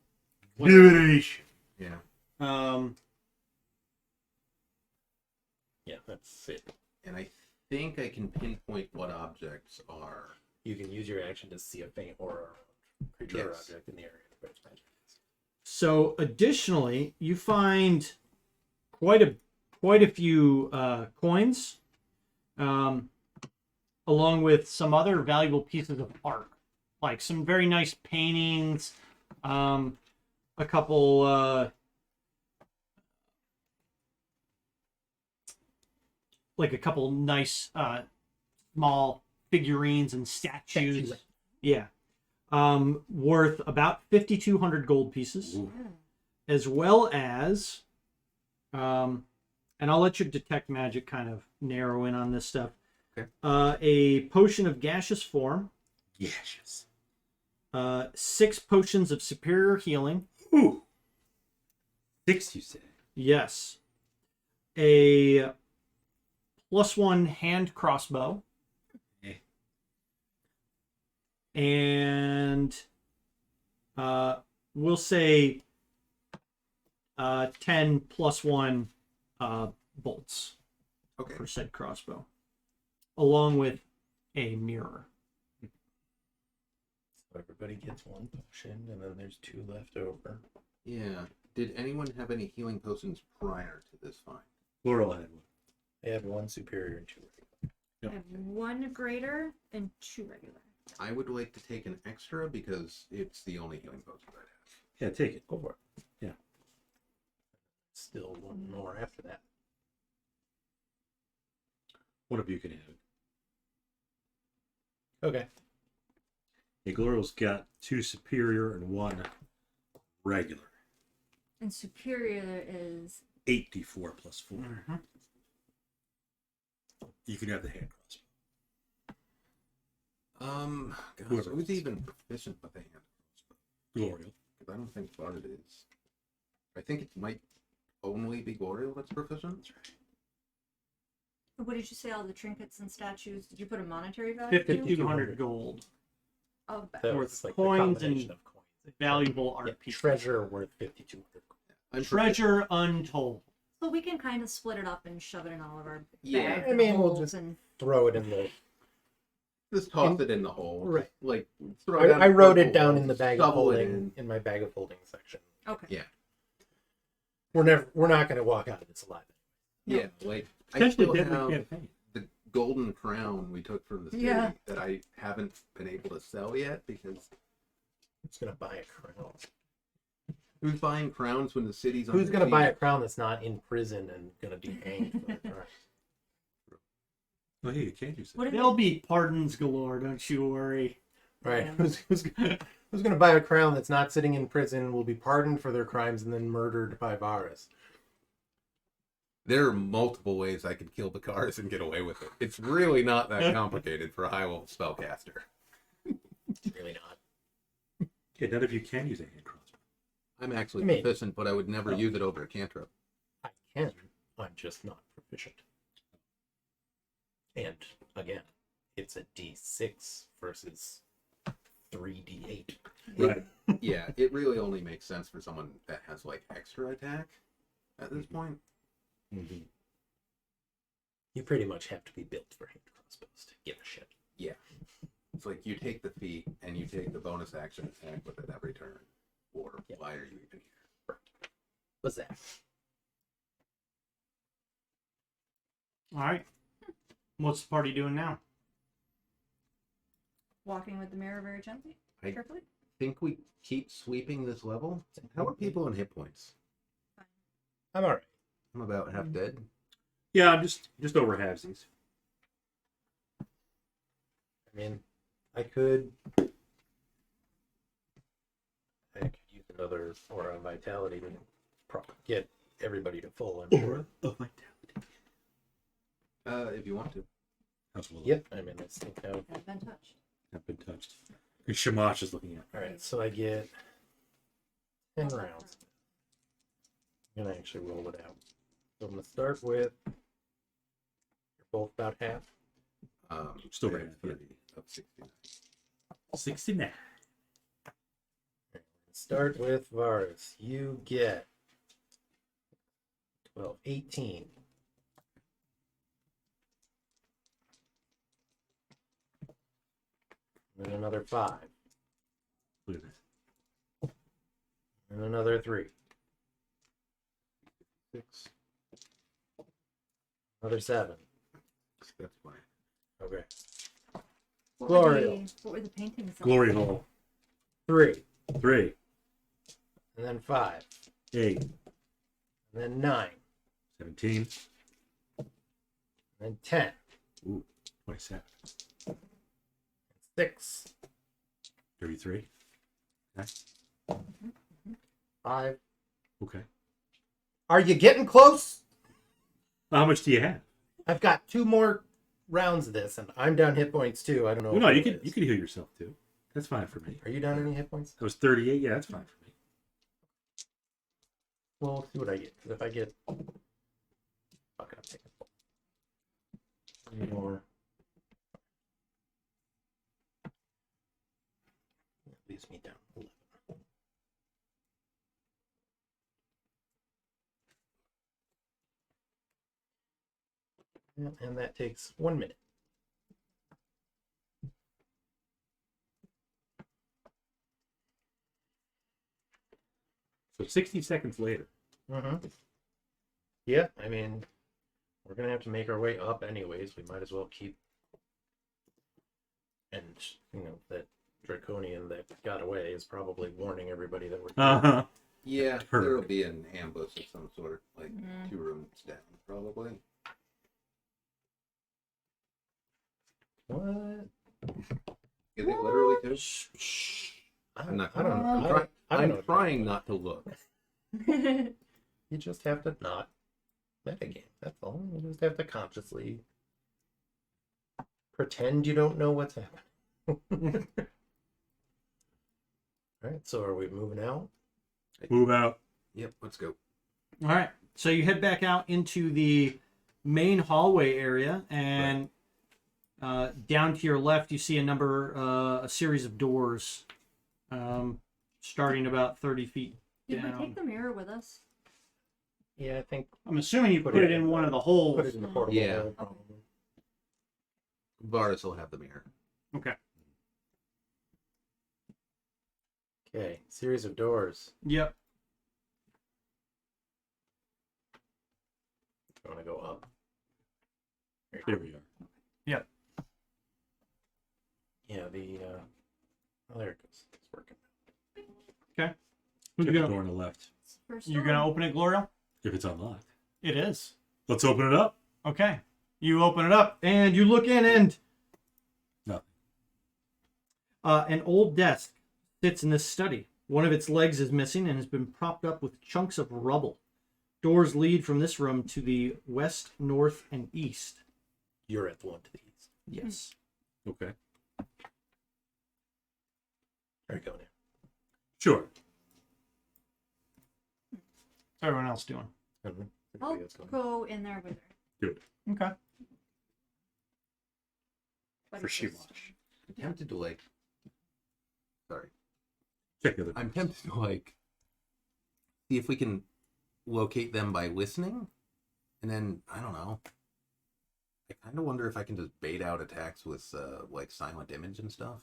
Speaker 1: Divination.
Speaker 4: Yeah.
Speaker 5: Yeah, that's it.
Speaker 4: And I think I can pinpoint what objects are.
Speaker 5: You can use your action to see a faint aura, creature or
Speaker 4: Yes.
Speaker 5: object in the area where it's magic.
Speaker 3: So additionally, you find quite a few coins, along with some other valuable pieces of art, like some very nice paintings, a couple nice small figurines and statues. Yeah. Worth about 5,200 gold pieces,
Speaker 1: Ooh.
Speaker 3: as well as, and I'll let you detect magic kind of narrow in on this stuff.
Speaker 4: Okay.
Speaker 3: A potion of gaseous form,
Speaker 1: Yes.
Speaker 3: 6 potions of superior healing.
Speaker 1: Ooh. 6, you say?
Speaker 3: Yes. A +1 hand crossbow.
Speaker 1: Eh.
Speaker 3: And we'll say 10 +1 bolts
Speaker 4: Okay.
Speaker 3: for said crossbow, along with a mirror.
Speaker 5: So everybody gets one potion, and then there's 2 left over.
Speaker 4: Yeah. Did anyone have any healing potions prior to this find?
Speaker 1: Laurel had one.
Speaker 5: They have 1 superior and 2 regular.
Speaker 2: I have 1 greater and 2 regular.
Speaker 4: I would like to take an extra because it's the only healing potion I have.
Speaker 1: Yeah, take it.
Speaker 5: Go for it.
Speaker 1: Yeah.
Speaker 5: Still 1 more after that.
Speaker 1: One of you can have it.
Speaker 5: Okay.
Speaker 1: Hey, Glorio's got 2 superior and 1 regular.
Speaker 2: And superior is
Speaker 1: 8d4 plus 4. You can have the hand crossbow.
Speaker 4: Gosh,
Speaker 1: Whoever
Speaker 4: who's
Speaker 1: is.
Speaker 4: even proficient with a hand crossbow?
Speaker 1: Glorial.
Speaker 4: Because I don't think Bard is. I think it might only be Glorial that's proficient.
Speaker 2: what did you say? All the trinkets and statues. Did you put a monetary value? to?
Speaker 3: 5,200 gold.
Speaker 2: Oh,
Speaker 5: That
Speaker 3: Worth
Speaker 5: was like
Speaker 3: coins
Speaker 5: the combination
Speaker 3: and
Speaker 5: of coins.
Speaker 3: Valuable art
Speaker 5: Yeah,
Speaker 3: pieces.
Speaker 5: treasure worth 5,200.
Speaker 3: Treasure untold.
Speaker 2: So we can kind of split it up and shove it in all of our
Speaker 4: Yeah,
Speaker 2: bags
Speaker 5: I
Speaker 2: and
Speaker 5: mean, we'll
Speaker 2: holes
Speaker 5: just-
Speaker 2: and
Speaker 5: Throw it in the.
Speaker 4: Just toss it in the hole.
Speaker 5: Right.
Speaker 4: Like throw it down
Speaker 5: I
Speaker 4: the
Speaker 5: wrote
Speaker 4: purple
Speaker 5: it down
Speaker 4: hole,
Speaker 5: in the bag of
Speaker 4: shovel it
Speaker 5: holding in my bag of holding section.
Speaker 2: okay.
Speaker 4: Yeah.
Speaker 5: We're not going to walk out of this alive.
Speaker 4: Yeah, like I
Speaker 1: Potentially
Speaker 4: still
Speaker 1: deadly
Speaker 4: have
Speaker 1: campaign.
Speaker 4: the golden crown we took from the city
Speaker 2: Yeah.
Speaker 4: that I haven't been able to sell yet because
Speaker 5: Who's going to buy a crown?
Speaker 4: who's buying crowns when the city's
Speaker 5: Who's
Speaker 4: under
Speaker 5: going to buy a
Speaker 4: siege?
Speaker 5: crown that's not in prison and going to be hanged for their crime?
Speaker 1: Oh, yeah, you can't use
Speaker 2: What
Speaker 1: it.
Speaker 2: if
Speaker 3: There'll be pardons galore, don't you worry.
Speaker 5: Right.
Speaker 2: Yeah.
Speaker 5: Who's going to buy a crown that's not sitting in prison, will be pardoned for their crimes, and then murdered by Varus?
Speaker 4: There are multiple ways I could kill Bakaris and get away with it. It's really not that complicated for a high level spellcaster.
Speaker 5: Really not.
Speaker 1: Yeah, none of you can use a hand crossbow.
Speaker 4: I'm actually
Speaker 5: I mean-
Speaker 4: proficient, but I would never use it over a cantrip.
Speaker 5: I can. I'm just not proficient. And again, it's a D6 versus 3D8.
Speaker 1: Right.
Speaker 4: Yeah, it really only makes sense for someone that has like extra attack at this point.
Speaker 5: You pretty much have to be built for hand crossbows to give a shit.
Speaker 4: Yeah. It's like you take the feat and you take the bonus action attack with it every turn. Or
Speaker 5: Yeah.
Speaker 4: why are you even here?
Speaker 5: What's that?
Speaker 3: All right. What's the party doing now?
Speaker 2: walking with the mirror very gently,
Speaker 4: I
Speaker 2: carefully?
Speaker 4: think we keep sweeping this level. How are people in hit points?
Speaker 5: I'm alright.
Speaker 4: I'm about half dead.
Speaker 1: Yeah, I'm just over halvesies.
Speaker 5: I mean, I could use another aura of vitality to get everybody to full, I'm sure.
Speaker 1: Of vitality.
Speaker 4: If you want to.
Speaker 1: Absolutely.
Speaker 5: Yep, I mean, let's think now.
Speaker 2: I've been touched.
Speaker 1: I've been touched. And Shamash is looking at.
Speaker 5: Alright, so I get 10 rounds. I'm gonna actually roll it out. So I'm gonna start with, you're both about half.
Speaker 1: Still
Speaker 4: I
Speaker 1: right
Speaker 4: have
Speaker 1: at 30.
Speaker 4: 30 of 69.
Speaker 1: 69.
Speaker 5: Start with Varus. You get 12, 18. And then another 5.
Speaker 1: Look at this.
Speaker 5: And another 3.
Speaker 4: 6.
Speaker 5: Another 7.
Speaker 4: That's fine.
Speaker 5: Okay.
Speaker 2: What
Speaker 5: Gloria.
Speaker 2: what were the paintings on?
Speaker 1: Glory Hall.
Speaker 5: 3.
Speaker 1: 3.
Speaker 5: And then 5.
Speaker 1: 8.
Speaker 5: And then 9.
Speaker 1: 17.
Speaker 5: And then 10.
Speaker 1: Ooh. 27.
Speaker 5: 6.
Speaker 1: 33. Okay.
Speaker 5: 5.
Speaker 1: Okay.
Speaker 5: Are you getting close?
Speaker 1: How much do you have?
Speaker 5: I've got 2 more rounds of this, and I'm down hit points too. I don't know.
Speaker 1: Well, no,
Speaker 5: if
Speaker 1: you
Speaker 5: it
Speaker 1: can
Speaker 5: is.
Speaker 1: you can heal yourself too. That's fine for me.
Speaker 5: Are you down any hit points?
Speaker 1: That was 38. Yeah, that's fine for me.
Speaker 5: Well, let's see what I get. 'Cause if I get, fuck it, I'm taking 3 more. That leaves me down 11. Yeah, and that takes 1 minute.
Speaker 1: So 60 seconds later.
Speaker 5: Mm-hmm. Yeah, I mean, we're gonna have to make our way up anyways. We might as well keep. And that draconian that got away is probably warning everybody that we're.
Speaker 1: Uh-huh.
Speaker 4: Yeah,
Speaker 1: Perfect.
Speaker 4: there will be an ambush of some sort, like
Speaker 2: Mhm.
Speaker 4: 2 rooms down, probably.
Speaker 5: What?
Speaker 4: Is it literally 2? I'm not.
Speaker 5: I don't know.
Speaker 4: I'm, try-
Speaker 5: I don't
Speaker 4: I'm
Speaker 5: know.
Speaker 4: trying not to look.
Speaker 5: You just have to not metagame. That's all. You just have to consciously pretend you don't know what's happening. All right. So are we moving out?
Speaker 1: Move out.
Speaker 4: Yep, let's go.
Speaker 3: All right. So you head back out into the main hallway area, and down to your left, you see a series of doors, starting about 30 feet
Speaker 2: Did we
Speaker 3: down.
Speaker 2: take the mirror with us?
Speaker 5: Yeah, I think
Speaker 3: I'm assuming you put it in one of the holes.
Speaker 5: put it in the portable
Speaker 4: Yeah.
Speaker 5: hole, probably.
Speaker 4: Varus will have the mirror.
Speaker 3: Okay.
Speaker 5: Okay, series of doors.
Speaker 3: Yep.
Speaker 5: I want to go up.
Speaker 1: There we are.
Speaker 5: Yeah, the oh, there it goes. It's working.
Speaker 3: Who's
Speaker 1: Check the
Speaker 3: gonna,
Speaker 1: door on the left.
Speaker 2: First
Speaker 3: you're
Speaker 2: door.
Speaker 3: gonna open it, Gloriel?
Speaker 1: If it's unlocked.
Speaker 3: It is.
Speaker 1: Let's open it up.
Speaker 3: Okay. You open it up and you look in, and
Speaker 1: Nothing.
Speaker 3: an old desk sits in this study. One of its legs is missing and has been propped up with chunks of rubble. Doors lead from this room to the west, north, and east.
Speaker 5: You're at the one to the east.
Speaker 3: Yes.
Speaker 1: Okay.
Speaker 5: There you go now.
Speaker 1: Sure.
Speaker 3: What's everyone else doing?
Speaker 5: Mhm.
Speaker 2: I'll
Speaker 5: Everybody else going.
Speaker 2: go in there with her.
Speaker 1: Good.
Speaker 3: Okay.
Speaker 2: But
Speaker 1: For
Speaker 2: it's
Speaker 1: she
Speaker 2: just-
Speaker 1: watch.
Speaker 4: I'm tempted to like. Sorry.
Speaker 1: Check the other.
Speaker 4: I'm tempted to like see if we can locate them by listening, and then I don't know. I kind of wonder if I can just bait out attacks with like silent image and stuff.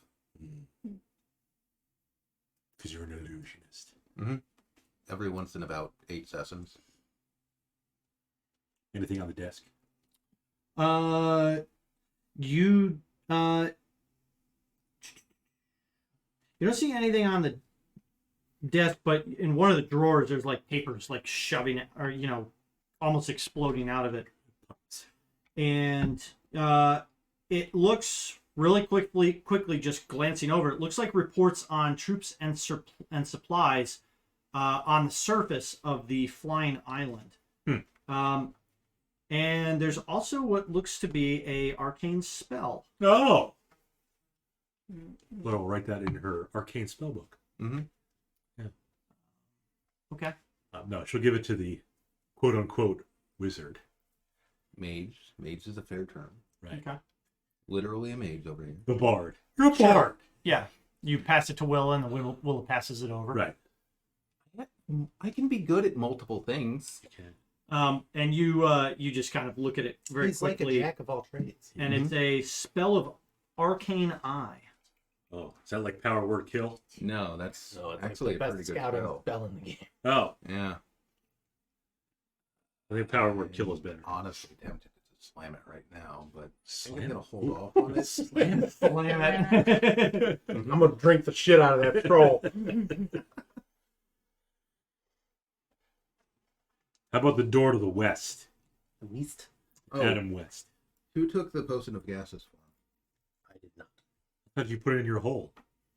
Speaker 1: Because you're an illusionist.
Speaker 4: Every once in about 8 sessions.
Speaker 1: Anything on the desk?
Speaker 3: You you don't see anything on the desk, but in one of the drawers there's like papers like shoving it, or almost exploding out of it. And it looks really quickly just glancing over, it looks like reports on troops and supplies on the surface of the flying island. And there's also what looks to be a arcane spell.
Speaker 1: Oh!
Speaker 2: Mm.
Speaker 1: Well, I'll write that in her arcane spellbook.
Speaker 3: Okay.
Speaker 1: No, she'll give it to the quote-unquote wizard.
Speaker 4: Mage. Mage is a fair term.
Speaker 1: Right.
Speaker 3: Okay.
Speaker 4: Literally a mage over here.
Speaker 1: The bard. You're a bard!
Speaker 3: Yeah. You pass it to Willa, and the Willa passes it over.
Speaker 1: Right.
Speaker 4: I can be good at multiple things.
Speaker 1: You can.
Speaker 3: And you just kind of look at it very
Speaker 5: He's like
Speaker 3: quickly,
Speaker 5: a jack of all trades.
Speaker 3: and it's a spell of arcane eye.
Speaker 1: Oh, is that like power word kill?
Speaker 4: No, that's
Speaker 5: No, it's
Speaker 4: actually
Speaker 5: like
Speaker 4: a
Speaker 5: the
Speaker 4: pretty
Speaker 5: best
Speaker 4: good
Speaker 5: scouting
Speaker 4: spell.
Speaker 5: spell in the game.
Speaker 1: Oh,
Speaker 4: Yeah.
Speaker 1: I think power word kill is better.
Speaker 4: Honestly tempted to slam it right now, but I think I'm
Speaker 1: Slam
Speaker 4: gonna
Speaker 1: it.
Speaker 4: hold off on it.
Speaker 1: Slam it.
Speaker 3: Slam it.
Speaker 5: I'm gonna drink the shit out of that troll.
Speaker 1: How about the door to the west?
Speaker 5: Least
Speaker 4: Oh,
Speaker 1: Adam West.
Speaker 4: who took the potion of gases for him?
Speaker 5: I did not.
Speaker 1: How did you put it in your hole?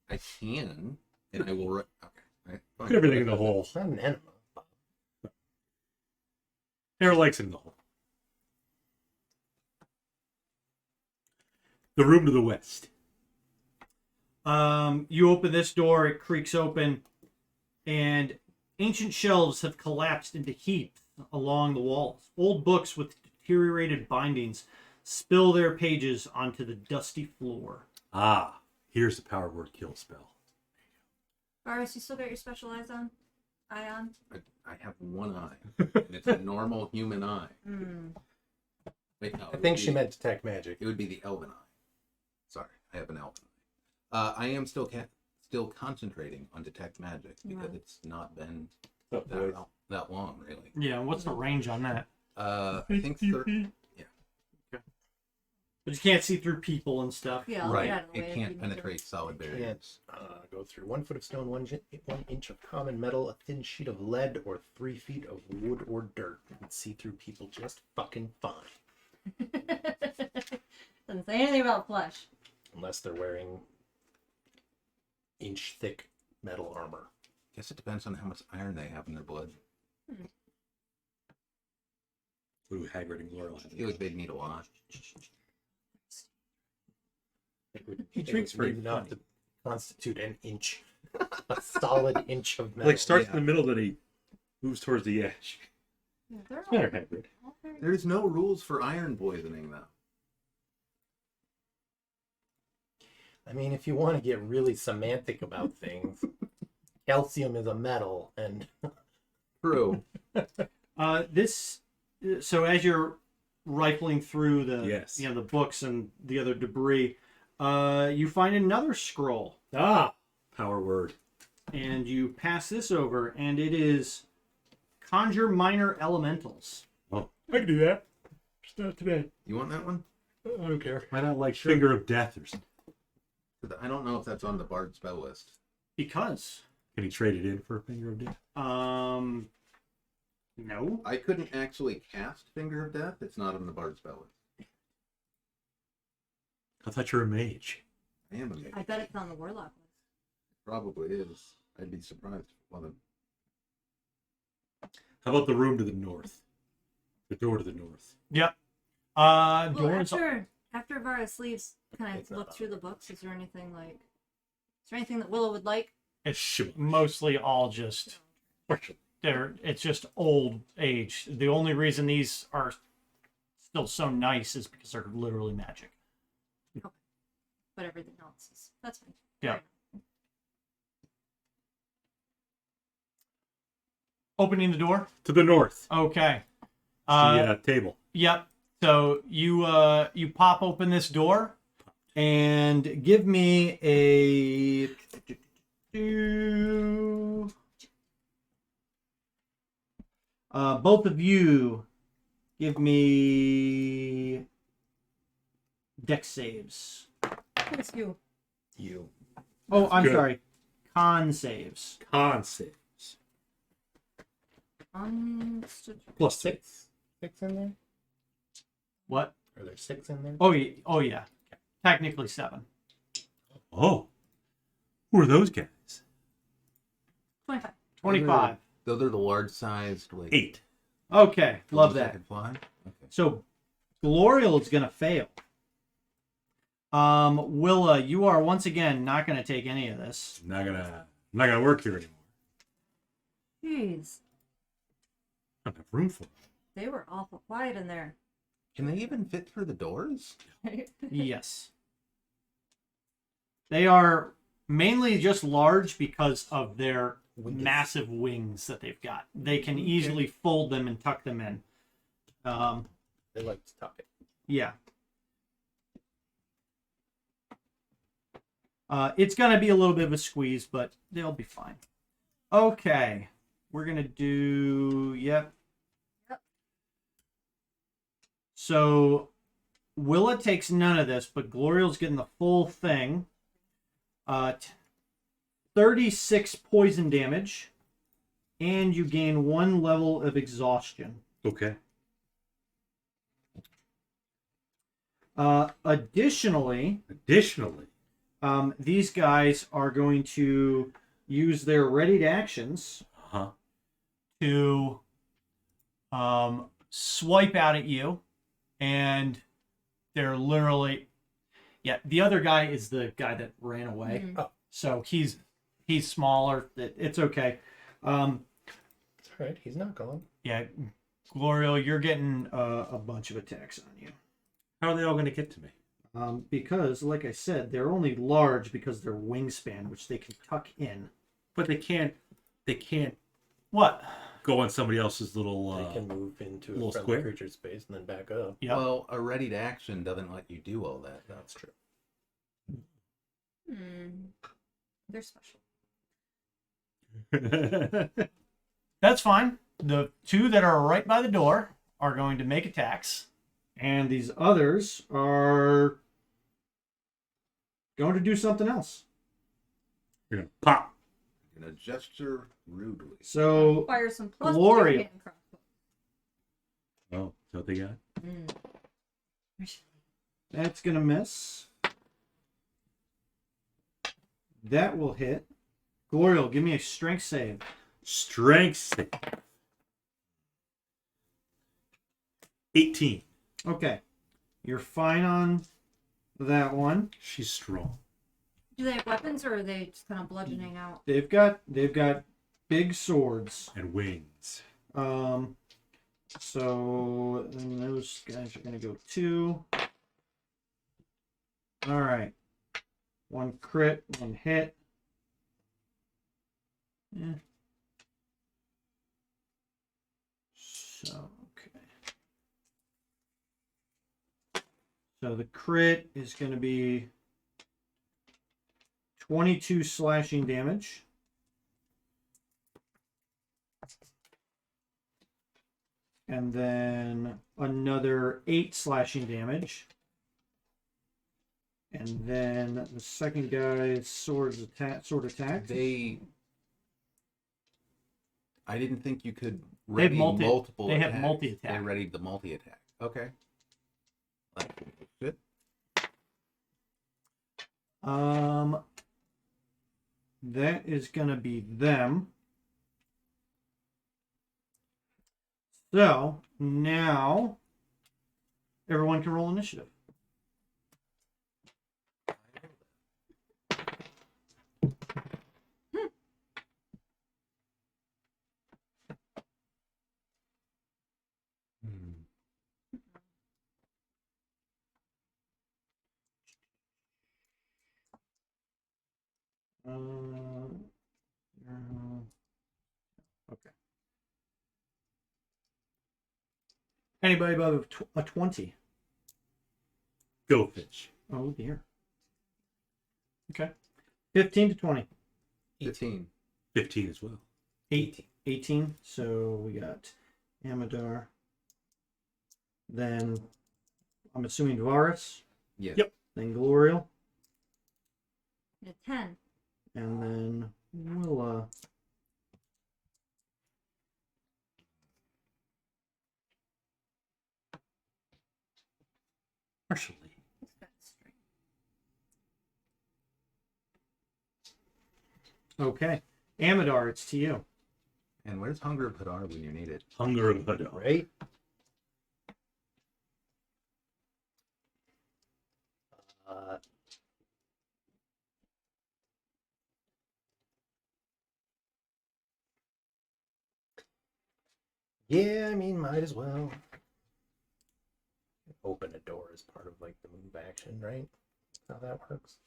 Speaker 4: I can, and I will. Okay. Right, fine.
Speaker 1: Put everything in the hole.
Speaker 5: It's not an enema.
Speaker 1: Hair likes it in the hole. The room to the west.
Speaker 3: You open this door, it creaks open, and ancient shelves have collapsed into heaps along the walls. Old books with deteriorated bindings spill their pages onto the dusty floor.
Speaker 1: Ah, here's the power word kill spell.
Speaker 2: Bakaris, you still got your special eyes on? Eye on?
Speaker 4: I have one eye, and it's a normal human eye.
Speaker 2: Mm.
Speaker 4: Wait, no,
Speaker 5: I think she meant detect magic.
Speaker 4: it would be the elven eye. Sorry, I have an elven eye. I am still concentrating on detect magic because
Speaker 2: Right.
Speaker 4: it's not been
Speaker 1: What's up,
Speaker 4: that long, really.
Speaker 3: Yeah, what's the range on that?
Speaker 4: I think 30.
Speaker 3: But you can't see through people and stuff.
Speaker 2: Yeah, I'll
Speaker 4: Right,
Speaker 2: get out of the way
Speaker 4: it
Speaker 2: if
Speaker 4: can't
Speaker 2: you need to.
Speaker 4: penetrate solid barriers.
Speaker 5: Go through 1 foot of stone, 1 inch of common metal, a thin sheet of lead, or 3 feet of wood or dirt. You can see through people just fucking fine.
Speaker 2: Doesn't say anything about flesh.
Speaker 5: Unless they're wearing inch thick metal armor.
Speaker 4: Guess it depends on how much iron they have in their blood.
Speaker 1: What do Hagrid and Laurel
Speaker 4: I feel like they'd need a lot.
Speaker 5: He
Speaker 1: drinks very
Speaker 5: not
Speaker 1: funny.
Speaker 5: to constitute an inch, a solid inch of metal.
Speaker 1: Like starts
Speaker 4: Yeah.
Speaker 1: in the middle, then he moves towards the edge.
Speaker 2: Yeah, they're
Speaker 1: What's the matter, Hagrid?
Speaker 2: all very-
Speaker 4: There's no rules for iron poisoning, though.
Speaker 5: I mean, if you want to get really semantic about things, calcium is a metal, and
Speaker 4: True.
Speaker 3: So as you're rifling through the
Speaker 1: Yes.
Speaker 3: the books and the other debris, you find another scroll.
Speaker 1: Ah, power word.
Speaker 3: And you pass this over, and it is conjure minor elementals.
Speaker 1: Oh, I can do that. Just not today.
Speaker 4: You want that one?
Speaker 5: I don't care.
Speaker 1: Why not like Finger of Death or something?
Speaker 4: I don't know if that's on the Bard spell list.
Speaker 3: Because
Speaker 1: Can he trade it in for a Finger of Death?
Speaker 3: no.
Speaker 4: I couldn't actually cast Finger of Death. It's not on the Bard spell list.
Speaker 1: I thought you were a mage.
Speaker 4: I am a mage.
Speaker 2: I bet it's on the warlock list.
Speaker 4: Probably is. I'd be surprised if it wasn't.
Speaker 1: How about the room to the north? The door to the north.
Speaker 3: Yep.
Speaker 2: Well,
Speaker 3: Doors.
Speaker 2: after Varus leaves, can I
Speaker 5: It's not
Speaker 2: look
Speaker 5: on
Speaker 2: through the books? Is there anything that Willow would like?
Speaker 3: It's
Speaker 1: Sure.
Speaker 3: mostly all just it's just old age. The only reason these are still so nice is because they're literally magic.
Speaker 2: But everything else is that's fine.
Speaker 3: Yeah. Opening the door.
Speaker 1: To the north.
Speaker 3: Okay.
Speaker 1: The table.
Speaker 3: Yep. So you pop open this door and give me a both of you give me dex saves.
Speaker 2: It's you.
Speaker 5: You.
Speaker 3: Oh, I'm
Speaker 1: Good.
Speaker 3: sorry. Con saves.
Speaker 1: Con saves. Plus 6.
Speaker 5: 6 in there?
Speaker 3: What?
Speaker 5: Are there 6 in there?
Speaker 3: Oh yeah. Technically 7.
Speaker 1: Oh. Who are those guys?
Speaker 2: 25.
Speaker 3: 25.
Speaker 4: Those are the large-sized, like
Speaker 1: 8.
Speaker 3: Okay, love
Speaker 4: things
Speaker 3: that.
Speaker 4: can fly. Okay.
Speaker 3: So, Glorial is going to fail. Willa, you are once again not going to take any of this.
Speaker 1: I'm not gonna work here anymore.
Speaker 2: Jeez.
Speaker 1: I don't have room for them.
Speaker 2: They were awful quiet in there.
Speaker 4: Can they even fit through the doors?
Speaker 3: Yes. They are mainly just large because of their massive wings that they've got. They can easily fold them and tuck them in.
Speaker 5: They like to tuck it.
Speaker 3: Yeah. It's going to be a little bit of a squeeze, but they'll be fine. Okay. We're going to do... Yep. So, Willa takes none of this, but Glorial's getting the full thing. 36 poison damage, and you gain 1 level of exhaustion.
Speaker 1: Okay.
Speaker 3: Additionally, these guys are going to use their readied actions to swipe out at you, and they're literally... Yeah, the other guy is the guy that ran away.
Speaker 2: Mhm.
Speaker 5: Oh.
Speaker 3: So he's smaller. It's okay.
Speaker 5: It's all right. He's not gone.
Speaker 3: Yeah, Glorial, you're getting a bunch of attacks on you.
Speaker 1: How are they all gonna get to me?
Speaker 3: Because, like I said, they're only large because of their wingspan, which they can tuck in.
Speaker 1: But they can't
Speaker 3: What?
Speaker 1: go on somebody else's little
Speaker 5: They can move into a
Speaker 1: little
Speaker 5: friendly
Speaker 1: square.
Speaker 5: creature space and then back up.
Speaker 3: Yep.
Speaker 4: Well, a readied action doesn't let you do all that.
Speaker 5: That's true.
Speaker 2: They're special.
Speaker 3: That's fine. The 2 that are right by the door are going to make attacks. And these others are going to do something else.
Speaker 1: You're gonna pop.
Speaker 4: I'm gonna gesture rudely.
Speaker 3: So,
Speaker 2: Fire some plus
Speaker 3: Gloria.
Speaker 2: 2 hand crossbow.
Speaker 1: Oh, is that what they got?
Speaker 3: that's going to miss. That will hit. Glorial, give me a strength save.
Speaker 1: Strength save. 18.
Speaker 3: Okay. You're fine on that one.
Speaker 1: She's strong.
Speaker 2: Do they have weapons, or are they just kind of bludgeoning out?
Speaker 3: They've got big swords.
Speaker 1: And wings.
Speaker 3: So then those guys are gonna go 2. All right. 1 crit, 1 hit. Yeah. So, okay. So the crit is going to be 22 slashing damage. And then another 8 slashing damage. And then the second guy's sword attack.
Speaker 4: I didn't think you could
Speaker 3: They have
Speaker 4: ready
Speaker 3: multi-
Speaker 4: multiple
Speaker 3: they have
Speaker 4: attacks.
Speaker 3: multi-attack.
Speaker 4: They readied the multi-attack. Okay. Good.
Speaker 3: That is gonna be them. So now everyone can roll initiative. Okay. Anybody above a 20?
Speaker 1: Go fish.
Speaker 3: Oh dear. Okay. 15 to 20.
Speaker 4: 15.
Speaker 1: 15 as well.
Speaker 3: 18. So we got Amadar. Then I'm assuming Dvaris.
Speaker 4: Yes.
Speaker 1: Yep.
Speaker 3: Then Glorial.
Speaker 2: A 10.
Speaker 3: And then Willa.
Speaker 1: Partially.
Speaker 3: Okay. Amadar, it's to you.
Speaker 4: And where's Hunger of Hadar when you need it?
Speaker 1: Hunger of Hadar.
Speaker 5: Right? Yeah, I mean, might as well. Open a door as part of like the move action, right? How that works.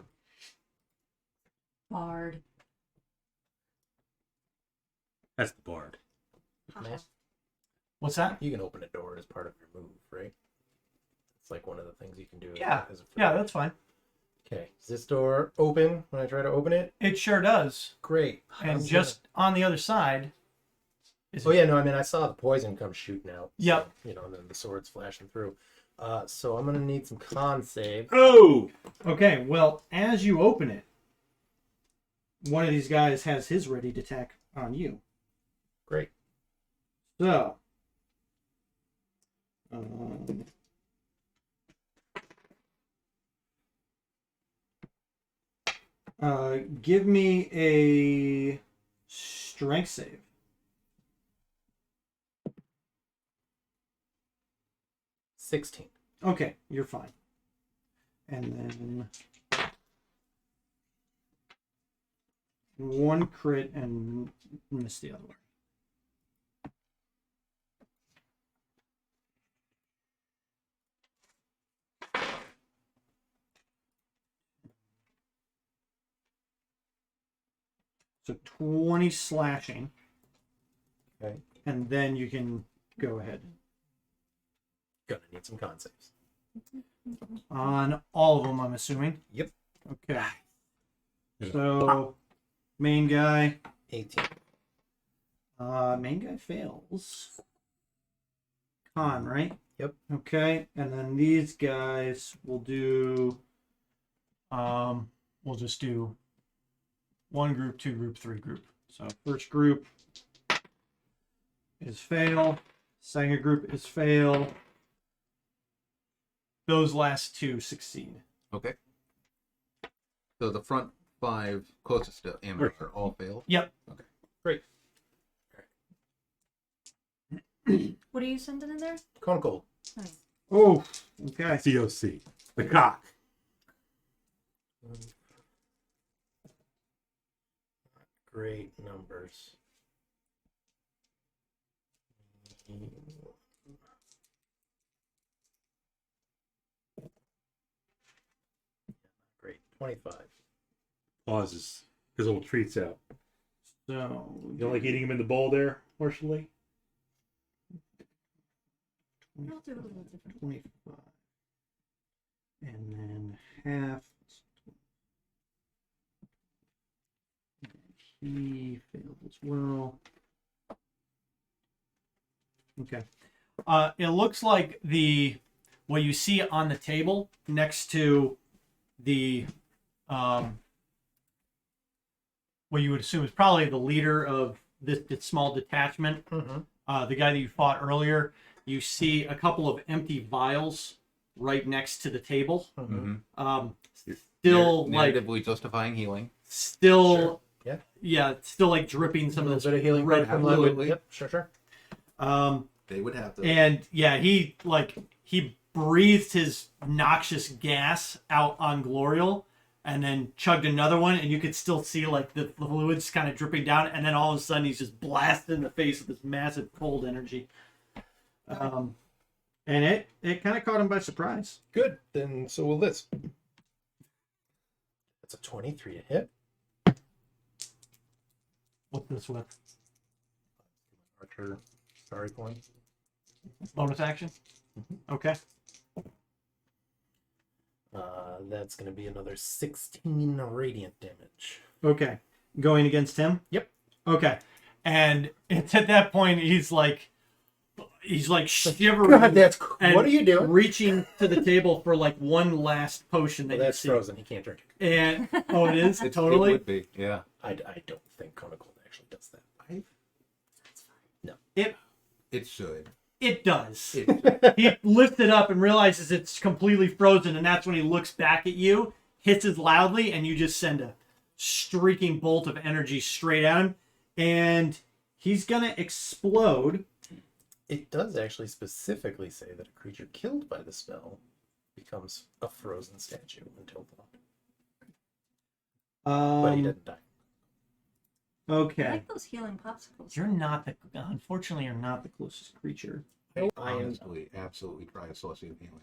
Speaker 2: Bard.
Speaker 1: That's the bard.
Speaker 5: Meh.
Speaker 3: What's that?
Speaker 5: You can open a door as part of your move, right? It's like one of the things you can do.
Speaker 3: Yeah.
Speaker 5: As a
Speaker 3: Yeah, that's fine.
Speaker 5: Okay. Is this door open when I try to open it?
Speaker 3: It sure does.
Speaker 5: Great.
Speaker 3: And
Speaker 5: How's
Speaker 3: just on the other side.
Speaker 5: Oh yeah, no, I mean I saw the poison come shooting out.
Speaker 3: Yep.
Speaker 5: So, and then the sword's flashing through. So I'm gonna need some con save.
Speaker 1: Oh!
Speaker 3: Okay, well, as you open it, one of these guys has his ready to attack on you.
Speaker 5: Great.
Speaker 3: So, give me a strength save.
Speaker 5: 16.
Speaker 3: Okay, you're fine. And then one crit and miss the other one. So 20 slashing.
Speaker 5: Okay.
Speaker 3: And then you can go ahead.
Speaker 5: Gonna need some con saves.
Speaker 3: On all of them, I'm assuming.
Speaker 5: Yep.
Speaker 3: Okay. So, main guy.
Speaker 5: 18.
Speaker 3: Main guy fails. Con, right?
Speaker 5: Yep.
Speaker 3: Okay. And then these guys will do. We'll just do one group, two group, three group. So first group is fail. Second group is fail. Those last two succeed.
Speaker 4: Okay. So the front 5 closest to Amber are all failed?
Speaker 3: Yep.
Speaker 4: Okay.
Speaker 5: Great.
Speaker 2: What are you sending in there?
Speaker 5: Cone cold.
Speaker 2: Nice.
Speaker 3: Oh, okay.
Speaker 1: COC. The cock.
Speaker 5: Great numbers. Great. 25.
Speaker 1: Pauses. His little treats out.
Speaker 3: So
Speaker 1: You don't like eating him in the bowl there, partially?
Speaker 2: I'll do it a little different.
Speaker 3: 25. And then half. He failed as well. Okay. It looks like what you see on the table next to the what you would assume is probably the leader of this small detachment,
Speaker 5: Mm-hmm.
Speaker 3: the guy that you fought earlier. You see a couple of empty vials right next to the table.
Speaker 5: Mm-hmm.
Speaker 3: Still like
Speaker 4: narratively justifying healing.
Speaker 3: still
Speaker 5: Sure. Yeah.
Speaker 3: yeah, still like dripping some
Speaker 5: A
Speaker 3: of
Speaker 5: little
Speaker 3: this
Speaker 5: bit of healing
Speaker 3: red
Speaker 5: from
Speaker 3: fluid.
Speaker 5: Lemon. Yep, sure.
Speaker 4: They would have to.
Speaker 3: And yeah, he breathed his noxious gas out on Glorial and then chugged another one, and you could still see like the fluids kind of dripping down, and then all of a sudden he's just blasted in the face with this massive cold energy. And it kind of caught him by surprise.
Speaker 5: Good. Then so will this. That's a 23 to hit.
Speaker 3: What's this with?
Speaker 5: Archer sorry point.
Speaker 3: Bonus action? Okay.
Speaker 5: That's going to be another 16 radiant damage.
Speaker 3: Okay. Going against him?
Speaker 5: Yep.
Speaker 3: Okay. And it's at that point he's like shivering.
Speaker 5: God, that's
Speaker 3: and
Speaker 5: what are you doing?
Speaker 3: Reaching to the table for like one last potion that
Speaker 5: Well, that's
Speaker 3: you see.
Speaker 5: frozen. He can't drink it.
Speaker 3: And oh, it is
Speaker 4: It
Speaker 3: totally.
Speaker 4: would be, yeah.
Speaker 5: I don't think Conical actually does that.
Speaker 4: It should.
Speaker 3: It does.
Speaker 4: It
Speaker 3: He lifts it up and realizes it's completely frozen, and that's when he looks back at you, hisses loudly, and you just send a streaking bolt of energy straight at him, and he's gonna explode.
Speaker 5: It does actually specifically say that a creature killed by the spell becomes a frozen statue until dawn. But he doesn't die.
Speaker 2: I
Speaker 3: Okay.
Speaker 2: like those healing popsicles.
Speaker 3: Unfortunately, you're not the closest creature.
Speaker 5: I am.
Speaker 4: honestly absolutely try a saucy of healing.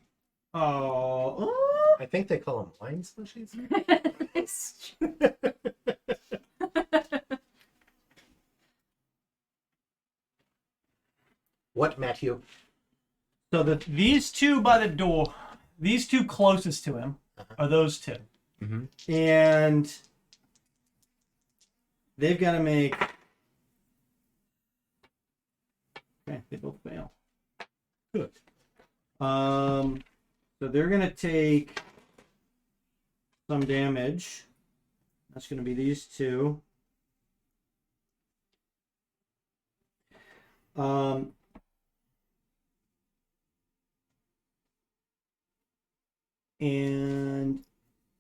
Speaker 3: Oh.
Speaker 5: I think they call them wine slushies. What, Matthew?
Speaker 3: So these two by the door, these two closest to him are those two.
Speaker 4: Mm-hmm.
Speaker 3: And they've got to make. Okay, they both fail. Good. So they're gonna take some damage. That's gonna be these two. And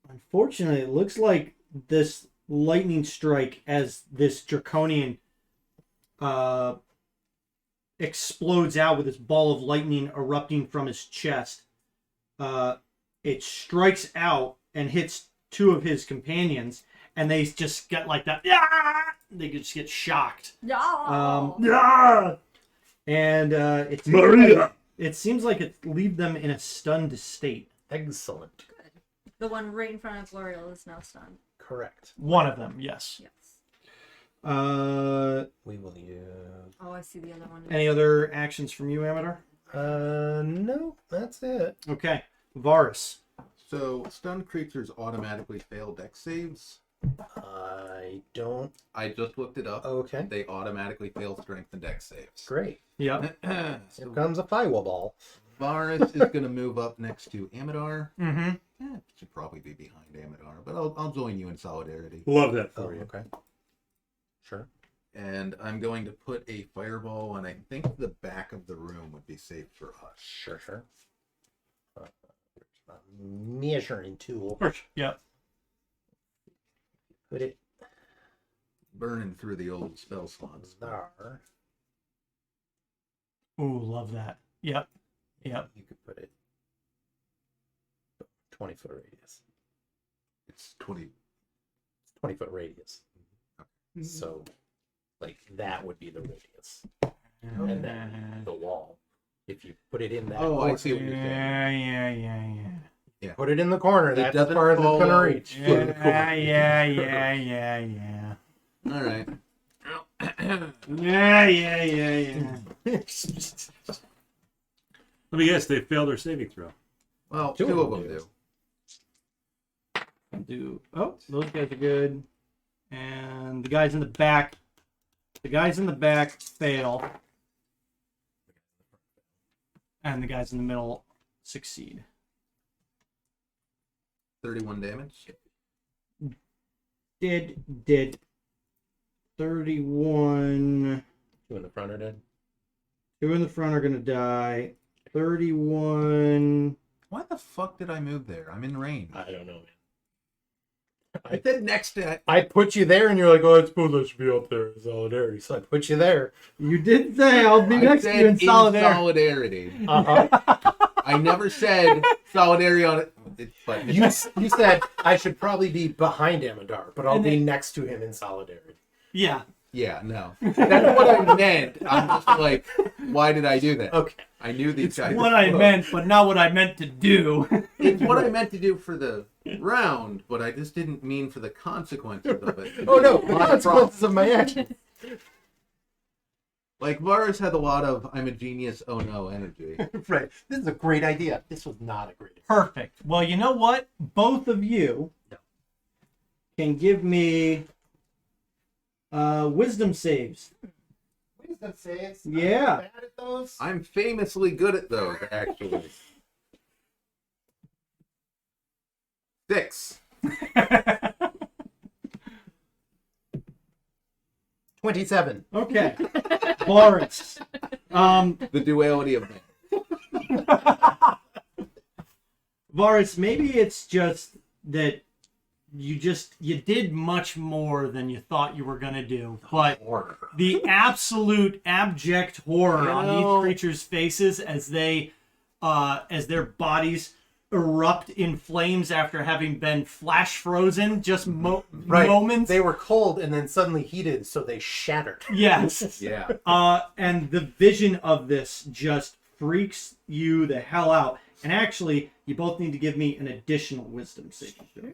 Speaker 3: unfortunately, it looks like this lightning strike, as this draconian explodes out with this ball of lightning erupting from his chest. It strikes out and hits two of his companions, and they just get like that. Yeah! They just get shocked.
Speaker 2: No.
Speaker 3: Yeah! And it seems like it leaves them in a stunned state.
Speaker 5: Excellent.
Speaker 2: The one right in front of Glorial is now stunned.
Speaker 5: Correct.
Speaker 3: One of them, yes.
Speaker 2: Yes.
Speaker 5: We will use.
Speaker 2: Oh, I see the other one.
Speaker 3: Any other actions from you, Amador?
Speaker 5: No, that's it.
Speaker 3: Okay. Varus.
Speaker 4: So stunned creatures automatically fail dex saves.
Speaker 5: I don't.
Speaker 4: I just looked it up.
Speaker 5: Okay.
Speaker 4: They automatically fail strength and dex saves.
Speaker 5: Great.
Speaker 3: Yep.
Speaker 5: Here
Speaker 4: So
Speaker 5: comes a fireball.
Speaker 4: Varus is going to move up next to Amador.
Speaker 3: Mm-hmm.
Speaker 4: Should probably be behind Amador, but I'll join you in solidarity.
Speaker 1: Love that
Speaker 5: Oh,
Speaker 1: for you.
Speaker 5: okay. Sure.
Speaker 4: And I'm going to put a fireball, and I think the back of the room would be safe for us.
Speaker 5: Sure. Measuring tool.
Speaker 3: Yep.
Speaker 5: Put it
Speaker 4: Burning through the old spell slots.
Speaker 5: there.
Speaker 3: Ooh, love that. Yep. Yep.
Speaker 5: You could put it 20-foot radius.
Speaker 4: It's 20.
Speaker 5: 20-foot radius. So, like, that would be the radius. And then the wall. If you put it in that
Speaker 4: Oh, I
Speaker 5: corner,
Speaker 4: see what you're saying.
Speaker 3: Yeah.
Speaker 5: put it in the corner. That's as
Speaker 4: doesn't
Speaker 5: far as it's
Speaker 4: fall
Speaker 5: going to
Speaker 4: out.
Speaker 5: reach.
Speaker 3: Yeah.
Speaker 4: All right.
Speaker 3: Yeah.
Speaker 1: Let me guess, they failed their saving throw.
Speaker 4: Well,
Speaker 5: Two
Speaker 4: two
Speaker 5: of
Speaker 4: of
Speaker 5: them
Speaker 4: them do.
Speaker 3: Oh, those guys are good. And the guys in the back fail. And the guys in the middle succeed.
Speaker 4: 31 damage.
Speaker 3: Did 31.
Speaker 5: Two in the front are dead.
Speaker 3: Two in the front are gonna die. 31.
Speaker 4: Why the fuck did I move there? I'm in range.
Speaker 5: I don't know, man.
Speaker 4: I said next to
Speaker 5: I put you there, and you're like, "Oh, I suppose I should be up there in solidarity." So I put you there.
Speaker 3: You did say I'll be
Speaker 4: I
Speaker 3: next to
Speaker 4: said
Speaker 3: you in solidarity.
Speaker 4: solidarity.
Speaker 5: Uh-huh.
Speaker 4: I never said solidarity on it. But
Speaker 5: you said I should probably be behind Amidar, but I'll be next to him in solidarity.
Speaker 3: Yeah.
Speaker 4: yeah, no. That's what I meant. I'm just like, why did I do that?
Speaker 5: Okay.
Speaker 4: I knew these guys.
Speaker 3: What I meant, but not what I meant to do.
Speaker 4: It's what I meant to do for the round, but I just didn't mean for the consequences of it.
Speaker 5: Oh no, the consequences of my action.
Speaker 4: Like, Varus had a lot of I'm a genius, oh no energy.
Speaker 5: Right. This is a great idea. This was not a great idea.
Speaker 3: Perfect. Well, you know what? Both of you can give me wisdom saves.
Speaker 5: Wisdom saves.
Speaker 3: Yeah.
Speaker 5: I'm bad at those.
Speaker 4: I'm famously good at those, actually. 6.
Speaker 5: 27.
Speaker 3: Okay. Boris.
Speaker 4: The duality of man.
Speaker 3: Boris, maybe it's just that you did much more than you thought you were gonna do, but
Speaker 5: Horror.
Speaker 3: the absolute abject horror on
Speaker 4: know-
Speaker 3: these creatures' faces as their bodies erupt in flames after having been flash frozen just
Speaker 5: Right.
Speaker 3: moments.
Speaker 5: They were cold and then suddenly heated, so they shattered.
Speaker 3: Yes.
Speaker 4: Yeah.
Speaker 3: And the vision of this just freaks you the hell out. And actually, you both need to give me an additional wisdom saving throw.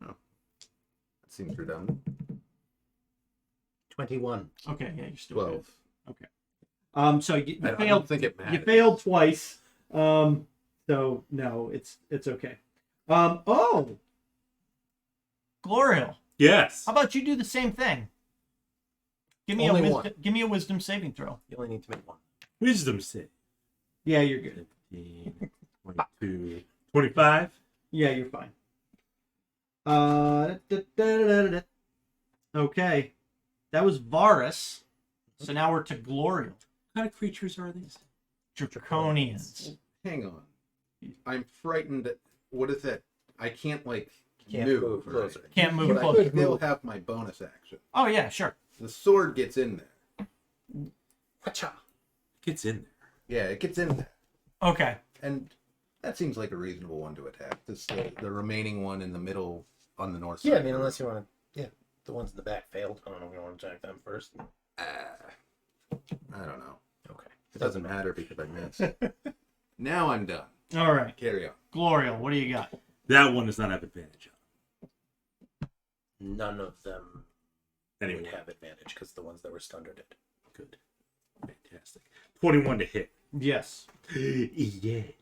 Speaker 4: That seems redundant.
Speaker 5: 21.
Speaker 3: Okay, yeah, you're still
Speaker 4: 12.
Speaker 3: good. So you
Speaker 4: I don't
Speaker 3: failed.
Speaker 4: think it matters.
Speaker 3: You failed twice. So no, it's okay. Oh, Glorial.
Speaker 1: Yes.
Speaker 3: How about you do the same thing? Give me
Speaker 5: Only
Speaker 3: a
Speaker 5: one.
Speaker 3: give me a wisdom saving throw.
Speaker 5: You only need to make one.
Speaker 1: Wisdom save.
Speaker 3: Yeah, you're good.
Speaker 1: 15, 22, 25.
Speaker 3: Yeah, you're fine. Okay, that was Varus. So now we're to Glorial.
Speaker 1: What kind of creatures are these?
Speaker 3: Draconians.
Speaker 4: Hang on. I'm frightened. What is that? I can't, like,
Speaker 5: Can't
Speaker 4: move.
Speaker 5: move closer.
Speaker 4: Right?
Speaker 3: Can't move
Speaker 4: But I
Speaker 3: closer.
Speaker 4: could still have my bonus action.
Speaker 3: Oh yeah, sure.
Speaker 4: The sword gets in there.
Speaker 5: Whatcha?
Speaker 1: Gets in there.
Speaker 4: Yeah, it gets in there.
Speaker 3: Okay.
Speaker 4: And that seems like a reasonable one to attack. This the remaining one in the middle on the north side.
Speaker 5: Yeah, I mean, unless you want to. Yeah, the ones in the back failed. I don't know if you want to attack them first.
Speaker 4: I don't know.
Speaker 5: Okay.
Speaker 4: It doesn't matter because I missed. Now I'm done.
Speaker 3: All right.
Speaker 4: Carry on.
Speaker 3: Glorial, what do you got?
Speaker 1: That one does not have advantage on.
Speaker 5: None of them
Speaker 1: Anyway,
Speaker 5: would have advantage because the ones that were stunned are dead.
Speaker 1: good. Fantastic. 21 to hit.
Speaker 3: Yes.
Speaker 1: Yes.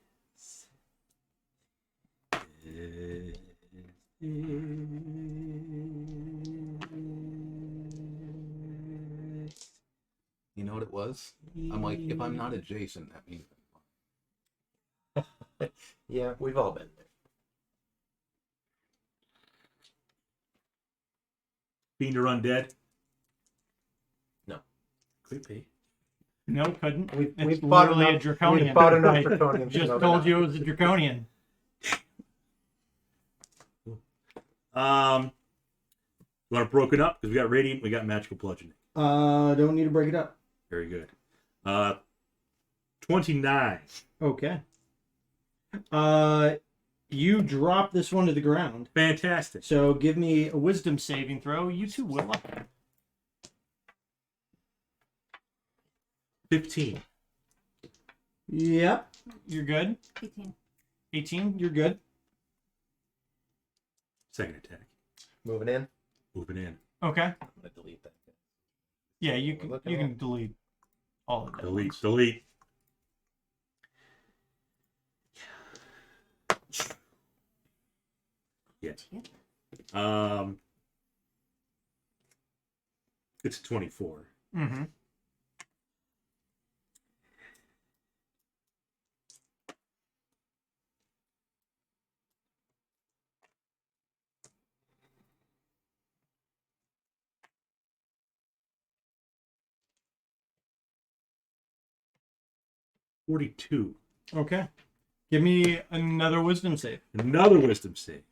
Speaker 4: You know what it was? I'm like, if I'm not adjacent, that means.
Speaker 5: Yeah, we've all been there.
Speaker 1: Fiend or undead?
Speaker 5: No.
Speaker 1: Could be.
Speaker 3: No, couldn't.
Speaker 5: We've
Speaker 3: It's
Speaker 5: fought
Speaker 3: literally
Speaker 5: enough-
Speaker 3: a draconian.
Speaker 5: We've fought enough
Speaker 3: I
Speaker 5: draconians. to
Speaker 3: just
Speaker 5: know
Speaker 3: told
Speaker 5: that.
Speaker 3: you it was a draconian.
Speaker 1: You want it broken up? Because we got radiant, we got magical bludgeoning.
Speaker 3: Don't need to break it up.
Speaker 1: Very good. 29.
Speaker 3: Okay. You drop this one to the ground.
Speaker 1: Fantastic.
Speaker 3: So give me a wisdom saving throw. You too, Willa.
Speaker 1: 15.
Speaker 3: Yep. You're good.
Speaker 2: 18.
Speaker 3: 18. You're good.
Speaker 1: Second attack.
Speaker 5: Moving in.
Speaker 1: Moving in.
Speaker 3: Okay.
Speaker 5: I'm gonna delete that.
Speaker 3: Yeah, you can
Speaker 5: Looking
Speaker 3: you
Speaker 5: at-
Speaker 3: can delete all of that.
Speaker 1: Delete. Delete. Yes.
Speaker 2: Yep.
Speaker 1: It's a 24.
Speaker 3: Mm-hmm.
Speaker 1: $42.
Speaker 3: Okay. Give me another wisdom save.
Speaker 1: Another wisdom save.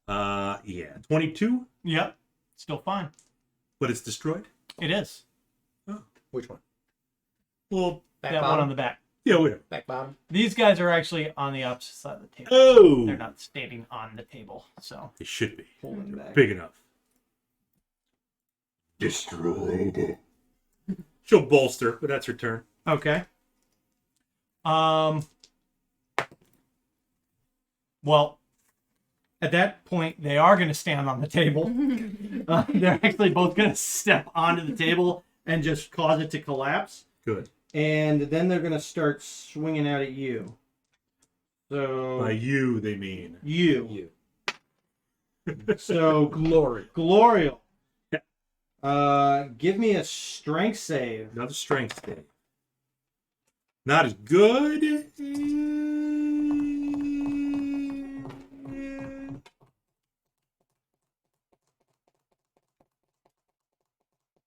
Speaker 1: Yeah, 22,
Speaker 3: Yep. Still fine.
Speaker 1: but it's destroyed.
Speaker 3: It is.
Speaker 5: Which one?
Speaker 1: Well,
Speaker 5: Back
Speaker 3: that
Speaker 5: bottom?
Speaker 3: one on the back.
Speaker 1: yeah, whatever.
Speaker 5: Back bottom?
Speaker 3: These guys are actually on the opposite side of the table.
Speaker 1: Oh,
Speaker 3: They're not standing on the table, so
Speaker 1: It should be
Speaker 3: pull them back.
Speaker 1: big enough. Destroyed. She'll bolster, but that's her turn.
Speaker 3: Okay. Well, at that point, they are going to stand on the table. They're actually both going to step onto the table and just cause it to collapse.
Speaker 1: Good.
Speaker 3: And then they're going to start swinging out at you. So
Speaker 1: By you, they mean.
Speaker 3: you. So
Speaker 5: Glory.
Speaker 3: Glorial. Give me a strength save.
Speaker 1: Another strength save. Not as good.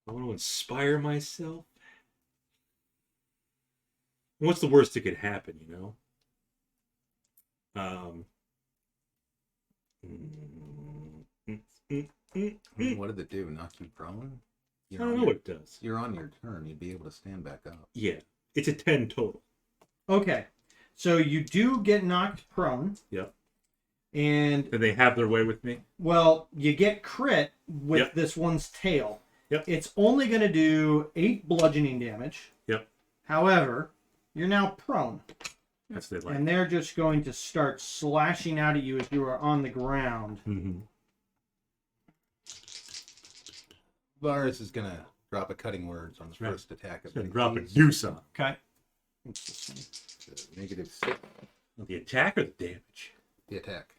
Speaker 1: I want to inspire myself. What's the worst that could happen, you know?
Speaker 4: I mean, what did it do? Knock you prone?
Speaker 1: I don't know what it does.
Speaker 4: You're on your turn. You'd be able to stand back up.
Speaker 1: Yeah, it's a 10 total.
Speaker 3: Okay. So you do get knocked prone.
Speaker 1: Yep.
Speaker 3: And
Speaker 1: And they have their way with me.
Speaker 3: well, you get crit with
Speaker 1: Yep.
Speaker 3: this one's tail.
Speaker 1: Yep.
Speaker 3: It's only going to do 8 bludgeoning damage.
Speaker 1: Yep.
Speaker 3: However, you're now prone.
Speaker 1: That's what they like.
Speaker 3: And they're just going to start slashing out at you as you are on the ground.
Speaker 1: Mm-hmm.
Speaker 4: Varus is gonna drop a cutting words on his
Speaker 1: Right.
Speaker 4: first attack.
Speaker 1: It's gonna drop a deuce on
Speaker 3: Okay.
Speaker 4: -6.
Speaker 1: the attack or the damage.
Speaker 4: The attack.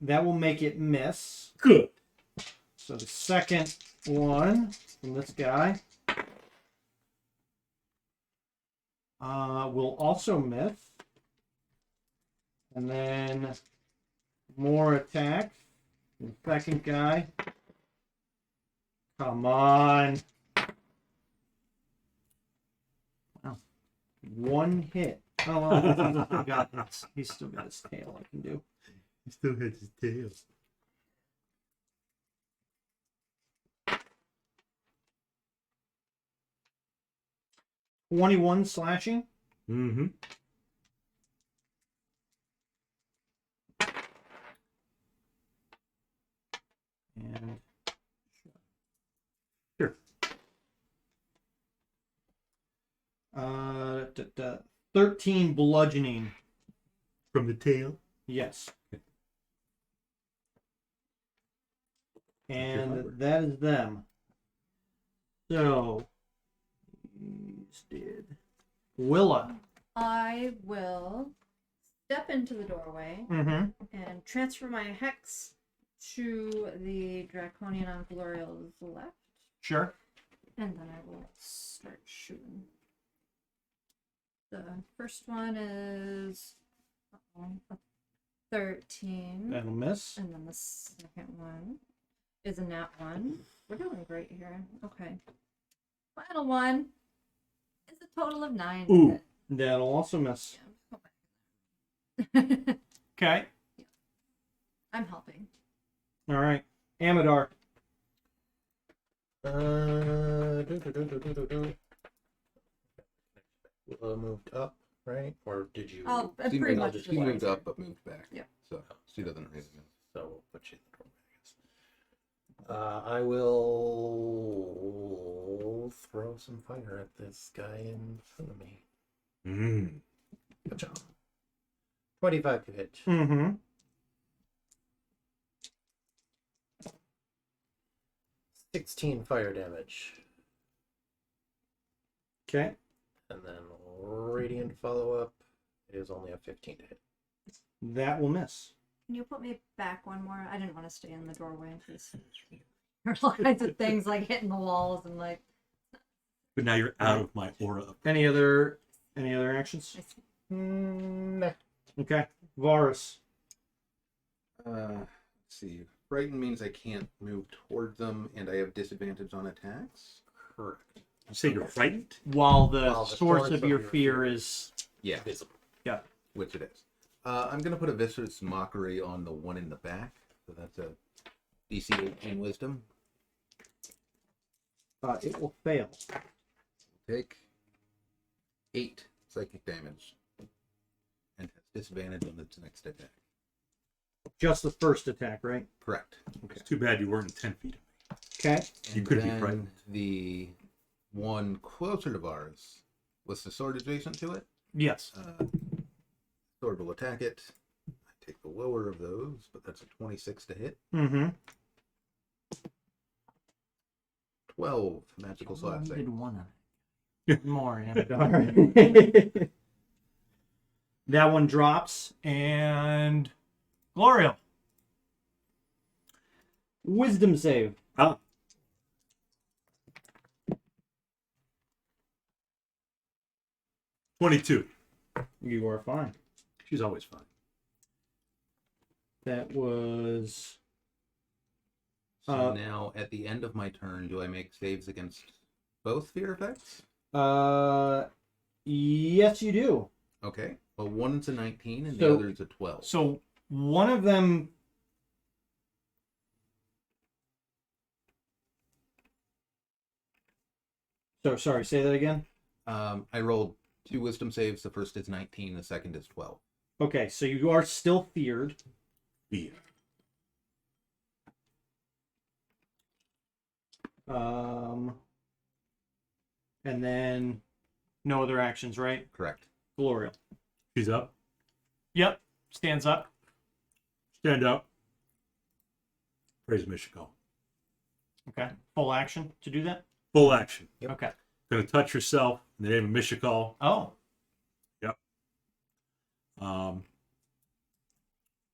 Speaker 3: That will make it miss.
Speaker 1: Good.
Speaker 3: So the second one from this guy will also miss. And then more attacks. The second guy. Come on. Wow. One hit. Oh, well, he's still got his tail I can do.
Speaker 1: He still has his tail.
Speaker 3: $21 slashing.
Speaker 1: Mm-hmm.
Speaker 3: And
Speaker 1: Sure.
Speaker 3: 13 bludgeoning.
Speaker 1: From the tail.
Speaker 3: Yes.
Speaker 1: Okay.
Speaker 3: And that is them. So, he's dead. Willa.
Speaker 2: I will step into the doorway
Speaker 3: Mm-hmm.
Speaker 2: and transfer my hex to the Draconian on Gloriel's left,
Speaker 3: Sure.
Speaker 2: and then I will start shooting. The first one is a 13,
Speaker 3: That'll miss.
Speaker 2: and then the second one is a nat 1. We're doing great here. Okay. Final one is a total of 9. to
Speaker 1: Ooh.
Speaker 2: hit.
Speaker 3: That'll also miss.
Speaker 2: Yeah,
Speaker 3: Okay.
Speaker 2: I'm helping.
Speaker 3: All right. Amadar.
Speaker 5: Moved up, right? Or did you?
Speaker 2: I'll
Speaker 4: She
Speaker 2: pretty
Speaker 4: moved-
Speaker 2: much
Speaker 4: she
Speaker 2: just
Speaker 4: moved
Speaker 2: like-
Speaker 4: up but moved back.
Speaker 2: Yeah.
Speaker 4: So she doesn't really move.
Speaker 5: So we'll put you in the doorway, I guess. I will throw some fire at this guy in front of me.
Speaker 1: Mm.
Speaker 5: Good job. 25 to hit.
Speaker 3: Mm-hmm.
Speaker 5: 16 fire damage.
Speaker 3: Okay.
Speaker 5: And then radiant follow up is only a 15 to hit.
Speaker 3: That will miss.
Speaker 2: Can you put me back one more? I didn't want to stay in the doorway in case there are all kinds of things like hitting the walls and like.
Speaker 1: But now you're out of my aura.
Speaker 3: Any other actions?
Speaker 5: Nah.
Speaker 3: Okay. Varus.
Speaker 4: Let's see. Frighten means I can't move toward them, and I have disadvantage on attacks.
Speaker 5: Correct.
Speaker 1: You say you're frightened?
Speaker 3: While the
Speaker 5: While the
Speaker 3: source of your fear is
Speaker 4: Yeah,
Speaker 5: Visible.
Speaker 3: yeah.
Speaker 4: which it is. I'm gonna put a vicious mockery on the one in the back. So that's a DC 18 Wisdom.
Speaker 3: It will fail.
Speaker 4: Take 8 psychic damage, and has disadvantage on its next attack.
Speaker 3: Just the first attack, right?
Speaker 4: Correct.
Speaker 1: It's too bad you weren't 10 feet.
Speaker 3: Okay.
Speaker 1: You
Speaker 4: And
Speaker 1: could be
Speaker 4: then
Speaker 1: frightened.
Speaker 4: The one closer to Varus, was the sword adjacent to it?
Speaker 3: Yes.
Speaker 4: Sword will attack it. I take the lower of those, but that's a 26 to hit.
Speaker 3: Mm-hmm.
Speaker 4: 12 magical slashing.
Speaker 3: Did one of it. More, yeah. That one drops, and Glorial. Wisdom save.
Speaker 1: Ah. "22.
Speaker 3: You are fine.
Speaker 1: She's always fine.
Speaker 3: That was
Speaker 4: So now, at the end of my turn, do I make saves against both fear effects?
Speaker 3: yes, you do.
Speaker 4: Okay. Well, one's a 19 and
Speaker 3: So-
Speaker 4: the other's a 12.
Speaker 3: So one of them. So sorry, say that again.
Speaker 4: I rolled 2 wisdom saves. The first is 19, the second is 12.
Speaker 3: Okay, so you are still feared.
Speaker 1: Fear.
Speaker 3: And then no other actions, right?
Speaker 4: Correct.
Speaker 3: Glorial.
Speaker 1: She's up.
Speaker 3: Yep. Stands up.
Speaker 1: Stand up. Praise Michiko.
Speaker 3: Okay. Full action to do that?
Speaker 1: Full action.
Speaker 5: Yep.
Speaker 3: Okay.
Speaker 1: Gonna touch yourself in the name of Michiko.
Speaker 3: Oh.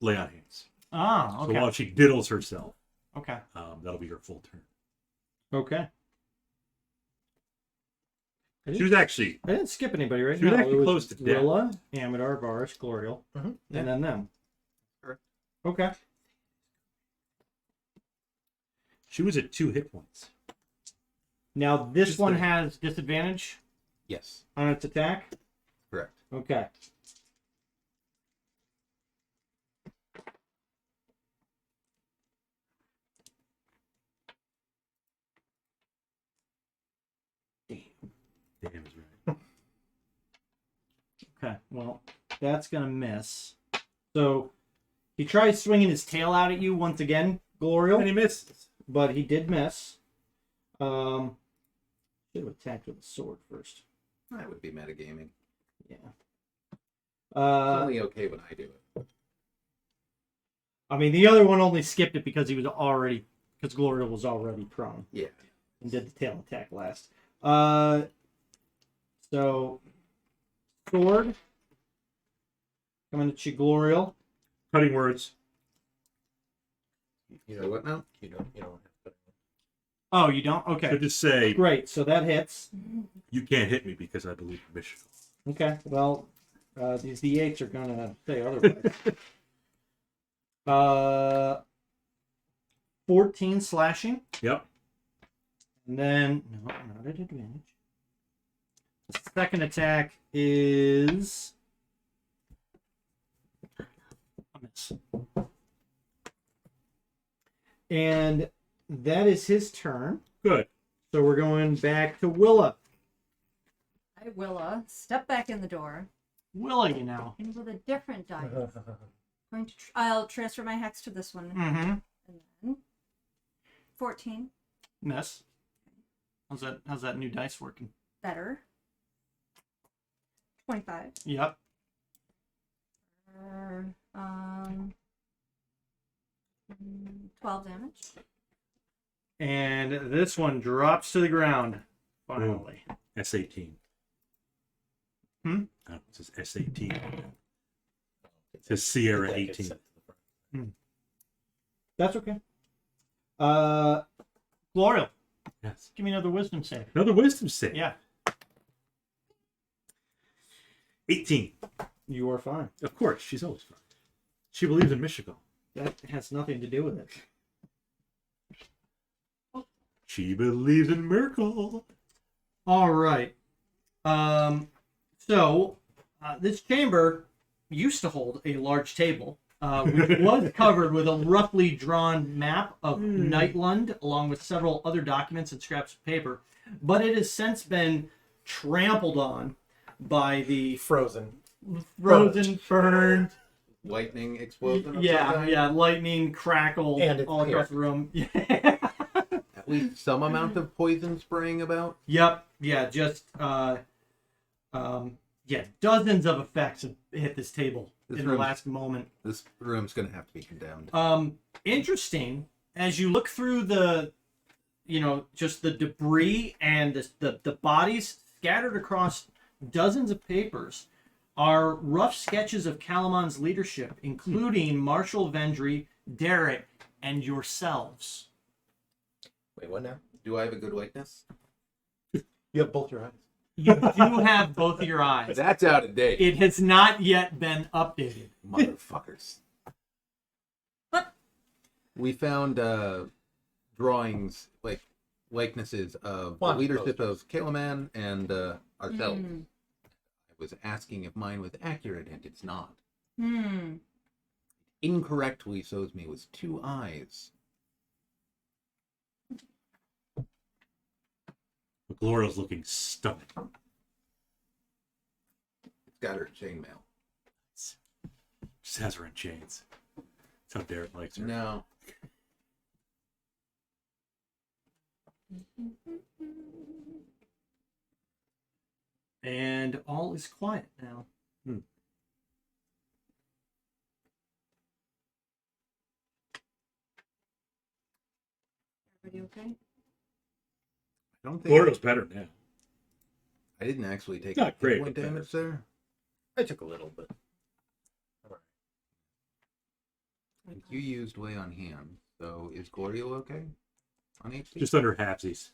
Speaker 1: Lay on hands.
Speaker 3: Ah,
Speaker 1: So
Speaker 3: okay.
Speaker 1: while she diddles herself,
Speaker 3: Okay.
Speaker 1: that'll be her full turn.
Speaker 3: Okay.
Speaker 1: She was actually
Speaker 3: I didn't skip anybody right
Speaker 1: She was
Speaker 3: now.
Speaker 1: actually
Speaker 3: It was
Speaker 1: close to death.
Speaker 3: Willa, Amadar, Varus, Glorial,
Speaker 5: Mm-hmm.
Speaker 3: and then them.
Speaker 4: Correct.
Speaker 3: Okay.
Speaker 1: she was at 2 hit points.
Speaker 3: Now this
Speaker 1: Just
Speaker 3: one
Speaker 1: the-
Speaker 3: has disadvantage
Speaker 4: Yes.
Speaker 3: on its attack.
Speaker 4: Correct.
Speaker 3: Okay.
Speaker 1: Damn is right.
Speaker 3: Okay. Well, that's gonna miss. So he tries swinging his tail out at you once again, Glorial,
Speaker 1: And he misses.
Speaker 3: but he did miss. Should have attacked with a sword first.
Speaker 4: That would be metagaming.
Speaker 3: Yeah.
Speaker 4: It's only okay when I do it.
Speaker 3: I mean, the other one only skipped it because because Glorial was already prone
Speaker 4: Yeah.
Speaker 3: and did the tail attack last. So sword coming at you, Glorial.
Speaker 1: Cutting words.
Speaker 4: You know what now?
Speaker 5: You don't have to.
Speaker 3: Oh, you don't?
Speaker 1: So
Speaker 3: Okay.
Speaker 1: just say,
Speaker 3: Great. So that hits.
Speaker 1: you can't hit me because I believe in Michiko.
Speaker 3: Okay. Well, these D8s are gonna say otherwise. 14 slashing.
Speaker 1: Yep.
Speaker 3: And then, no, not at advantage. The second attack is a miss. And that is his turn.
Speaker 1: Good.
Speaker 3: So we're going back to Willa.
Speaker 2: I will step back in the door
Speaker 3: Willa, you know.
Speaker 2: and with a different die. I'll transfer my hex to this one.
Speaker 3: Mm-hmm.
Speaker 2: And then 14.
Speaker 3: Miss. How's that new dice working?
Speaker 2: Better. 25.
Speaker 3: Yep.
Speaker 2: 12 damage.
Speaker 3: And this one drops to the ground. Finally.
Speaker 1: S18.
Speaker 3: Hmm?
Speaker 1: Oh, it says S18. It says Sierra 18.
Speaker 3: That's okay. Glorial,
Speaker 1: Yes.
Speaker 3: give me another wisdom save.
Speaker 1: Another wisdom save.
Speaker 3: Yeah,
Speaker 1: 18.
Speaker 3: you are fine.
Speaker 1: Of course, she's always fine. She believes in Michigan.
Speaker 3: That has nothing to do with it.
Speaker 1: She believes in Merkel.
Speaker 3: All right. So this chamber used to hold a large table, which was covered with a roughly drawn map of Nightland, along with several other documents and scraps of paper. But it has since been trampled on by the
Speaker 5: Frozen.
Speaker 3: burned.
Speaker 4: Lightning explosion. of some
Speaker 3: Yeah,
Speaker 4: kind?
Speaker 3: yeah, lightning crackled
Speaker 5: And it's
Speaker 3: all across the room.
Speaker 4: At least some amount of poison spraying about.
Speaker 3: Yep. Yeah. Just dozens of effects have hit this table
Speaker 4: This
Speaker 3: in the
Speaker 4: room's-
Speaker 3: last moment.
Speaker 4: This room's gonna have to be condemned.
Speaker 3: Interesting. As you look through the, just the debris and the bodies scattered across dozens of papers, are rough sketches of Kalaman's leadership, including Marshal Vendry, Derek, and yourselves.
Speaker 5: Wait, what now?
Speaker 4: Do I have a good likeness?
Speaker 5: You have both your eyes.
Speaker 3: You do have both of your eyes.
Speaker 4: That's out of date.
Speaker 3: It has not yet been updated.
Speaker 4: Motherfuckers.
Speaker 2: What?
Speaker 4: We found drawings, like likenesses of the
Speaker 5: One
Speaker 4: leadership
Speaker 5: posters.
Speaker 4: of Kalaman and ourselves.
Speaker 2: Hmm.
Speaker 4: I was asking if mine was accurate, and it's not.
Speaker 2: Hmm.
Speaker 4: Incorrectly shows me with 2 eyes.
Speaker 1: Gloria's looking stunning.
Speaker 4: It's got her chainmail.
Speaker 1: Just has her in chains. That's how Derek likes her.
Speaker 4: No.
Speaker 3: And all is quiet now.
Speaker 2: Everybody okay?
Speaker 4: I don't think
Speaker 1: Gloria's better now.
Speaker 4: I didn't actually take
Speaker 1: Not
Speaker 4: any
Speaker 1: great,
Speaker 4: point
Speaker 1: but better.
Speaker 4: damage there.
Speaker 5: I took a little, but
Speaker 4: And you used way on hand. So is Gloria okay? On HP?
Speaker 1: Just under halfsies.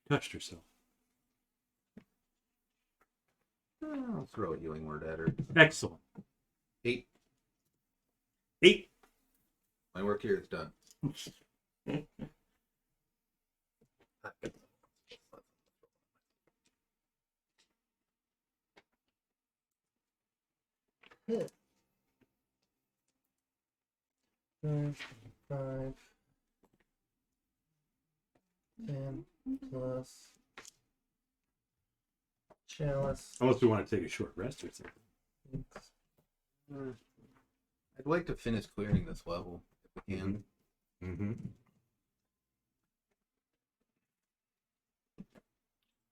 Speaker 1: Touched herself.
Speaker 4: I'll throw a healing word at her.
Speaker 1: Excellent.
Speaker 4: 8.
Speaker 1: 8.
Speaker 4: My work here is done.
Speaker 5: Five, 10 plus chalice.
Speaker 1: Unless we want to take a short rest or something.
Speaker 4: I'd like to finish clearing this level if we can.
Speaker 1: Mm-hmm.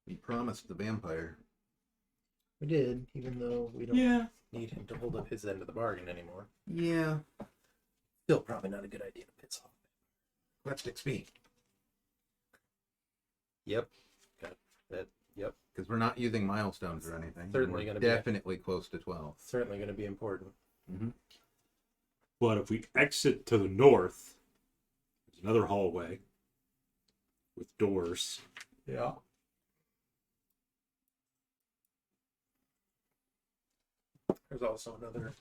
Speaker 4: We promised the vampire.
Speaker 5: We did, even though we don't
Speaker 1: Yeah.
Speaker 5: need him to hold up his end of the bargain anymore.
Speaker 4: Yeah.
Speaker 5: Still probably not a good idea to piss off.
Speaker 4: Quest XP.
Speaker 5: Yep. Got that. Yep.
Speaker 4: Because we're not using milestones or anything.
Speaker 5: Certainly
Speaker 4: We're
Speaker 5: gonna be-
Speaker 4: definitely close to 12.
Speaker 5: Certainly going to be important.
Speaker 1: But if we exit to the north, there's another hallway with doors.
Speaker 5: Yeah. There's also another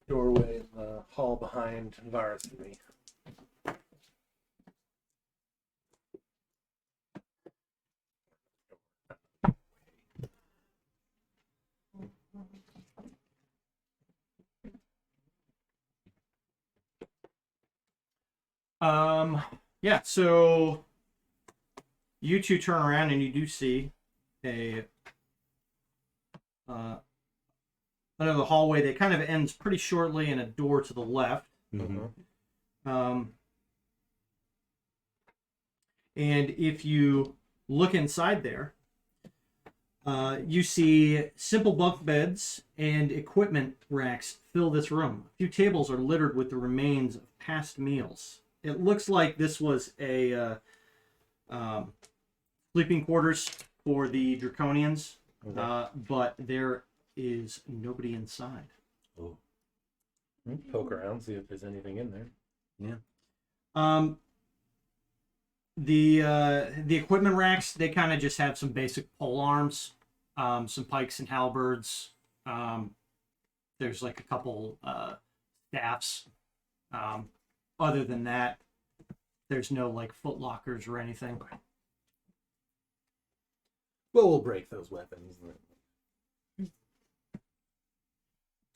Speaker 5: doorway in the hall behind Varus and me.
Speaker 3: Yeah, so you two turn around and you do see another hallway that kind of ends pretty shortly in a door to the left.
Speaker 1: Mm-hmm.
Speaker 3: And if you look inside there, you see simple bunk beds and equipment racks fill this room. A few tables are littered with the remains of past meals. It looks like this was a sleeping quarters for the Draconians, but there is nobody inside.
Speaker 1: Oh.
Speaker 5: Poke around, see if there's anything in there.
Speaker 3: The equipment racks, they kind of just have some basic pole arms, some pikes and halberds. There's like a couple staffs. Other than that, there's no like foot lockers or anything.
Speaker 5: Well, we'll break those weapons.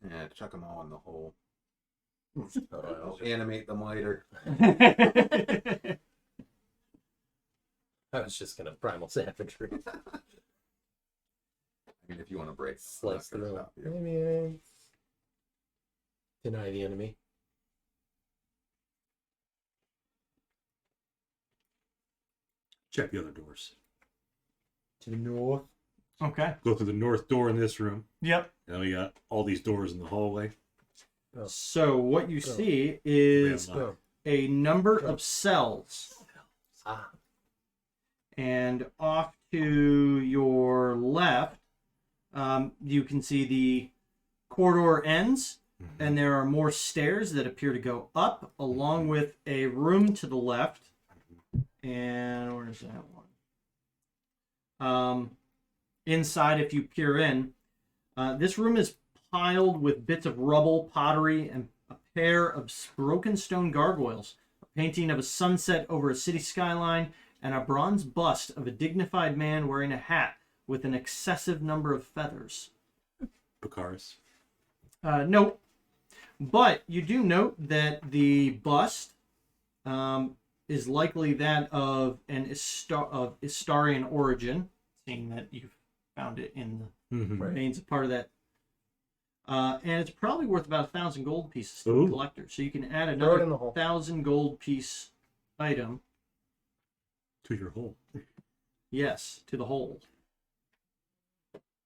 Speaker 4: Yeah, chuck them all in the hole.
Speaker 5: Oh,
Speaker 4: I'll animate them later.
Speaker 5: I was just gonna primal savagery.
Speaker 4: I mean, if you want to break,
Speaker 5: Slice
Speaker 4: I'm not
Speaker 5: through.
Speaker 4: gonna stop you.
Speaker 5: Maybe deny the enemy.
Speaker 1: Check the other doors.
Speaker 5: To the north.
Speaker 3: Okay.
Speaker 1: Go through the north door in this room.
Speaker 3: Yep.
Speaker 1: Now we got all these doors in the hallway.
Speaker 5: Oh.
Speaker 3: So what you
Speaker 5: Go.
Speaker 3: see is
Speaker 1: Go.
Speaker 3: a number of cells.
Speaker 5: Ah.
Speaker 3: And off to your left, you can see the corridor ends, and there are more stairs that appear to go up, along with a room to the left. And where's that one? Inside, if you peer in, this room is piled with bits of rubble, pottery, and a pair of broken stone gargoyles, a painting of a sunset over a city skyline, and a bronze bust of a dignified man wearing a hat with an excessive number of feathers.
Speaker 1: Bakaris.
Speaker 3: Nope. But you do note that the bust is likely that of an Istarian origin, seeing that you've found it in the remains of part of that. And it's probably worth about 1,000 gold pieces to the collector. So you can add
Speaker 5: Throw it
Speaker 3: another
Speaker 5: in the hole.
Speaker 3: 1,000 gold piece item.
Speaker 1: To your hole.
Speaker 3: Yes, to the hold.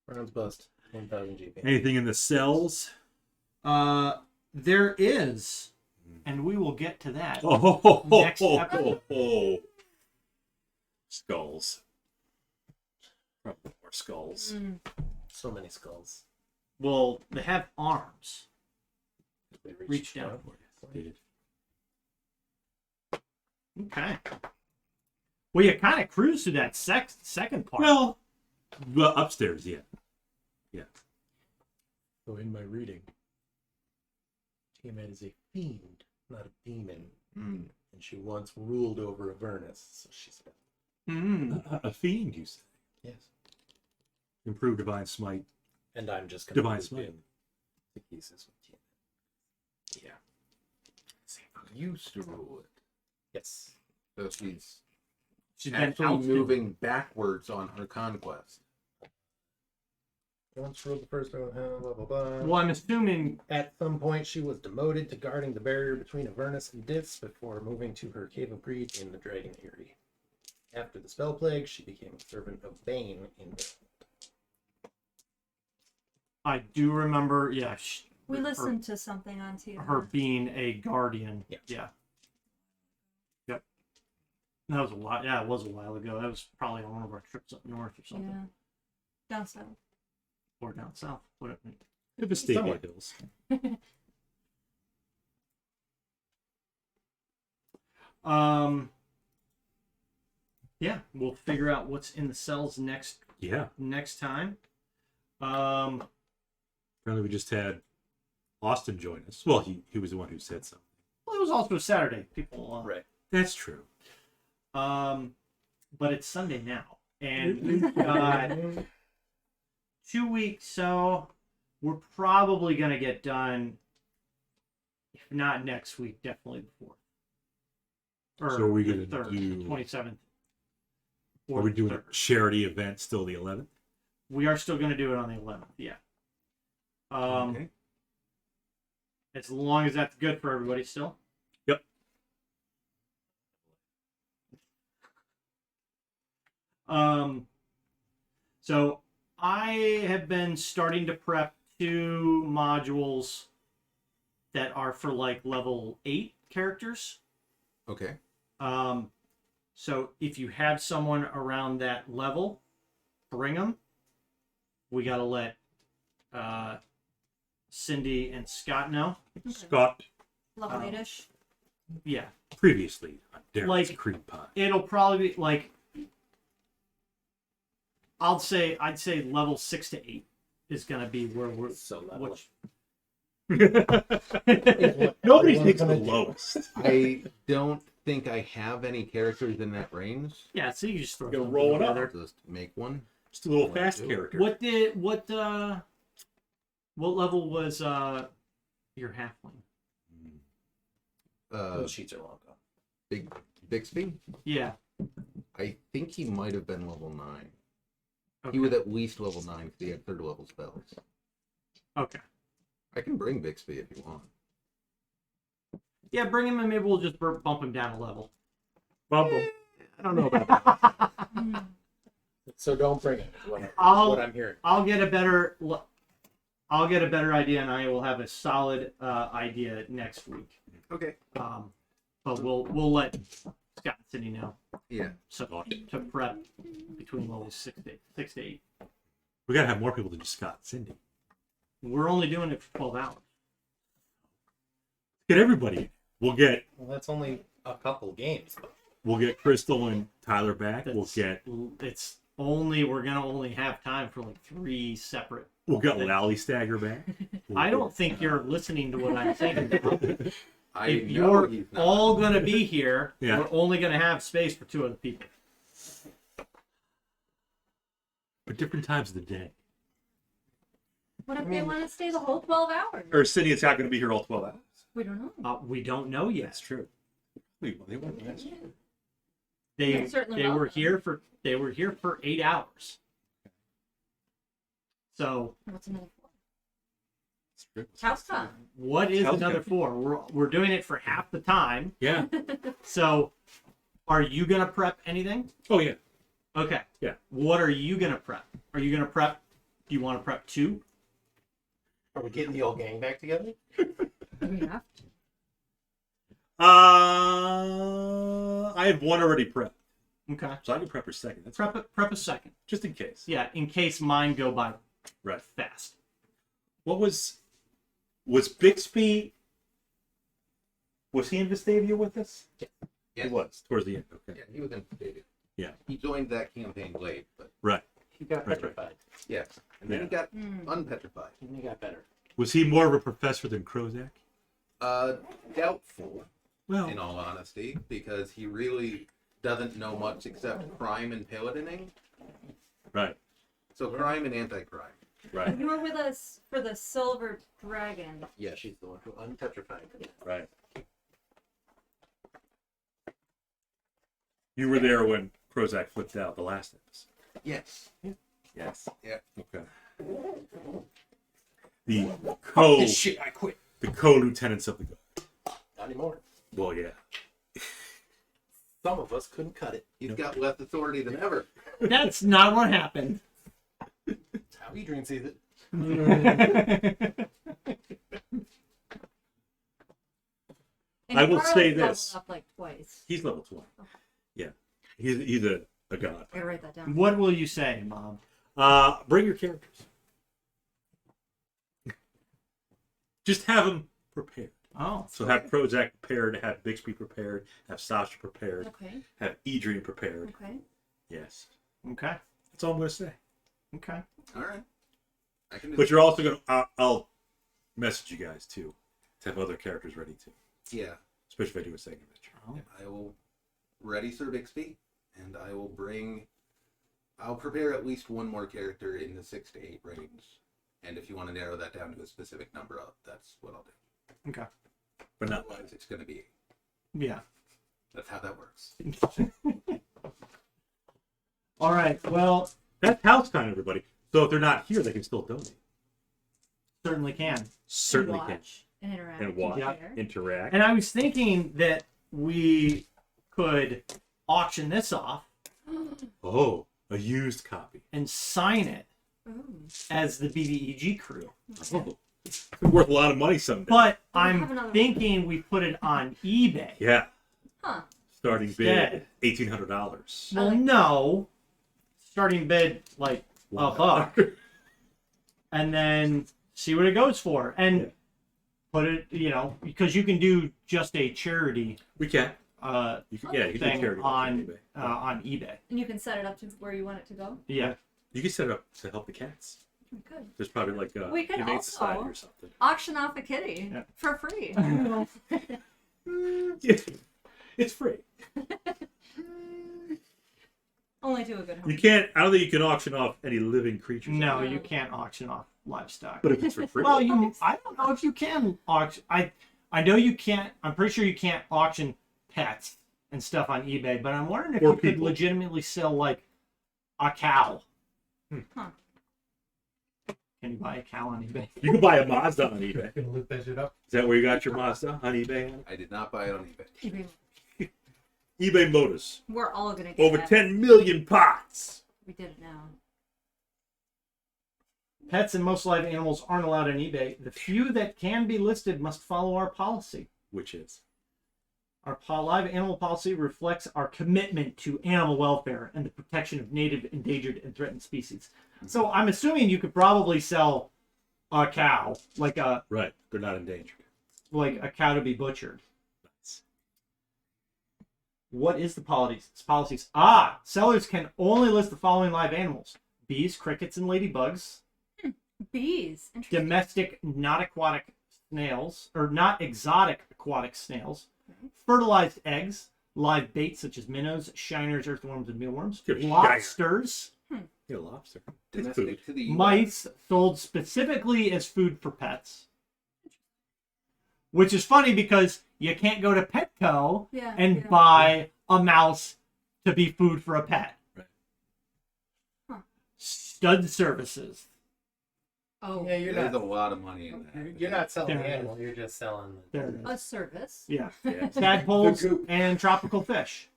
Speaker 5: Rounds bust. 1,000 GP.
Speaker 1: Anything in the cells?
Speaker 3: There is, and we will get to that.
Speaker 1: Oh,
Speaker 3: Next episode.
Speaker 1: Skulls. Probably more skulls.
Speaker 5: So many skulls.
Speaker 3: Well, they have arms.
Speaker 5: They
Speaker 3: Reach down for you. Okay. Well, you kind of cruise through that second part.
Speaker 1: Well, upstairs, yeah. Yeah.
Speaker 5: So in my reading, Tiamat is a fiend, not a demon. And she once ruled over Avernus, so she's
Speaker 1: A fiend, you say?
Speaker 5: yes.
Speaker 1: Improved divine smite.
Speaker 5: And I'm just gonna
Speaker 1: Divine
Speaker 5: loop
Speaker 1: smite.
Speaker 5: in to pieces with Tiamat.
Speaker 4: Yeah. Used to rule it.
Speaker 5: Yes.
Speaker 4: So she's
Speaker 3: She's been
Speaker 4: actually
Speaker 3: ousted.
Speaker 4: moving backwards on her conquest.
Speaker 5: Once ruled the first one, blah blah blah.
Speaker 3: Well, I'm assuming.
Speaker 5: At some point, she was demoted to guarding the barrier between Avernus and Dis before moving to her Cave of Greed in the Dragon Eyrie. After the Spell Plague, she became a servant of Bane in
Speaker 3: I do remember. Yeah.
Speaker 2: We listened to something on TV.
Speaker 3: Her being a guardian.
Speaker 5: Yeah.
Speaker 3: Yeah. Yep. That was a while. Yeah, it was a while ago. That was probably on one of our trips up north or something,
Speaker 2: Yeah. Down south.
Speaker 3: or down south. Whatever.
Speaker 1: Devastating
Speaker 5: Somewhere.
Speaker 1: hills.
Speaker 3: Yeah, we'll figure out what's in the cells next
Speaker 1: Yeah.
Speaker 3: time.
Speaker 1: Apparently we just had Austin join us. Well, he was the one who said something.
Speaker 3: Well, it was also a Saturday. People.
Speaker 5: Right.
Speaker 1: That's true.
Speaker 3: But it's Sunday now, and we've got 2 weeks, so we're probably gonna get done. If not next week, definitely before.
Speaker 1: So are we gonna
Speaker 3: the
Speaker 1: do-
Speaker 3: 27th?
Speaker 1: Are we doing a charity event still the 11th?
Speaker 3: We are still gonna do it on the 11th. Yeah.
Speaker 1: Okay.
Speaker 3: As long as that's good for everybody still.
Speaker 1: Yep.
Speaker 3: So I have been starting to prep 2 modules that are for like level 8 characters.
Speaker 4: Okay.
Speaker 3: So if you have someone around that level, bring them. We gotta let Cindy and Scott know.
Speaker 2: Okay.
Speaker 1: Scott
Speaker 2: Level 8-ish.
Speaker 3: Yeah,
Speaker 1: previously on Darren's
Speaker 3: Like-
Speaker 1: Cream Pie.
Speaker 3: it'll probably be like I'd say level 6 to 8 is gonna be where we're.
Speaker 5: So level.
Speaker 3: Which,
Speaker 1: Nobody
Speaker 5: Everyone's
Speaker 1: thinks the
Speaker 5: gonna do.
Speaker 1: lowest.
Speaker 4: I don't think I have any characters in that range.
Speaker 3: yeah, so you just throw
Speaker 1: You're
Speaker 3: something
Speaker 1: rolling up.
Speaker 3: together.
Speaker 4: Just make one.
Speaker 1: Just a little
Speaker 4: What
Speaker 1: fast
Speaker 4: do?
Speaker 1: character.
Speaker 3: What level was your halfling?
Speaker 5: Those sheets are long gone.
Speaker 4: Big Bixby.
Speaker 3: Yeah.
Speaker 4: I think he might have been level 9.
Speaker 3: Okay.
Speaker 4: He was at least level 9 because he had 3rd level spells.
Speaker 3: Okay.
Speaker 4: I can bring Bixby if you want.
Speaker 3: Yeah, bring him and maybe we'll just bump him down a level.
Speaker 1: Bump 'em.
Speaker 4: I don't know about that.
Speaker 5: So don't bring it. Is what I'm hearing.
Speaker 3: I'll get a better idea, and I will have a solid idea next week.
Speaker 4: Okay.
Speaker 3: But we'll let Scott and Cindy know.
Speaker 4: Yeah.
Speaker 3: So to prep between levels 6 to 8.
Speaker 1: We gotta have more people than just Scott and Cindy.
Speaker 3: We're only doing it for 12 hours.
Speaker 1: Get everybody. We'll get
Speaker 5: Well, that's only a couple games.
Speaker 1: Crystal and Tyler back. We'll get
Speaker 3: We're gonna only have time for like 3 separate.
Speaker 1: Lally Stagger back.
Speaker 3: I don't think you're listening to what I'm saying.
Speaker 4: I
Speaker 3: If
Speaker 4: know
Speaker 3: you're
Speaker 4: he's not.
Speaker 3: all gonna be here,
Speaker 1: Yeah.
Speaker 3: we're only gonna have space for 2 other people.
Speaker 1: But different times of the day.
Speaker 2: What if they want to stay the whole 12 hours?
Speaker 1: Or Cindy is not going to be here all 12 hours.
Speaker 2: We don't know.
Speaker 3: We don't know yet.
Speaker 1: That's true. Wait, well, they weren't last year.
Speaker 3: They
Speaker 2: You're certainly
Speaker 3: they were
Speaker 2: welcome.
Speaker 3: here for 8 hours. So
Speaker 2: What's another 4?
Speaker 1: That's true.
Speaker 2: House time.
Speaker 3: what is
Speaker 1: Sounds
Speaker 3: another
Speaker 1: good.
Speaker 3: 4? We're doing it for half the time.
Speaker 1: Yeah.
Speaker 3: So are you gonna prep anything?
Speaker 1: Oh, yeah.
Speaker 3: Okay.
Speaker 1: Yeah.
Speaker 3: What are you gonna prep? Are you gonna prep? Do you want to prep 2?
Speaker 5: Are we getting the old gang back together?
Speaker 2: We have to.
Speaker 1: I have one already prepped.
Speaker 3: Okay.
Speaker 1: So I can prep her second. That's
Speaker 3: Prep a second.
Speaker 1: just in case.
Speaker 3: Yeah, in case mine go by
Speaker 1: Right.
Speaker 3: fast.
Speaker 1: What was Bixby? Was he in Vestavia with us?
Speaker 4: Yeah.
Speaker 1: He was towards the end. Okay.
Speaker 4: Yeah, he was in Stadium.
Speaker 1: Yeah.
Speaker 4: He joined that campaign late, but
Speaker 1: Right.
Speaker 5: He got
Speaker 1: Right,
Speaker 5: petrified.
Speaker 4: yeah. And then he got unpetrified.
Speaker 5: And he got better.
Speaker 1: Was he more of a professor than Krozak?
Speaker 4: Doubtful,
Speaker 1: Well,
Speaker 4: in all honesty, because he really doesn't know much except crime and paladining.
Speaker 1: right.
Speaker 4: So crime and anti-crime.
Speaker 1: Right.
Speaker 2: You were with us for the Silver Dragon.
Speaker 5: Yeah, she's the one who unpetrified.
Speaker 1: Right. You were there when Krozak flipped out the last episode.
Speaker 4: Yes.
Speaker 1: Yes.
Speaker 4: Yeah.
Speaker 1: Okay. The
Speaker 5: Shit, I quit.
Speaker 1: the co-lieutenants of the guard.
Speaker 5: Not anymore.
Speaker 1: Well, yeah.
Speaker 5: Some of us couldn't cut it.
Speaker 4: He's got less authority than ever.
Speaker 3: That's not what happened.
Speaker 5: That's how Adrian sees it.
Speaker 2: And
Speaker 1: I will
Speaker 2: Carl's
Speaker 1: say
Speaker 2: leveled
Speaker 1: this.
Speaker 2: Up like twice.
Speaker 1: He's level 20. Yeah. He's a god.
Speaker 2: I gotta write that down.
Speaker 3: What will you say, Mom?
Speaker 1: Bring your characters. Just have them prepared.
Speaker 3: Oh,
Speaker 1: So have Prozac prepared, have Bixby prepared, have Sasha prepared,
Speaker 2: Okay.
Speaker 1: have Adrian prepared.
Speaker 2: Okay.
Speaker 1: Yes.
Speaker 3: okay,
Speaker 1: That's all I'm going to say.
Speaker 3: okay.
Speaker 4: All right. I can do
Speaker 1: But you're also going to... I'll message you guys, too, to have other characters ready, too.
Speaker 4: Yeah.
Speaker 1: Especially if I do a second adventure.
Speaker 3: Oh.
Speaker 4: I will ready Sir Bixby, and I will I'll prepare at least one more character in the 6 to 8 range. And if you want to narrow that down to a specific number, that's what I'll do.
Speaker 3: Okay.
Speaker 1: But not
Speaker 4: Otherwise, it's going to be 8.
Speaker 3: Yeah.
Speaker 4: That's how that works.
Speaker 3: All right. Well,
Speaker 1: That's house time, everybody. So if they're not here, they can still donate.
Speaker 3: certainly can.
Speaker 1: Certainly
Speaker 2: and
Speaker 1: can.
Speaker 2: watch and interact.
Speaker 1: And watch.
Speaker 2: share.
Speaker 1: Interact.
Speaker 3: And I was thinking that we could auction this off
Speaker 1: Oh, a used copy.
Speaker 3: and sign it
Speaker 2: Ooh.
Speaker 3: as the BBEG crew.
Speaker 1: Oh, it's worth a lot of money someday.
Speaker 3: But
Speaker 2: We'll have
Speaker 3: I'm
Speaker 2: another one.
Speaker 3: thinking we put it on eBay.
Speaker 1: Yeah.
Speaker 2: Huh.
Speaker 1: Starting
Speaker 3: Instead.
Speaker 1: bid $1,800.
Speaker 3: Well, no. Starting bid like $1. and then see what it goes for, and
Speaker 1: Yeah.
Speaker 3: put it, because you can do just a charity
Speaker 1: We can.
Speaker 3: uh,
Speaker 1: You can, yeah, you can do
Speaker 3: thing
Speaker 1: charity
Speaker 3: on
Speaker 1: eBay.
Speaker 3: on eBay.
Speaker 2: And you can set it up to where you want it to go.
Speaker 3: Yeah.
Speaker 1: You can set it up to help the cats.
Speaker 2: Good.
Speaker 1: There's probably like a
Speaker 2: We could
Speaker 1: Humane
Speaker 2: also-
Speaker 1: Society or something.
Speaker 2: Auction off a kitty
Speaker 3: Yeah.
Speaker 2: for free.
Speaker 1: It's free.
Speaker 2: Only to a good home.
Speaker 1: You can't. I don't think you can auction off any living creatures.
Speaker 3: No, you can't auction off livestock.
Speaker 1: But if it's for free,
Speaker 3: Well, I don't know if you can auction. I know you can't. I'm pretty sure you can't auction pets and stuff on eBay. But I'm wondering if
Speaker 1: Or
Speaker 3: you could
Speaker 1: people.
Speaker 3: legitimately sell like a cow.
Speaker 2: Huh.
Speaker 3: Can you buy a cow on eBay?
Speaker 1: you can buy a Mazda on eBay.
Speaker 5: Gonna look that shit up.
Speaker 1: Is that where you got your Mazda on eBay?
Speaker 4: I did not buy it on eBay.
Speaker 1: eBay Motors.
Speaker 2: We're all gonna get
Speaker 1: Over
Speaker 2: that.
Speaker 1: 10 million pots.
Speaker 2: We did it now.
Speaker 3: Pets and most live animals aren't allowed on eBay. The few that can be listed must follow our policy.
Speaker 1: Which is
Speaker 3: Our live animal policy reflects our commitment to animal welfare and the protection of native, endangered, and threatened species. So I'm assuming you could probably sell a cow, like a
Speaker 1: right. They're not endangered.
Speaker 3: cow to be butchered.
Speaker 1: Nice.
Speaker 3: What is the policies? Sellers can only list the following live animals: bees, crickets, and ladybugs.
Speaker 2: Bees. Interesting.
Speaker 3: Domestic, not aquatic snails, or not exotic aquatic snails. Fertilized eggs, live bait such as minnows, shiners, earthworms, and mealworms.
Speaker 1: You're a shiner.
Speaker 3: Lobsters,
Speaker 1: Get a lobster. It's food.
Speaker 4: Domestic to the US.
Speaker 3: mice sold specifically as food for pets. Which is funny because you can't go to Petco
Speaker 2: Yeah.
Speaker 3: and
Speaker 2: yeah.
Speaker 3: buy a mouse to be food for a pet.
Speaker 1: Right.
Speaker 2: Huh.
Speaker 3: Stud services.
Speaker 2: Oh,
Speaker 5: Yeah, you're
Speaker 4: There's
Speaker 5: not.
Speaker 4: a lot of money in that.
Speaker 5: You're not selling the
Speaker 3: There it is.
Speaker 5: animal. You're just selling.
Speaker 3: There it
Speaker 2: a
Speaker 3: is.
Speaker 2: service.
Speaker 3: Yeah.
Speaker 1: Yeah.
Speaker 3: Tadpoles
Speaker 5: The goop.
Speaker 3: and tropical fish.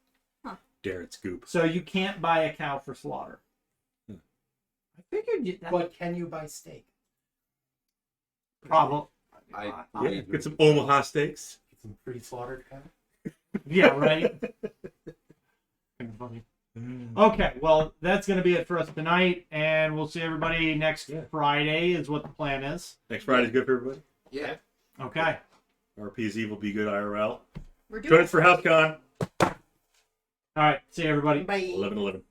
Speaker 1: Darren Scoop.
Speaker 3: So you can't buy a cow for slaughter.
Speaker 1: Hmm.
Speaker 3: I figured that
Speaker 5: But can you buy steak?
Speaker 3: probably.
Speaker 4: I
Speaker 1: Yeah.
Speaker 4: believe
Speaker 1: Get some Omaha steaks.
Speaker 5: Get some pre-slaughtered cow.
Speaker 3: Yeah, right. Kind of funny. Okay, well, that's going to be it for us tonight, and we'll see everybody next
Speaker 1: Yeah.
Speaker 3: Friday, is what the plan is.
Speaker 1: Next Friday's good for everybody.
Speaker 4: Yeah.
Speaker 3: Okay.
Speaker 1: RP's evil, be good IRL.
Speaker 2: We're doing
Speaker 1: Join us for HouseCon.
Speaker 3: All right, see you, everybody.
Speaker 5: Bye.
Speaker 1: 11/11.